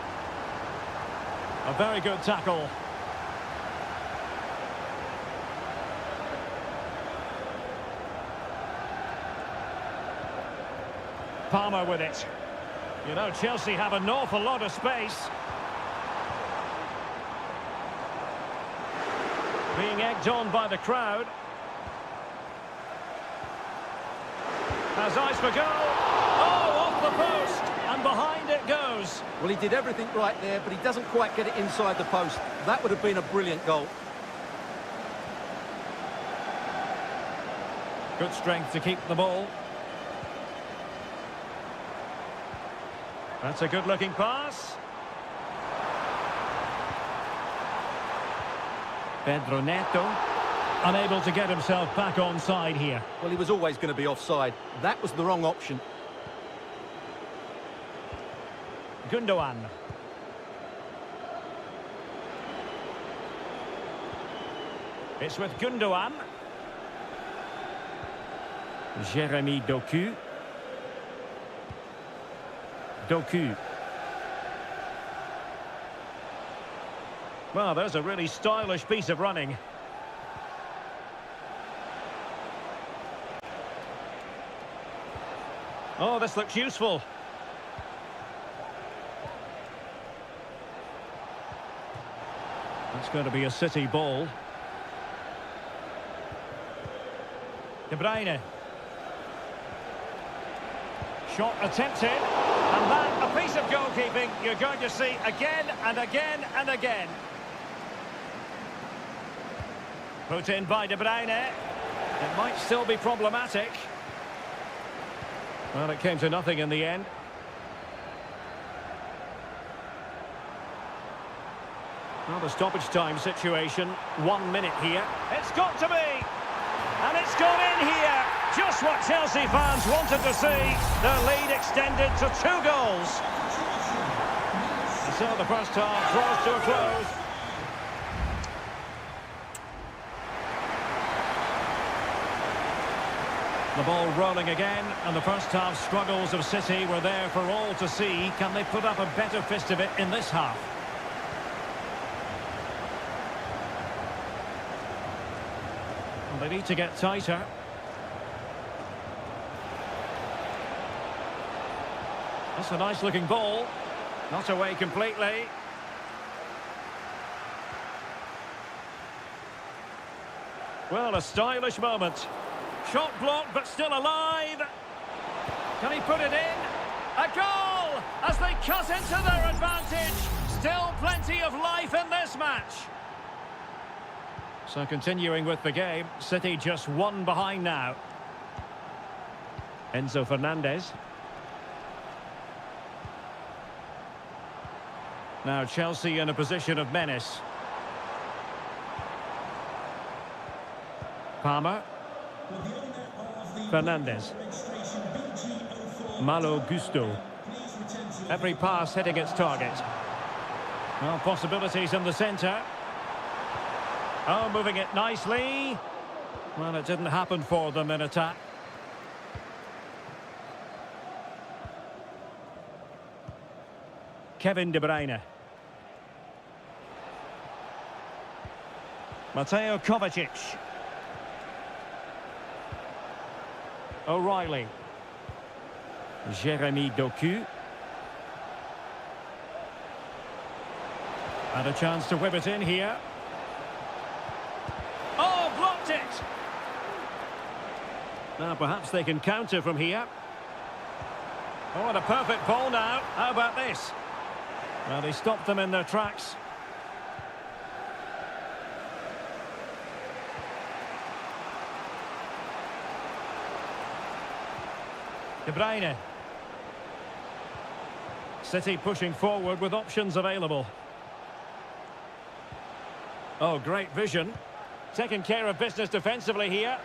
A very good tackle. Palmer with it. You know, Chelsea have an awful lot of space. Being egged on by the crowd. Has eyes for goal. Oh, off the post. And behind it goes. Well, he did everything right there, but he doesn't quite get it inside the post. That would have been a brilliant goal. Good strength to keep the ball. That's a good-looking pass. Pedro Neto, unable to get himself back onside here. Well, he was always going to be offside. That was the wrong option. Gundogan. It's with Gundogan. Jeremy Doku. Doku. Well, there's a really stylish piece of running. Oh, this looks useful. That's going to be a City ball. De Bruyne. Shot attempted. And that, a piece of goalkeeping you're going to see again and again and again. Put in by De Bruyne. It might still be problematic. Well, it came to nothing in the end. Well, the stoppage time situation, 1 minute here. It's got to be! And it's gone in here! Just what Chelsea fans wanted to see. Their lead extended to 2 goals. And so the first half draws to a close. The ball rolling again, and the first half struggles of City were there for all to see. Can they put up a better fist of it in this half? And they need to get tighter. That's a nice looking ball. Not away completely. Well, a stylish moment. Shot blocked, but still alive. Can he put it in? A goal! As they cut into their advantage. Still plenty of life in this match. So continuing with the game, City just one behind now. Enzo Fernandez. Now Chelsea in a position of menace. Palmer. Fernandez. Malo Gusto. Every pass hitting its target. Well, possibilities in the centre. Oh, moving it nicely. Well, it didn't happen for them in attack. Kevin De Bruyne. Mateo Kovacic. O'Reilly. Jeremy Doku. And a chance to whip it in here. Oh, blocked it! Now perhaps they can counter from here. Oh, what a perfect ball now. How about this? Well, they stopped them in their tracks. De Bruyne. City pushing forward with options available. Oh, great vision. Taking care of business defensively here.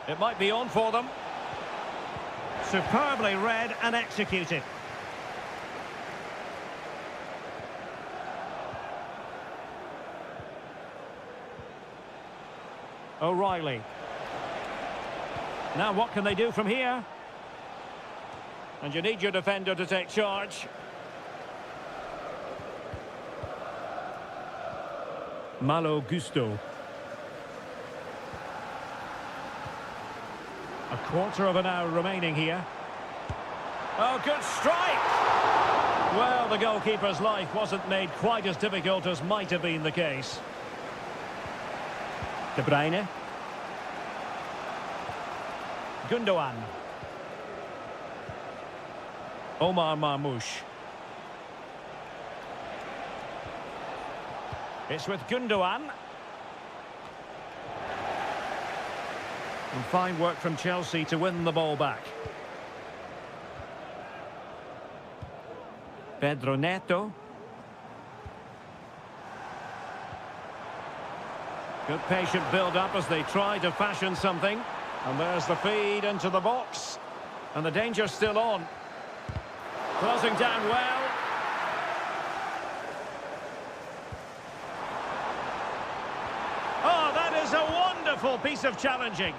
It might be on for them. Superbly read and executed. O'Reilly. Now what can they do from here? And you need your defender to take charge. Malo Gusto. A quarter of an hour remaining here. Oh, good strike! Well, the goalkeeper's life wasn't made quite as difficult as might have been the case. De Bruyne. Gundogan. Omar Marmoush. It's with Gundogan. And fine work from Chelsea to win the ball back. Pedro Neto. Good patient build-up as they try to fashion something. And there's the feed into the box. And the danger's still on. Closing down well. Oh, that is a wonderful piece of challenging.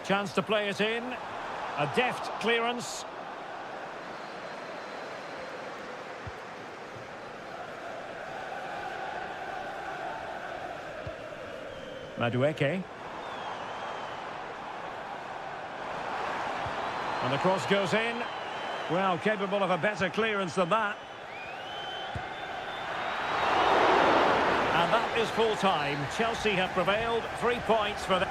Chance to play it in. A deft clearance. Madueke. And the cross goes in. Well, capable of a better clearance than that. And that is full time. Chelsea have prevailed. 3 points for them.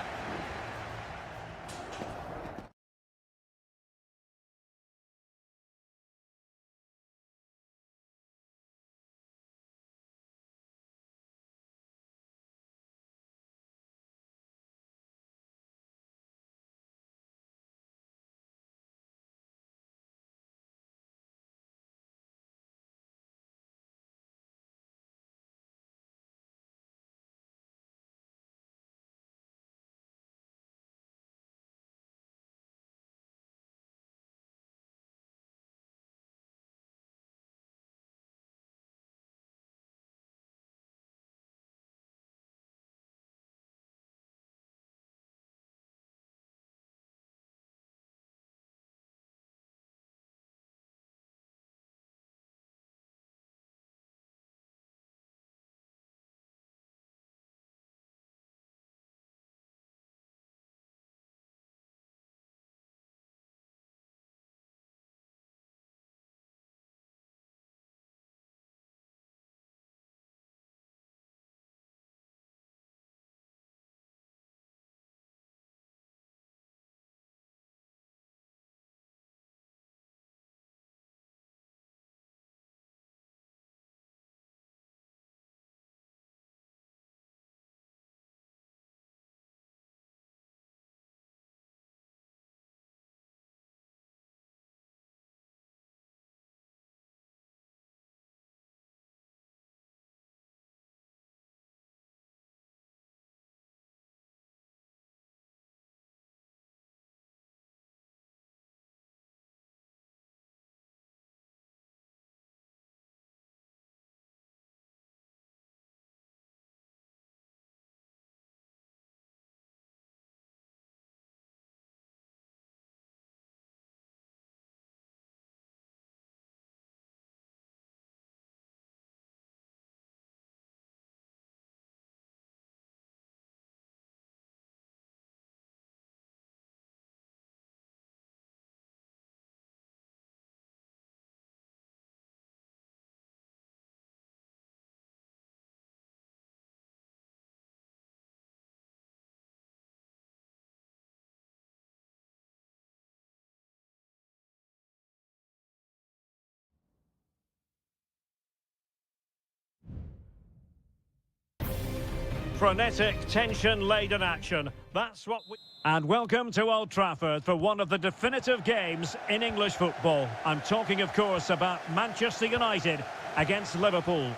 Frenetic, tension-laden action. That's what we... And welcome to Old Trafford for one of the definitive games in English football. I'm talking, of course, about Manchester United against Liverpool.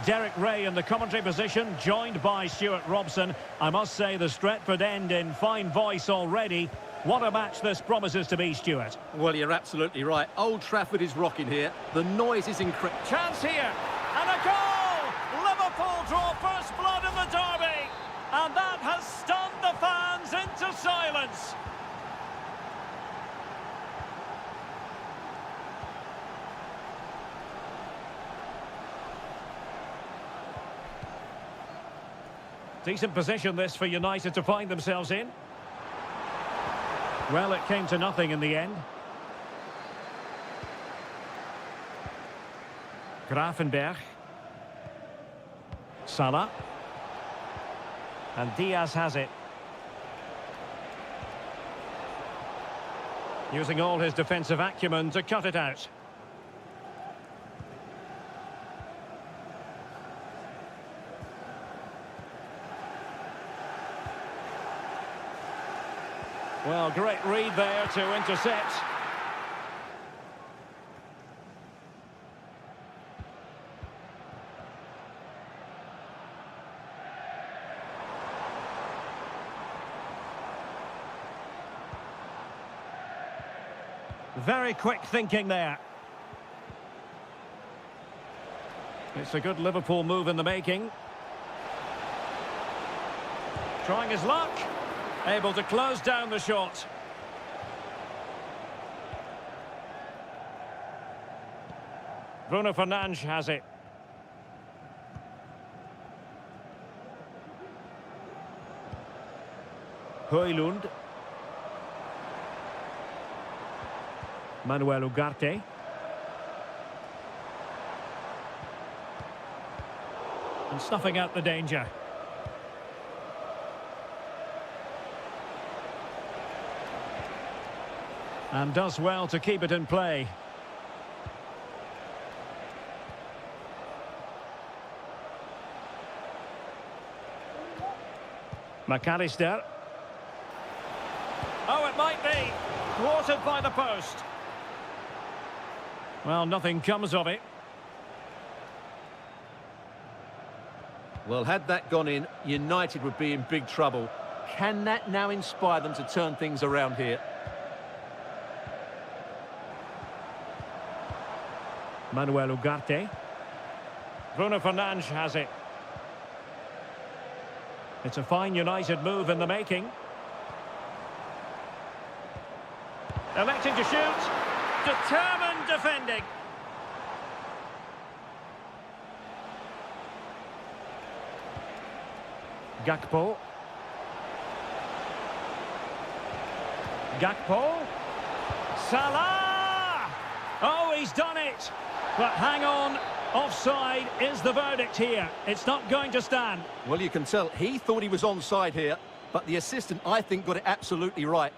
Derek Ray in the commentary position, joined by Stuart Robson. I must say the Stretford end in fine voice already. What a match this promises to be, Stuart. Well, you're absolutely right. Old Trafford is rocking here. The noise is incredible. Chance here, and a goal! Liverpool draw first blood in the derby, and that has stunned the fans into silence. Decent position this for United to find themselves in. Well, it came to nothing in the end. Grafenberg. Salah. And Diaz has it. Using all his defensive acumen to cut it out. Well, great read there to intercept. Very quick thinking there. It's a good Liverpool move in the making. Trying his luck. Able to close down the shot. Bruno Fernandes has it. Højlund. Manuel Ugarte. And snuffing out the danger. And does well to keep it in play. McAllister. Oh, it might be. Thwarted by the post. Well, nothing comes of it. Well, had that gone in, United would be in big trouble. Can that now inspire them to turn things around here? Manuel Ugarte. Bruno Fernandes has it. It's a fine United move in the making. Electing to shoot. Determined defending. Gakpo. Gakpo. Salah! Oh, he's done it! But hang on, offside is the verdict here. It's not going to stand. Well, you can tell he thought he was onside here, but the assistant, I think, got it absolutely right.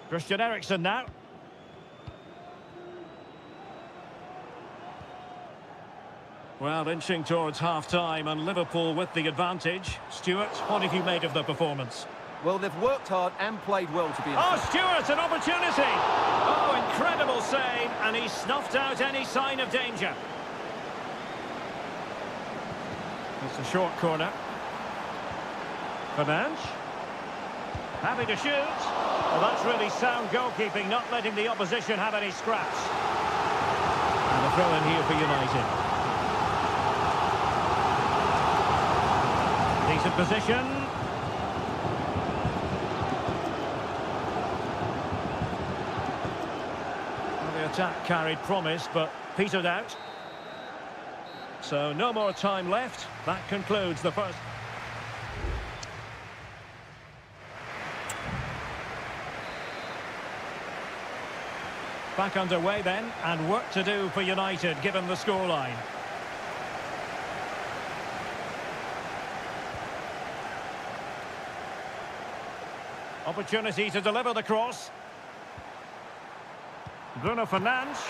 Christian Eriksen now. Well, inching towards half-time and Liverpool with the advantage. Stuart, what have you made of the performance? Well, they've worked hard and played well to be honest. Oh, Stuart, an opportunity! Oh, incredible save, and he snuffed out any sign of danger. It's a short corner. Fernandes. Happy to shoot. Well, that's really sound goalkeeping, not letting the opposition have any scraps. And a throw in here for United. Decent position. Attack carried promise, but petered out. So no more time left. That concludes the first. Back underway then, and work to do for United, given the scoreline. Opportunity to deliver the cross. Bruno Fernandes.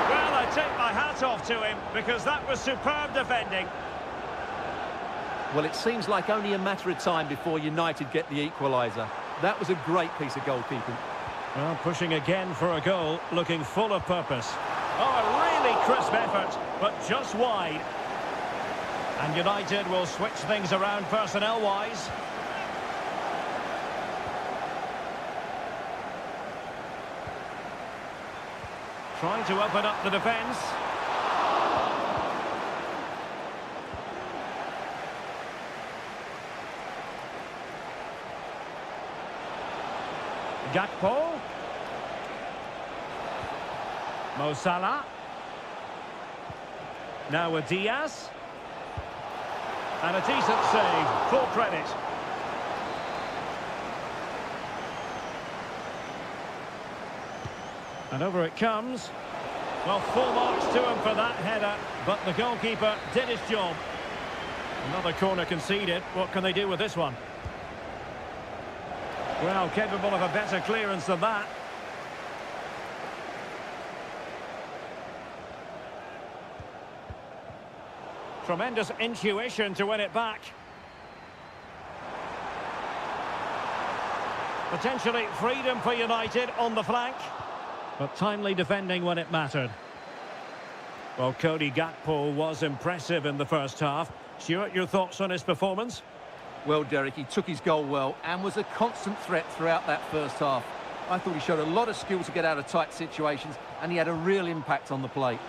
Well, I take my hat hat off to him, because that was superb defending. Well, it seems like only a matter of time before United get the equaliser. That was a great piece of goalkeeping. Well, pushing again for a goal, looking full of purpose. Oh, a really crisp effort, but just wide. And United will switch things around personnel-wise. Trying to open up the defence. Gakpo. Mo Salah. Now with Diaz. And a decent save, full credit. And over it comes. Well, full marks to him for that header, but the goalkeeper did his job. Another corner conceded. What can they do with this one? Well, capable of a better clearance than that. Tremendous intuition to win it back. Potentially freedom for United on the flank. But timely defending when it mattered. Well, Cody Gakpo was impressive in the first half. Stuart, your thoughts on his performance? Well, Derek, he took his goal well and was a constant threat throughout that first half. I thought he showed a lot of skill to get out of tight situations, and he had a real impact on the plate.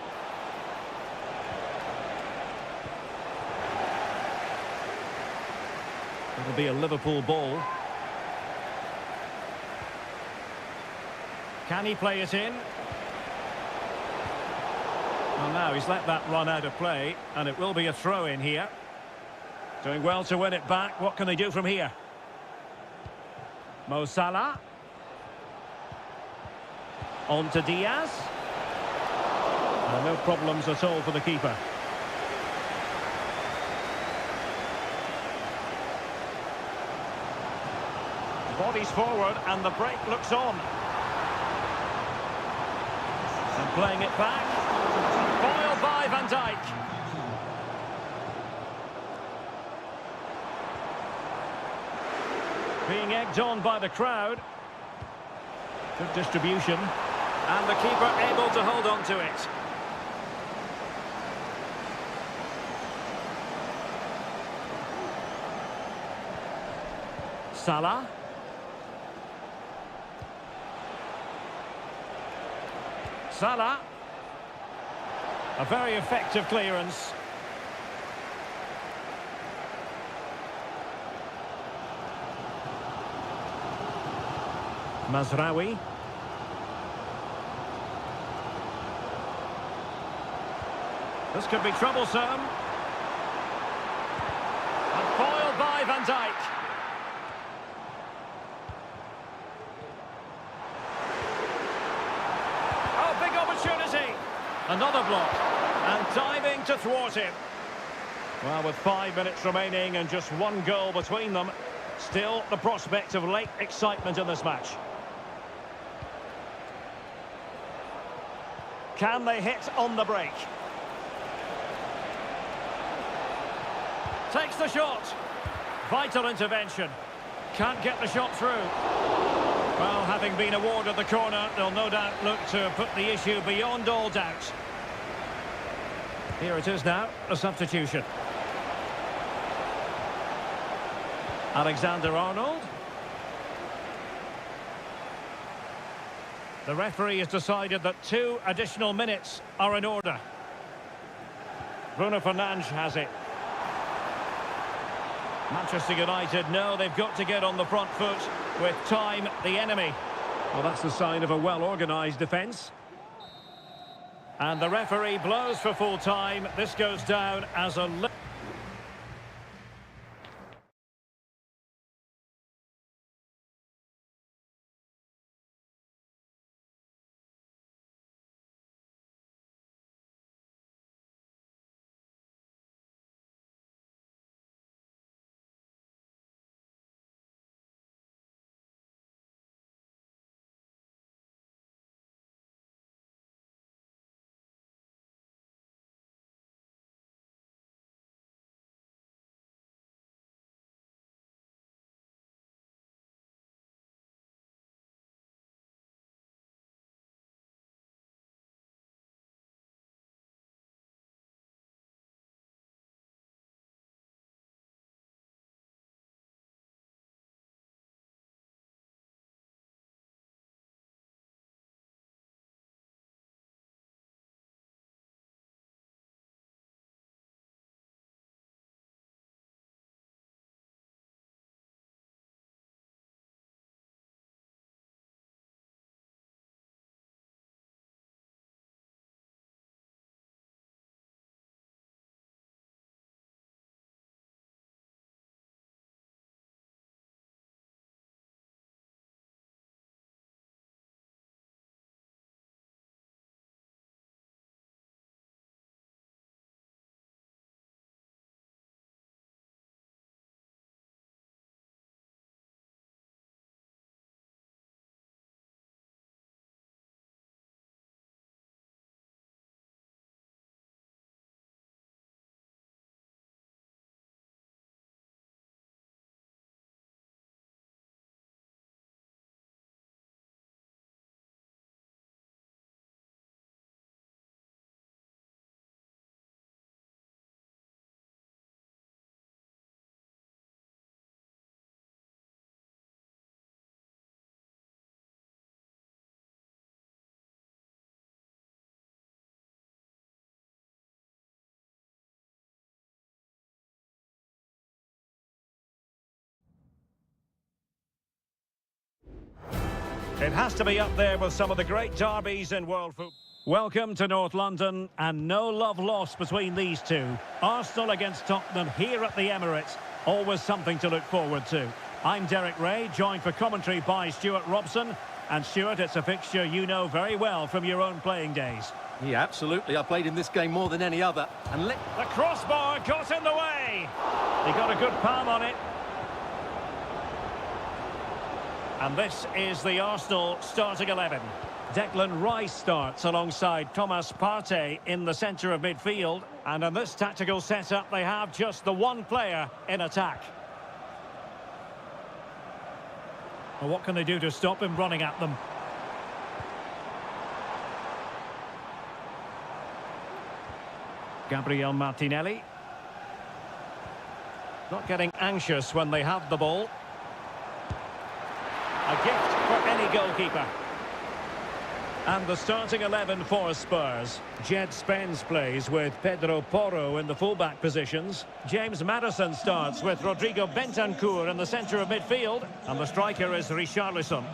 It'll be a Liverpool ball. Can he play it in? Well, now he's let that run out of play, and it will be a throw-in here. Doing well to win it back. What can they do from here? Mo Salah. On to Diaz. No problems at all for the keeper. Bodies forward, and the break looks on. And playing it back. Foiled by Van Dijk. Being egged on by the crowd. Good distribution. And the keeper able to hold on to it. Salah. Salah. A very effective clearance. Mazraoui. This could be troublesome. And foiled by Van Dijk. Oh, big opportunity. Another block. And diving to thwart him. Well, with 5 minutes remaining and just one goal between them, still the prospect of late excitement in this match. Can they hit on the break? Takes the shot. Vital intervention. Can't get the shot through. Well, having been awarded the corner, they'll no doubt look to put the issue beyond all doubt. Here it is now, a substitution. Alexander-Arnold. The referee has decided that 2 additional minutes are in order. Bruno Fernandes has it. Manchester United know they've got to get on the front foot with time the enemy. Well, that's the sign of a well-organised defence. And the referee blows for full time. This goes down as a... It has to be up there with some of the great derbies in world football. Welcome to North London, and no love lost between these two. Arsenal against Tottenham here at the Emirates. Always something to look forward to. I'm Derek Ray, joined for commentary by Stuart Robson. And Stuart, it's a fixture you know very well from your own playing days. Yeah, absolutely. I played in this game more than any other. And the crossbar got in the way. He got a good palm on it. And this is the Arsenal starting 11. Declan Rice starts alongside Thomas Partey in the centre of midfield. And in this tactical setup, they have just the one player in attack. Well, what can they do to stop him running at them? Gabriel Martinelli. Not getting anxious when they have the ball. A gift for any goalkeeper. And the starting 11 for Spurs. Jed Spence plays with Pedro Porro in the fullback positions. James Maddison starts with Rodrigo Bentancur in the centre of midfield. And the striker is Richarlison.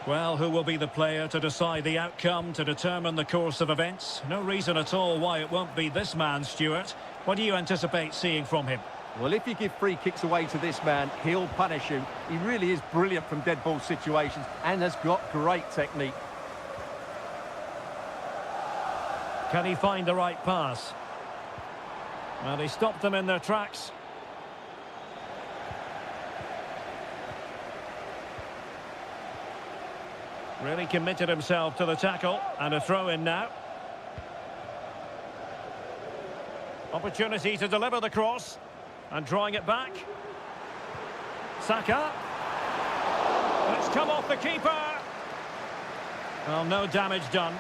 Well, who will be the player to decide the outcome, to determine the course of events? No reason at all why it won't be this man, Stuart. What do you anticipate seeing from him? Well, if you give free kicks away to this man, he'll punish you. He really is brilliant from dead ball situations and has got great technique. Can he find the right pass? Well, he stopped them in their tracks. Really committed himself to the tackle, and a throw-in now. Opportunity to deliver the cross. And drawing it back. Saka. It's come off the keeper. Well, no damage done.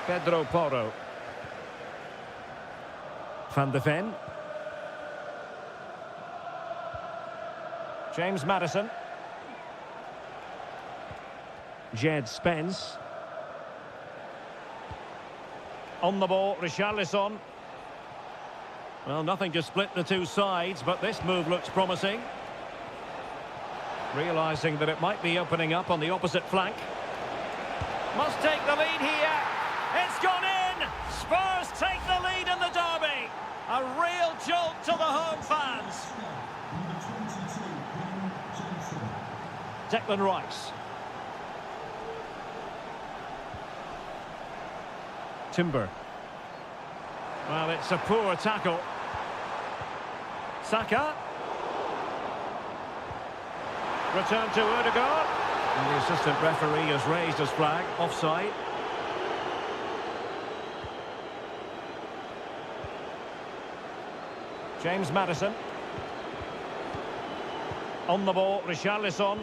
Pedro Porro. Van de Ven. James Maddison. Jed Spence. On the ball, Richarlison. Well, nothing to split the two sides, but this move looks promising. Realising that it might be opening up on the opposite flank. Must take the lead here. It's gone in! Spurs take the lead in the derby. A real jolt to the home fans. Declan Rice. Timber. Well, it's a poor tackle. Saka. Return to Ødegaard. And the assistant referee has raised his flag. Offside. James Maddison. On the ball, Richarlison.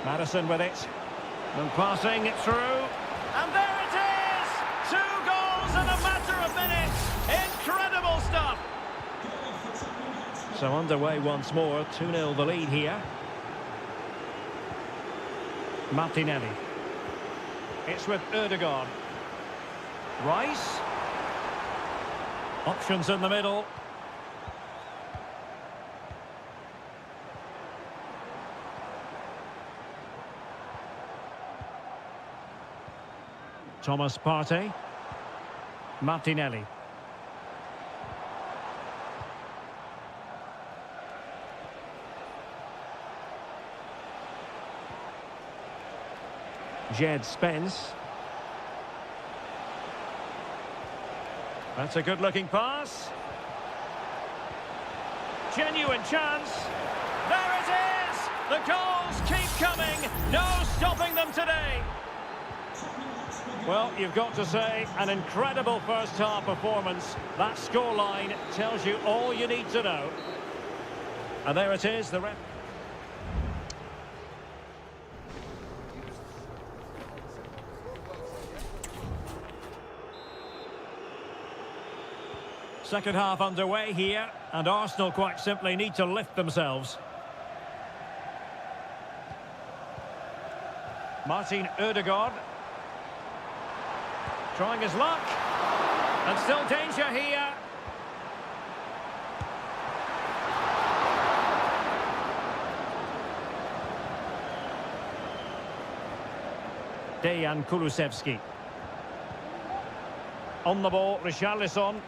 Maddison with it. And passing it through. And there it is! 2 goals in a matter of minutes! Incredible stuff! So underway once more, 2-0 the lead here. Martinelli. It's with Ødegaard. Rice. Options in the middle. Thomas Partey. Martinelli. Jed Spence. That's a good-looking pass. Genuine chance. There it is! The goals keep coming. No stopping them today. Well, you've got to say, an incredible first-half performance. That scoreline tells you all you need to know. And there it is, the ref. Second half underway here, and Arsenal quite simply need to lift themselves. Martin Ødegaard. Trying his luck. And still danger here. Dejan Kulusevski. On the ball, Richarlison.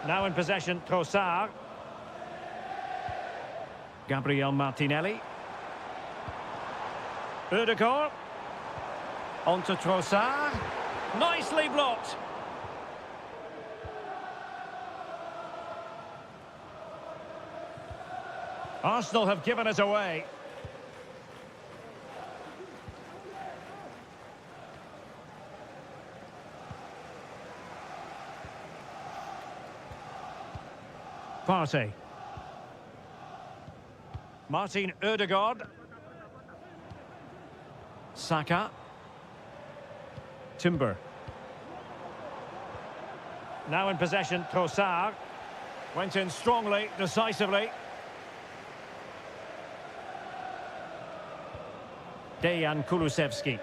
Now in possession, Trossard. Gabriel Martinelli. Ødegaard. On to Trossard. Nicely blocked. Arsenal have given us away. Partey. Martin Ødegaard. Saka. Timber. Now in possession, Trossard. Went in strongly, decisively. Dejan Kulusevski.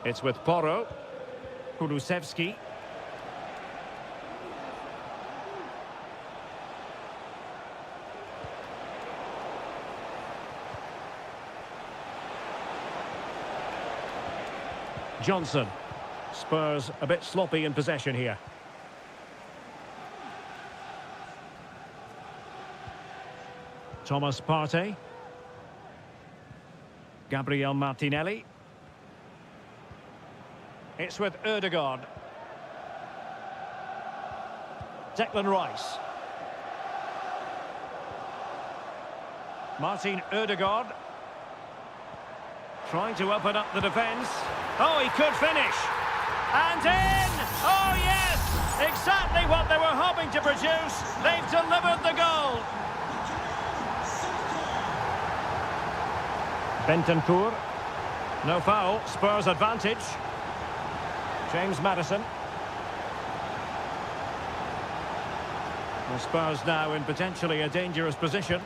It's with Porro. Kulusevski. Johnson. Spurs a bit sloppy in possession here. Thomas Partey. Gabriel Martinelli. It's with Ødegaard. Declan Rice. Martin Ødegaard. Trying to open up the defence. Oh, he could finish. And in! Oh, yes! Exactly what they were hoping to produce. They've delivered the goal. Bentancur. No foul. Spurs advantage. James Maddison. The Spurs now in potentially a dangerous position.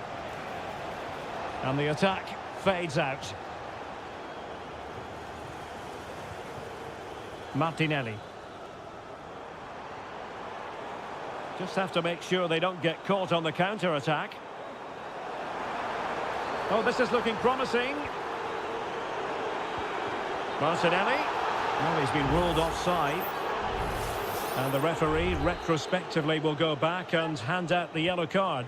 And the attack fades out. Martinelli. Just have to make sure they don't get caught on the counter-attack. Oh, this is looking promising. Martinelli. Well, he's been ruled offside. And the referee retrospectively will go back and hand out the yellow card.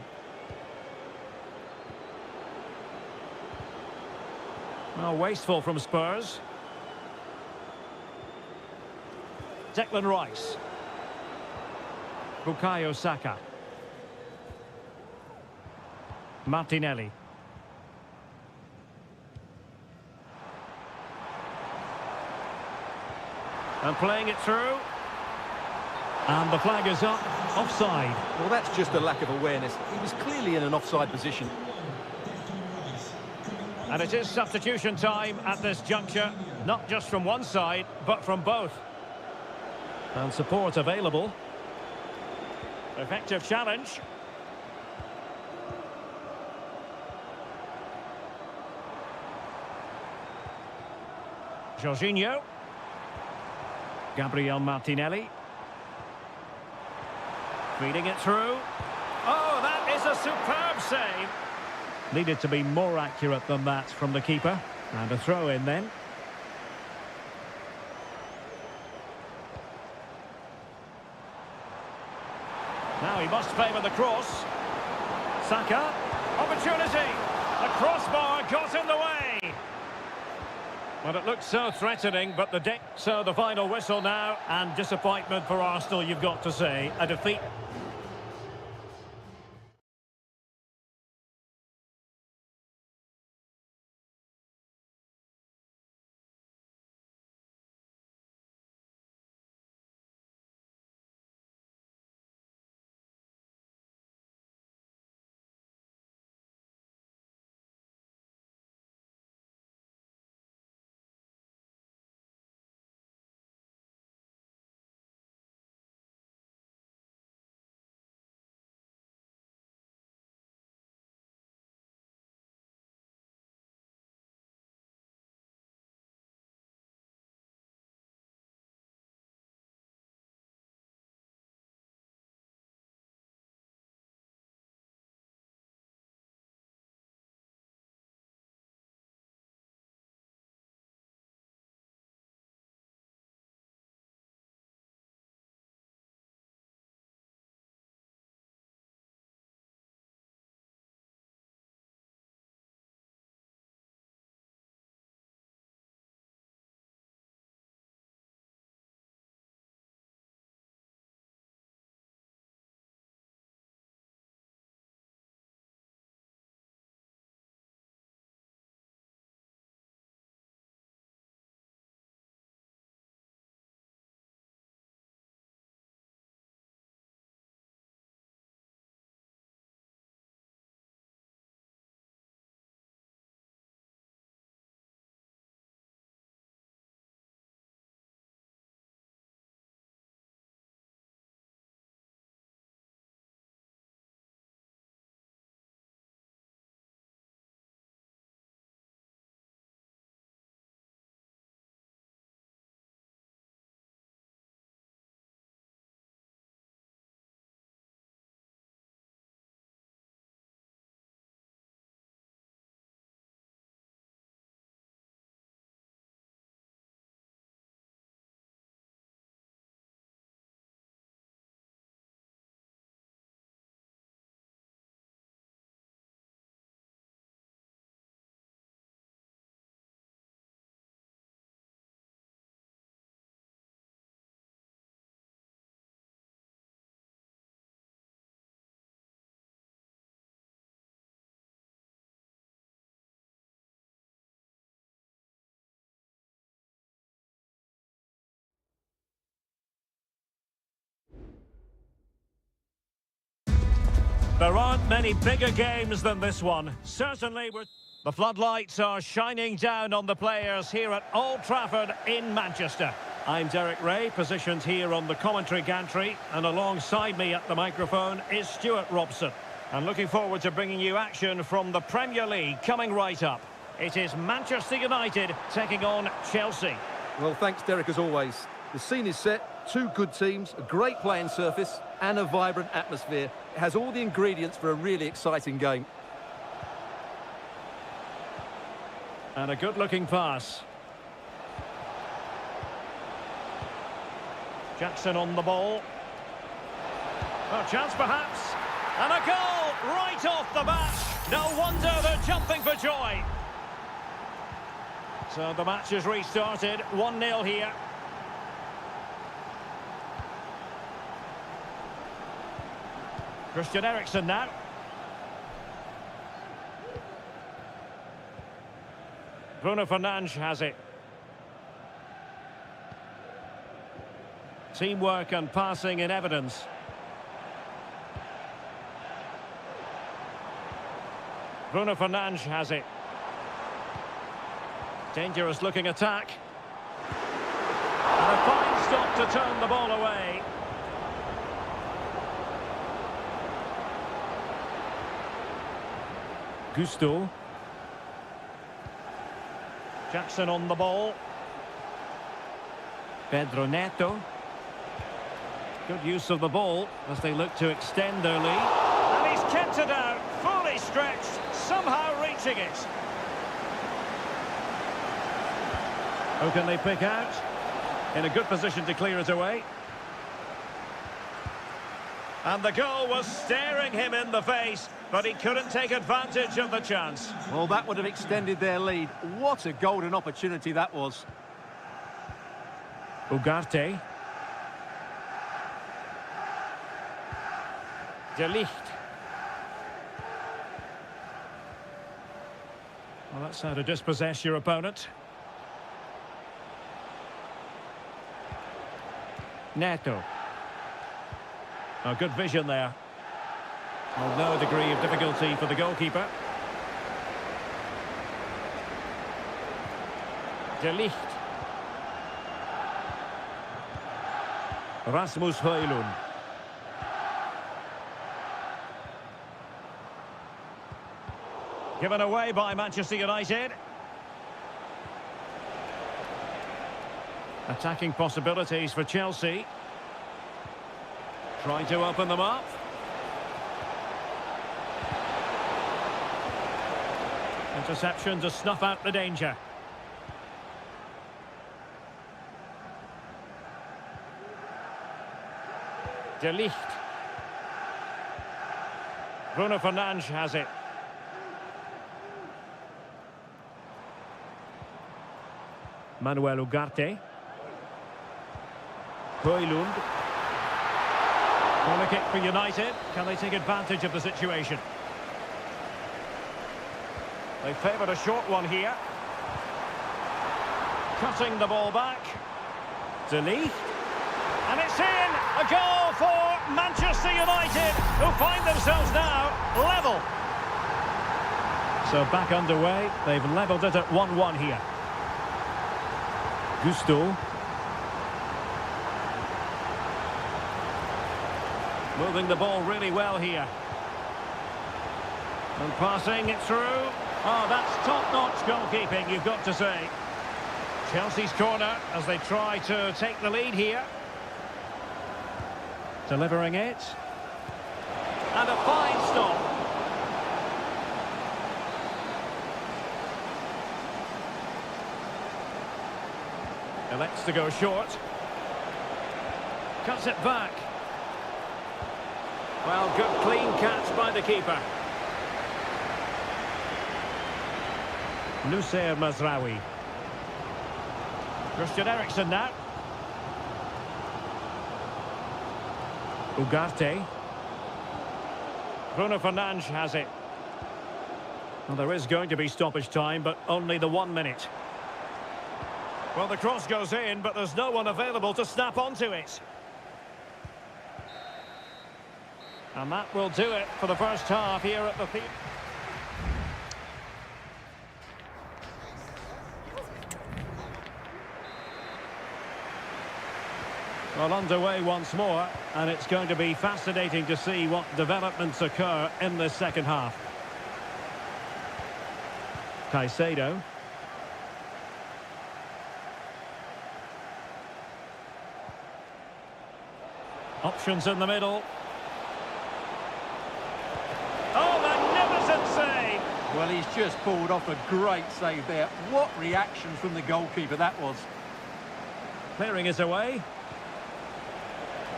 Well, wasteful from Spurs. Declan Rice. Bukayo Saka. Martinelli. And playing it through. And the flag is up. Offside. Well, that's just a lack of awareness. He was clearly in an offside position. And it is substitution time at this juncture. Not just from one side, but from both. And support available. Effective challenge. Jorginho. Gabriel Martinelli. Feeding it through. Oh, that is a superb save. Needed to be more accurate than that from the keeper. And a throw in then. Now he must favour the cross. Saka. Opportunity. The crossbar got in the way. Well, it looked so threatening, but so the final whistle now, and disappointment for Arsenal, you've got to say. A defeat. There aren't many bigger games than this one. Certainly, the floodlights are shining down on the players here at Old Trafford in Manchester. I'm Derek Ray, positioned here on the commentary gantry, and alongside me at the microphone is Stuart Robson. I'm looking forward to bringing you action from the Premier League coming right up. It is Manchester United taking on Chelsea. Well, thanks, Derek, as always. The scene is set, two good teams, a great playing surface and a vibrant atmosphere. It has all the ingredients for a really exciting game. And a good-looking pass. Jackson on the ball. A chance perhaps. And a goal right off the bat. No wonder they're jumping for joy. So the match has restarted. 1-0 here. Christian Eriksen now. Bruno Fernandes has it. Teamwork and passing in evidence. Bruno Fernandes has it. Dangerous looking attack. And a fine stop to turn the ball away. Gusto. Jackson on the ball. Pedro Neto. Good use of the ball as they look to extend their lead. And he's kept it out, fully stretched, somehow reaching it. Who can they pick out? In a good position to clear it away. And the goal was staring him in the face, but he couldn't take advantage of the chance. Well, that would have extended their lead. What a golden opportunity that was. Ugarte. De Ligt. Well, that's how to dispossess your opponent. Neto. Oh, good vision there. Well, no degree of difficulty for the goalkeeper. De Ligt. Rasmus Højlund. Given away by Manchester United. Attacking possibilities for Chelsea. Trying to open them up. Interception to snuff out the danger. De Ligt. Bruno Fernandes has it. Manuel Ugarte. Højlund. Corner kick for United. Can they take advantage of the situation? They favoured a short one here. Cutting the ball back. De Ligt. And it's in! A goal for Manchester United, who find themselves now level. So back underway. They've levelled it at 1-1 here. Gusto. Moving the ball really well here. And passing it through. Oh, that's top-notch goalkeeping, you've got to say. Chelsea's corner as they try to take the lead here. Delivering it. And a fine stop. Elects to go short. Cuts it back. Well, good clean catch by the keeper. Nusayr Mazraoui. Christian Eriksen now. Ugarte. Bruno Fernandes has it. Well, there is going to be stoppage time, but only the 1 minute. Well, the cross goes in, but there's no one available to snap onto it. And that will do it for the first half here at the theatre. Well, underway once more, and it's going to be fascinating to see what developments occur in this second half. Caicedo. Options in the middle. Oh, magnificent save! Well, he's just pulled off a great save there. What reaction from the goalkeeper that was. Clearing it away.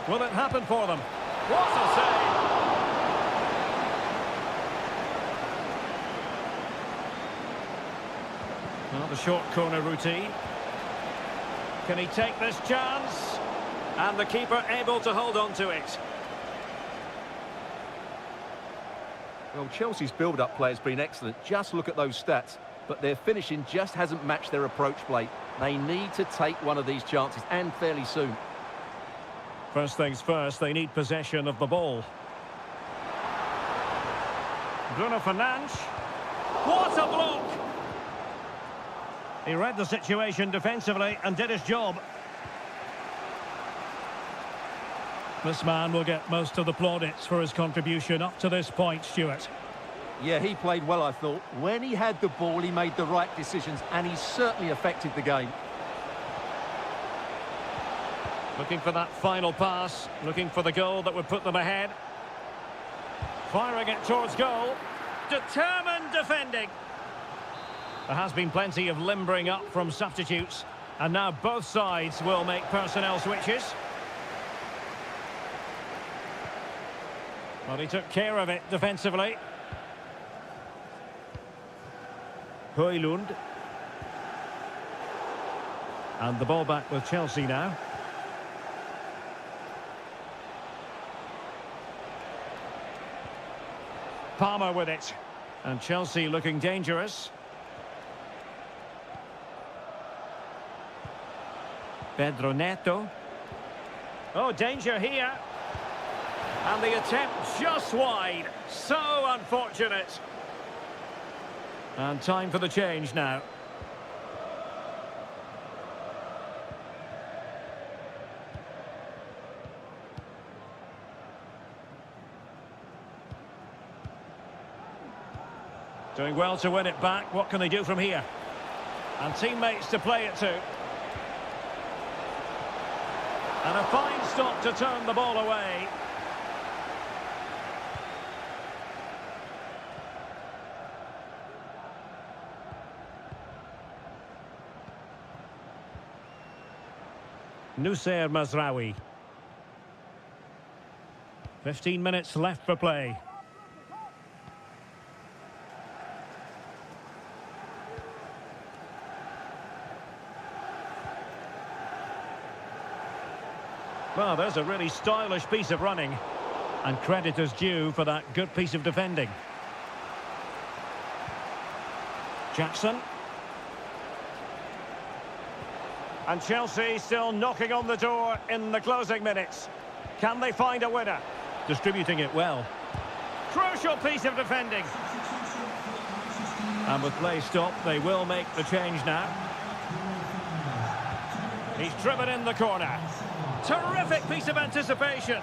Will it happen for them? What a save! Well, the short corner routine. Can he take this chance? And the keeper able to hold on to it. Well, Chelsea's build-up play has been excellent. Just look at those stats. But their finishing just hasn't matched their approach play. They need to take one of these chances, and fairly soon. First things first, they need possession of the ball. Bruno Fernandes. What a block! He read the situation defensively and did his job. This man will get most of the plaudits for his contribution up to this point, Stuart. Yeah, he played well, I thought. When he had the ball, he made the right decisions, and he certainly affected the game. Looking for that final pass, looking for the goal that would put them ahead. Firing it towards goal. Determined defending. There has been plenty of limbering up from substitutes, and now both sides will make personnel switches. Well, he took care of it defensively. Højlund. And the ball back with Chelsea now. Palmer with it. And Chelsea looking dangerous. Pedro Neto. Oh, danger here. And the attempt just wide. So unfortunate. And time for the change now. Doing well to win it back. What can they do from here? And teammates to play it to. And a fine stop to turn the ball away. Nusayr Mazraoui. 15 minutes left for play. Well, there's a really stylish piece of running. And credit is due for that good piece of defending. Jackson. And Chelsea still knocking on the door in the closing minutes. Can they find a winner? Distributing it well. Crucial piece of defending. And with play stopped, they will make the change now. He's driven in the corner. Terrific piece of anticipation.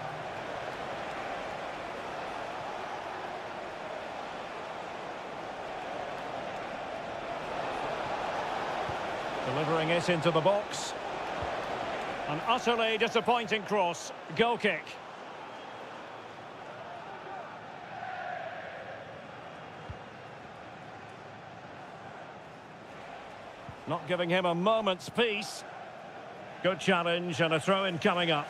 Delivering it into the box. An utterly disappointing cross. Goal kick. Not giving him a moment's peace. Good challenge and a throw-in coming up.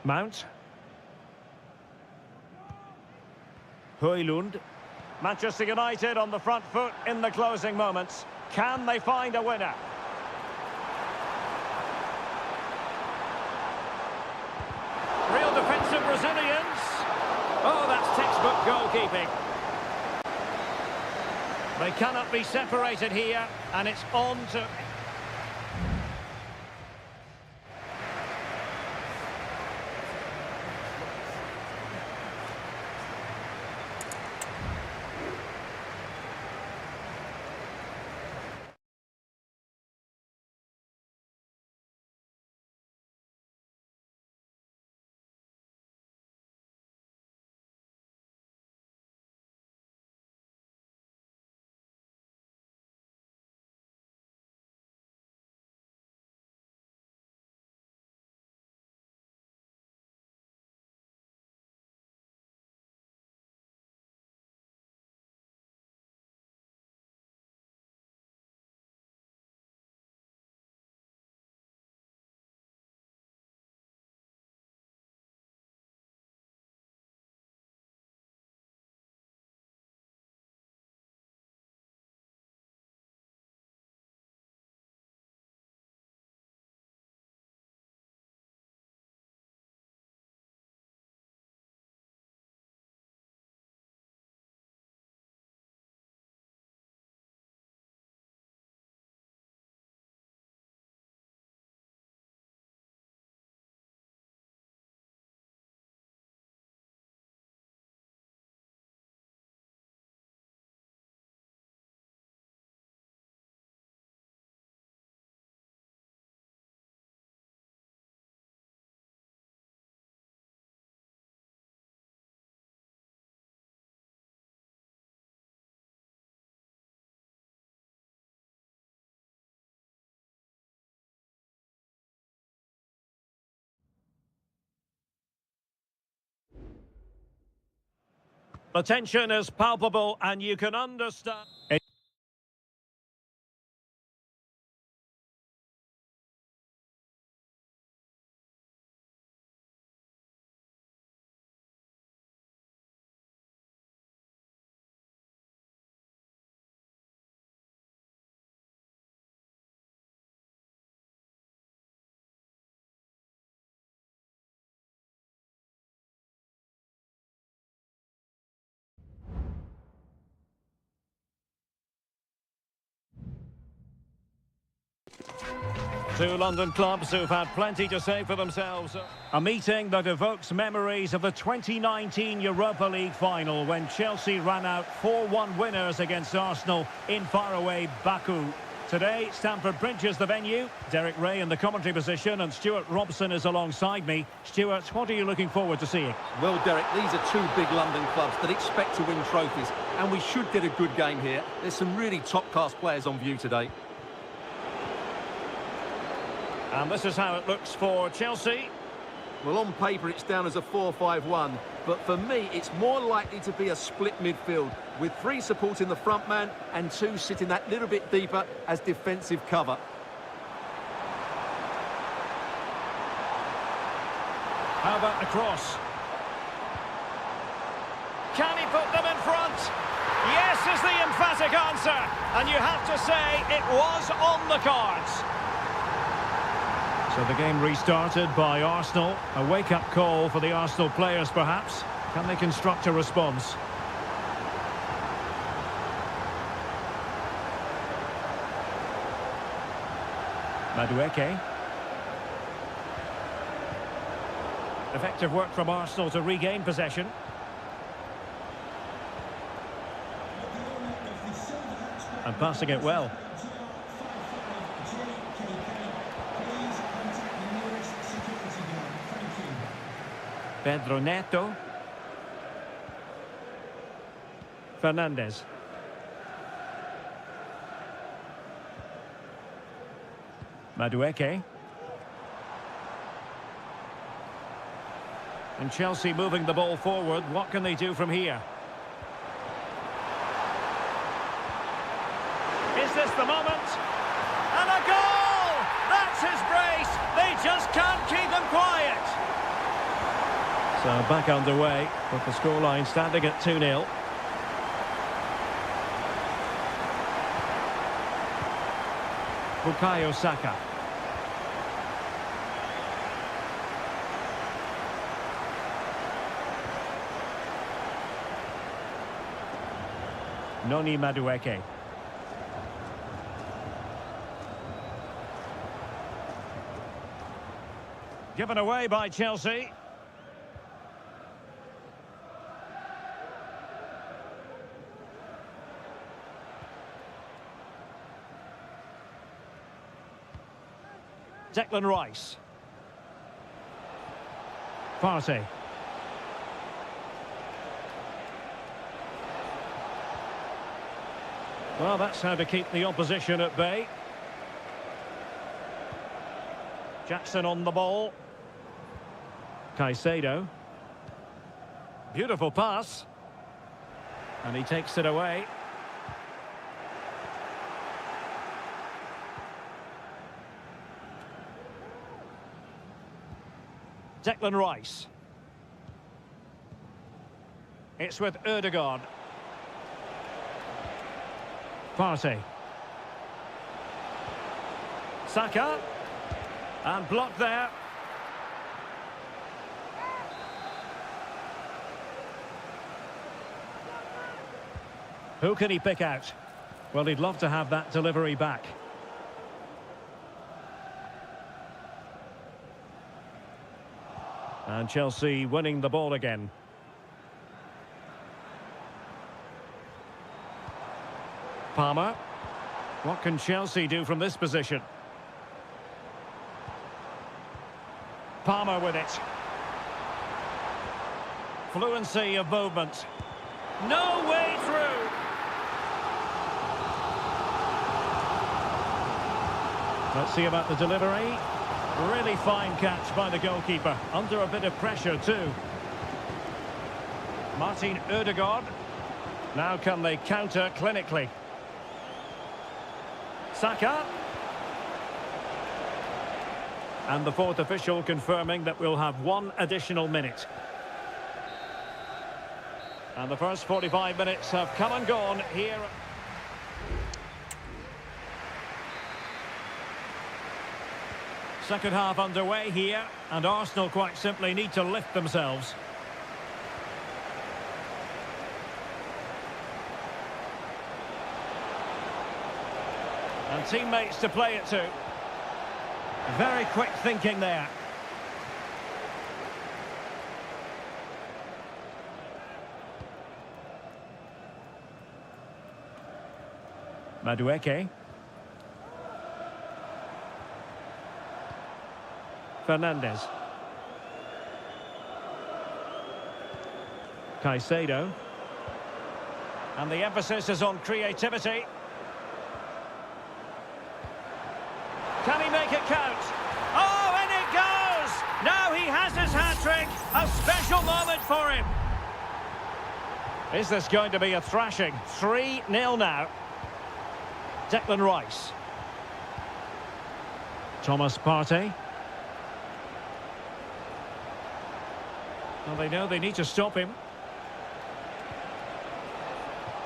Mount. Højlund. Manchester United on the front foot in the closing moments. Can they find a winner? Real defensive resilience. Oh, that's textbook goalkeeping. They cannot be separated here, and it's on to... The tension is palpable, and you can understand... Two London clubs who've had plenty to say for themselves. A meeting that evokes memories of the 2019 Europa League final when Chelsea ran out 4-1 winners against Arsenal in faraway Baku. Today, Stamford Bridge is the venue. Derek Ray in the commentary position and Stuart Robson is alongside me. Stuart, what are you looking forward to seeing? Well, Derek, these are two big London clubs that expect to win trophies, and we should get a good game here. There's some really top-class players on view today. And this is how it looks for Chelsea. Well, on paper, it's down as a 4-5-1. But for me, it's more likely to be a split midfield, with three supporting the front man and two sitting that little bit deeper as defensive cover. How about the cross? Can he put them in front? Yes is the emphatic answer. And you have to say it was on the cards. So the game restarted by Arsenal. A wake-up call for the Arsenal players, perhaps. Can they construct a response? Madueke. Effective work from Arsenal to regain possession. And passing it well. Pedro Neto. Fernandez. Madueke. And Chelsea moving the ball forward. What can they do from here? Is this the moment? And a goal! That's his brace! They just can't keep them quiet! So back underway, with the scoreline standing at 2-0. Bukayo Saka. Noni Madueke. Given away by Chelsea. Declan Rice. Partey. Well, that's how to keep the opposition at bay. Jackson on the ball. Caicedo. Beautiful pass. And he takes it away. Declan Rice. It's with Ødegaard. Partey. Saka. And blocked there. Who can he pick out? Well, he'd love to have that delivery back. And Chelsea winning the ball again. Palmer. What can Chelsea do from this position? Palmer with it. Fluency of movement. No way through. Let's see about the delivery. Really fine catch by the goalkeeper. Under a bit of pressure too. Martin Ødegaard. Now can they counter clinically? Saka. And the fourth official confirming that we'll have one additional minute. And the first 45 minutes have come and gone here. Second half underway here, and Arsenal quite simply need to lift themselves. And teammates to play it to. Very quick thinking there. Madueke. Fernandez. Caicedo. And the emphasis is on creativity. Can he make it count? Oh, and it goes! Now he has his hat-trick. A special moment for him. Is this going to be a thrashing? 3-0 now. Declan Rice. Thomas Partey. Well, they know they need to stop him.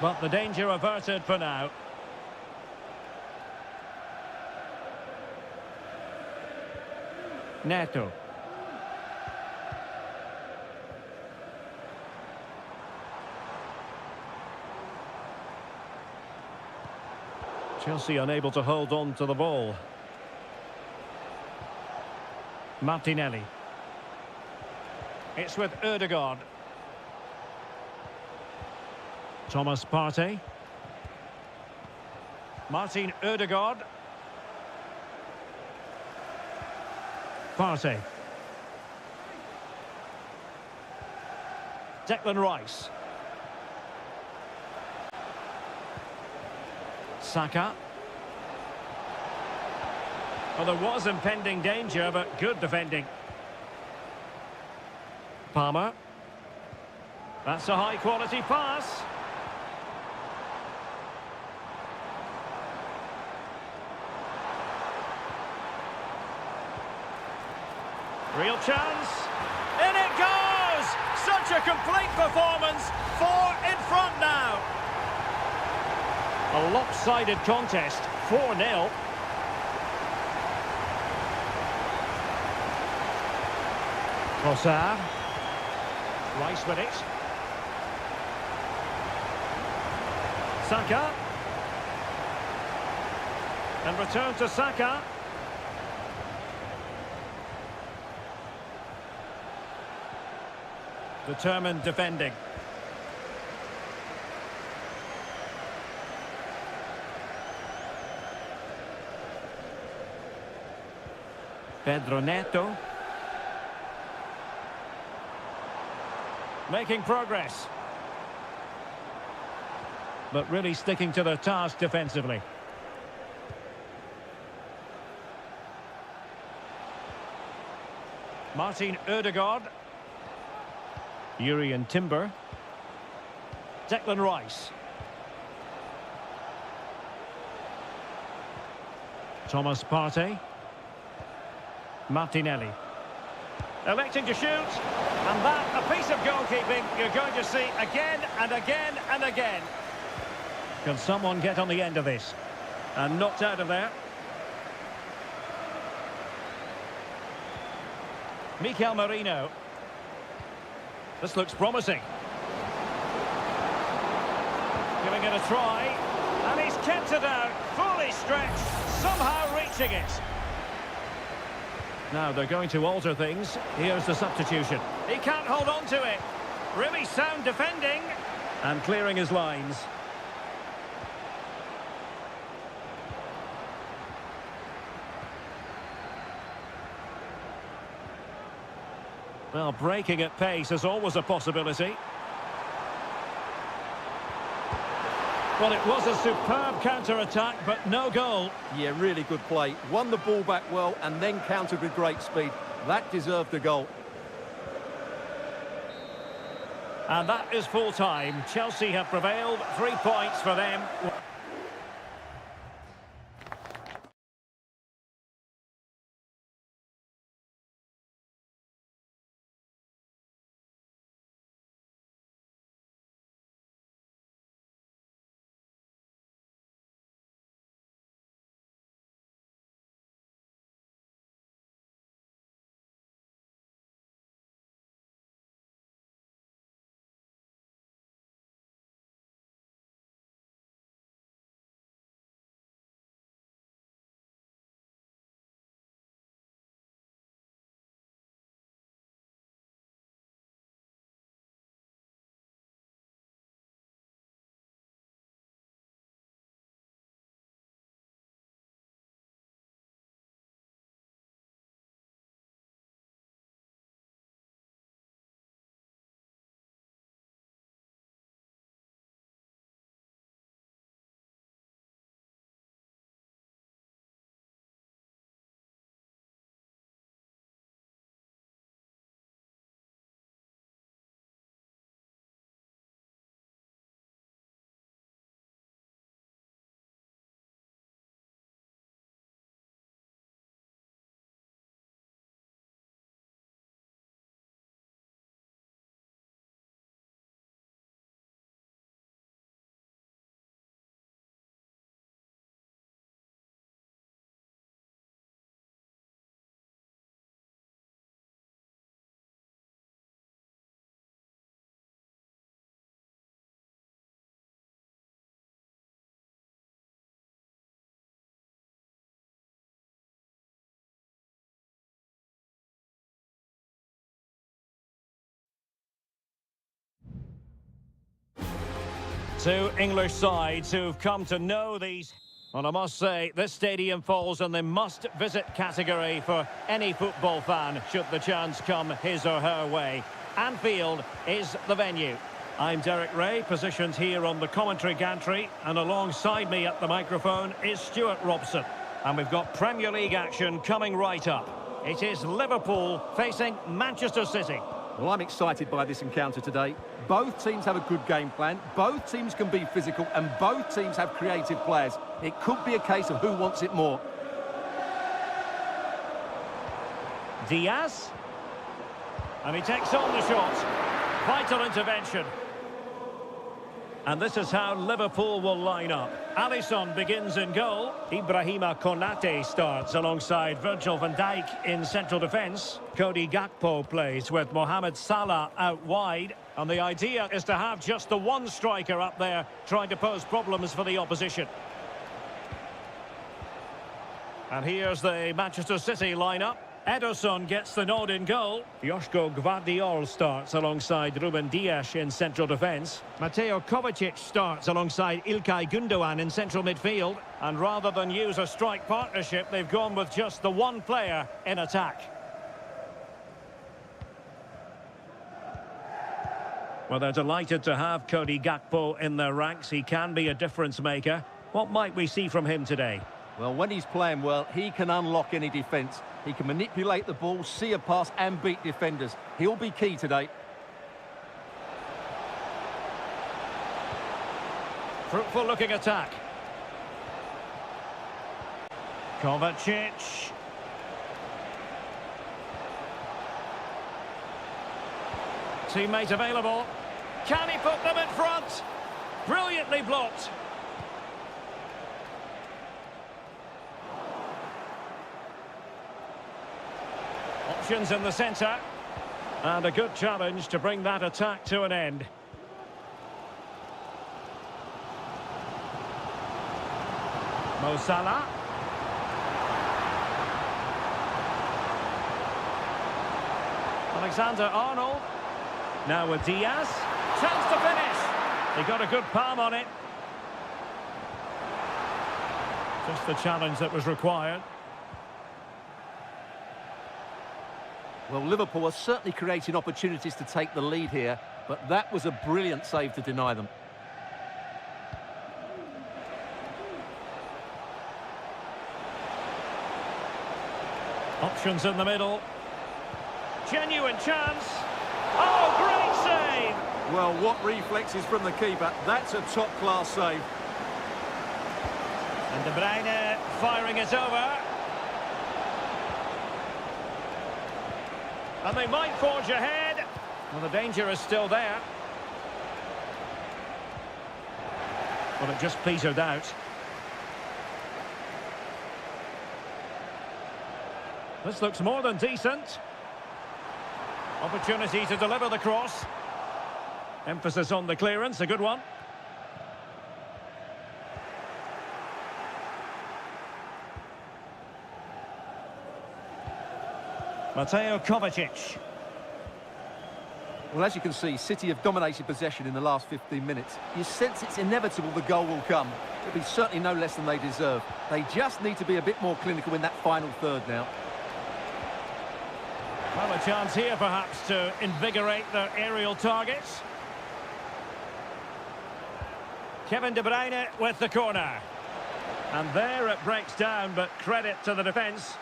But the danger averted for now. Neto. Chelsea unable to hold on to the ball. Martinelli. It's with Ødegaard. Thomas Partey. Martin Ødegaard. Partey. Declan Rice. Saka. Well, there was impending danger, but good defending. Palmer. That's a high-quality pass. Real chance. In it goes! Such a complete performance. 4 in front now. A lopsided contest. 4-0. Trossard. Rice with it. Saka. And return to Saka. Determined defending. Pedro Neto. Making progress. But really sticking to their task defensively. Martin Ødegaard. Urian Timber. Declan Rice. Thomas Partey. Martinelli. Electing to shoot. And that, a piece of goalkeeping you're going to see again and again and again. Can someone get on the end of this? And knocked out of there. Mikel Merino. This looks promising. Giving it a try. And he's kept it out, fully stretched, somehow reaching it. Now they're going to alter things. Here's the substitution. He can't hold on to it. Really sound defending. And clearing his lines. Well, breaking at pace is always a possibility. Well, it was a superb counter-attack, but no goal. Yeah, really good play. Won the ball back well and then countered with great speed. That deserved a goal. And that is full-time. Chelsea have prevailed. 3 points for them. Two English sides who've come to know these. Well, I must say, this stadium falls in the must-visit category for any football fan, should the chance come his or her way. Anfield is the venue. I'm Derek Ray, positioned here on the commentary gantry, and alongside me at the microphone is Stuart Robson. And we've got Premier League action coming right up. It is Liverpool facing Manchester City. Well, I'm excited by this encounter today. Both teams have a good game plan, both teams can be physical, and both teams have creative players. It could be a case of who wants it more. Diaz. And he takes on the shot. Vital intervention. And this is how Liverpool will line up. Alisson begins in goal. Ibrahima Konate starts alongside Virgil van Dijk in central defence. Cody Gakpo plays with Mohamed Salah out wide. And the idea is to have just the one striker up there trying to pose problems for the opposition. And here's the Manchester City lineup. Ederson gets the nod in goal. Joško Gvardiol starts alongside Ruben Dias in central defence. Mateo Kovacic starts alongside Ilkay Gundogan in central midfield. And rather than use a strike partnership, they've gone with just the one player in attack. Well, they're delighted to have Cody Gakpo in their ranks. He can be a difference maker. What might we see from him today? Well, when he's playing well, he can unlock any defence. He can manipulate the ball, see a pass and beat defenders. He'll be key today. Fruitful looking attack. Kovacic. Teammate available. Can he put them in front? Brilliantly blocked. Options in the centre. And a good challenge to bring that attack to an end. Mo Salah. Alexander-Arnold. Now with Diaz. Chance to finish. He got a good palm on it. Just the challenge that was required. Well, Liverpool are certainly creating opportunities to take the lead here, but that was a brilliant save to deny them. Options in the middle. Genuine chance. Oh, great save! Well, what reflexes from the keeper. That's a top-class save. And De Bruyne firing it over. And they might forge ahead. Well, the danger is still there. Well, it just petered out. This looks more than decent. Opportunity to deliver the cross. Emphasis on the clearance, a good one. Mateo Kovacic. Well, as you can see, City have dominated possession in the last 15 minutes. You sense it's inevitable the goal will come. It'll be certainly no less than they deserve. They just need to be a bit more clinical in that final third now. Well, a chance here perhaps to invigorate their aerial targets. Kevin De Bruyne with the corner. And there it breaks down, but credit to the defence.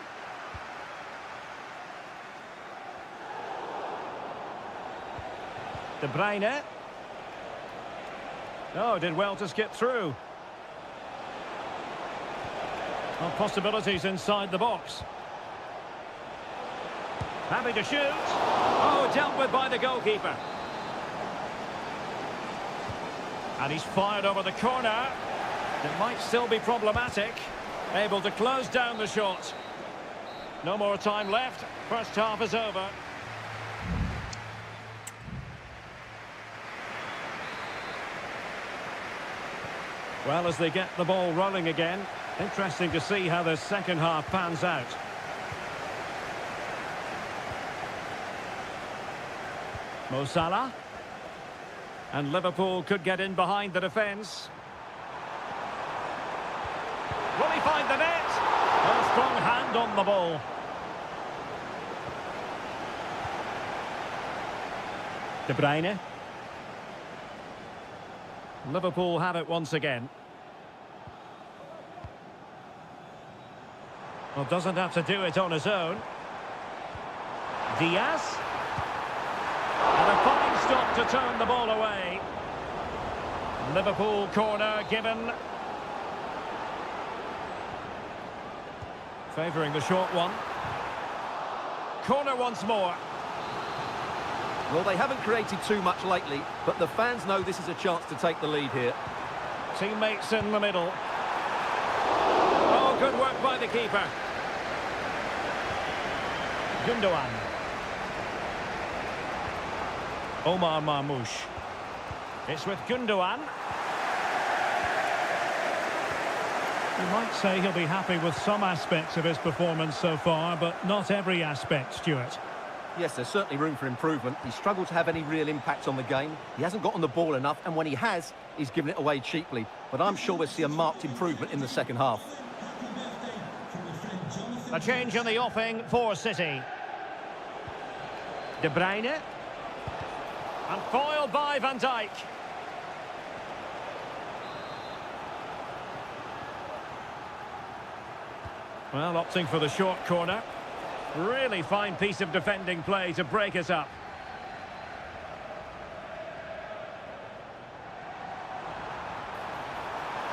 De Bruyne. Oh, did well to skip through. Well, possibilities inside the box. Happy to shoot. Oh, dealt with by the goalkeeper. And he's fired over the corner. It might still be problematic. Able to close down the shot. No more time left. First half is over. Well, as they get the ball rolling again, interesting to see how the second half pans out. Mo Salah. And Liverpool could get in behind the defence. Will he find the net? A strong hand on the ball. De Bruyne. Liverpool have it once again. Well, doesn't have to do it on his own. Diaz. And a fine stop to turn the ball away. Liverpool corner given. Favouring the short one. Corner once more. Well, they haven't created too much lately, but the fans know this is a chance to take the lead here. Teammates in the middle. keeper. Gundogan. Omar Marmoush. It's with Gundogan. You might say he'll be happy with some aspects of his performance so far, but not every aspect, Stuart. Yes, there's certainly room for improvement. He's struggled to have any real impact on the game. He hasn't got on the ball enough, and when he has, he's given it away cheaply. But I'm sure we'll see a marked improvement in the second half. A change in the offing for City. De Bruyne. And foiled by Van Dijk. Well, opting for the short corner. Really fine piece of defending play to break us up.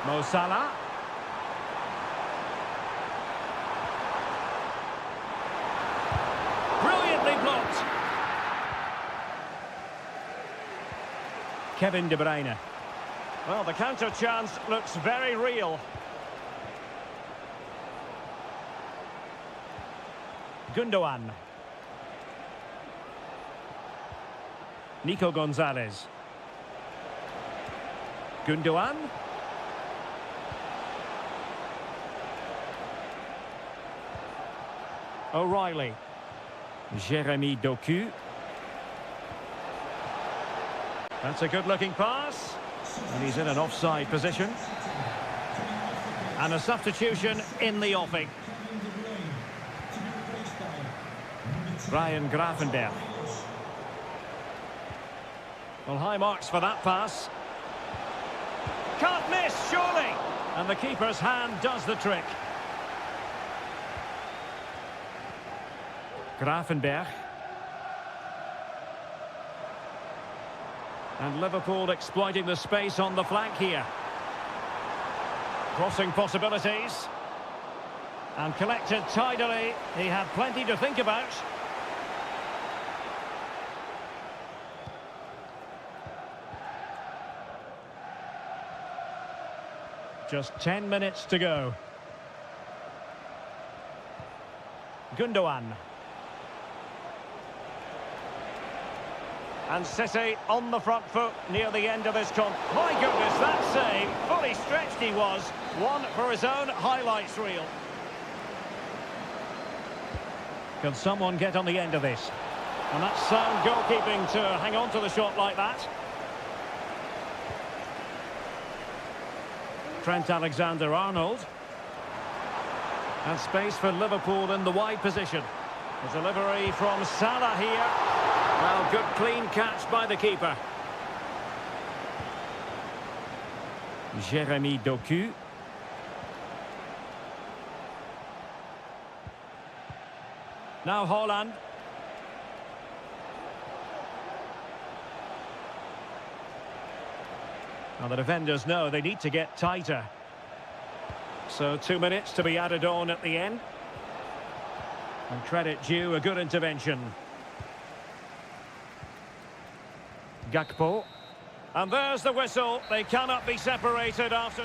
Mo Salah. Brilliantly blocked. Kevin De Bruyne. Well, the counter chance looks very real. Gundogan. Nico Gonzalez. Gundogan. O'Reilly. Jeremy Doku. That's a good-looking pass. And he's in an offside position. And a substitution in the offing. Ryan Gravenberch. Well, high marks for that pass. Can't miss, surely! And the keeper's hand does the trick. Gravenberch. And Liverpool exploiting the space on the flank here. Crossing possibilities. And collected tidily. He had plenty to think about. Just 10 minutes to go. Gundogan. And City on the front foot near the end of this My goodness, that save. Fully stretched he was. One for his own highlights reel. Can someone get on the end of this? And that's sound goalkeeping to hang on to the shot like that. Trent Alexander-Arnold. And space for Liverpool in the wide position. A delivery from Salah here. Well, good clean catch by the keeper. Jeremy Doku. Now Haaland. Now the defenders know they need to get tighter. So 2 minutes to be added on at the end. And credit due, a good intervention. Gakpo. And there's the whistle. They cannot be separated after...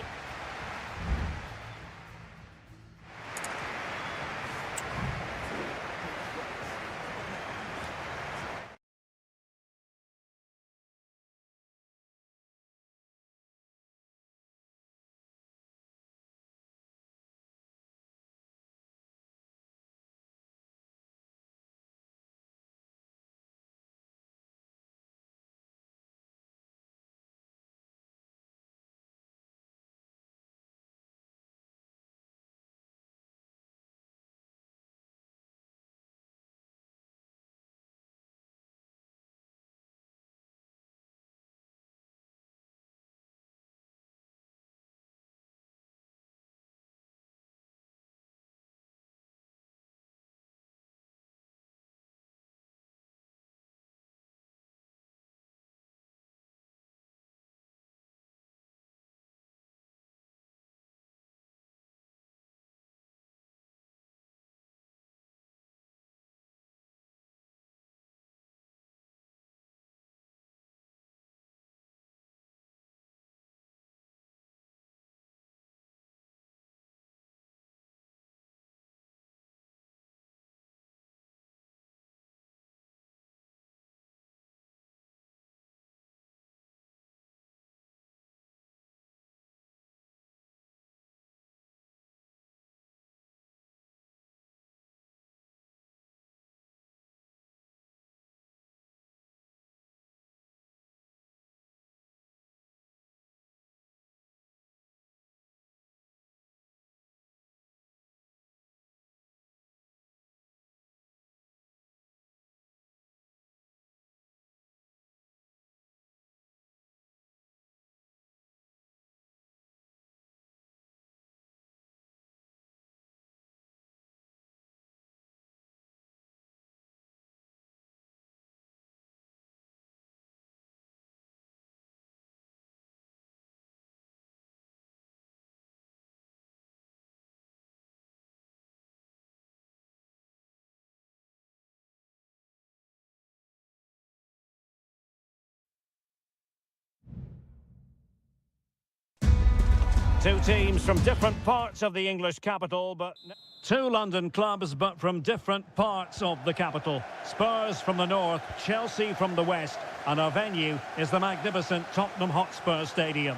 Two teams from different parts of the English capital, but two London clubs, but from different parts of the capital. Spurs from the north, Chelsea from the west, and our venue is the magnificent Tottenham Hotspur Stadium.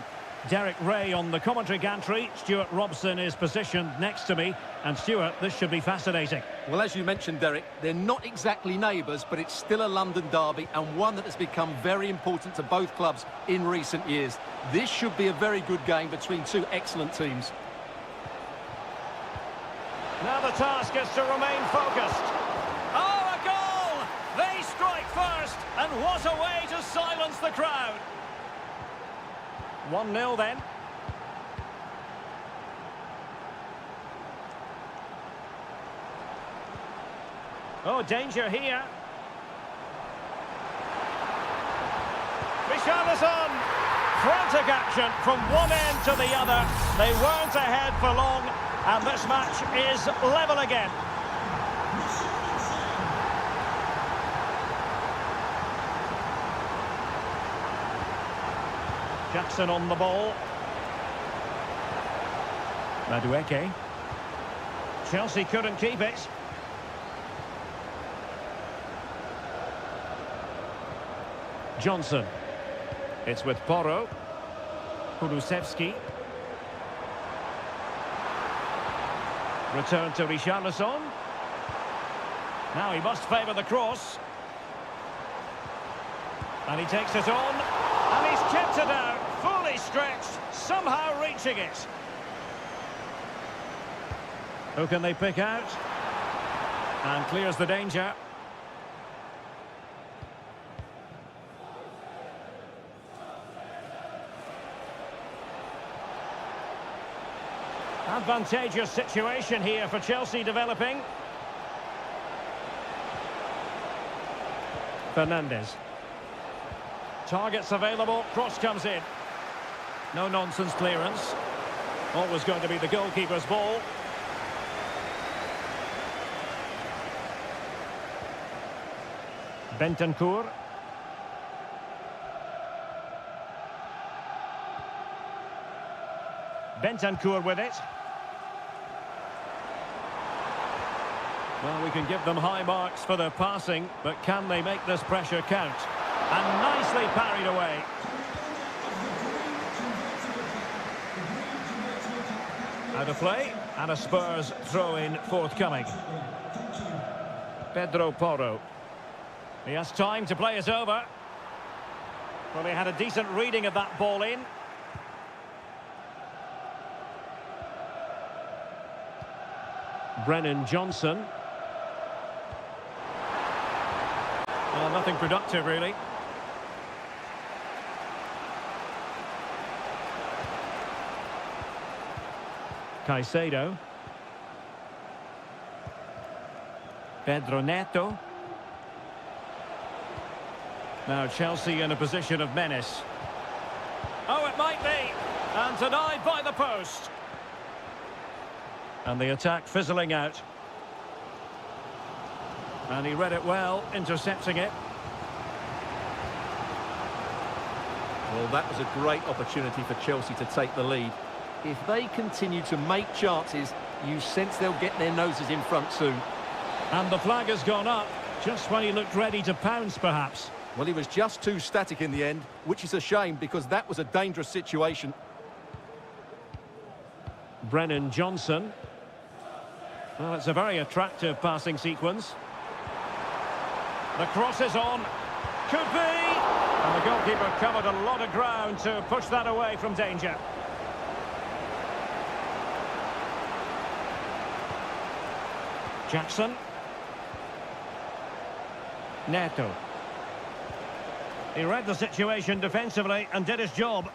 Derek Ray on the commentary gantry. Stuart Robson is positioned next to me. And Stuart, this should be fascinating. Well, as you mentioned, Derek, they're not exactly neighbours, but it's still a London derby and one that has become very important to both clubs in recent years. This should be a very good game between two excellent teams. Now the task is to remain focused. Oh, a goal! They strike first, and what a way to silence the crowd. 1-0 then. Oh, danger here. Richarlison! Frantic action from one end to the other. They weren't ahead for long, and this match is level again. Jackson on the ball. Madueke. Chelsea couldn't keep it. Johnson. It's with Porro. Kulusevski. Return to Richarlison. Now he must favour the cross. And he takes it on. And he's kept it out. Fully stretched. Somehow reaching it. Who can they pick out? And clears the danger. Advantageous situation here for Chelsea developing. Fernandes. Targets available, cross comes in. No nonsense clearance. Always going to be the goalkeeper's ball. Bentancur. Bentancur with it. Well, we can give them high marks for their passing, but can they make this pressure count? And nicely parried away. Out of play, and a Spurs throw-in forthcoming. Pedro Porro. He has time to play it over. Well, he had a decent reading of that ball in. Brennan Johnson. Well, nothing productive, really. Caicedo. Pedro Neto. Now Chelsea in a position of menace. Oh, it might be. And denied by the post. And the attack fizzling out. And he read it well, intercepting it. Well, that was a great opportunity for Chelsea to take the lead. If they continue to make chances, you sense they'll get their noses in front soon. And the flag has gone up, just when he looked ready to pounce, perhaps. Well, he was just too static in the end, which is a shame because that was a dangerous situation. Brennan Johnson. Well, it's a very attractive passing sequence. The cross is on. Could be. And the goalkeeper covered a lot of ground to push that away from danger. Jackson. Neto. He read the situation defensively and did his job.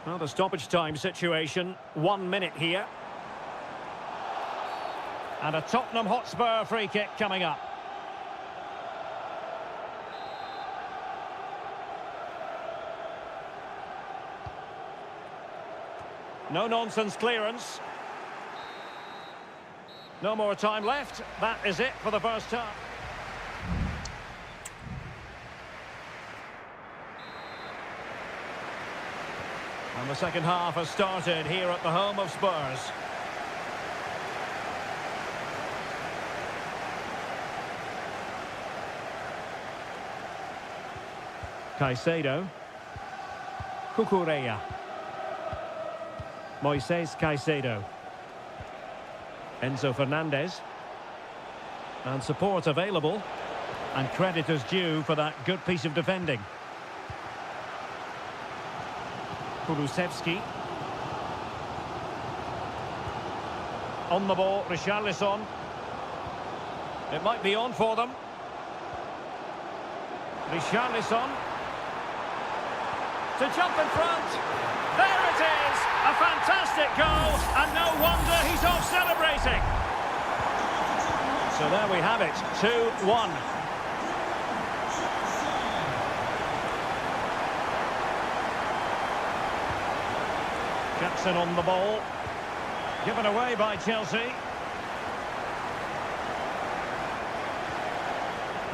Well, the stoppage time situation, 1 minute here. And a Tottenham Hotspur free kick coming up. No nonsense clearance. No more time left. That is it for the first half. And the second half has started here at the home of Spurs. Caicedo. Cucurella. Moises Caicedo. Enzo Fernandez. And support available. And credit is due for that good piece of defending. Kulusevski. On the ball, Richarlison. It might be on for them. Richarlison. To jump in front. There it is! A fantastic goal, and no wonder he's off celebrating. So there we have it, 2-1. Jackson on the ball. Given away by Chelsea.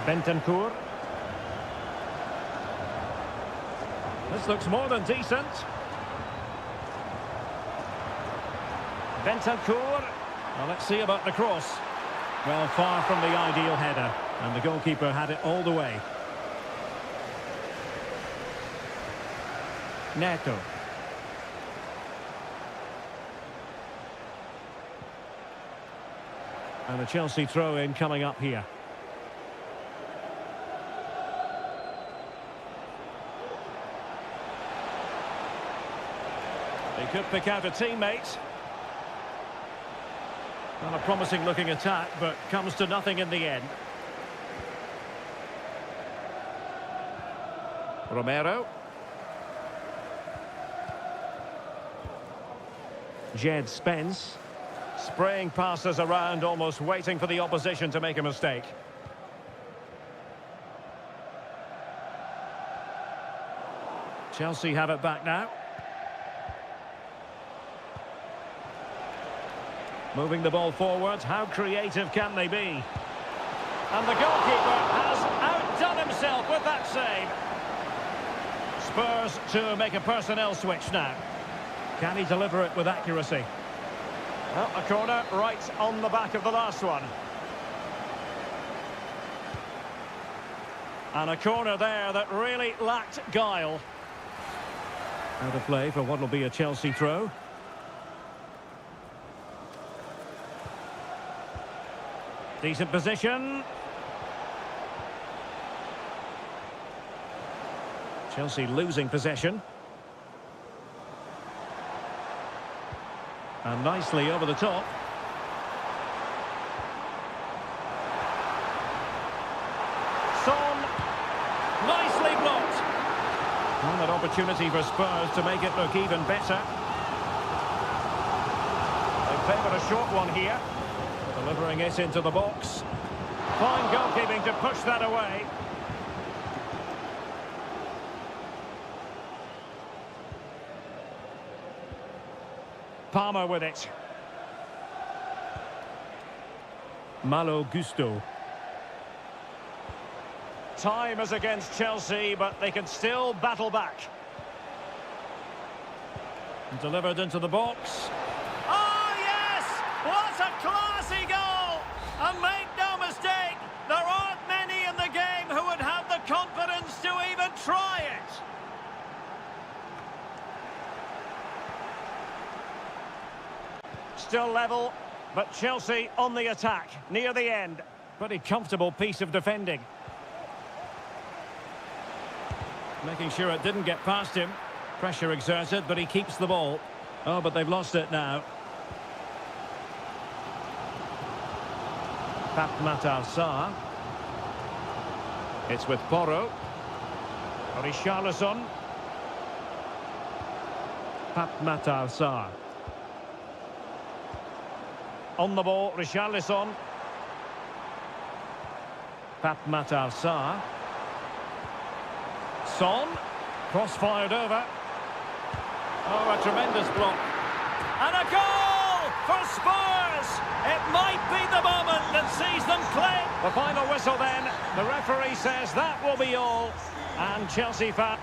Bentancur. This looks more than decent. Bentancur. Well, let's see about the cross. Well, far from the ideal header. And the goalkeeper had it all the way. Neto. And a Chelsea throw-in coming up here. They could pick out a teammate. Not a promising looking attack, but comes to nothing in the end. Romero. Jed Spence. Spraying passes around, almost waiting for the opposition to make a mistake. Chelsea have it back now. Moving the ball forward, how creative can they be? And the goalkeeper has outdone himself with that save. Spurs to make a personnel switch now. Can he deliver it with accuracy? Well, a corner right on the back of the last one. And a corner there that really lacked guile. Out of play for what will be a Chelsea throw. Decent position. Chelsea losing possession. And nicely over the top. Son. Nicely blocked. And an opportunity for Spurs to make it look even better. They favour a short one here. Delivering it into the box. Fine goalkeeping to push that away. Palmer with it. Malo Gusto. Time is against Chelsea, but they can still battle back. Delivered into the box. Oh, yes! What a classy goal! And make no mistake, there aren't many in the game who would have the confidence to even try it. Still level, but Chelsea on the attack, near the end. Pretty comfortable piece of defending. Making sure it didn't get past him. Pressure exerted, but he keeps the ball. Oh, but they've lost it now. Papmatar Sarr. It's with Porro. Richarlison. Papmatar Sarr. On the ball, Richarlison. Papmatar Sarr. Son. Cross-fired over. Oh, a tremendous block. And a goal for Spurs! It might be the moment that sees them claim. The final whistle then. The referee says that will be all. And Chelsea fan...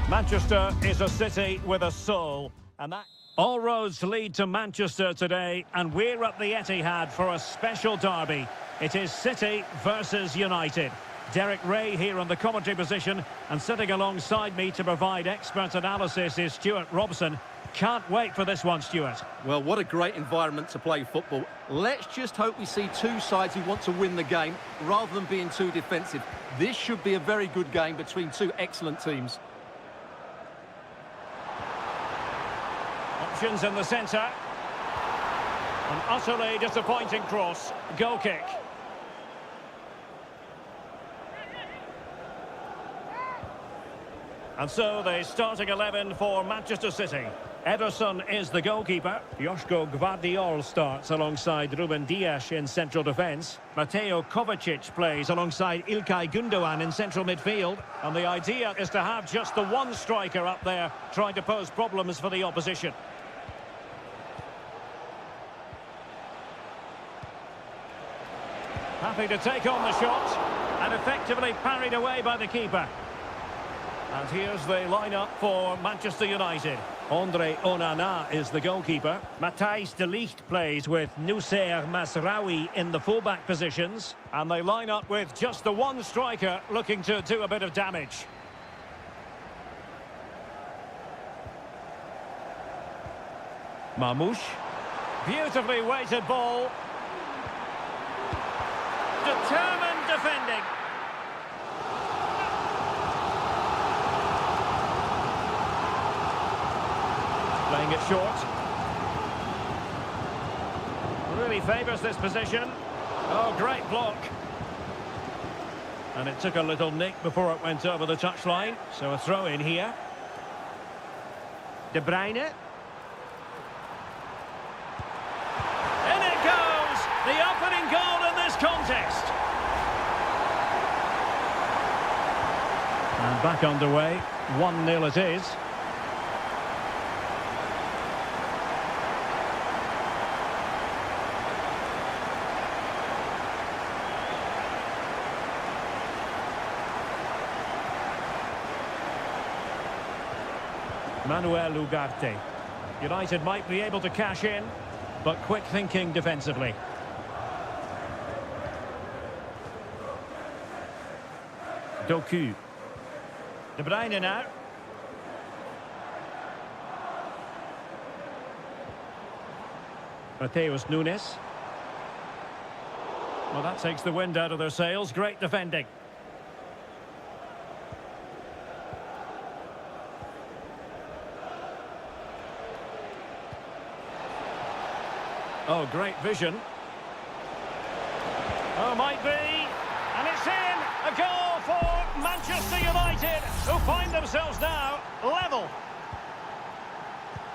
Manchester is a city with a soul, and that... All roads lead to Manchester today, and we're at the Etihad for a special derby. It is City versus United. Derek Ray here on the commentary position, and sitting alongside me to provide expert analysis is Stuart Robson. Can't wait for this one, Stuart. Well, what a great environment to play football. Let's just hope we see two sides who want to win the game rather than being too defensive. This should be a very good game between two excellent teams. Options in the centre. An utterly disappointing cross. Goal kick. And so the starting 11 for Manchester City. Ederson is the goalkeeper. Joško Gvardiol starts alongside Ruben Dias in central defence. Mateo Kovacic plays alongside Ilkay Gundogan in central midfield. And the idea is to have just the one striker up there trying to pose problems for the opposition. Happy to take on the shot and effectively parried away by the keeper. And here's the lineup for Manchester United. Andre Onana is the goalkeeper. Matthijs de Ligt plays with Noussair Masraoui in the fullback positions. And they line up with just the one striker looking to do a bit of damage. Marmoush. Beautifully weighted ball. Determined defending. Playing it short. Really favours this position. Oh, great block. And it took a little nick before it went over the touchline. So a throw in here. De Bruyne. In it goes! The opening goal in this contest. And back underway. 1-0 it is. Manuel Ugarte. United might be able to cash in, but quick thinking defensively. Doku. De Bruyne now. Mateus Nunes. Well, that takes the wind out of their sails. Great defending. Oh, great vision. Oh, might be. And it's in. A goal for Manchester United, who find themselves now level.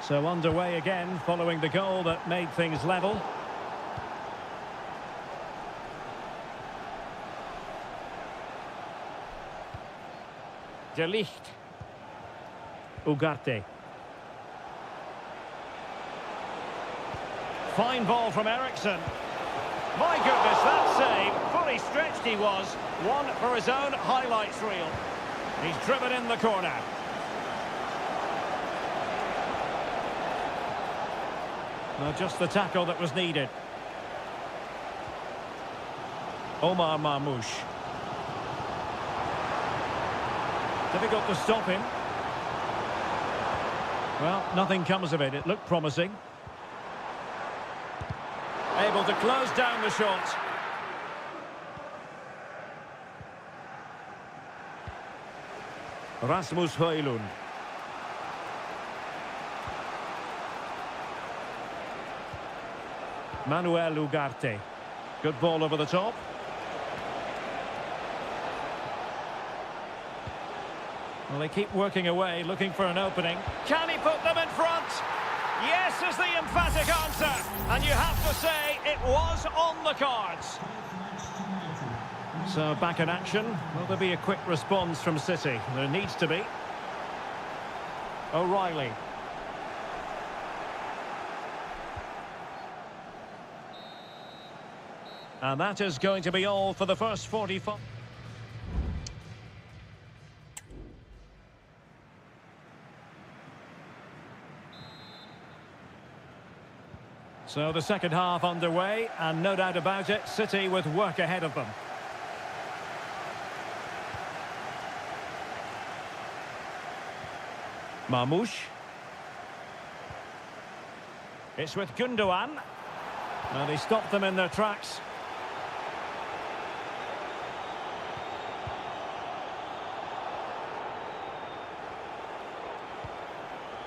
So underway again, following the goal that made things level. De Ligt. Ugarte. Fine ball from Eriksson. My goodness, that save. Fully stretched he was. One for his own highlights reel. He's driven in the corner. Well, just the tackle that was needed. Omar Marmoush. Difficult to stop him. Well, nothing comes of it. It looked promising. Able to close down the shot. Rasmus Højlund. Manuel Ugarte. Good ball over the top. Well, they keep working away, looking for an opening. Can he put them in front? Yes is the emphatic answer. And you have to say it was on the cards. So back in action. Will there be a quick response from City? There needs to be. O'Reilly. And that is going to be all for the first 45. So the second half underway, and no doubt about it, City with work ahead of them. Marmoush. It's with Gundogan. And he stopped them in their tracks.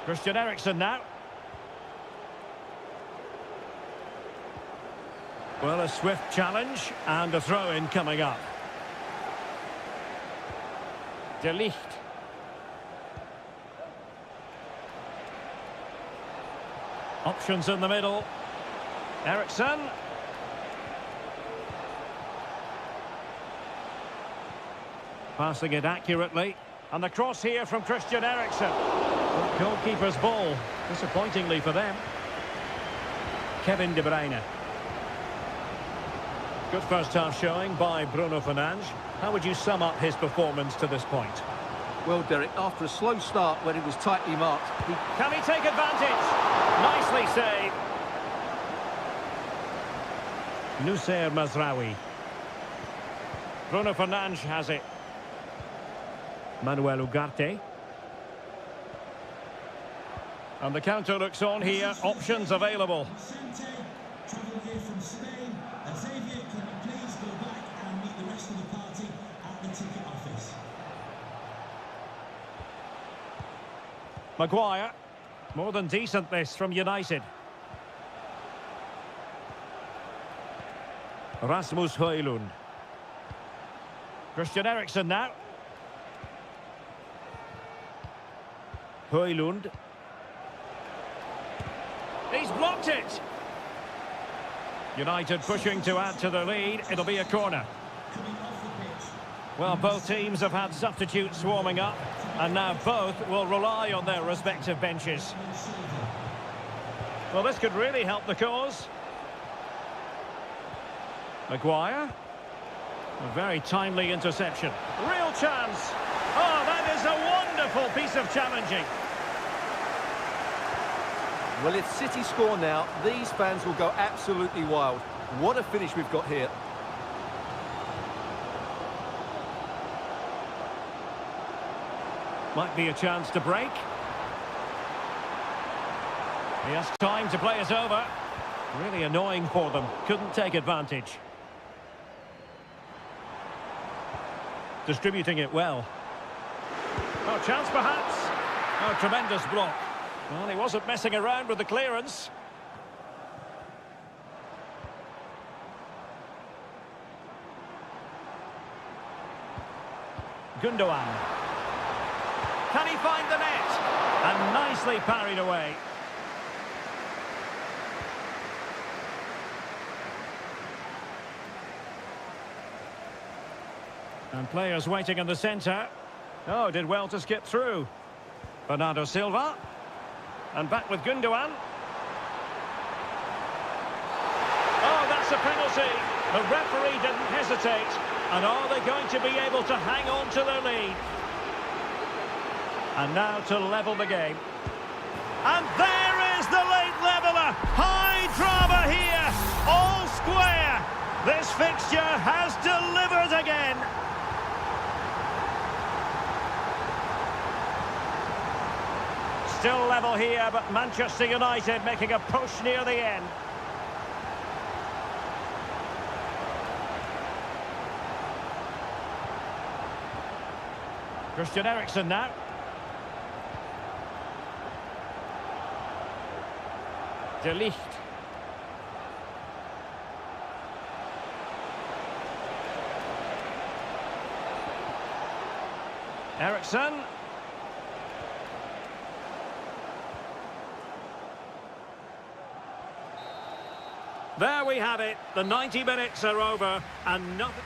Christian Eriksen now. Well, a swift challenge and a throw-in coming up. De Ligt. Options in the middle. Eriksen. Passing it accurately. And the cross here from Christian Eriksen. Goalkeeper's ball, disappointingly for them. Kevin De Bruyne. Good first half showing by Bruno Fernandes. How would you sum up his performance to this point? Well, Derek, after a slow start when it was tightly marked, Can he take advantage? Nicely saved. Nussair Mazraoui. Bruno Fernandes has it. Manuel Ugarte. And the counter looks on here. Options available. Travel here from Spain. Xavier, can you please go back and meet the rest of the party at the ticket office? Maguire. More than decent this from United. Rasmus Højlund. Christian Eriksen now. Højlund. He's blocked it. United pushing to add to the lead. It'll be a corner. Well, both teams have had substitutes warming up, and now both will rely on their respective benches. Well, this could really help the cause. Maguire. A very timely interception. Real chance. Oh, that is a wonderful piece of challenging. well, if City score now, these fans will go absolutely wild. What a finish we've got here. Might be a chance to break. He has time to play it over. Really annoying for them. Couldn't take advantage. Distributing it well. Oh, chance perhaps. Oh, tremendous block. Well, he wasn't messing around with the clearance. Gundogan. Can he find the net? And nicely parried away. And players waiting in the centre. Oh, did well to skip through. Bernardo Silva. And back with Gundogan. Oh, that's a penalty. The referee didn't hesitate. And are they going to be able to hang on to their lead? And now to level the game. And there is the late leveller. High drama here. All square. This fixture has delivered again. Still level here, but Manchester United making a push near the end. Christian Eriksen now. De Ligt. Eriksen. There we have it. The 90 minutes are over and nothing...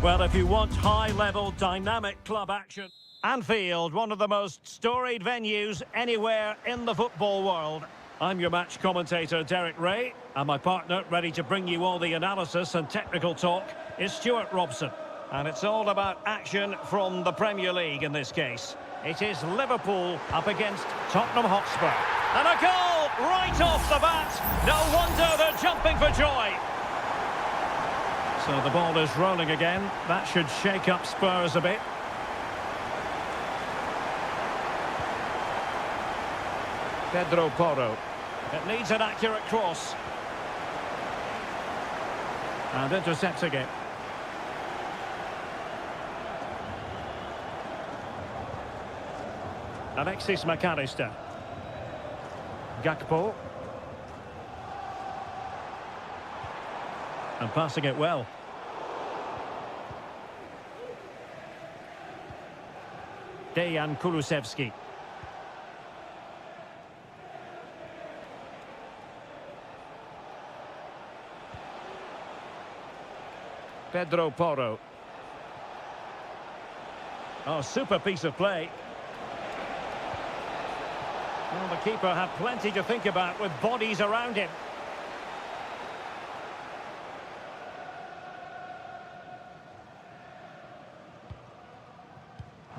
Well, if you want high-level, dynamic club action, Anfield, one of the most storied venues anywhere in the football world. I'm your match commentator, Derek Ray, and my partner, ready to bring you all the analysis and technical talk, is Stuart Robson. And it's all about action from the Premier League in this case. It is Liverpool up against Tottenham Hotspur. And a goal right off the bat. No wonder they're jumping for joy. So the ball is rolling again. That should shake up Spurs a bit. Pedro Porro. It needs an accurate cross. And intercepting it. Alexis McAllister. Gakpo. And passing it well. Dejan Kulusevski. Pedro Porro. Oh, super piece of play. Well, the keeper had plenty to think about with bodies around him.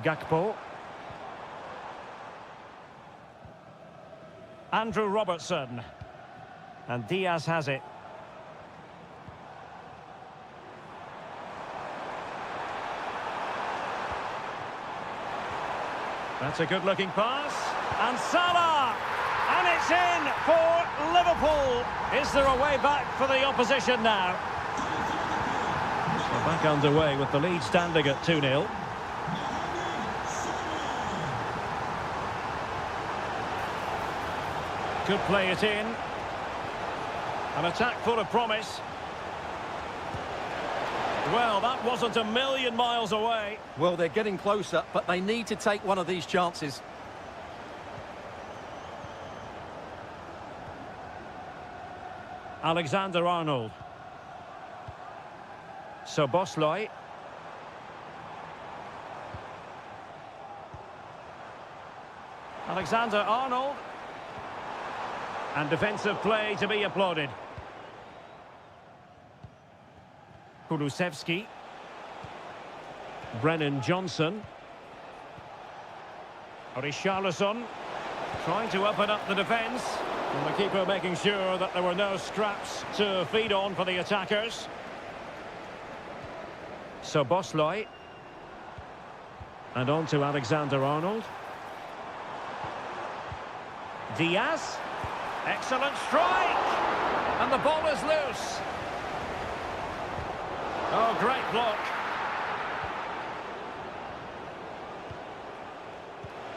Gakpo. Andrew Robertson. And Diaz has it. That's a good-looking pass. And Salah! And it's in for Liverpool. Is there a way back for the opposition now? So back underway with the lead standing at 2-0. Could play it in. An attack full of promise. Well, that wasn't a million miles away. Well, they're getting closer, but they need to take one of these chances. Alexander-Arnold. Szoboszlai. Alexander-Arnold. And defensive play to be applauded. Kulusevski. Brennan Johnson. Richarlison trying to open up the defence. And the keeper making sure that there were no scraps to feed on for the attackers. Szoboszlai. And on to Alexander-Arnold. Diaz. Excellent strike! And the ball is loose. Oh, great block.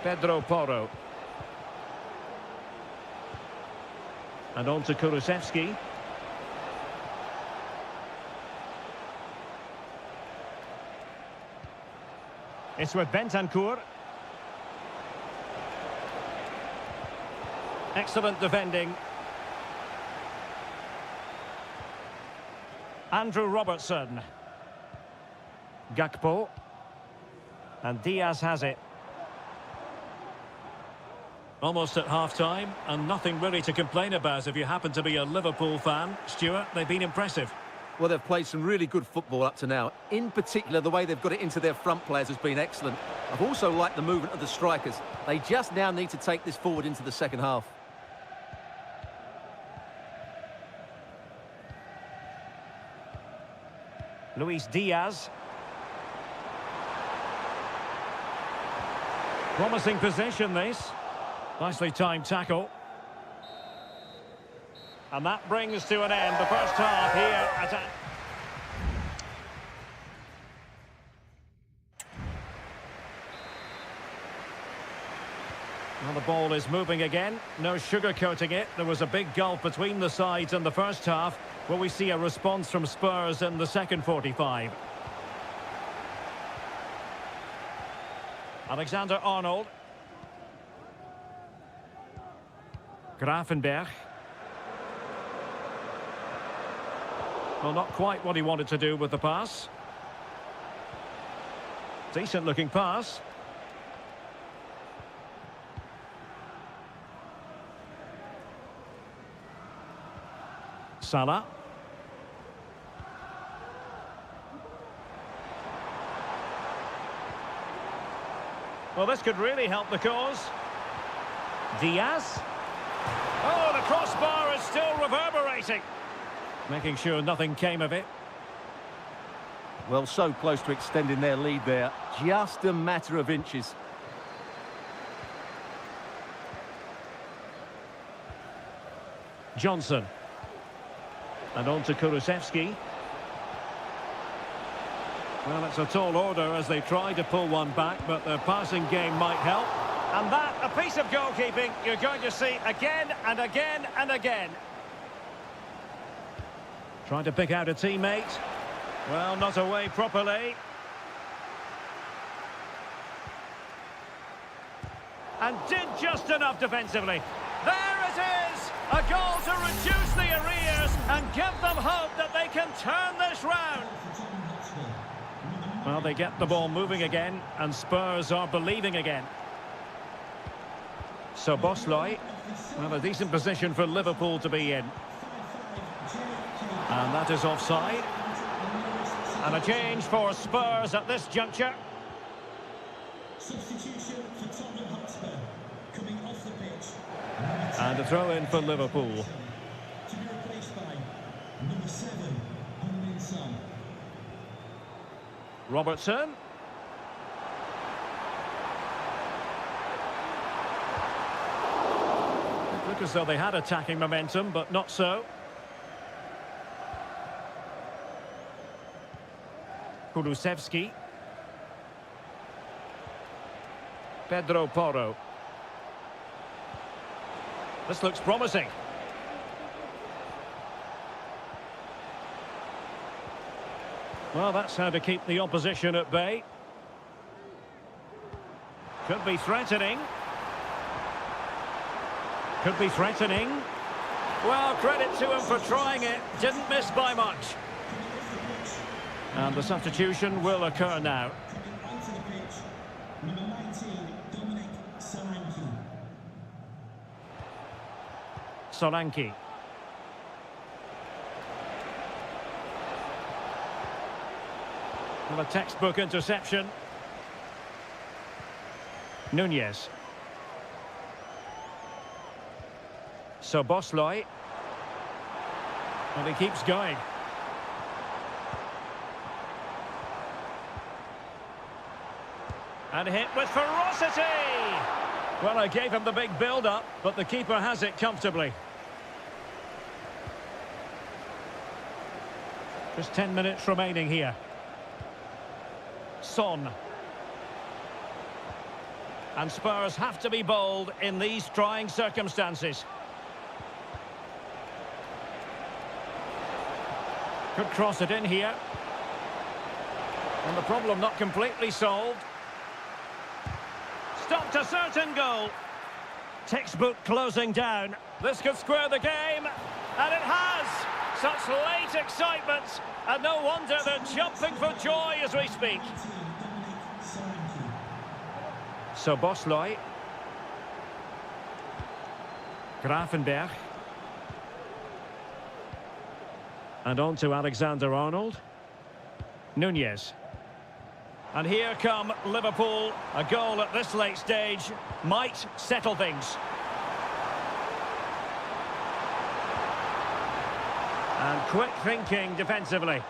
Pedro Porro. And on to Kulusevski. It's with Bentancur. Excellent defending. Andrew Robertson. Gakpo. And Diaz has it. Almost at half-time, and nothing really to complain about if you happen to be a Liverpool fan. Stuart, they've been impressive. Well, they've played some really good football up to now. In particular, the way they've got it into their front players has been excellent. I've also liked the movement of the strikers. They just now need to take this forward into the second half. Luis Diaz. Promising position, this. Nicely timed tackle. And that brings to an end the first half here at... Well, the ball is moving again. No sugarcoating it. There was a big gulf between the sides in the first half. Will we see a response from Spurs in the second 45? Alexander-Arnold. Gravenberch. Well, not quite what he wanted to do with the pass. Decent looking pass. Salah. Well, this could really help the cause. Diaz. Oh, the crossbar is still reverberating. Making sure nothing came of it. Well, so close to extending their lead there. Just a matter of inches. Johnson. And on to Kulusevski. Well, it's a tall order as they try to pull one back, but the passing game might help. And that, a piece of goalkeeping you're going to see again and again and again. Trying to pick out a teammate. Well, not away properly. And did just enough defensively. There it is! A goal to reduce the arrears and give them hope that they can turn this round. Well, they get the ball moving again, and Spurs are believing again. So Bosley, well, a decent position for Liverpool to be in. And that is offside. And a change for Spurs at this juncture. Substitution for Tottenham Hotspur. Coming off the pitch. And a throw in for Liverpool. To be replaced by number 7, Heung-min Son. Robertson. It looked as though they had attacking momentum, but not so. Kulusevski. Pedro Porro. This looks promising. Well, that's how to keep the opposition at bay. Could be threatening. Could be threatening. Well, credit to him for trying it. Didn't miss by much. And the substitution will occur now. Coming onto the pitch, number 19, Solanke. Well, a textbook interception. Nunez. So Bosley. And he keeps going. And hit with ferocity! Well, I gave him the big build-up, but the keeper has it comfortably. Just 10 minutes remaining here. Son. And Spurs have to be bold in these trying circumstances. Could cross it in here. And the problem not completely solved. Stopped a certain goal. Textbook closing down. This could square the game. And it has. Such late excitement. And no wonder they're jumping for joy as we speak. So Bosley. Grafenberg. And on to Alexander-Arnold. Nunez. And here come Liverpool. A goal at this late stage might settle things. And quick thinking defensively.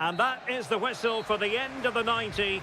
And that is the whistle for the end of the 90.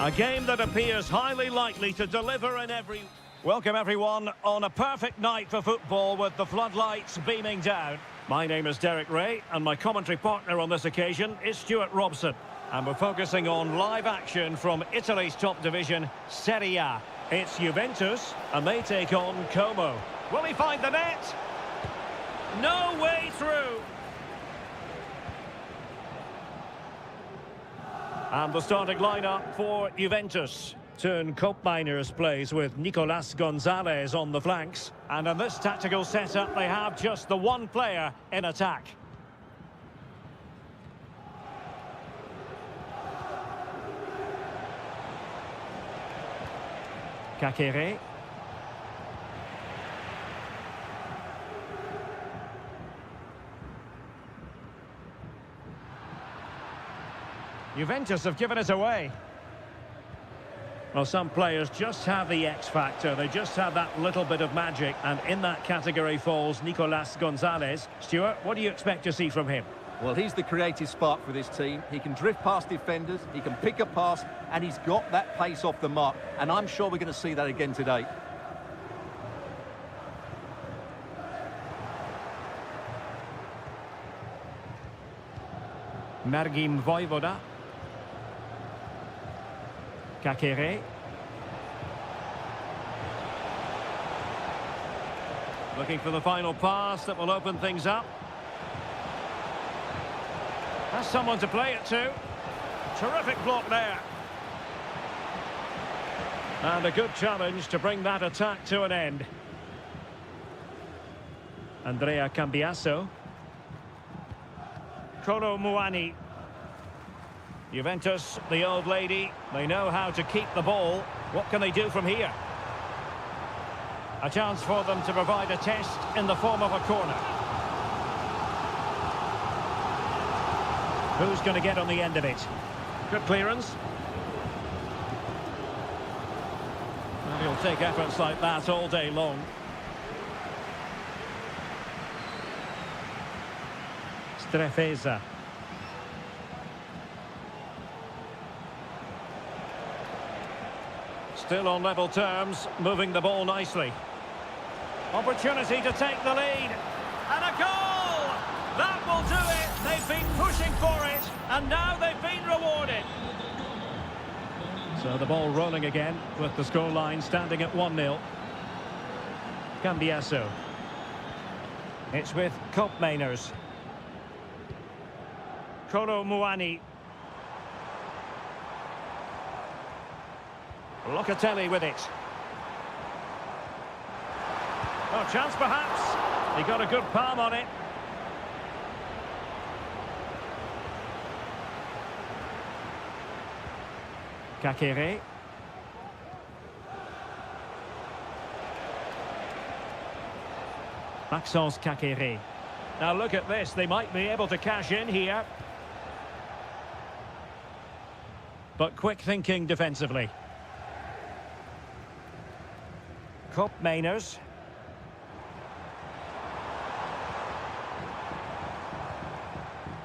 A game that appears highly likely to deliver in every... Welcome everyone on a perfect night for football with the floodlights beaming down. My name is Derek Ray and my commentary partner on this occasion is Stuart Robson. And we're focusing on live action from Italy's top division, Seria. It's Juventus and they take on Como. Will he find the net? No way through. And the starting lineup for Juventus. Turn Miners plays with Nicolas Gonzalez on the flanks. And in this tactical setup, they have just the one player in attack. Kakere. Juventus have given it away. Well, some players just have the X factor. They just have that little bit of magic. And in that category falls Nicolas Gonzalez. Stuart, what do you expect to see from him? Well, he's the creative spark for this team. He can drift past defenders, he can pick a pass, and he's got that pace off the mark. And I'm sure we're going to see that again today. Margim Voivoda. Kakere. Looking for the final pass that will open things up. Has someone to play it to. Terrific block there. And a good challenge to bring that attack to an end. Andrea Cambiasso. Kolo Muani. Juventus, the old lady, they know how to keep the ball. What can they do from here? A chance for them to provide a test in the form of a corner. Who's going to get on the end of it? Good clearance. And he'll take efforts like that all day long. Strefeza. Still on level terms, moving the ball nicely. Opportunity to take the lead. And a goal! That will do it! They've been pushing for it, and now they've been rewarded. So the ball rolling again, with the scoreline standing at 1-0. Cambiasso. It's with Miners. Kolo Muani. Locatelli with it. Oh, chance perhaps. He got a good palm on it. Kakere. Maxence Kakere. Now look at this. They might be able to cash in here. But quick thinking defensively. Miners.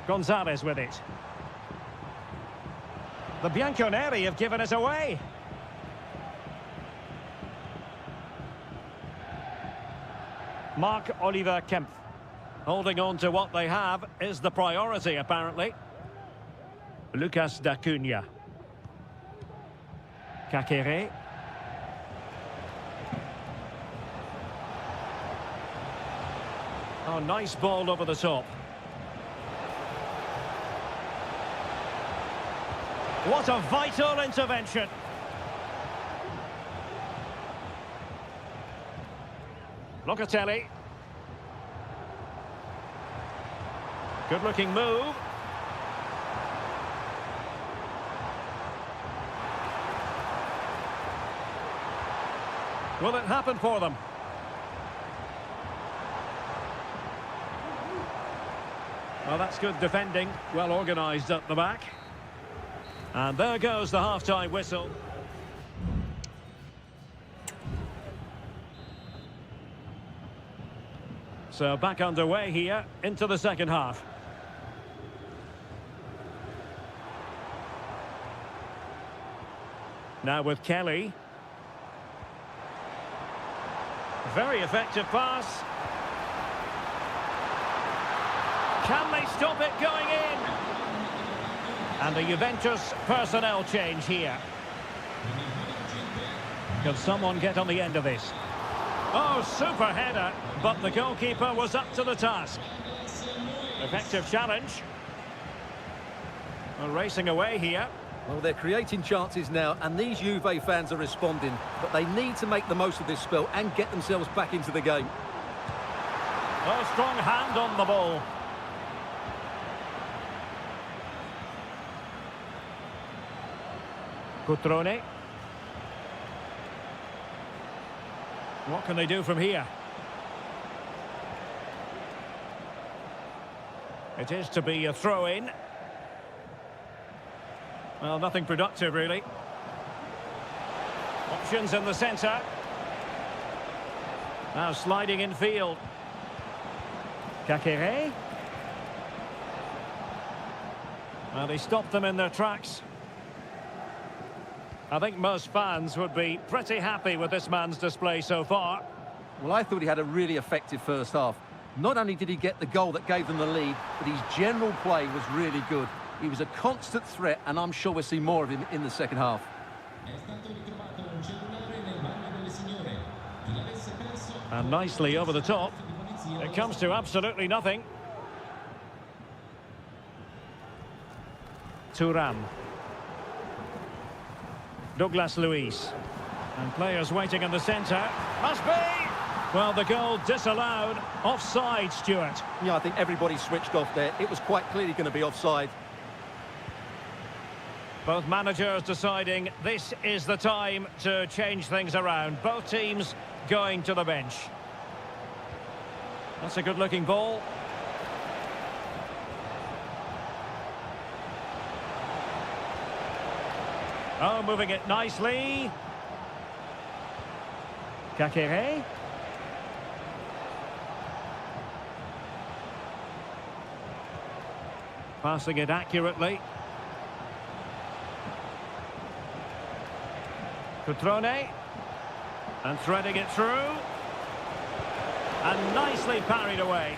Gonzalez with it. The Bianconeri have given it away. Marc-Oliver Kempf. Holding on to what they have is the priority, apparently. Lucas D'Acunha. Kakere. Oh, nice ball over the top. What a vital intervention. Locatelli. Good-looking move. Will it happen for them? Well, that's good defending, well organised at the back. And there goes the half-time whistle. So back underway here into the second half. Now with Kelly. Very effective pass. Can they stop it going in? And a Juventus personnel change here. Can someone get on the end of this? Oh, super header, but the goalkeeper was up to the task. Effective challenge. Well, racing away here. Well, they're creating chances now, and these Juve fans are responding, but they need to make the most of this spell and get themselves back into the game. Oh, strong hand on the ball. Cutrone. What can they do from here? It is to be a throw-in. Well, nothing productive, really. Options in the centre. Now sliding in field. Kakere. Well, they stopped them in their tracks. I think most fans would be pretty happy with this man's display so far. Well, I thought he had a really effective first half. Not only did he get the goal that gave them the lead, but his general play was really good. He was a constant threat, and I'm sure we'll see more of him in the second half. And nicely over the top. It comes to absolutely nothing. Thuram. Douglas Luiz. And players waiting in the centre. Must be! Well, the goal disallowed. Offside, Stuart. Yeah, I think everybody switched off there. It was quite clearly going to be offside. Both managers deciding this is the time to change things around. Both teams going to the bench. That's a good-looking ball. Oh, moving it nicely. Kakere. Passing it accurately. Cutrone. And threading it through. And nicely parried away.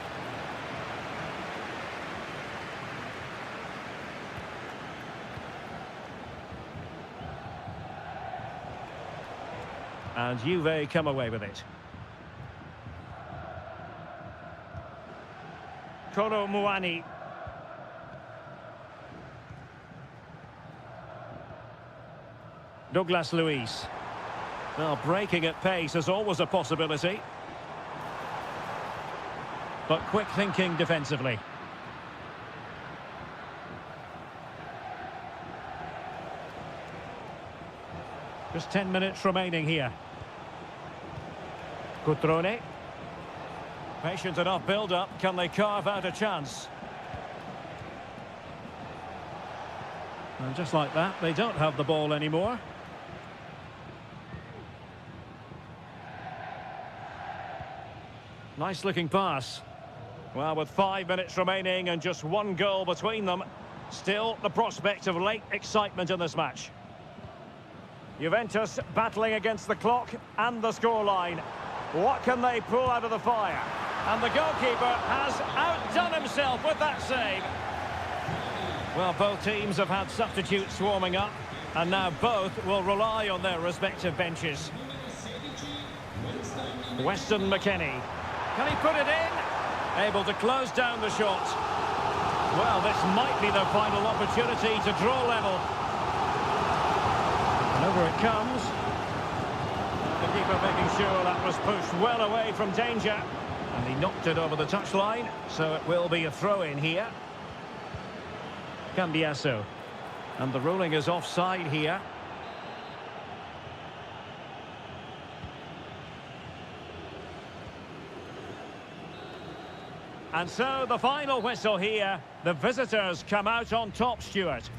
And Juve come away with it. Kolo Muani. Douglas Luiz. Well, breaking at pace is always a possibility. But quick thinking defensively. Just 10 minutes remaining here. Cutrone. Patient enough build-up. Can they carve out a chance? And just like that, they don't have the ball anymore. Nice looking pass. Well, with 5 minutes remaining and just one goal between them, still the prospect of late excitement in this match. Juventus battling against the clock and the scoreline. What can they pull out of the fire? And the goalkeeper has outdone himself with that save. Well, both teams have had substitutes warming up, and now both will rely on their respective benches. Weston McKennie. Can he put it in? Able to close down the shot. Well, this might be their final opportunity to draw level. And over it comes. The keeper making sure that was pushed well away from danger. And he knocked it over the touchline, so it will be a throw-in here. Cambiasso. And the ruling is offside here. And so the final whistle here. The visitors come out on top, Stuart.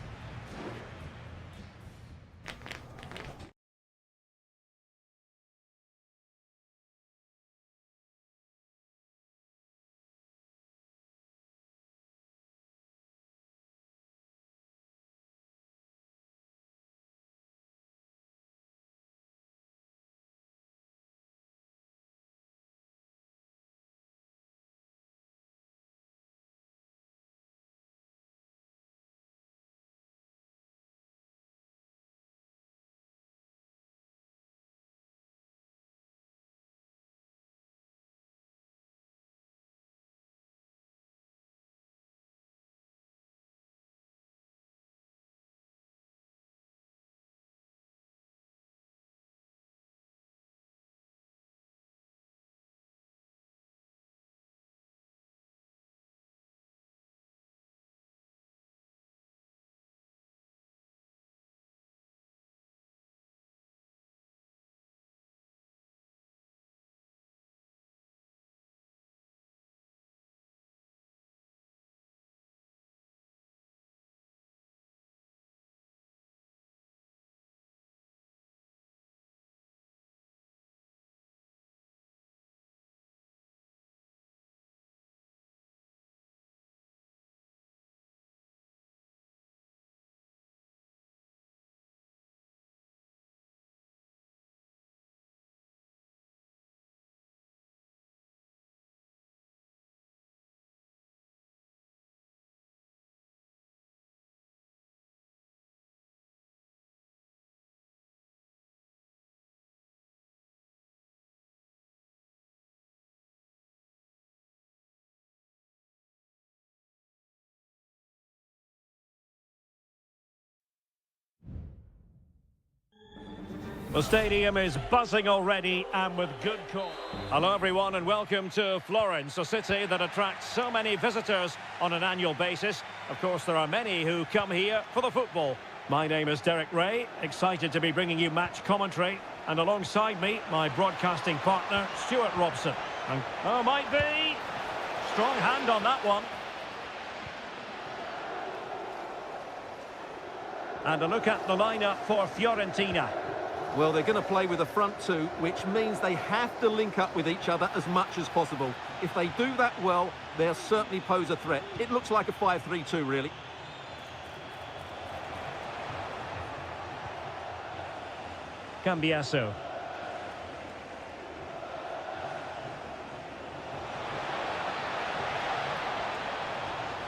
The stadium is buzzing already and with good call. Hello everyone and welcome to Florence, a city that attracts so many visitors on an annual basis. Of course, there are many who come here for the football. My name is Derek Ray, excited to be bringing you match commentary. And alongside me, my broadcasting partner, Stuart Robson. And, oh, might be. Strong hand on that one. And a look at the lineup for Fiorentina. Well, they're going to play with a front two, which means they have to link up with each other as much as possible. If they do that well, they'll certainly pose a threat. It looks like a 5-3-2, really. Cambiasso.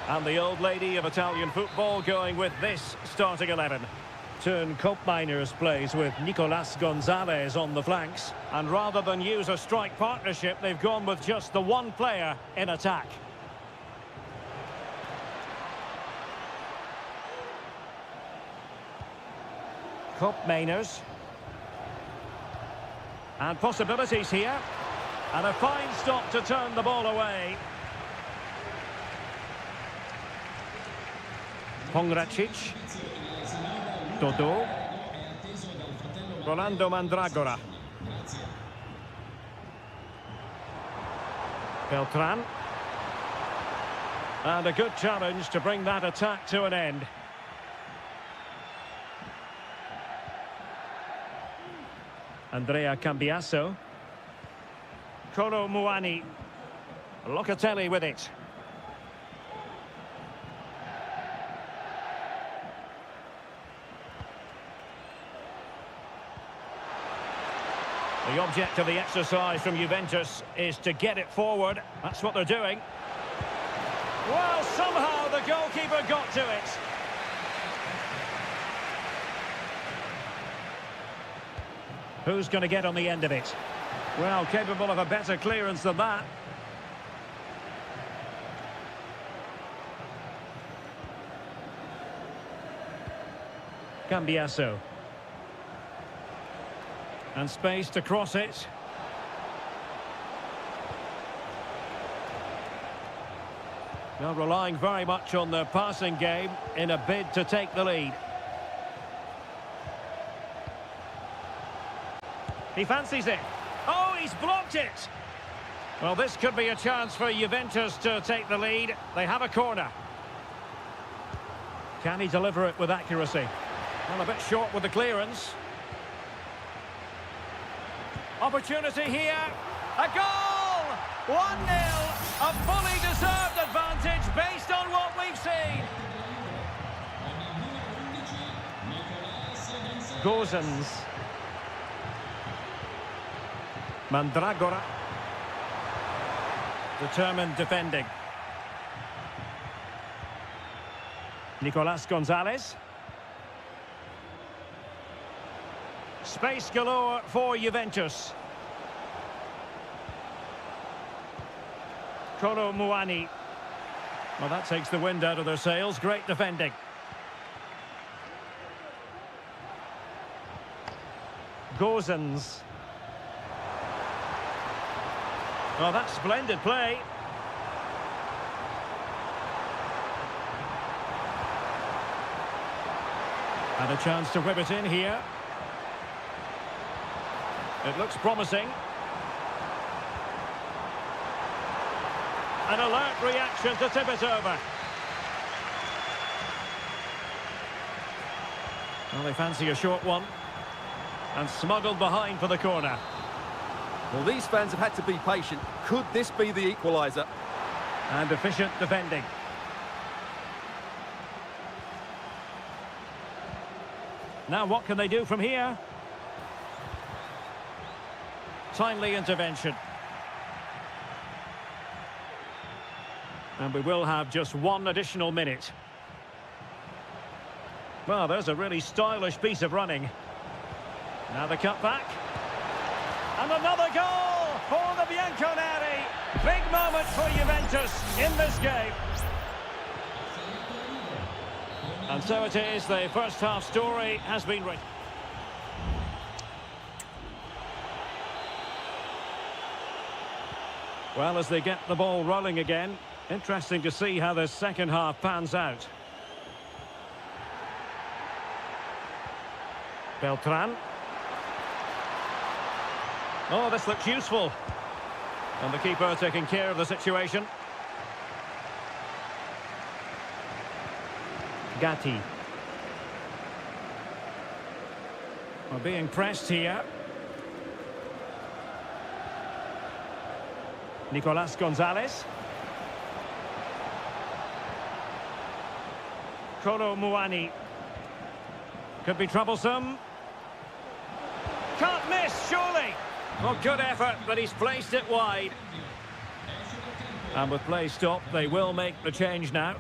And the old lady of Italian football going with this starting 11. Turn Koopmeiners plays with Nicolas Gonzalez on the flanks. And rather than use a strike partnership, they've gone with just the one player in attack. Koopmeiners. And possibilities here. And a fine stop to turn the ball away. Pongracic. Dodo. Rolando Mandragora. Beltran. And a good challenge to bring that attack to an end. Andrea Cambiasso. Kolo Muani. Locatelli with it. The object of the exercise from Juventus is to get it forward. That's what they're doing. Well, somehow the goalkeeper got to it. Who's going to get on the end of it? Well, capable of a better clearance than that. Cambiasso. And space to cross it. Now relying very much on the passing game in a bid to take the lead. He fancies it. Oh, he's blocked it. Well, this could be a chance for Juventus to take the lead. They have a corner. Can he deliver it with accuracy? Well, a bit short with the clearance. Opportunity here. A goal! 1-0. A fully deserved advantage based on what we've seen. Gozens. Mandragora. Determined defending. Nicolas Gonzalez. Space galore for Juventus. Kolo Muani. Well, that takes the wind out of their sails. Great defending. Gozens. Oh, that's splendid play. And a chance to whip it in here. It looks promising. An alert reaction to tip it over. Well, they fancy a short one. And smuggled behind for the corner. Well, these fans have had to be patient. Could this be the equaliser? And efficient defending. Now what can they do from here? Timely intervention. And we will have just one additional minute. Well, there's a really stylish piece of running. Now the cutback. And another goal for the Bianconeri. Big moment for Juventus in this game. And so it is, the first half story has been written. Well, as they get the ball rolling again, interesting to see how the second half pans out. Beltran. Oh, this looks useful. And the keeper taking care of the situation. Gatti. We're being pressed here. Nicolas Gonzalez. Kolo Muani. Could be troublesome. Can't miss, surely. Well, good effort, but he's placed it wide. And with play stopped, they will make the change now.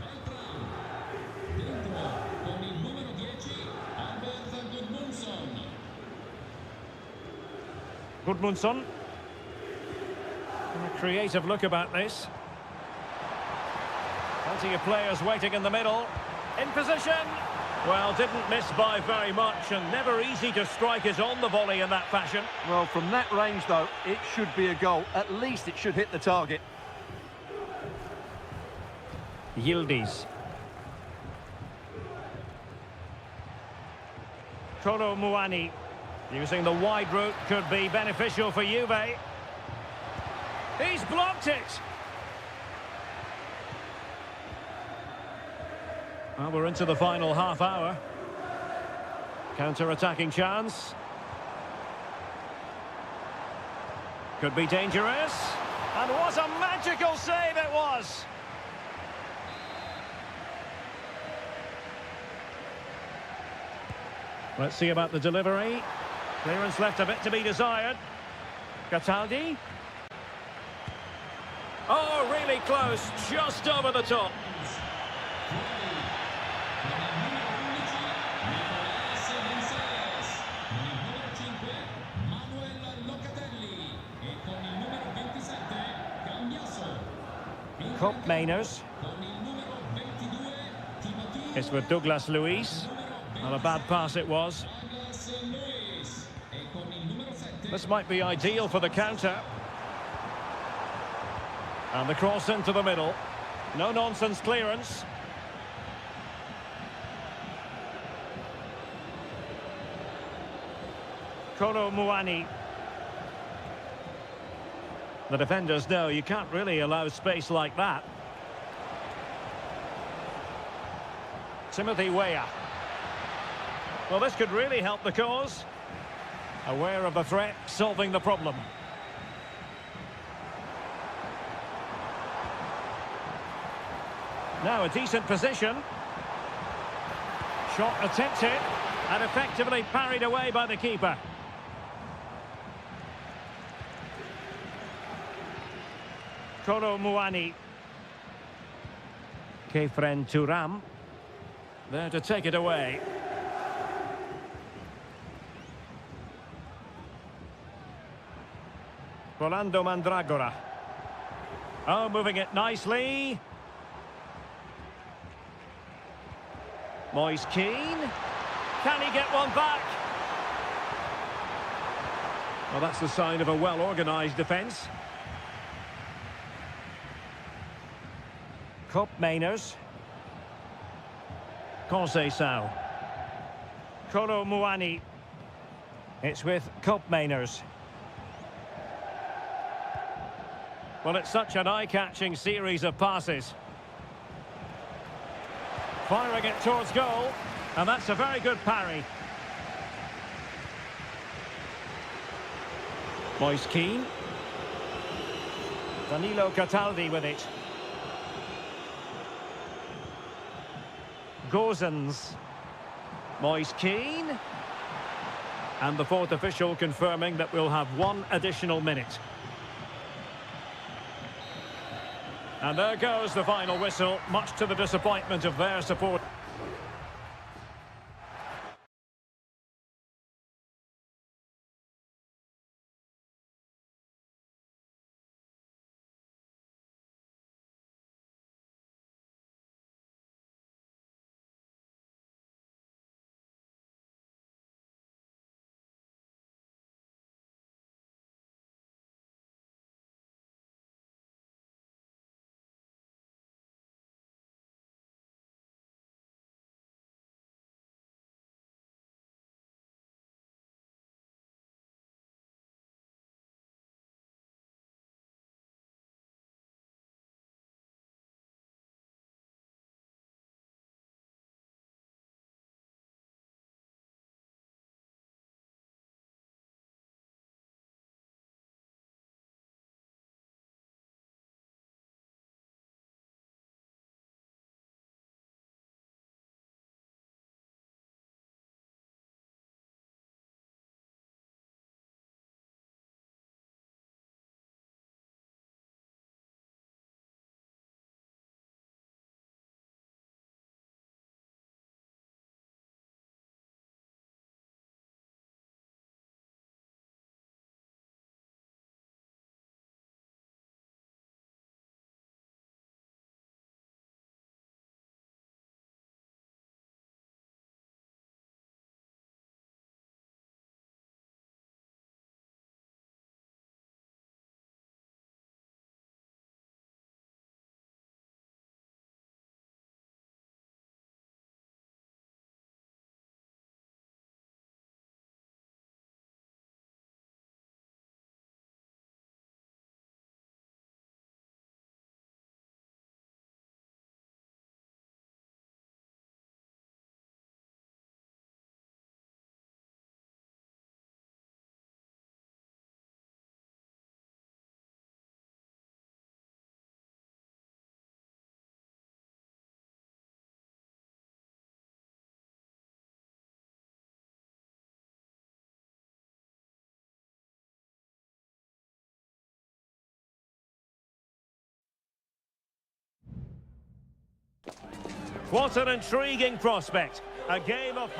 Gudmundsson. A creative look about this. Plenty of players waiting in the middle. In position. Well, didn't miss by very much, and never easy to strike it on the volley in that fashion. Well, from that range, though, it should be a goal. At least it should hit the target. Yildiz. Kolo Muani. Using the wide route could be beneficial for Juve. He's blocked it. Well, we're into the final half hour. Counter-attacking chance. Could be dangerous. And what a magical save it was! Let's see about the delivery. Clearance left a bit to be desired. Cataldi. Oh, really close. Just over the top. Cup Mainers. It's with Douglas Luiz. Not a bad pass it was. This might be ideal for the counter. And the cross into the middle. No-nonsense clearance. Kolo Muani. The defenders know you can't really allow space like that. Timothy Weah. Well, this could really help the cause. Aware of the threat, solving the problem. Now a decent position. Shot attempted and effectively parried away by the keeper. Kolo Muani. Kefren Turam. There to take it away. Rolando Mandragora. Oh, moving it nicely. Moise Keane. Can he get one back? Well, that's the sign of a well-organised defence. Cup Mainers. Conceição. Kolo Muani. It's with Cup Mainers. Well, it's such an eye-catching series of passes. Firing it towards goal, and that's a very good parry. Moise Keane. Danilo Cataldi with it. Gozens. Moise Keane. And the fourth official confirming that we'll have one additional minute. And there goes the final whistle, much to the disappointment of their support. What an intriguing prospect. A game of...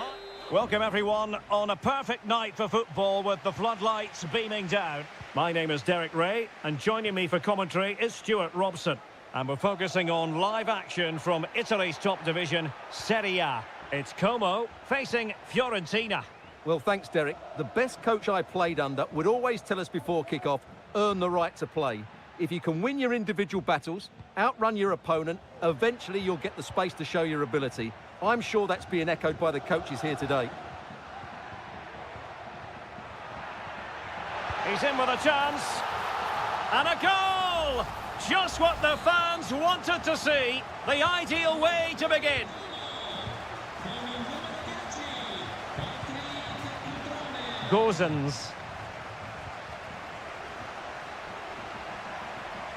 Welcome everyone on a perfect night for football with the floodlights beaming down. My name is Derek Ray and joining me for commentary is Stuart Robson. And we're focusing on live action from Italy's top division, Seria. It's Como facing Fiorentina. Well, thanks, Derek. The best coach I played under would always tell us before kick-off, earn the right to play. If you can win your individual battles, outrun your opponent, eventually you'll get the space to show your ability. I'm sure that's being echoed by the coaches here today. He's in with a chance. And a goal! Just what the fans wanted to see. The ideal way to begin. Gozens.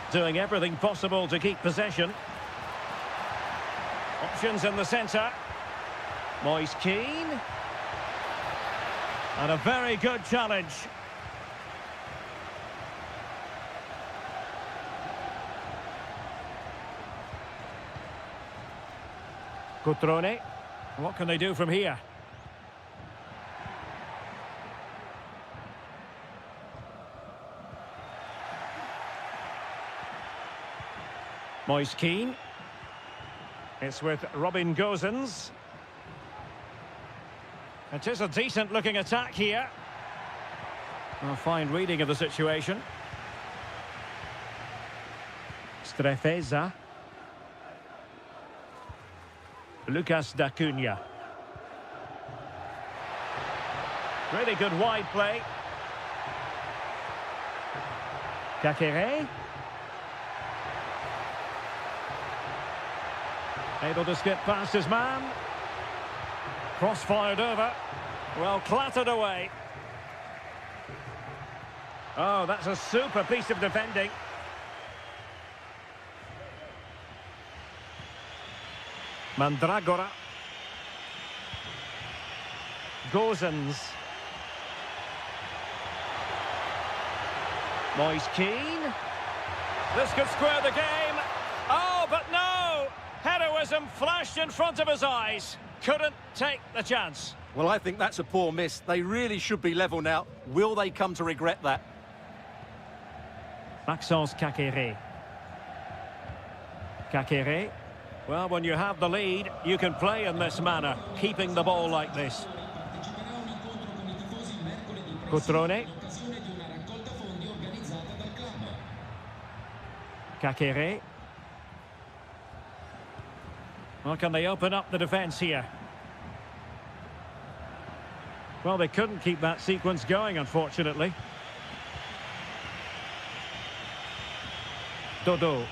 Doing everything possible to keep possession. Options in the centre. Moise Keane. And a very good challenge. Cotrone. What can they do from here? Moise Keane. It's with Robin Gozens. It is a decent-looking attack here. A fine reading of the situation. Strefeza. Lucas D'Acunha. Really good wide play. Kakere. Able to skip past his man. Cross-fired over. Well, clattered away. Oh, that's a super piece of defending. Mandragora. Gozens. Moise Keane. This could square the game. Oh, but no! Heroism flashed in front of his eyes. Couldn't take the chance. Well, I think that's a poor miss. They really should be level now. Will they come to regret that? Maxence Kakere. Kakere. Well, when you have the lead, you can play in this manner, keeping the ball like this. Cotrone. Kakere. Well, can they open up the defence here? Well, they couldn't keep that sequence going, unfortunately. Dodo.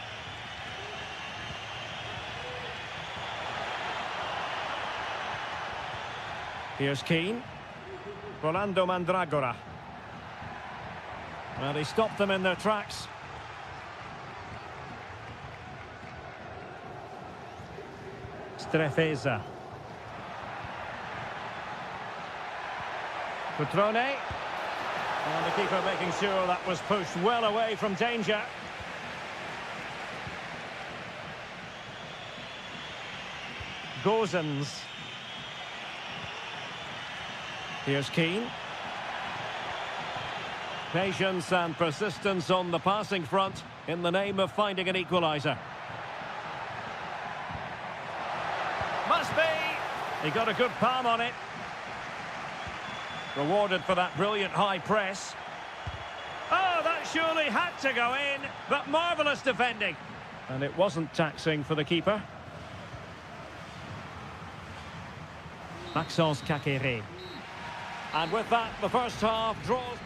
Here's Keane. Rolando Mandragora. Well, he stopped them in their tracks. Strefeza. Cotrone. And the keeper making sure that was pushed well away from danger. Gozens. Here's Keane. Patience and persistence on the passing front in the name of finding an equaliser. Must be! He got a good palm on it. Rewarded for that brilliant high press. Oh, that surely had to go in, but marvellous defending. And it wasn't taxing for the keeper. Maxence Kakere. And with that, the first half draws.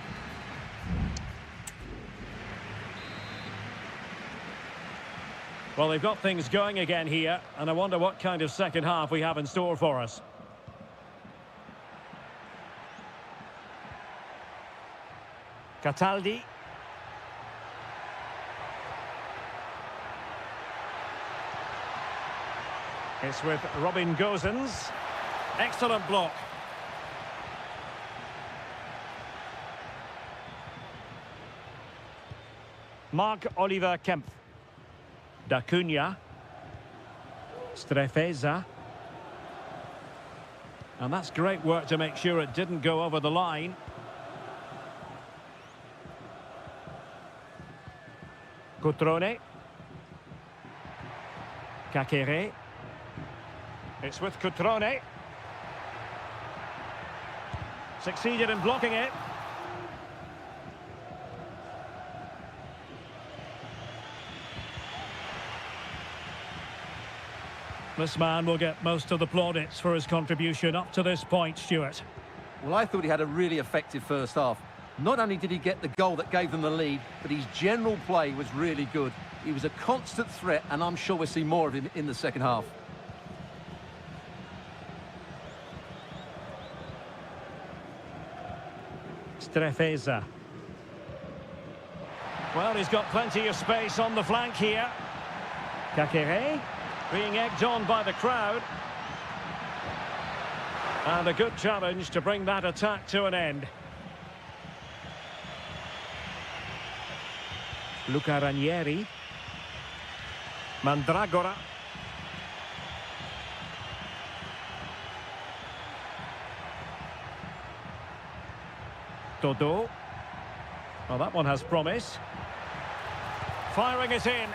Well, they've got things going again here, and I wonder what kind of second half we have in store for us. Cataldi. It's with Robin Gozens. Excellent block. Marc-Oliver Kempf. D'Acunha. Strefeza. And that's great work to make sure it didn't go over the line. Cutrone. Kakere. It's with Cutrone. Succeeded in blocking it. This man will get most of the plaudits for his contribution up to this point, Stuart. Well, I thought he had a really effective first half. Not only did he get the goal that gave them the lead, but his general play was really good. He was a constant threat, and I'm sure we'll see more of him in the second half. Strefeza. Well, he's got plenty of space on the flank here. Kakere. Being egged on by the crowd. And a good challenge to bring that attack to an end. Luca Ranieri. Mandragora. Todo. Well, that one has promise. Firing it in.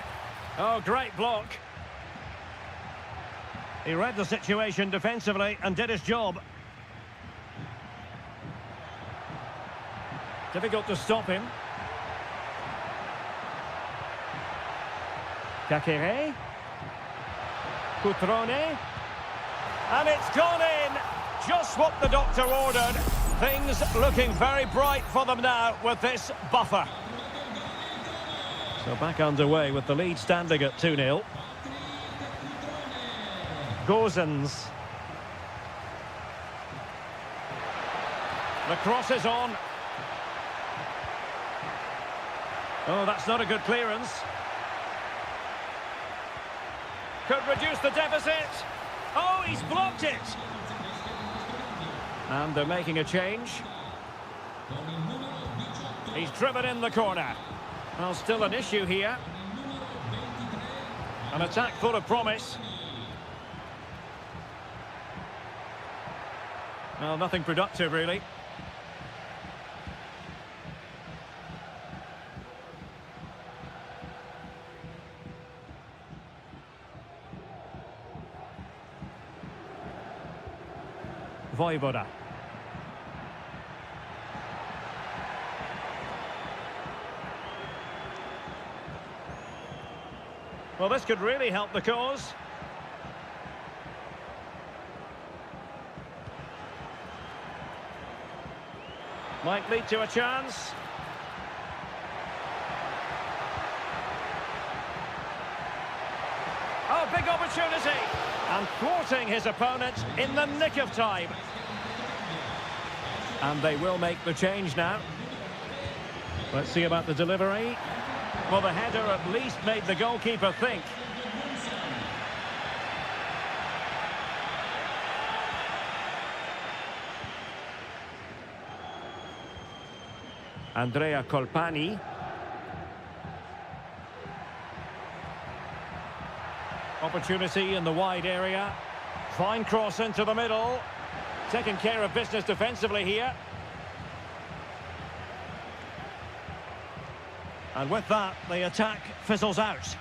Oh, great block. He read the situation defensively and did his job. Difficult to stop him. Kakere. Cutrone. And it's gone in! Just what the doctor ordered. Things looking very bright for them now with this buffer. So back underway with the lead standing at 2-0. Gozens. The cross is on. Oh, that's not a good clearance. Could reduce the deficit. Oh, he's blocked it. And they're making a change. He's driven in the corner. Well, still an issue here. An attack full of promise. Well, nothing productive, really. Vojvoda. Well, this could really help the cause. Might lead to a chance. Oh, big opportunity. And thwarting his opponent in the nick of time. And they will make the change now. Let's see about the delivery. Well, the header at least made the goalkeeper think. Andrea Colpani. Opportunity in the wide area. Fine cross into the middle. Taking care of business defensively here. And with that, the attack fizzles out.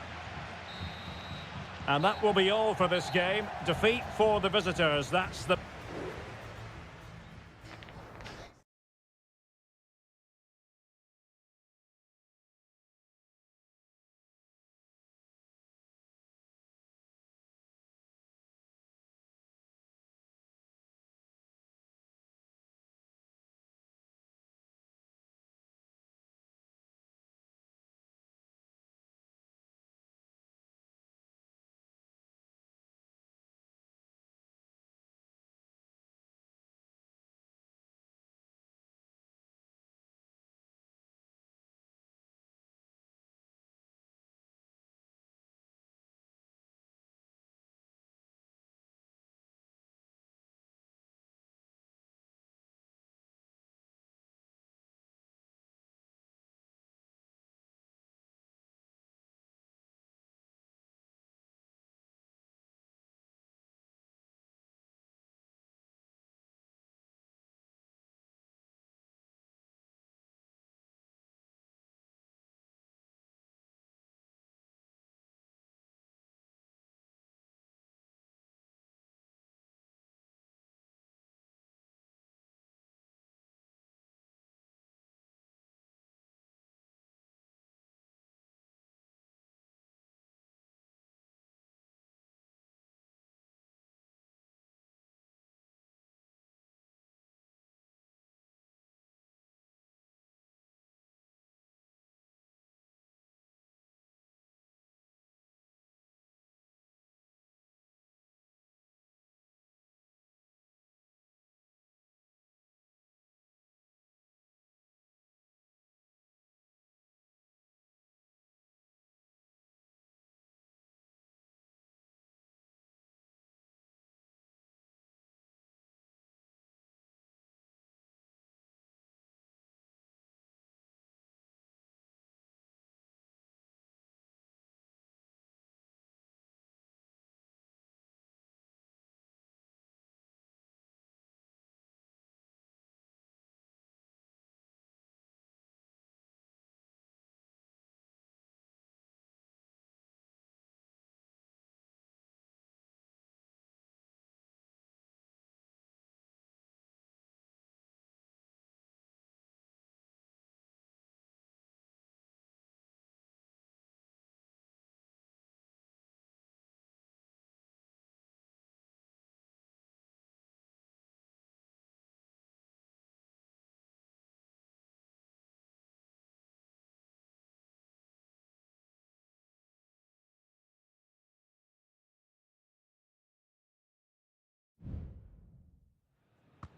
And that will be all for this game. Defeat for the visitors. That's the...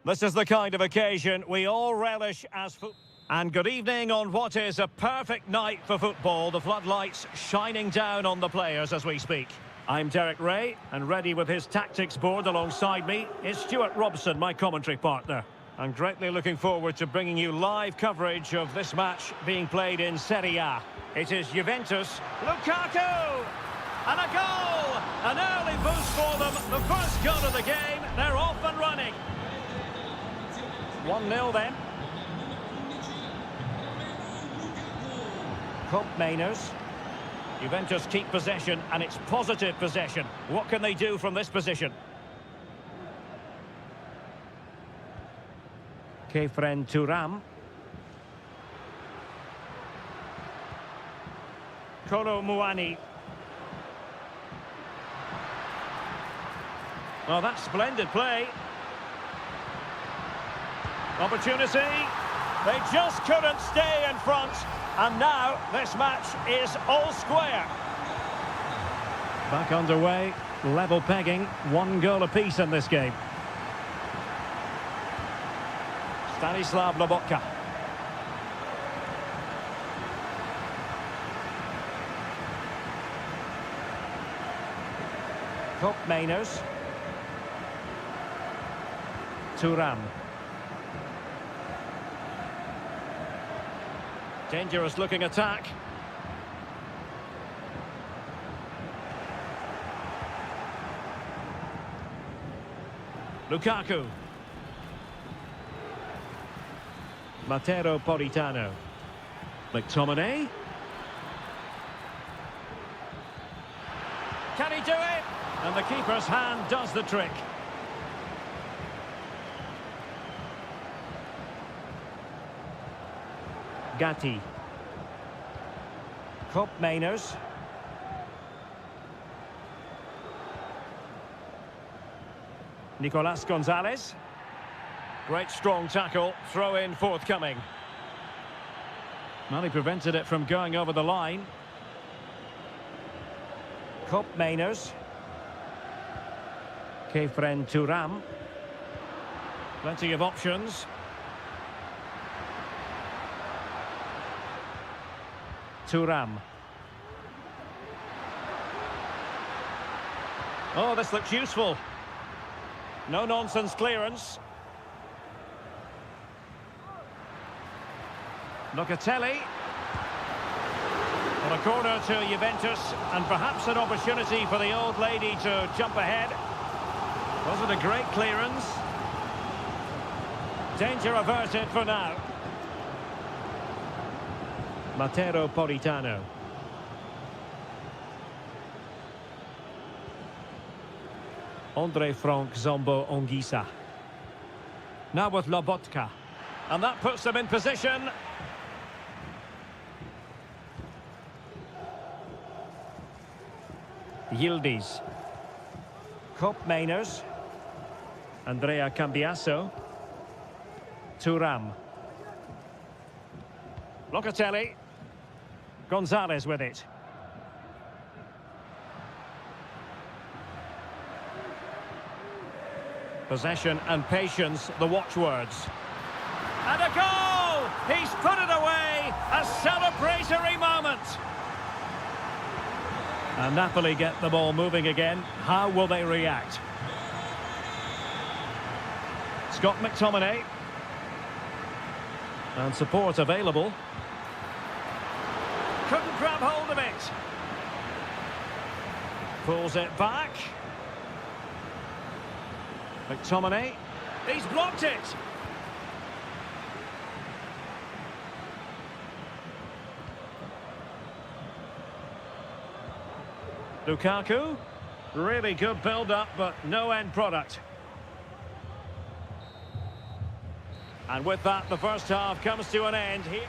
This is the kind of occasion we all relish as football. And good evening on what is a perfect night for football. The floodlights shining down on the players as we speak. I'm Derek Ray, and ready with his tactics board alongside me is Stuart Robson, my commentary partner. I'm greatly looking forward to bringing you live coverage of this match being played in Seria. It is Juventus, Lukaku, and a goal! An early boost for them, the first goal of the game. They're off and running. 1-0 then. Cup Mainers. Juventus keep possession, and it's positive possession. What can they do from this position? Kefren Turam. Kolo Muani. Well, that's splendid play. Opportunity. They just couldn't stay in front. And now this match is all square. Back underway, level pegging, 1 goal apiece in this game. Stanislav Lobotka. Cup Mainers. Turam. Dangerous looking attack. Lukaku. Matero Politano. McTominay. Can he do it? And the keeper's hand does the trick. Gatti. Cup Mainers. Nicolas Gonzalez. Great strong tackle, throw in forthcoming. Well, he prevented it from going over the line. Cup Mainers. Kefren Turam. Plenty of options. Turam. Oh, this looks useful. No-nonsense clearance. Locatelli. On a corner to Juventus, and perhaps an opportunity for the old lady to jump ahead. Was it a great clearance? Danger averted for now. Matero Politano. Andre Frank Zombo Ongisa. Now with Lobotka. And that puts them in position. Yildiz. Cup Mainers. Andrea Cambiaso. Turam. Locatelli. Gonzalez with it. Possession and patience, the watchwords. And a goal! He's put it away! A celebratory moment! And Napoli get the ball moving again. How will they react? Scott McTominay. And support available. Couldn't grab hold of it. Pulls it back. McTominay. He's blocked it. Lukaku. Really good build-up, but no end product. And with that, the first half comes to an end here.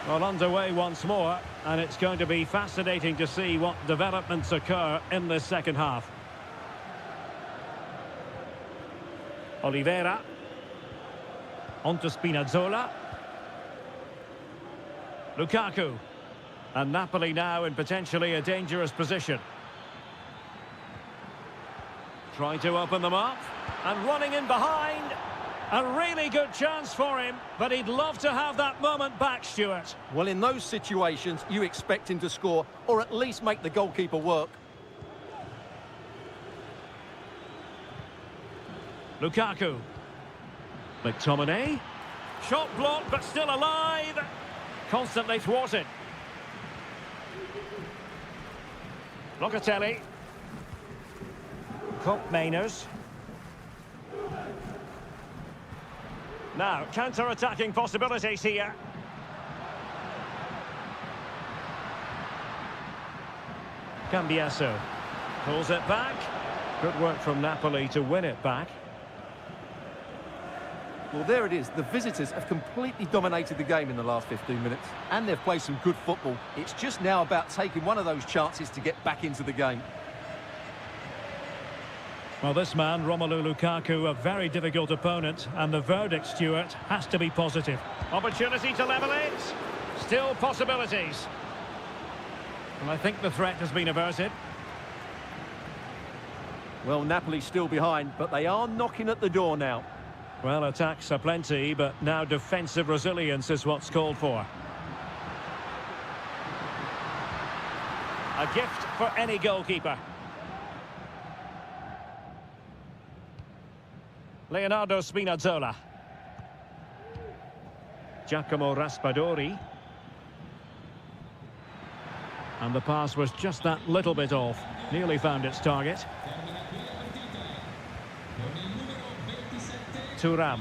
Well, underway once more, and it's going to be fascinating to see what developments occur in this second half. Oliveira. On to Spinazzola. Lukaku. And Napoli now in potentially a dangerous position. Trying to open them up. And running in behind. A really good chance for him, but he'd love to have that moment back, Stuart. Well, in those situations, you expect him to score, or at least make the goalkeeper work. Lukaku. McTominay. Shot blocked, but still alive. Constantly thwarted. Locatelli. Mainers. Now, counter-attacking possibilities here. Cambiasso pulls it back. Good work from Napoli to win it back. Well, there it is. The visitors have completely dominated the game in the last 15 minutes, and they've played some good football. It's just now about taking one of those chances to get back into the game. Well, this man, Romelu Lukaku, a very difficult opponent, and the verdict, Stuart, has to be positive. Opportunity to level it. Still possibilities. And I think the threat has been averted. Well, Napoli's still behind, but they are knocking at the door now. Well, attacks are plenty, but now defensive resilience is what's called for. A gift for any goalkeeper. Leonardo Spinazzola. Giacomo Raspadori. And the pass was just that little bit off. Nearly found its target. Thuram.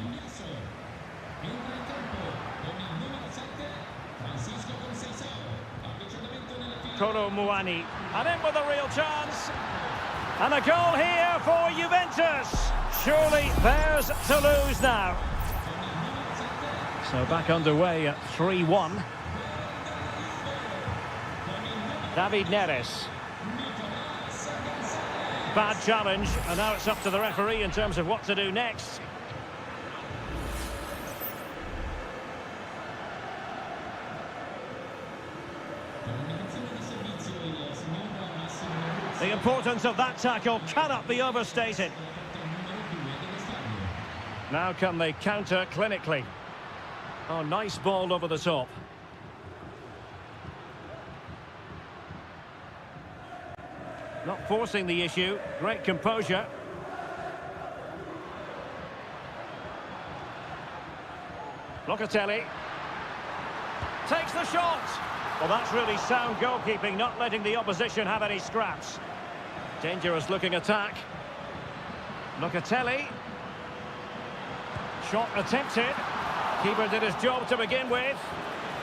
Kolo Muani. And in with a real chance. And a goal here for Juventus. Surely theirs to lose now. So back underway at 3-1. David Neres. Bad challenge, and now it's up to the referee in terms of what to do next. The importance of that tackle cannot be overstated. Now can they counter clinically? Oh, nice ball over the top. Not forcing the issue. Great composure. Locatelli. Takes the shot. Well, that's really sound goalkeeping, not letting the opposition have any scraps. Dangerous looking attack. Locatelli. Shot attempted. Keeper did his job to begin with.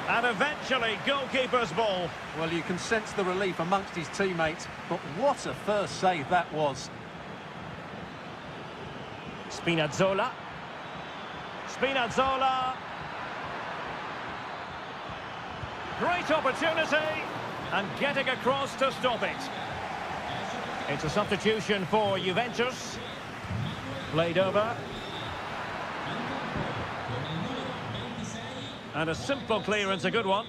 And eventually, goalkeeper's ball. Well, you can sense the relief amongst his teammates, but what a first save that was. Spinazzola. Spinazzola. Great opportunity. And getting across to stop it. It's a substitution for Juventus. Played over. And a simple clearance, a good one.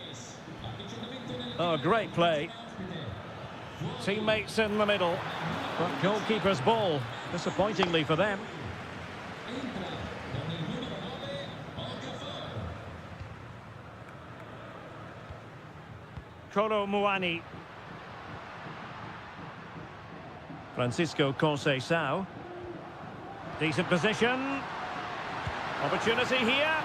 Oh, great play. Teammates in the middle. But goalkeeper's ball, disappointingly for them. Kolo Muani. Francisco Conceição. Decent position. Opportunity here.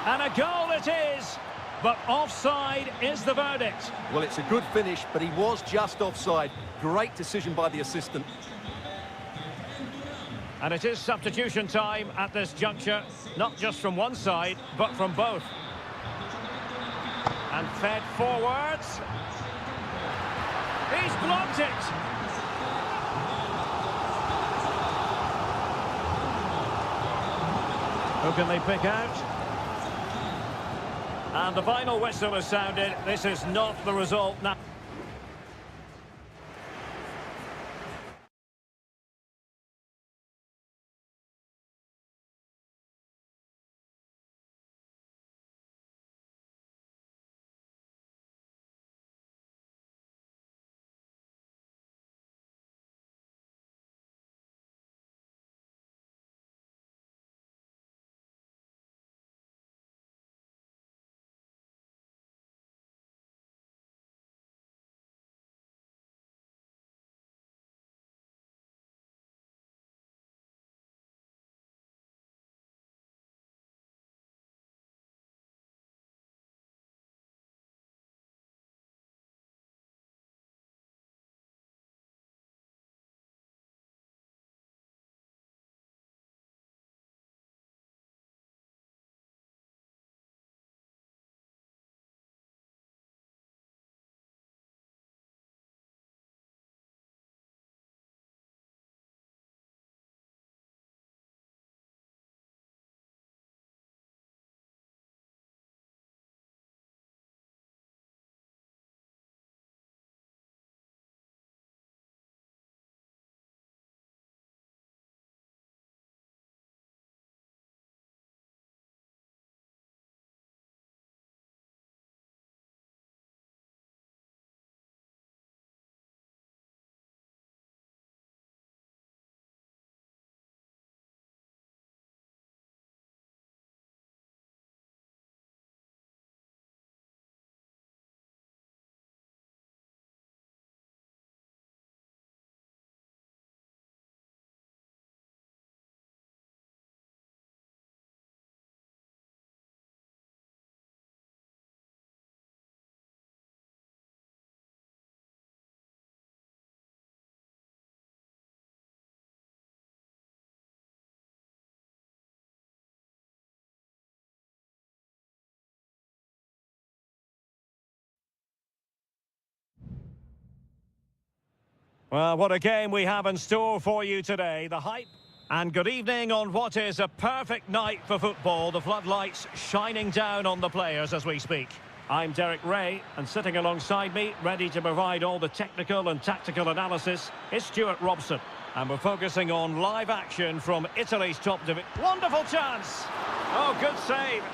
And a goal it is. But offside is the verdict. Well, it's a good finish, but he was just offside. Great decision by the assistant. And it is substitution time at this juncture. Not just from one side, but from both. And fed forwards. He's blocked it. Who can they pick out? And the final whistle has sounded. This is not the result now. Well, what a game we have in store for you today. The hype. And good evening on what is a perfect night for football. The floodlights shining down on the players as we speak. I'm Derek Ray, and sitting alongside me, ready to provide all the technical and tactical analysis, is Stuart Robson. And we're focusing on live action from Italy's top division. Wonderful chance! Oh, good save.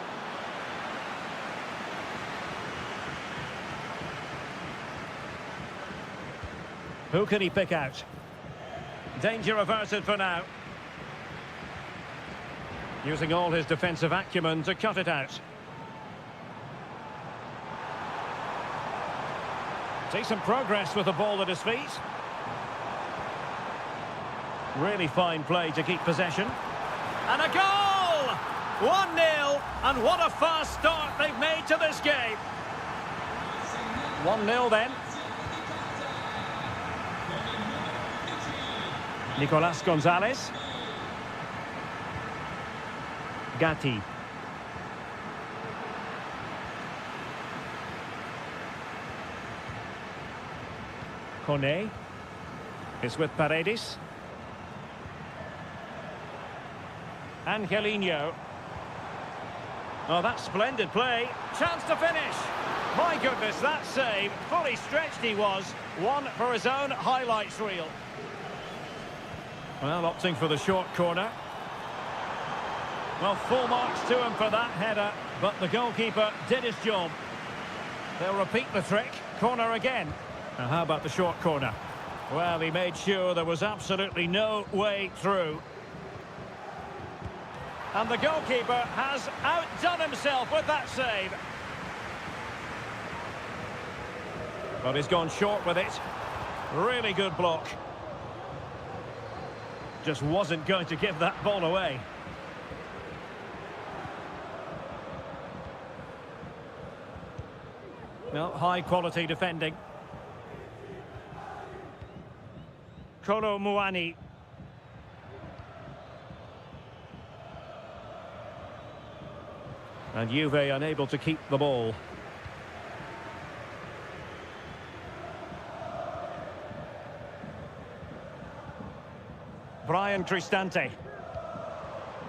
Who can he pick out? Danger averted for now. Using all his defensive acumen to cut it out. Decent progress with the ball at his feet. Really fine play to keep possession. And a goal! 1-0, and what a fast start they've made to this game. 1-0 then. Nicolas Gonzalez. Gatti. Kone is with Paredes. Angelino. Oh, that's splendid play. Chance to finish. My goodness, that save. Fully stretched he was. One for his own highlights reel. Well, opting for the short corner. Well, full marks to him for that header, but the goalkeeper did his job. They'll repeat the trick. Corner again. Now, how about the short corner? Well, he made sure there was absolutely no way through. And the goalkeeper has outdone himself with that save. But he's gone short with it. Really good block. Just wasn't going to give that ball away. No, high quality defending. Kolo Muani. And Juve unable to keep the ball. Brian Cristante.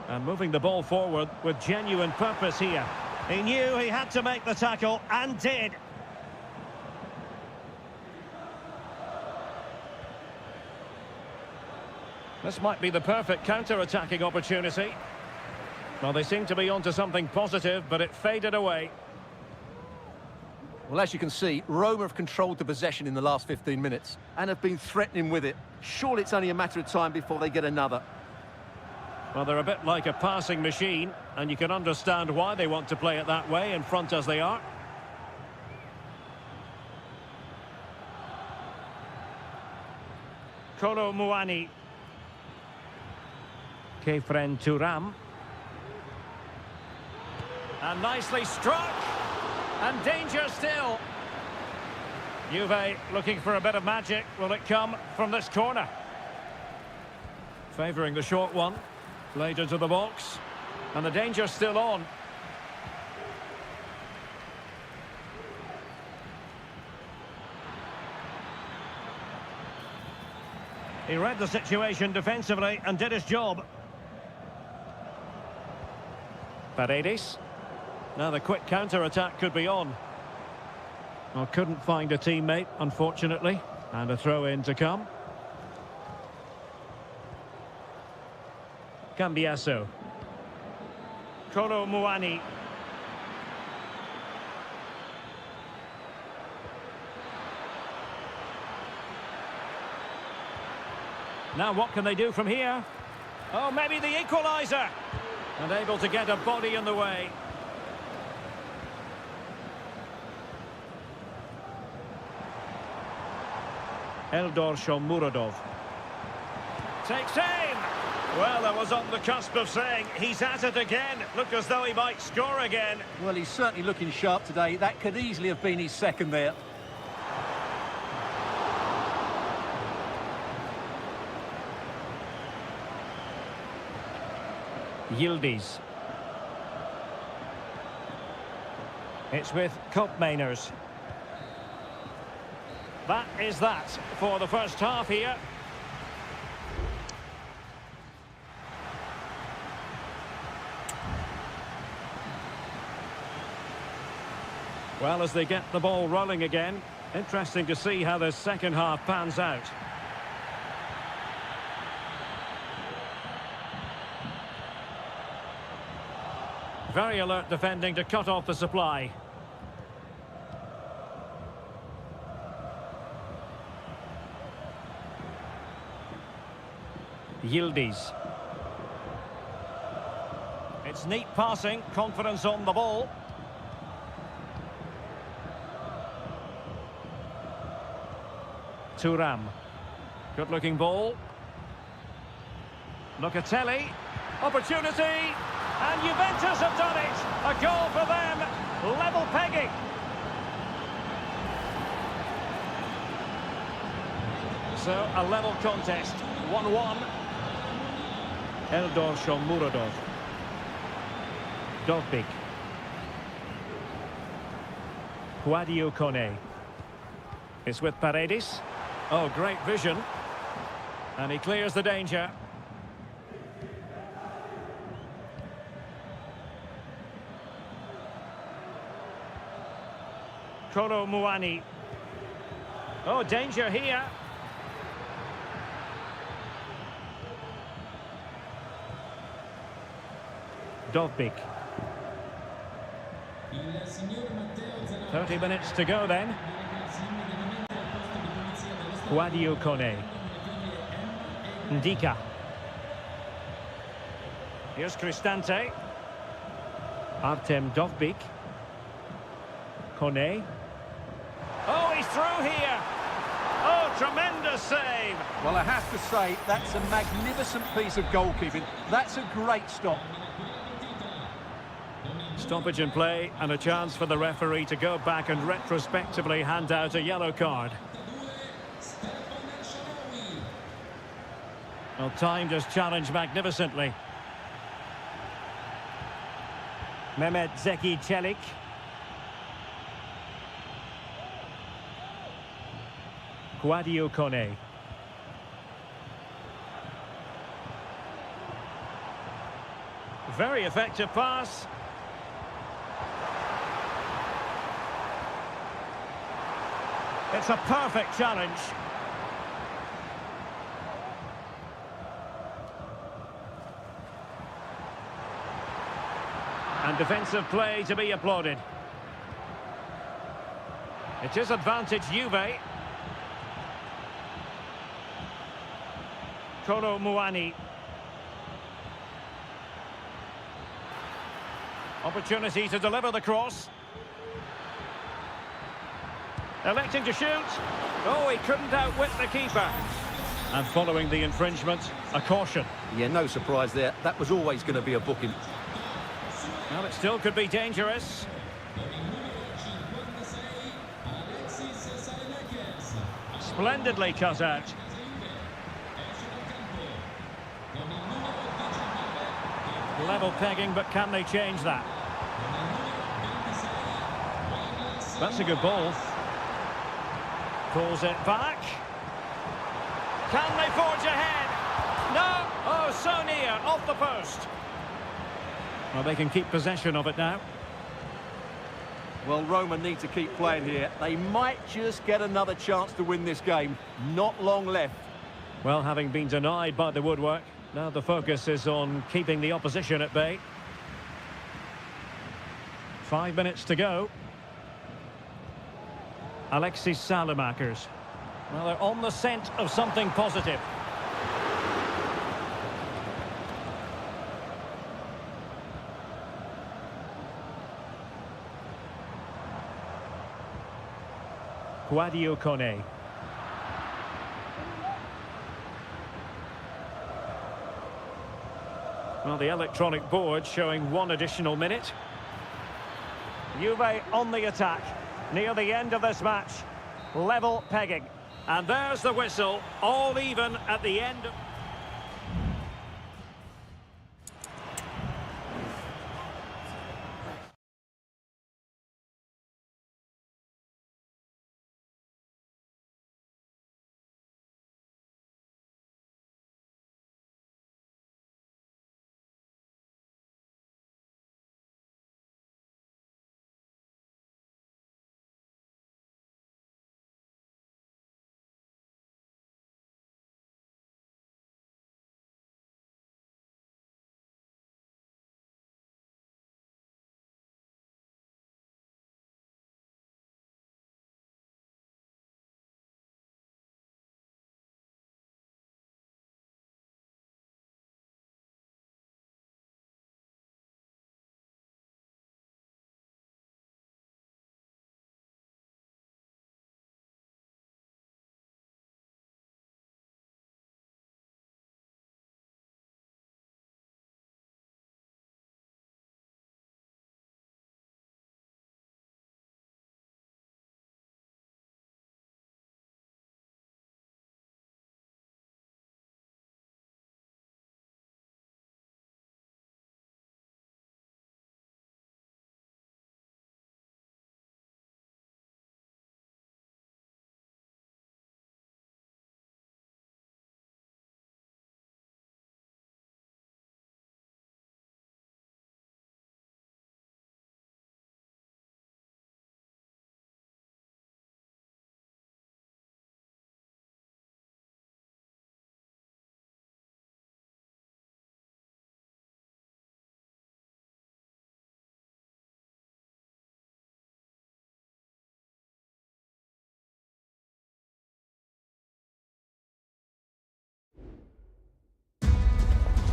And moving the ball forward with genuine purpose here. He knew he had to make the tackle and did. This might be the perfect counter-attacking opportunity. Well, they seem to be onto something positive, but it faded away. Well, as you can see, Roma have controlled the possession in the last 15 minutes and have been threatening with it. Surely it's only a matter of time before they get another. Well, they're a bit like a passing machine, and you can understand why they want to play it that way, in front as they are. Kolo Muani. Kefren Turam. And nicely struck. And danger still. Juve looking for a bit of magic. Will it come from this corner? Favouring the short one. Played into the box. And the danger's still on. He read the situation defensively and did his job. Paredes. Now the quick counter-attack could be on. Well, couldn't find a teammate, unfortunately. And a throw-in to come. Cambiaso. Kolo Muani. Now what can they do from here? Oh, maybe the equaliser. And able to get a body in the way. Eldor Shomurodov. Takes aim! Well, I was on the cusp of saying he's at it again. Look as though he might score again. Well, he's certainly looking sharp today. That could easily have been his second there. Yildiz. It's with Koopmeiners. That is that for the first half here. Well, as they get the ball rolling again, interesting to see how the second half pans out. Very alert defending to cut off the supply. Yildiz. It's neat passing, confidence on the ball. Thuram. Good-looking ball. Locatelli. Opportunity. And Juventus have done it. A goal for them. Level pegging. So, a level contest. 1-1. Eldor Shomurodov. Dovbik. Guadio Kone. It's with Paredes. Oh, great vision. And he clears the danger. Kolo Muani. Oh, danger here. Dovbik. 30 minutes to go then. Guadio Kone. Ndika. Here's Cristante. Artem Dovbik. Kone. Oh, he's through here. Oh, tremendous save. Well, I have to say, that's a magnificent piece of goalkeeping. That's a great stop. Stoppage in play and a chance for the referee to go back and retrospectively hand out a yellow card. Well, timed his challenge magnificently. Mehmet Zeki Çelik. Guadio Kone. Very effective pass. It's a perfect challenge. And defensive play to be applauded. It is advantage Juve. Kolo Muani. Opportunity to deliver the cross. Electing to shoot. Oh, he couldn't outwit the keeper. And following the infringement, a caution. Yeah, no surprise there. That was always going to be a booking. Well, it still could be dangerous. Splendidly cut out. Level pegging, but can they change that? That's a good ball. Pulls it back. Can they forge ahead? No! Oh, so near, off the post. Well, they can keep possession of it now. Well, Roma need to keep playing here. They might just get another chance to win this game. Not long left. Well, having been denied by the woodwork, now the focus is on keeping the opposition at bay. 5 minutes to go. Alexis Salamakers. Well, they're on the scent of something positive. Guadio Kone. Well, the electronic board showing 1 additional minute. Juve on the attack. Near the end of this match. Level pegging. And there's the whistle. All even at the end of...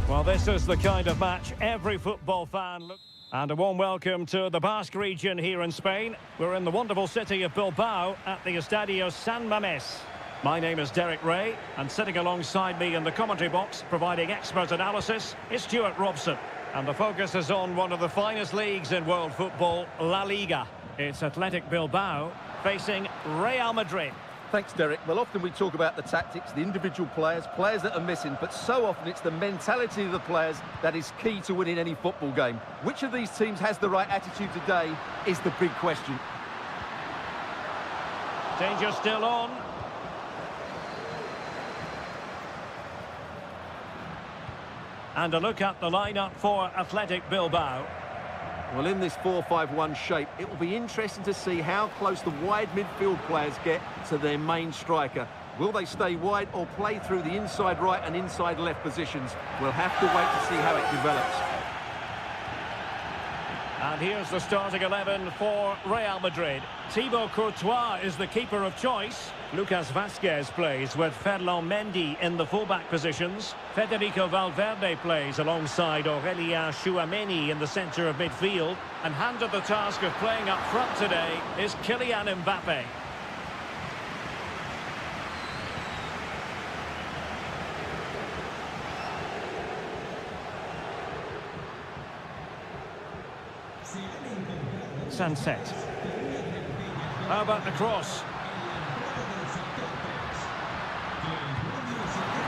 Well, this is the kind of match every football fan looks. And a warm welcome to the Basque region here in Spain. We're in the wonderful city of Bilbao at the Estadio San Mamés. My name is Derek Ray, and sitting alongside me in the commentary box, providing expert analysis, is Stuart Robson. And the focus is on one of the finest leagues in world football, La Liga. It's Athletic Bilbao facing Real Madrid. Thanks, Derek. Well, often we talk about the tactics, the individual players that are missing, but so often it's the mentality of the players that is key to winning any football game. Which of these teams has the right attitude today is the big question. Danger still on. And a look at the lineup for Athletic Bilbao. Well, in this 4-5-1 shape, it will be interesting to see how close the wide midfield players get to their main striker. Will they stay wide or play through the inside right and inside left positions? We'll have to wait to see how it develops. And here's the starting 11 for Real Madrid. Thibaut Courtois is the keeper of choice. Lucas Vázquez plays with Ferland Mendy in the fullback positions. Federico Valverde plays alongside Aurélien Tchouaméni in the centre of midfield. And handed the task of playing up front today is Kylian Mbappé. Sunset. How about the cross?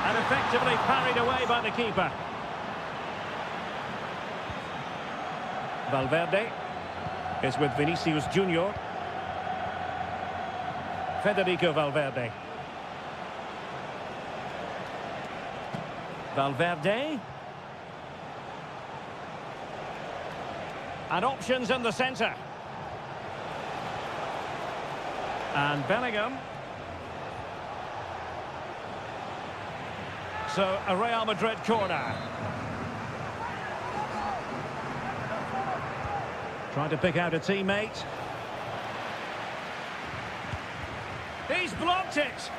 And effectively parried away by the keeper. Valverde is with Vinicius Junior. Federico Valverde. Valverde. And options in the centre. And Bellingham. So, a Real Madrid corner. Trying to pick out a teammate. He's blocked it!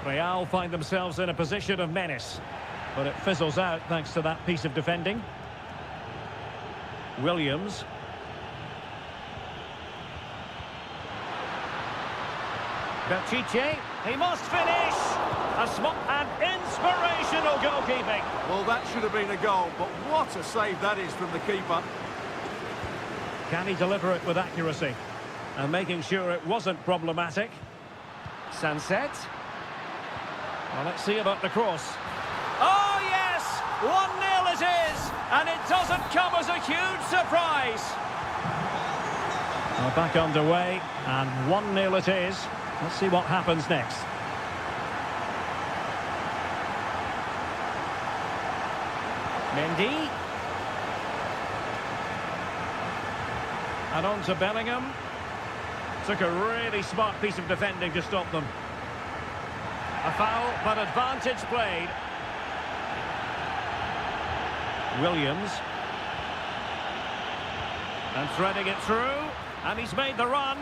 Real find themselves in a position of menace. But it fizzles out thanks to that piece of defending. Williams. Berchiche, he must finish! A small and inspirational goalkeeping. Well, that should have been a goal, but what a save that is from the keeper. Can he deliver it with accuracy? And making sure it wasn't problematic. Sunset. Well, let's see about the cross. Oh, yes! 1-0 it is! And it doesn't come as a huge surprise. Well, back underway, and 1-0 it is. Let's see what happens next. Mendy. And on to Bellingham. Took a really smart piece of defending to stop them. A foul, but advantage played. Williams. And threading it through. And he's made the run.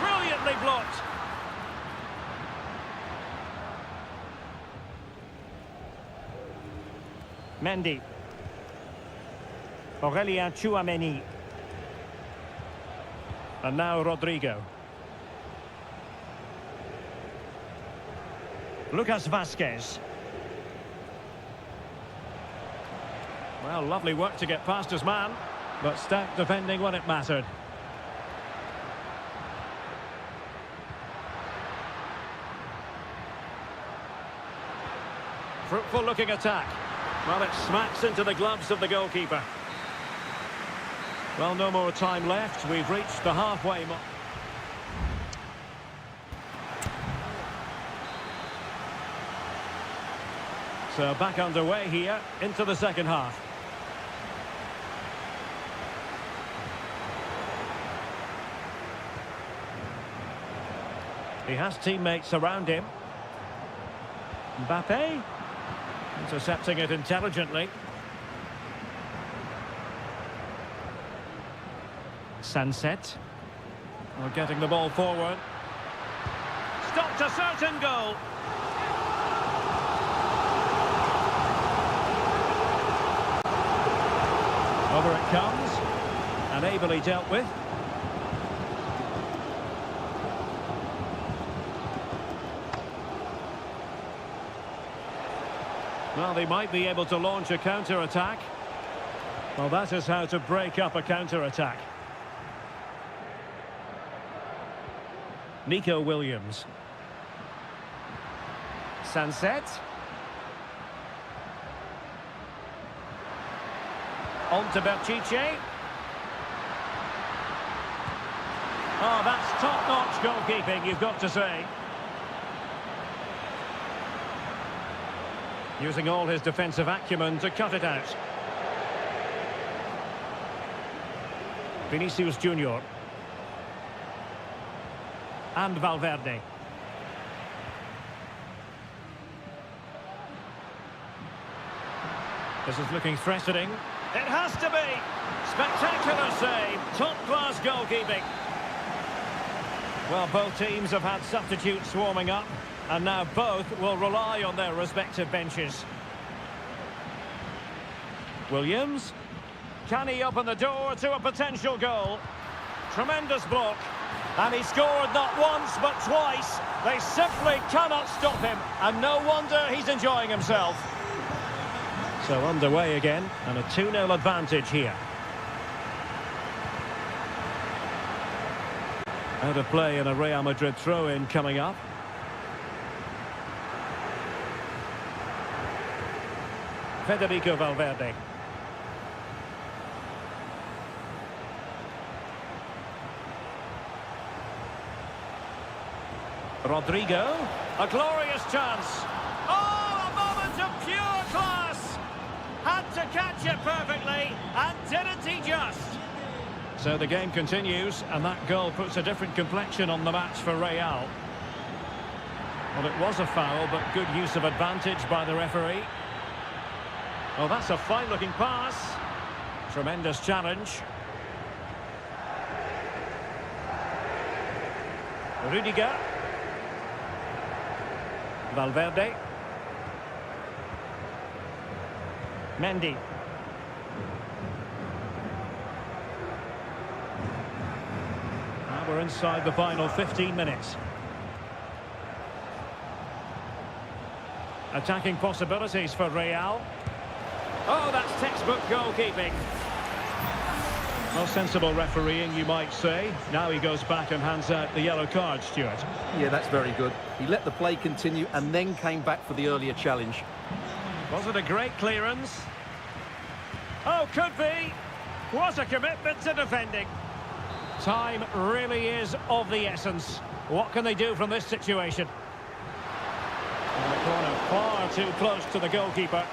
Brilliantly blocked. Mendy. Aurélien Tchouaméni. And now Rodrigo. Lucas Vázquez. Well, lovely work to get past his man, but stacked defending when it mattered. Fruitful looking attack. Well, it smacks into the gloves of the goalkeeper. Well, no more time left. We've reached the halfway mark. So back underway here into the second half. He has teammates around him. Mbappé intercepting it intelligently. Sunset. Well, getting the ball forward. Stopped a certain goal. Over it comes, and ably dealt with. Well, they might be able to launch a counter-attack. Well, that is how to break up a counter-attack. Nico Williams. Sunset. On to Berchiche. Oh, that's top-notch goalkeeping, you've got to say. Using all his defensive acumen to cut it out. Vinicius Junior. And Valverde. This is looking threatening. It has to be! Spectacular save. Top-class goalkeeping. Well, both teams have had substitutes warming up, and now both will rely on their respective benches. Williams. Can he open the door to a potential goal? Tremendous block. And he scored not once, but twice. They simply cannot stop him, and no wonder he's enjoying himself. So underway again, and a 2-0 advantage here. Out of play and a Real Madrid throw-in coming up. Federico Valverde. Rodrigo. A glorious chance. Oh, a moment of pure class. Had to catch it perfectly, and didn't he just? So the game continues, and that goal puts a different complexion on the match for Real. Well, it was a foul, but good use of advantage by the referee. Oh, that's a fine-looking pass. Tremendous challenge. Rudiger. Valverde. Mendy. Now we're inside the final 15 minutes. Attacking possibilities for Real. Oh, that's textbook goalkeeping. Well, sensible refereeing, you might say. Now he goes back and hands out the yellow card, Stuart. Yeah, that's very good. He let the play continue and then came back for the earlier challenge. Was it a great clearance? Oh, could be. What a commitment to defending. Time really is of the essence. What can they do from this situation? In the corner, far too close to the goalkeeper.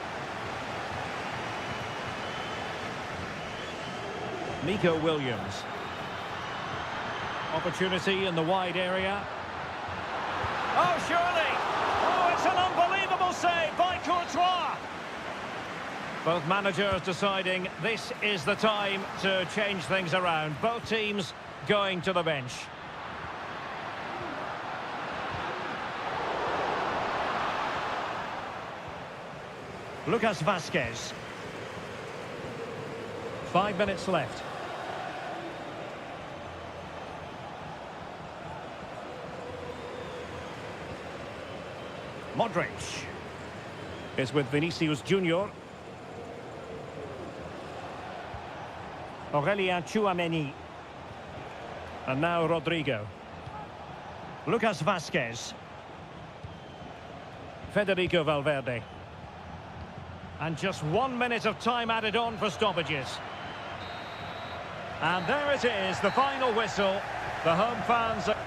Nico Williams. Opportunity in the wide area. Oh, surely! Oh, it's an unbelievable save by Courtois! Both managers deciding this is the time to change things around. Both teams going to the bench. Lucas Vazquez. 5 minutes left. Modric is with Vinicius Junior. Aurelien Tchouameni. And now Rodrigo. Lucas Vazquez. Federico Valverde. And just 1 minute of time added on for stoppages. And there it is, the final whistle. The home fans are...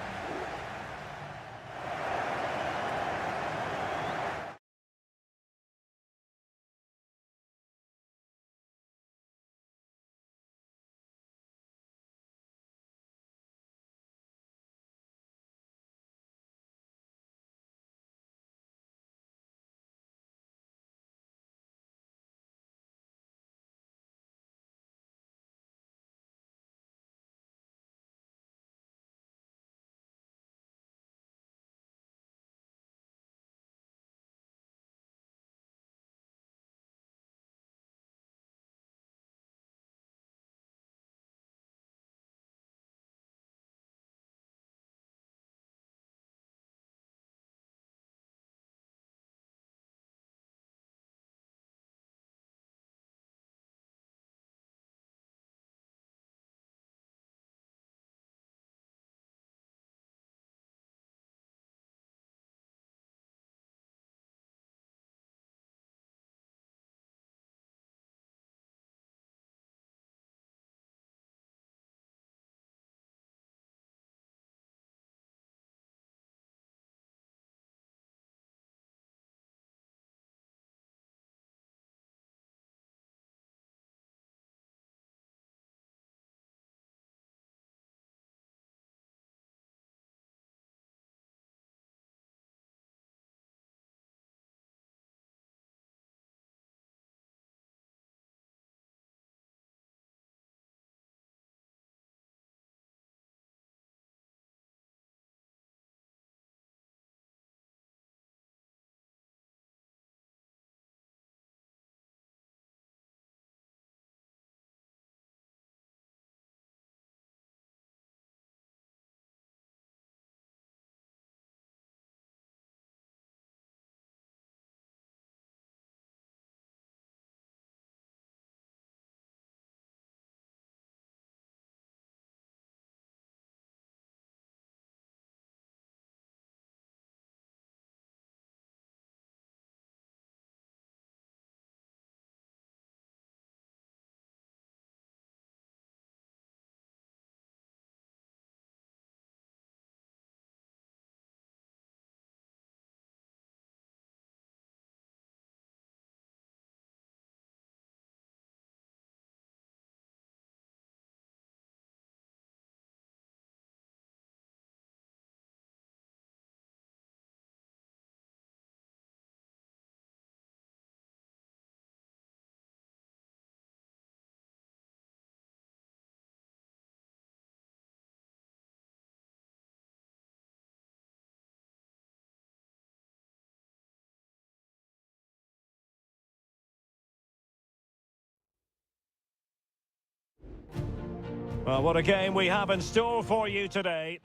Well, what a game we have in store for you today.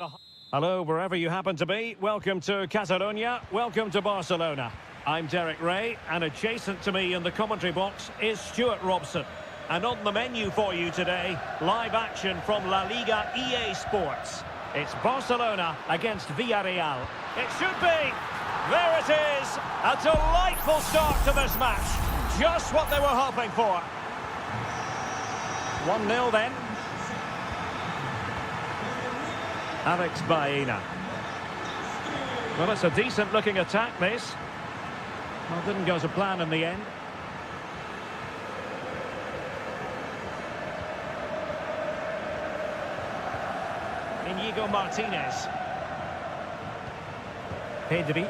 Hello, wherever you happen to be. Welcome to Catalonia. Welcome to Barcelona. I'm Derek Ray, and adjacent to me in the commentary box is Stuart Robson. And on the menu for you today, live action from La Liga EA Sports. It's Barcelona against Villarreal. It should be. There it is. A delightful start to this match. Just what they were hoping for. 1-0 then. Alex Baena. Well, it's a decent-looking attack, this. Well, didn't go to plan in the end. Inigo Martinez. Pedri.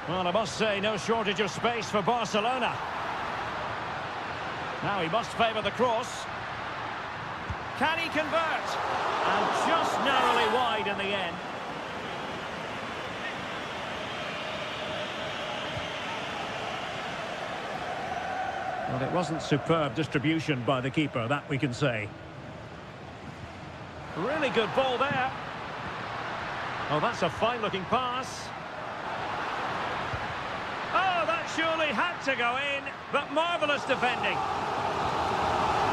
Well, I must say, no shortage of space for Barcelona. Now he must favour the cross. Can he convert? And just narrowly wide in the end. Well, it wasn't superb distribution by the keeper, that we can say. Really good ball there. Oh, that's a fine-looking pass. Oh, that surely had to go in, but marvellous defending.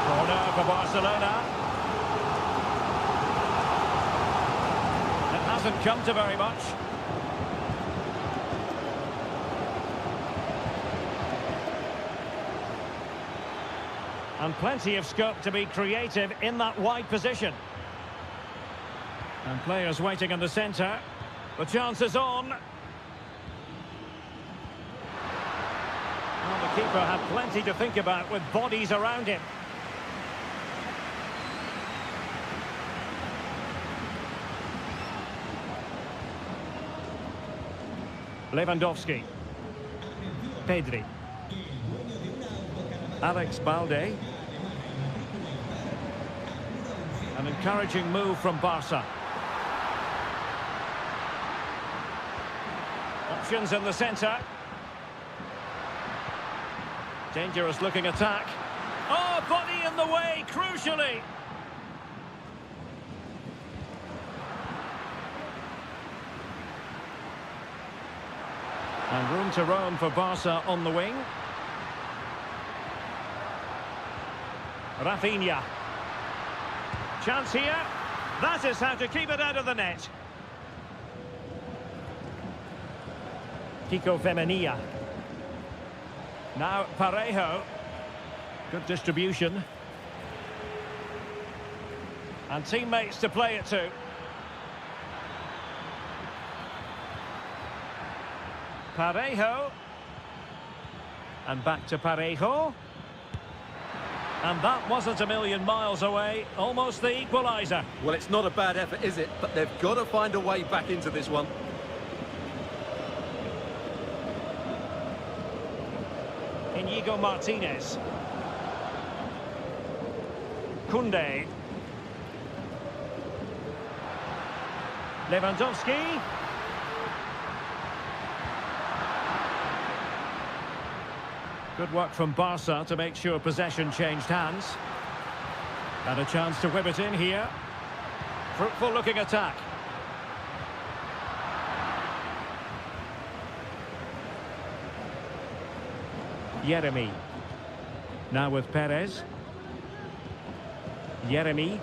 Corner for Barcelona. It hasn't come to very much. And plenty of scope to be creative in that wide position. And players waiting in the centre. The chance is on. Well, the keeper had plenty to think about with bodies around him. Lewandowski. Pedri. Alex Balde. An encouraging move from Barca. Options in the centre. Dangerous looking attack. Oh, body in the way, crucially. And room to roam for Barca on the wing. Rafinha. Chance here. That is how to keep it out of the net. Kiko Femenia. Now Parejo. Good distribution. And teammates to play it to. Parejo. And back to Parejo. And that wasn't a million miles away. Almost the equaliser. Well, it's not a bad effort, is it? But they've got to find a way back into this one. Inigo Martinez. Koundé. Lewandowski. Good work from Barca to make sure possession changed hands. And a chance to whip it in here. Fruitful looking attack. Yeremy. Now with Perez. Yeremy.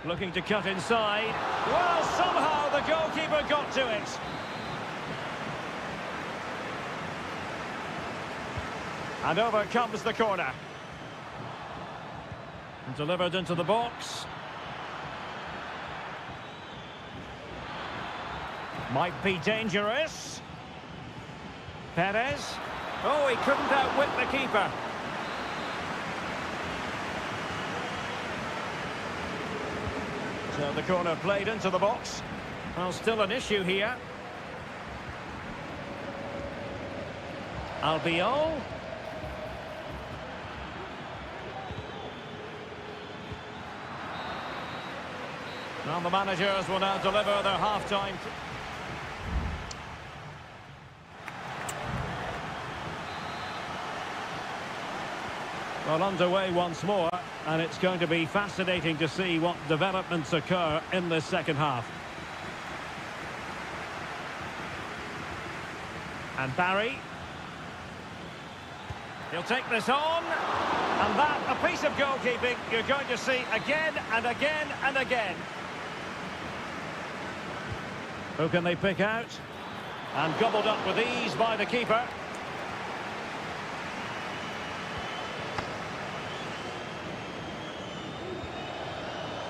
Looking to cut inside. Well, somehow the goalkeeper got to it. And over comes the corner. And delivered into the box. Might be dangerous. Perez. Oh, he couldn't outwit the keeper. So the corner played into the box. Well, still an issue here. Albiol. Well, the managers will now deliver their half-time. Well, underway once more, and it's going to be fascinating to see what developments occur in this second half. And Barry. He'll take this on. And that, a piece of goalkeeping you're going to see again and again and again. Who can they pick out? And gobbled up with ease by the keeper.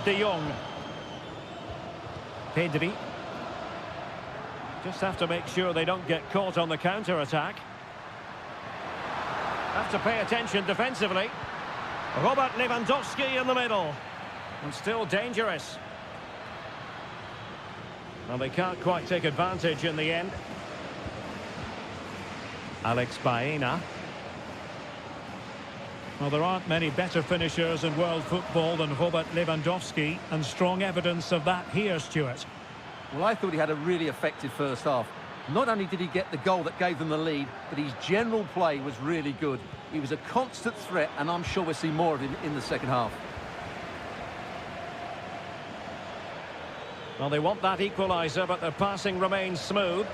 De Jong. Pedri. Just have to make sure they don't get caught on the counter-attack. Have to pay attention defensively. Robert Lewandowski in the middle. And still dangerous. Well, they can't quite take advantage in the end. Alex Baena. Well, there aren't many better finishers in world football than Robert Lewandowski, and strong evidence of that here, Stuart. Well, I thought he had a really effective first half. Not only did he get the goal that gave them the lead, but his general play was really good. He was a constant threat, and I'm sure we'll see more of him in the second half. Well, they want that equaliser, but their passing remains smooth.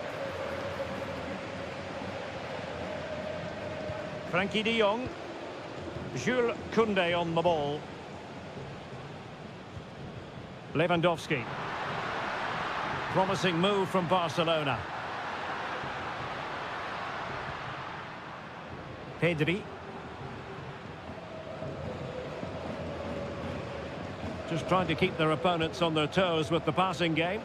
Frankie de Jong. Jules Koundé on the ball. Lewandowski. Promising move from Barcelona. Pedri. Just trying to keep their opponents on their toes with the passing game.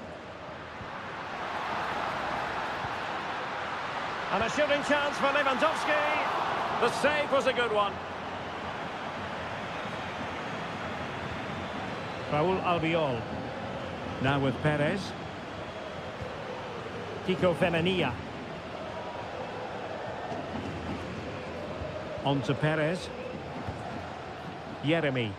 And a shooting chance for Lewandowski. The save was a good one. Raul Albiol. Now with Perez. Kiko Femenia. On to Perez. Yeremy.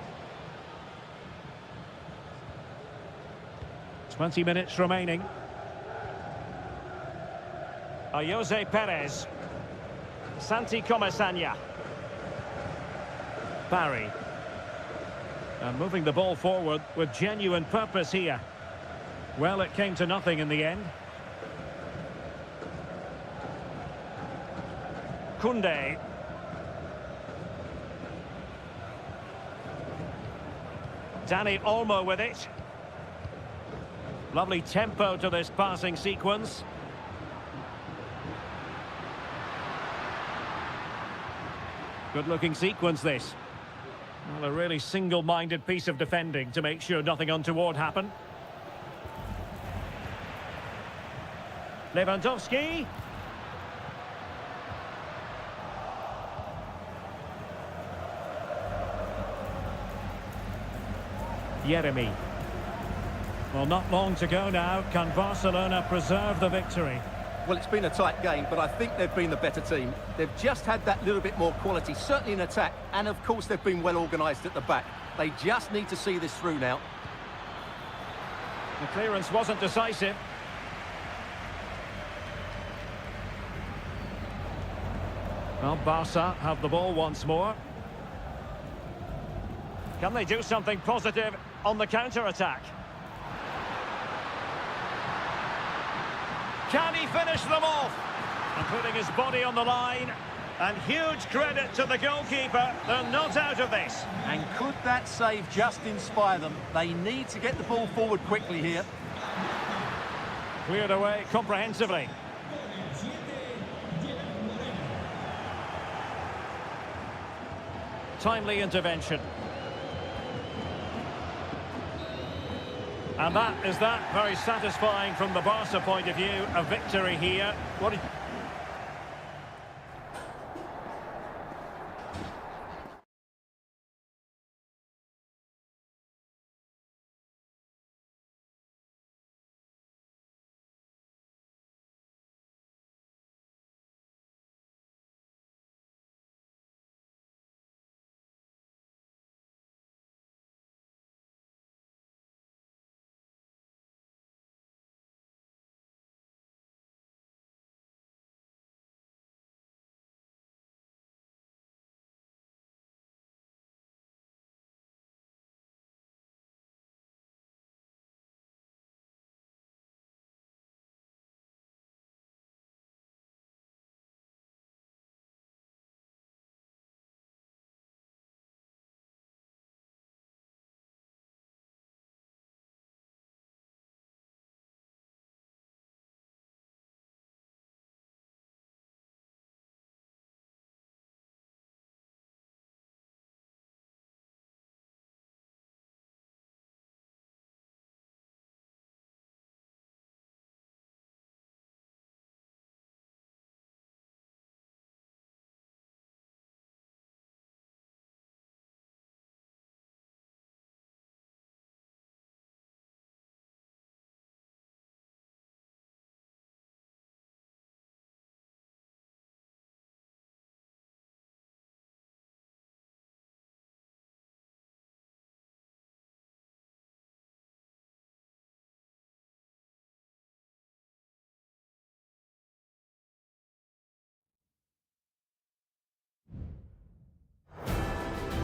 20 minutes remaining. Jose Perez. Santi Comesaña. Barry. And moving the ball forward with genuine purpose here. Well, it came to nothing in the end. Koundé. Dani Olmo with it. Lovely tempo to this passing sequence. Good-looking sequence, this. Well, a really single-minded piece of defending to make sure nothing untoward happened. Lewandowski. Yeremy. Well, not long to go now. Can Barcelona preserve the victory? Well, it's been a tight game, but I think they've been the better team. They've just had that little bit more quality, certainly in attack, and of course they've been well organised at the back. They just need to see this through now. The clearance wasn't decisive. Well, Barca have the ball once more. Can they do something positive on the counter-attack? Can he finish them off? And putting his body on the line. And huge credit to the goalkeeper. They're not out of this. And could that save just inspire them? They need to get the ball forward quickly here. Cleared away comprehensively. Timely intervention. And that is that. Very satisfying from the Barca point of view. A victory here. What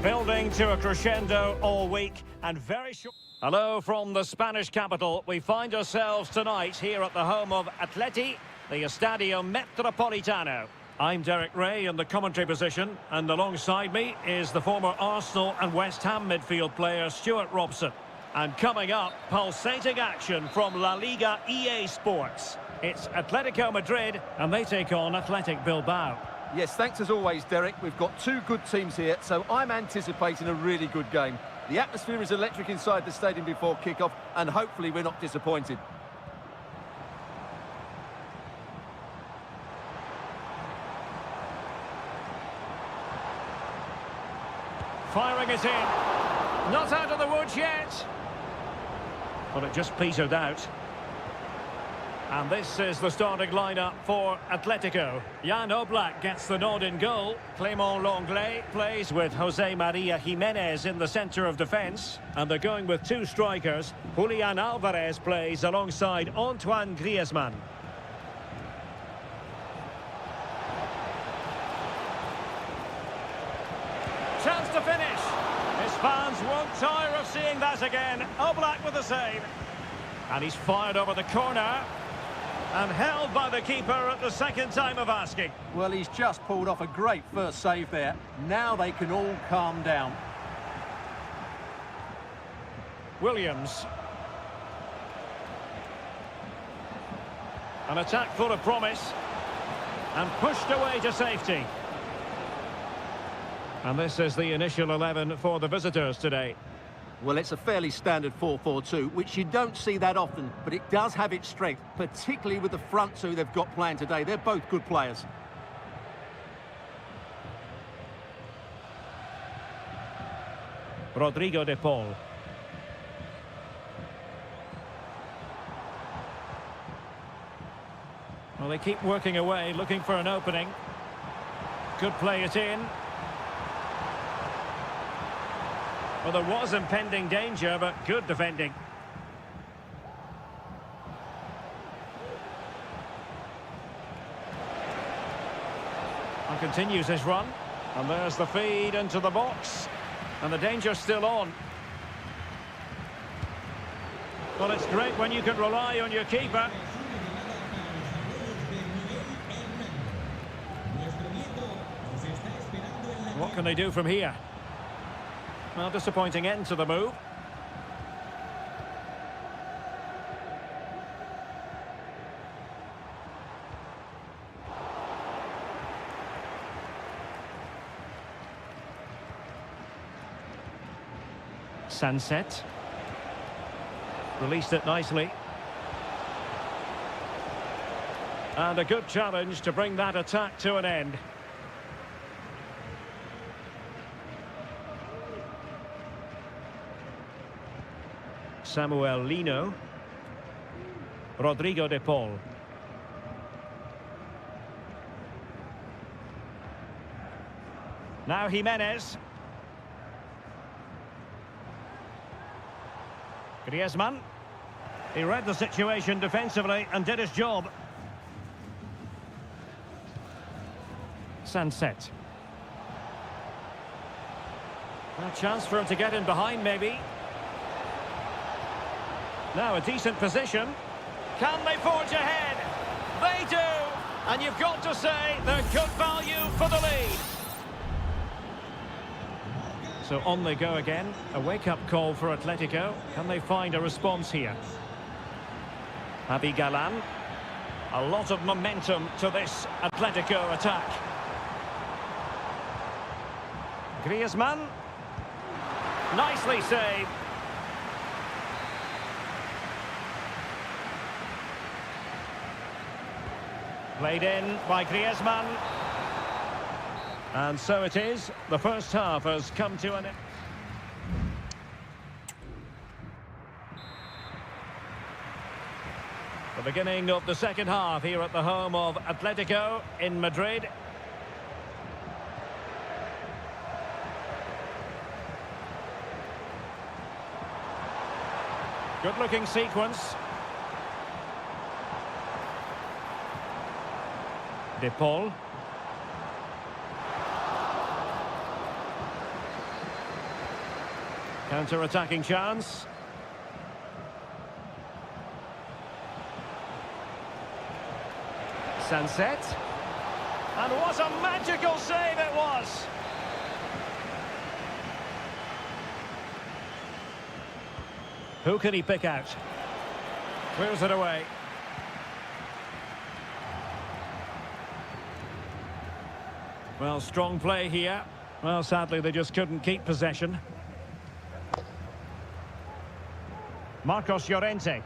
Building to a crescendo all week and very short. Hello from the Spanish capital. We find ourselves tonight here at the home of Atleti, the Estadio Metropolitano. I'm Derek Ray in the commentary position, and alongside me is the former Arsenal and West Ham midfield player Stuart Robson. And coming up, pulsating action from La Liga EA Sports. It's Atletico Madrid, and they take on Athletic Bilbao. Yes, thanks as always, Derek. We've got two good teams here, so I'm anticipating a really good game. The atmosphere is electric inside the stadium before kick-off, and hopefully we're not disappointed. Firing it in. Not out of the woods yet. But it just petered out. And this is the starting lineup for Atletico. Jan Oblak gets the nod in goal. Clément Lenglet plays with José María Jiménez in the centre of defence. And they're going with two strikers. Julián Álvarez plays alongside Antoine Griezmann. Chance to finish. His fans won't tire of seeing that again. Oblak with the save. And he's fired over the corner. And held by the keeper at the second time of asking. Well, he's just pulled off a great first save there. Now they can all calm down. Williams. An attack full of promise. And pushed away to safety. And this is the initial 11 for the visitors today. Well, it's a fairly standard 4-4-2, which you don't see that often, but it does have its strength, particularly with the front two they've got playing today. They're both good players. Rodrigo de Paul. Well, they keep working away, looking for an opening. Could play it in. Well, there was impending danger, but good defending. And continues his run. And there's the feed into the box. And the danger's still on. Well, it's great when you can rely on your keeper. What can they do from here? Well, disappointing end to the move. Sunset. Released it nicely. And a good challenge to bring that attack to an end. Samuel Lino. Rodrigo de Paul. Now Jimenez. Griezmann. He read the situation defensively and did his job. Sunset. A chance for him to get in behind, maybe. Now a decent position. Can they forge ahead? They do! And you've got to say they're good value for the lead. So on they go again. A wake-up call for Atletico. Can they find a response here? Javi Galán. A lot of momentum to this Atletico attack. Griezmann. Nicely saved. Played in by Griezmann. And so it is. The first half has come to an end. The beginning of the second half here at the home of Atletico in Madrid. Good-looking sequence. De Paul. Counter-attacking chance. Sunset. And what a magical save it was! Who can he pick out? Clears it away. Well, strong play here. Well, sadly, they just couldn't keep possession. Marcos Llorente.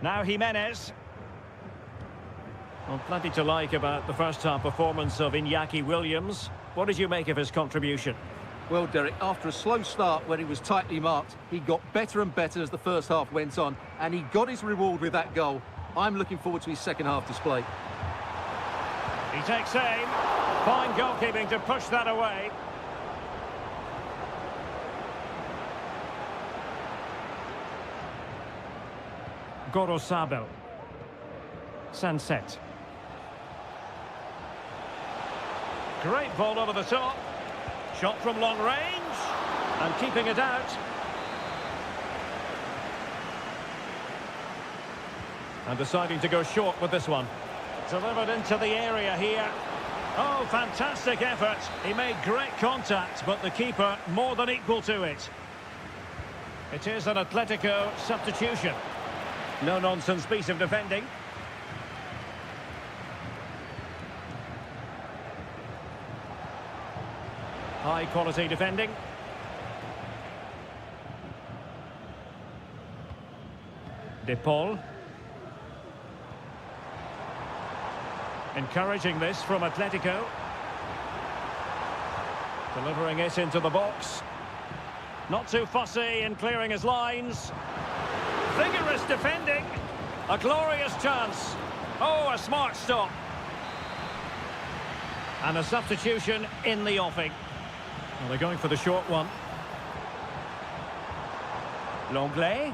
Now Jimenez. Well, plenty to like about the first-half performance of Iñaki Williams. What did you make of his contribution? Well, Derek, after a slow start when he was tightly marked, he got better and better as the first half went on, and he got his reward with that goal. I'm looking forward to his second-half display. He takes aim. Fine goalkeeping to push that away. Gorosabel. Sunset. Great ball over the top. Shot from long range. And keeping it out. And deciding to go short with this one. Delivered into the area here. Oh, fantastic effort. He made great contact, but the keeper more than equal to it. It is an Atletico substitution. No-nonsense piece of defending. High-quality defending. De Paul. Encouraging this from Atletico. Delivering it into the box. Not too fussy in clearing his lines. Vigorous defending. A glorious chance. Oh, a smart stop. And a substitution in the offing. Well, they're going for the short one. Longley.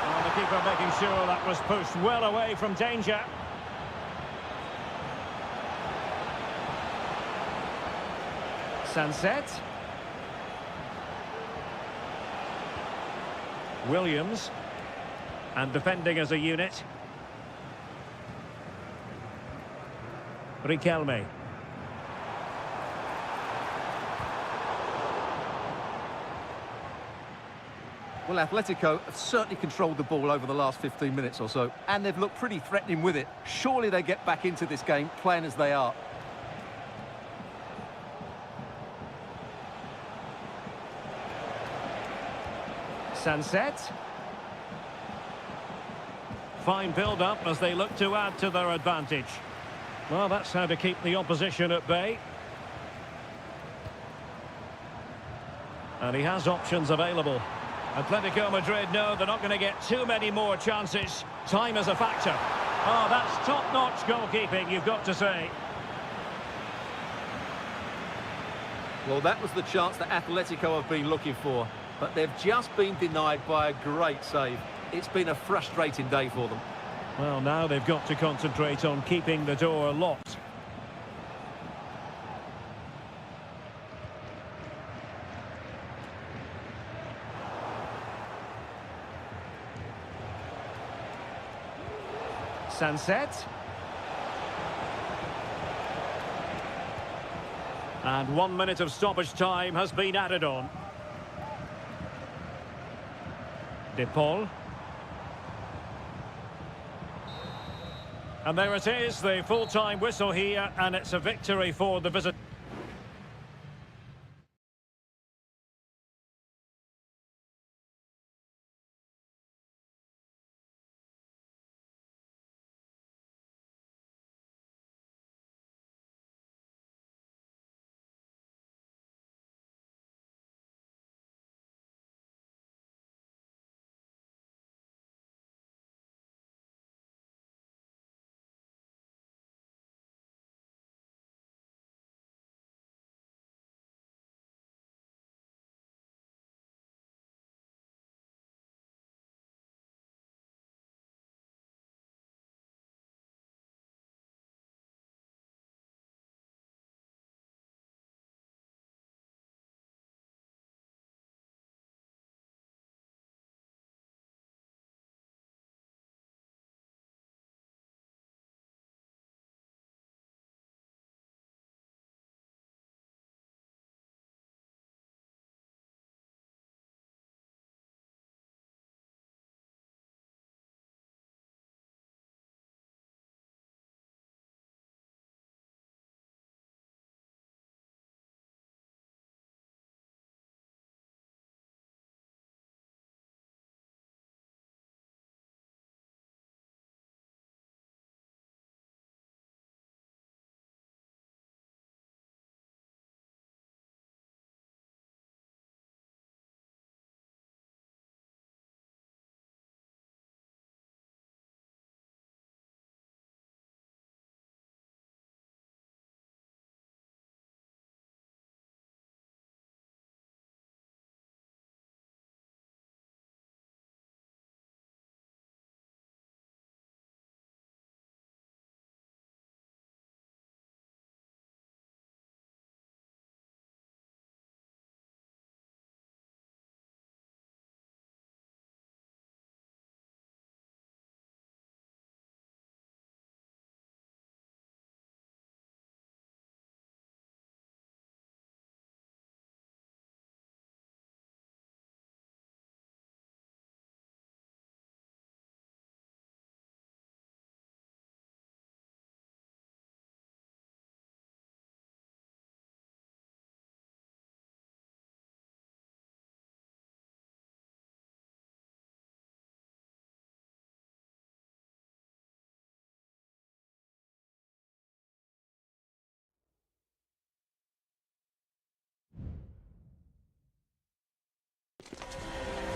Oh, the keeper making sure that was pushed well away from danger. Sunset. Williams. And defending as a unit. Riquelme. Well, Atletico have certainly controlled the ball over the last 15 minutes or so, and they've looked pretty threatening with it. Surely they get back into this game playing as they are. Sunset. Fine build-up as they look to add to their advantage. Well, that's how to keep the opposition at bay. And he has options available. Atletico Madrid know they're not going to get too many more chances. Time is a factor. Oh, that's top-notch goalkeeping, you've got to say. Well, that was the chance that Atletico have been looking for, but they've just been denied by a great save. It's been a frustrating day for them. Well, now they've got to concentrate on keeping the door locked. Sunset. And 1 minute of stoppage time has been added on. De Paul. And there it is, the full-time whistle here, and it's a victory for the visitor.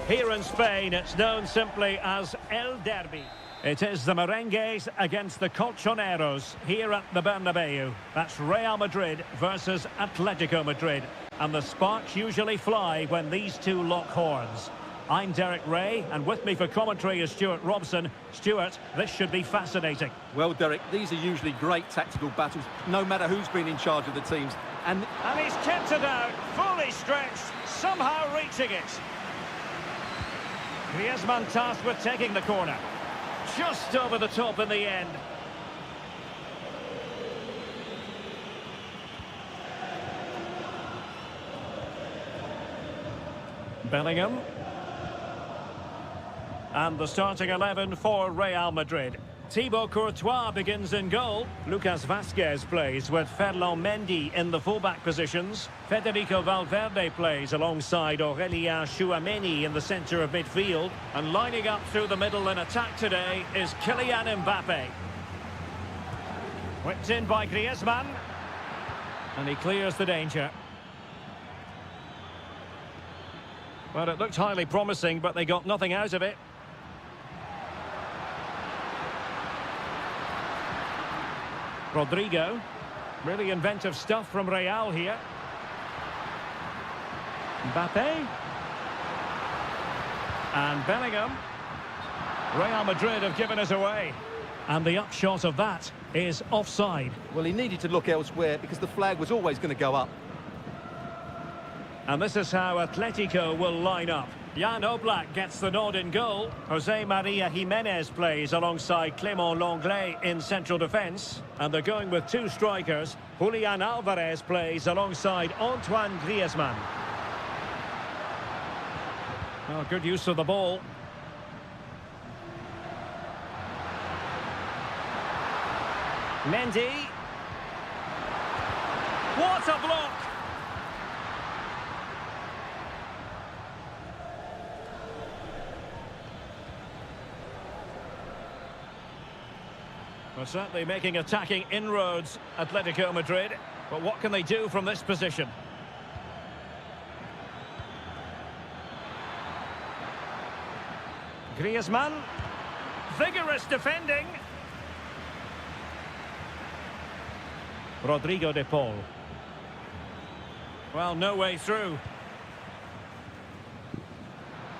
Here in Spain, it's known simply as El Derby. It is the Merengues against the Colchoneros here at the Bernabeu. That's Real Madrid versus Atletico Madrid. And the sparks usually fly when these two lock horns. I'm Derek Ray, and with me for commentary is Stuart Robson. Stuart, this should be fascinating. Well, Derek, these are usually great tactical battles, no matter who's been in charge of the teams. And he's kept it out, fully stretched, somehow reaching it. Griezmann tasked with taking the corner. Just over the top in the end. Bellingham. And the starting 11 for Real Madrid. Thibaut Courtois begins in goal. Lucas Vazquez plays with Ferland Mendy in the fullback positions. Federico Valverde plays alongside Aurélien Tchouameni in the centre of midfield. And lining up through the middle in attack today is Kylian Mbappe. Whipped in by Griezmann. And he clears the danger. Well, it looked highly promising, but they got nothing out of it. Rodrigo. Really inventive stuff from Real here. Mbappe. And Bellingham. Real Madrid have given it away. And the upshot of that is offside. Well, he needed to look elsewhere because the flag was always going to go up. And this is how Atletico will line up. Jan Oblak gets the nod in goal. Jose Maria Jimenez plays alongside Clément Lenglet in central defence. And they're going with two strikers. Julian Alvarez plays alongside Antoine Griezmann. Oh, good use of the ball. Mendy. What a block! Well, certainly making attacking inroads, Atletico Madrid. But what can they do from this position? Griezmann. Vigorous defending. Rodrigo de Paul. Well, no way through.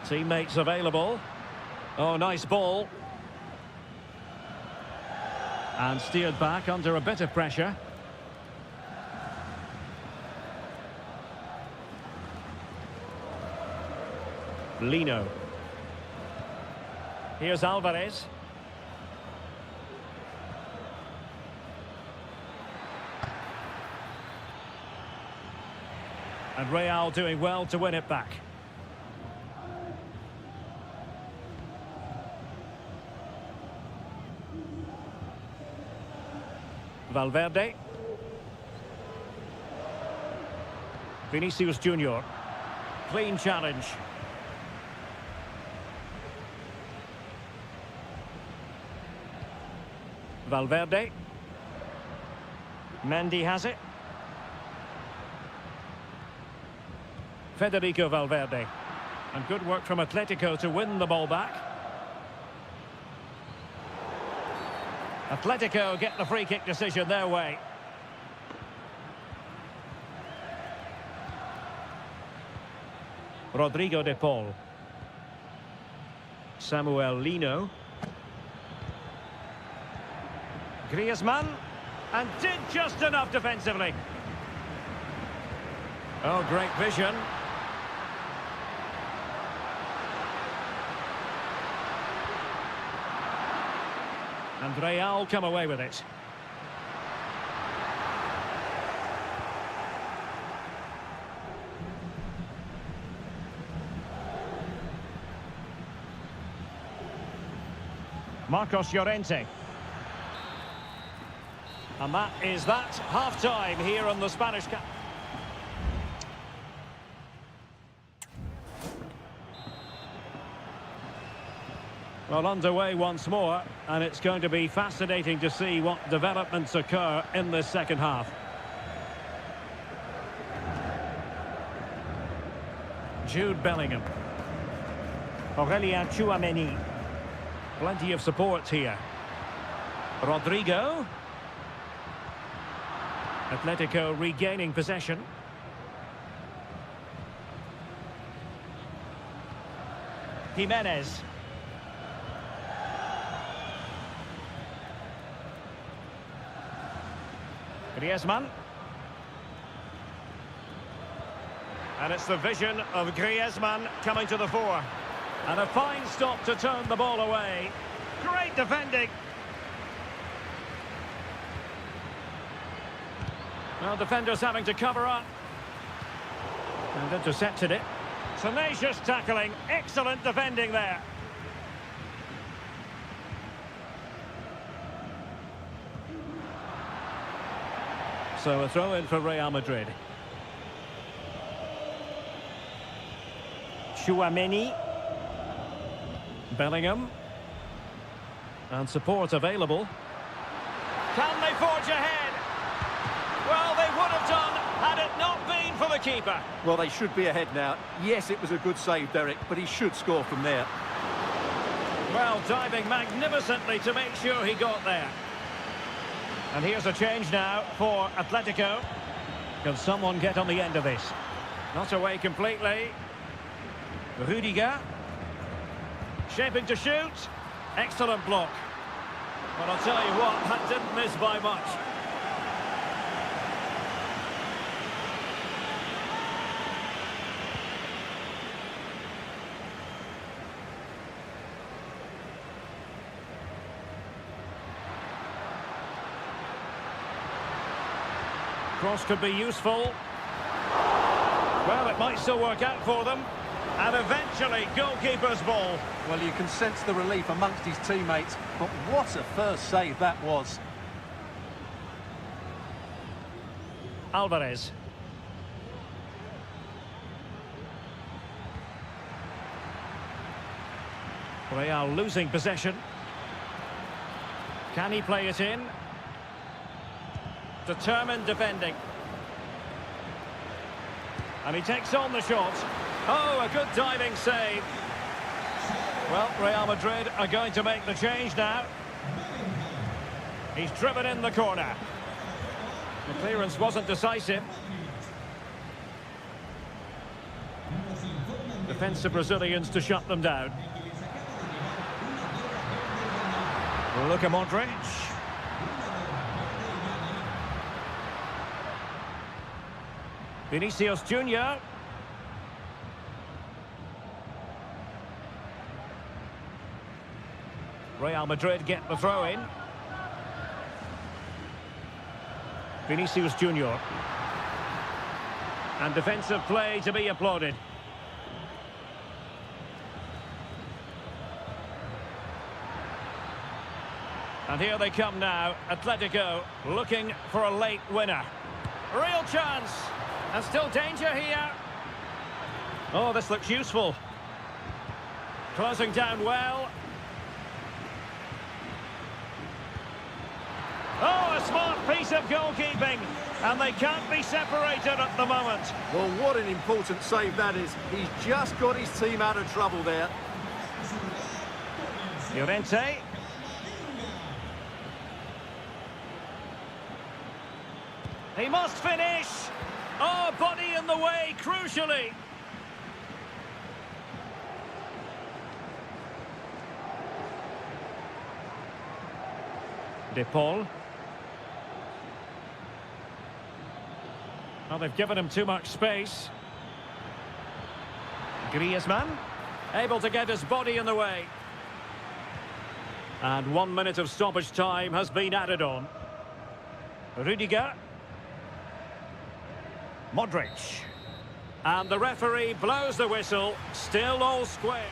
Teammates available. Oh, nice ball. And steered back under a bit of pressure. Lino. Here's Alvarez. And Real doing well to win it back. Valverde. Vinicius Junior. Clean challenge. Valverde. Mendy has it. Federico Valverde. And good work from Atletico to win the ball back. Atletico get the free kick decision their way. Rodrigo de Paul. Samuel Lino. Griezmann. And did just enough defensively. Oh, great vision. And Real come away with it. Marcos Llorente. And that is that. Half-time here on the Spanish Cup. Well, underway once more, and it's going to be fascinating to see what developments occur in this second half. Jude Bellingham. Aurelien Tchouameni. Plenty of support here. Rodrigo. Atletico regaining possession. Jimenez. Griezmann. And it's the vision of Griezmann coming to the fore. And a fine stop to turn the ball away. Great defending. Well, defenders having to cover up. And intercepted it. Tenacious tackling. Excellent defending there. So a throw in for Real Madrid. Tchouameni. Bellingham. And support available. Can they forge ahead? Well, they would have done had it not been for the keeper. Well, they should be ahead now. Yes, it was a good save, Derek, but he should score from there. Well, diving magnificently to make sure he got there. And here's a change now for Atletico. Can someone get on the end of this? Not away completely. Rudiger. Shaping to shoot. Excellent block. But I'll tell you what, that didn't miss by much. Cross could be useful. Well, it might still work out for them. And eventually, goalkeeper's ball. Well, you can sense the relief amongst his teammates, but what a first save that was. Alvarez. Real losing possession. Can he play it in? Determined defending. And he takes on the shot. Oh, a good diving save. Well, Real Madrid are going to make the change now. He's driven in the corner. The clearance wasn't decisive. Defensive Brazilians to shut them down. Luka Modric. Vinicius Junior. Real Madrid get the throw in. Vinicius Junior. And defensive play to be applauded. And here they come now, Atletico looking for a late winner. Real chance. And still danger here. Oh, this looks useful. Closing down well. Oh, a smart piece of goalkeeping. And they can't be separated at the moment. Well, what an important save that is. He's just got his team out of trouble there. Llorente. He must finish. Oh, body in the way, crucially. De Paul. Well, they've given him too much space. Griezmann, able to get his body in the way. And 1 minute of stoppage time has been added on. Rudiger. Modric. And the referee blows the whistle. Still all square.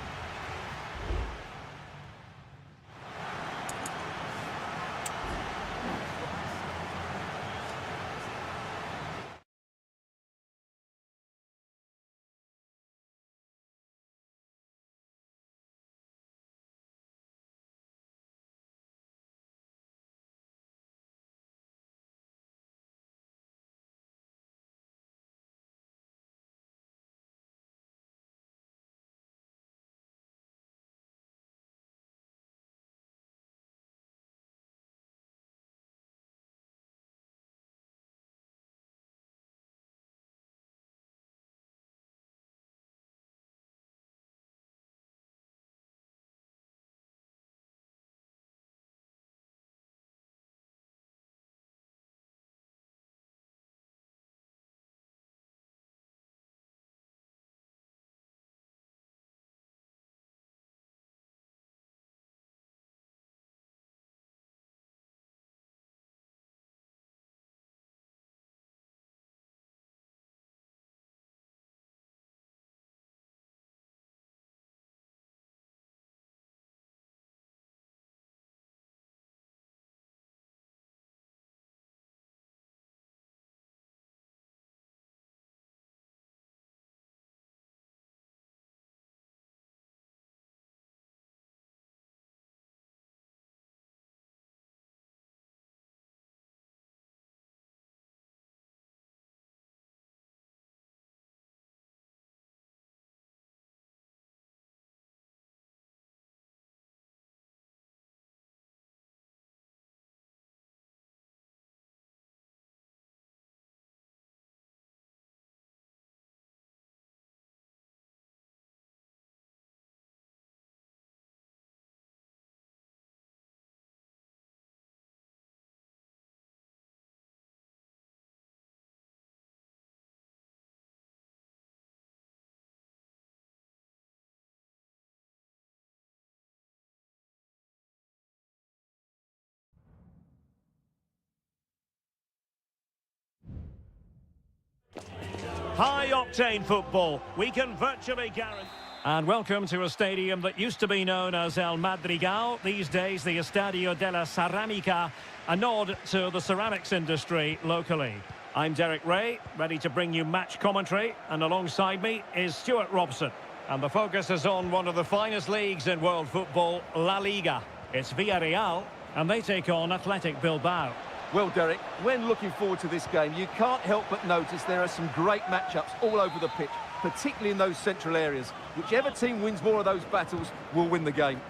High-octane football. We can virtually guarantee... And welcome to a stadium that used to be known as El Madrigal, these days the Estadio de la Ceramica, a nod to the ceramics industry locally. I'm Derek Ray, ready to bring you match commentary, and alongside me is Stuart Robson. And the focus is on one of the finest leagues in world football, La Liga. It's Villarreal, and they take on Athletic Bilbao. Well, Derek, when looking forward to this game, you can't help but notice there are some great matchups all over the pitch, particularly in those central areas. Whichever team wins more of those battles will win the game.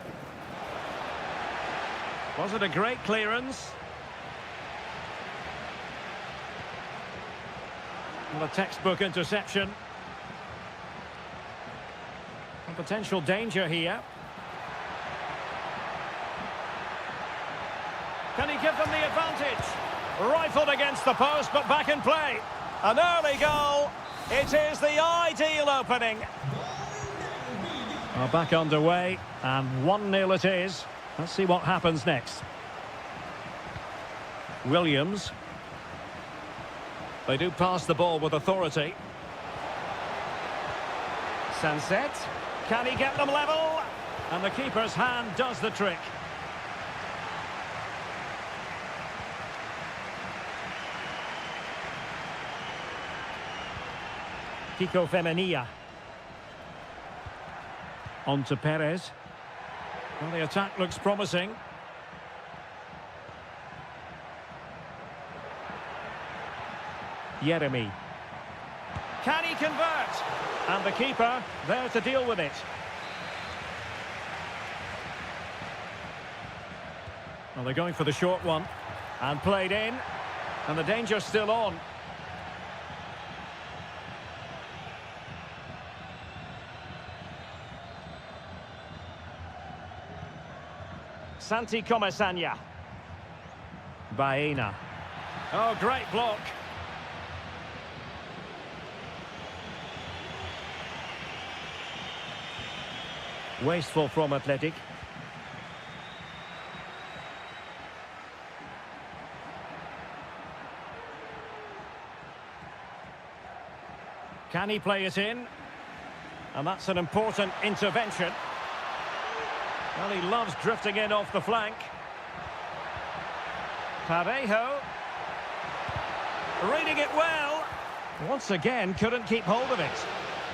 Was it a great clearance? Well, a textbook interception. A potential danger here. Can he give them the advantage? Rifled against the post, but back in play. An early goal. It is the ideal opening. Well, back underway, and 1-0 it is. Let's see what happens next. Williams. They do pass the ball with authority. Sunset. Can he get them level? And the keeper's hand does the trick. Kiko Femenia. On to Perez. Well, the attack looks promising. Jeremy. Can he convert? And the keeper there to deal with it. Well, they're going for the short one. And played in. And the danger's still on. Santi Comesaña. Baena. Oh, great block. Wasteful from Athletic. Can he play it in? And that's an important intervention. Well, he loves drifting in off the flank. Parejo. Reading it well. Once again, couldn't keep hold of it.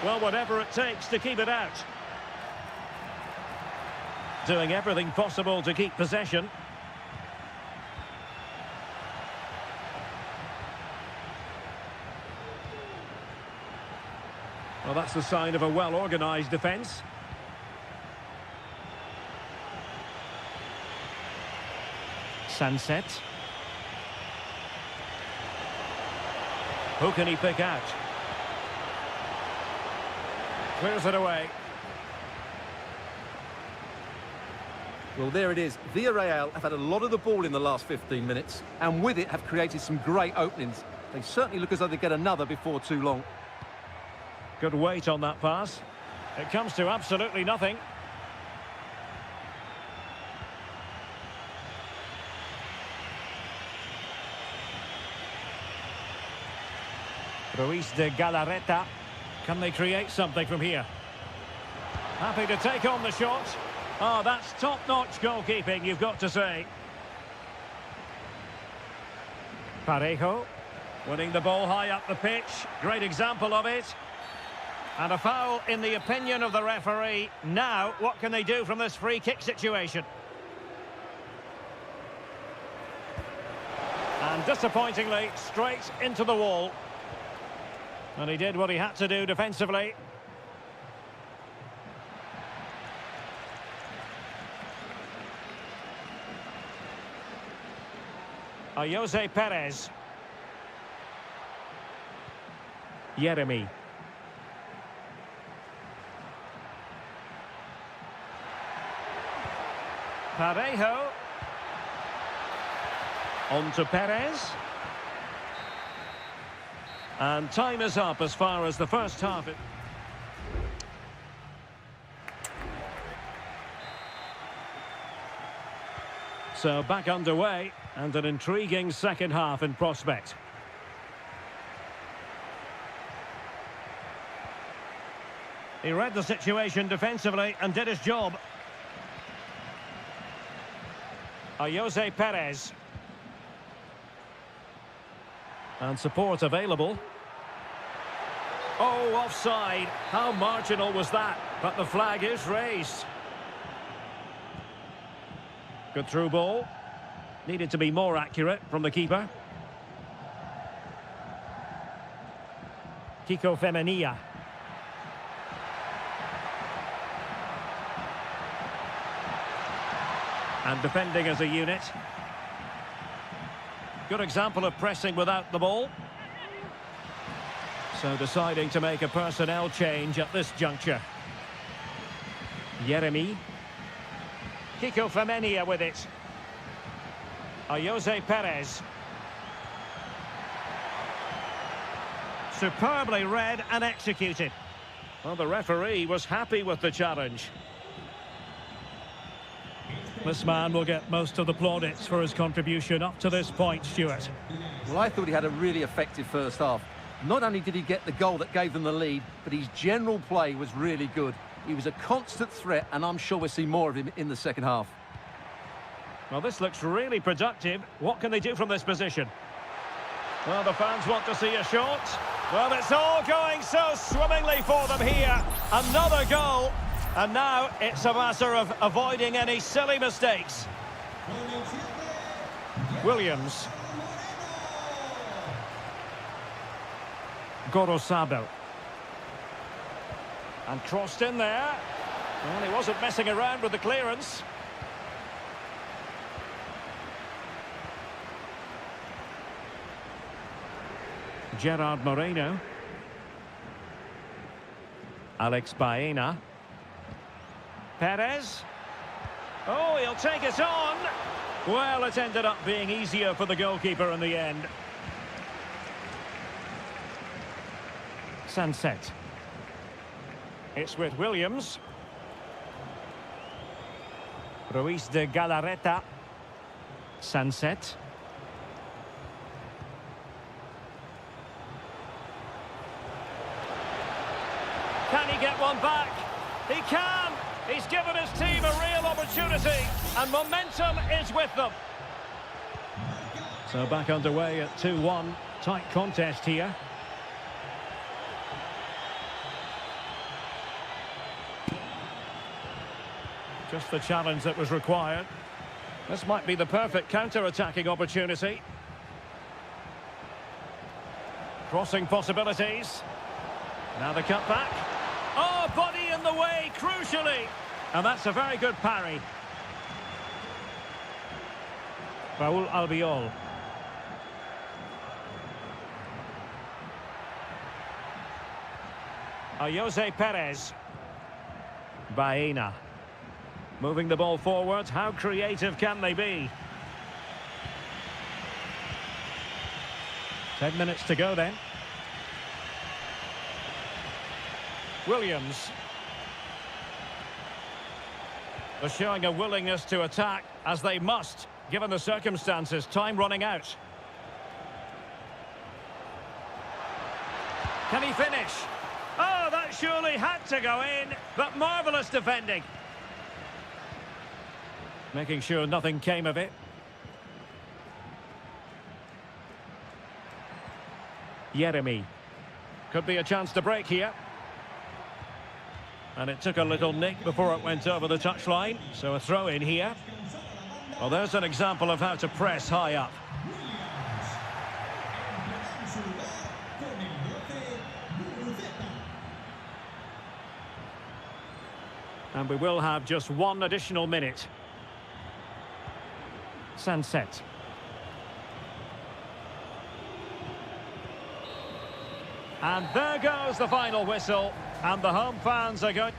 Well, whatever it takes to keep it out. Doing everything possible to keep possession. Well, that's the sign of a well-organised defence. Sunset. Who can he pick out? Clears it away. Well, there it is. Villarreal have had a lot of the ball in the last 15 minutes, and with it have created some great openings. They certainly look as though they get another before too long. Good weight on that pass. It comes to absolutely nothing. Ruiz de Galarreta. Can they create something from here? Happy to take on the shot. Oh, that's top-notch goalkeeping, you've got to say. Parejo. Winning the ball high up the pitch. Great example of it. And a foul in the opinion of the referee. Now, what can they do from this free kick situation? And disappointingly, straight into the wall. And he did what he had to do defensively. Jose Perez. Jeremy. Parejo. On to Perez. And time is up as far as the first half. So back underway, and an intriguing second half in prospect. He read the situation defensively and did his job. Jose Perez. And support available. Oh, offside. How marginal was that? But the flag is raised. Good through ball. Needed to be more accurate from the keeper. Kiko Femenia. And defending as a unit. Good example of pressing without the ball. So deciding to make a personnel change at this juncture. Yeremy. Kiko Femenia with it. Jose Perez. Superbly read and executed. Well, the referee was happy with the challenge. This man will get most of the plaudits for his contribution up to this point, Stuart. Well, I thought he had a really effective first half. Not only did he get the goal that gave them the lead, but his general play was really good. He was a constant threat, and I'm sure we'll see more of him in the second half. Well, this looks really productive. What can they do from this position? Well, the fans want to see a shot. Well, it's all going so swimmingly for them here. Another goal. And now it's a matter of avoiding any silly mistakes. Williams. Gorosabel. And crossed in there. Well, he wasn't messing around with the clearance. Gerard Moreno. Alex Baena. Perez. Oh, he'll take it on. Well, it ended up being easier for the goalkeeper in the end. Sunset. It's with Williams. Ruiz de Galarreta. Sunset. Can he get one back? He can! He's given his team a real opportunity, and momentum is with them. So back underway at 2-1. Tight contest here. Just the challenge that was required. This might be the perfect counter-attacking opportunity. Crossing possibilities. Now the cutback. Oh, body in the way, crucially. And that's a very good parry. Raul Albiol. Jose Perez. Baena. Moving the ball forward. How creative can they be? 10 minutes to go then. Williams. They're showing a willingness to attack, as they must, given the circumstances. Time running out. Can he finish? Oh, that surely had to go in, but marvellous defending. Making sure nothing came of it. Yeremy. Could be a chance to break here. And it took a little nick before it went over the touchline. So a throw in here. Well, there's an example of how to press high up. And we will have just one additional minute. Sunset. And there goes the final whistle. And the home fans are going...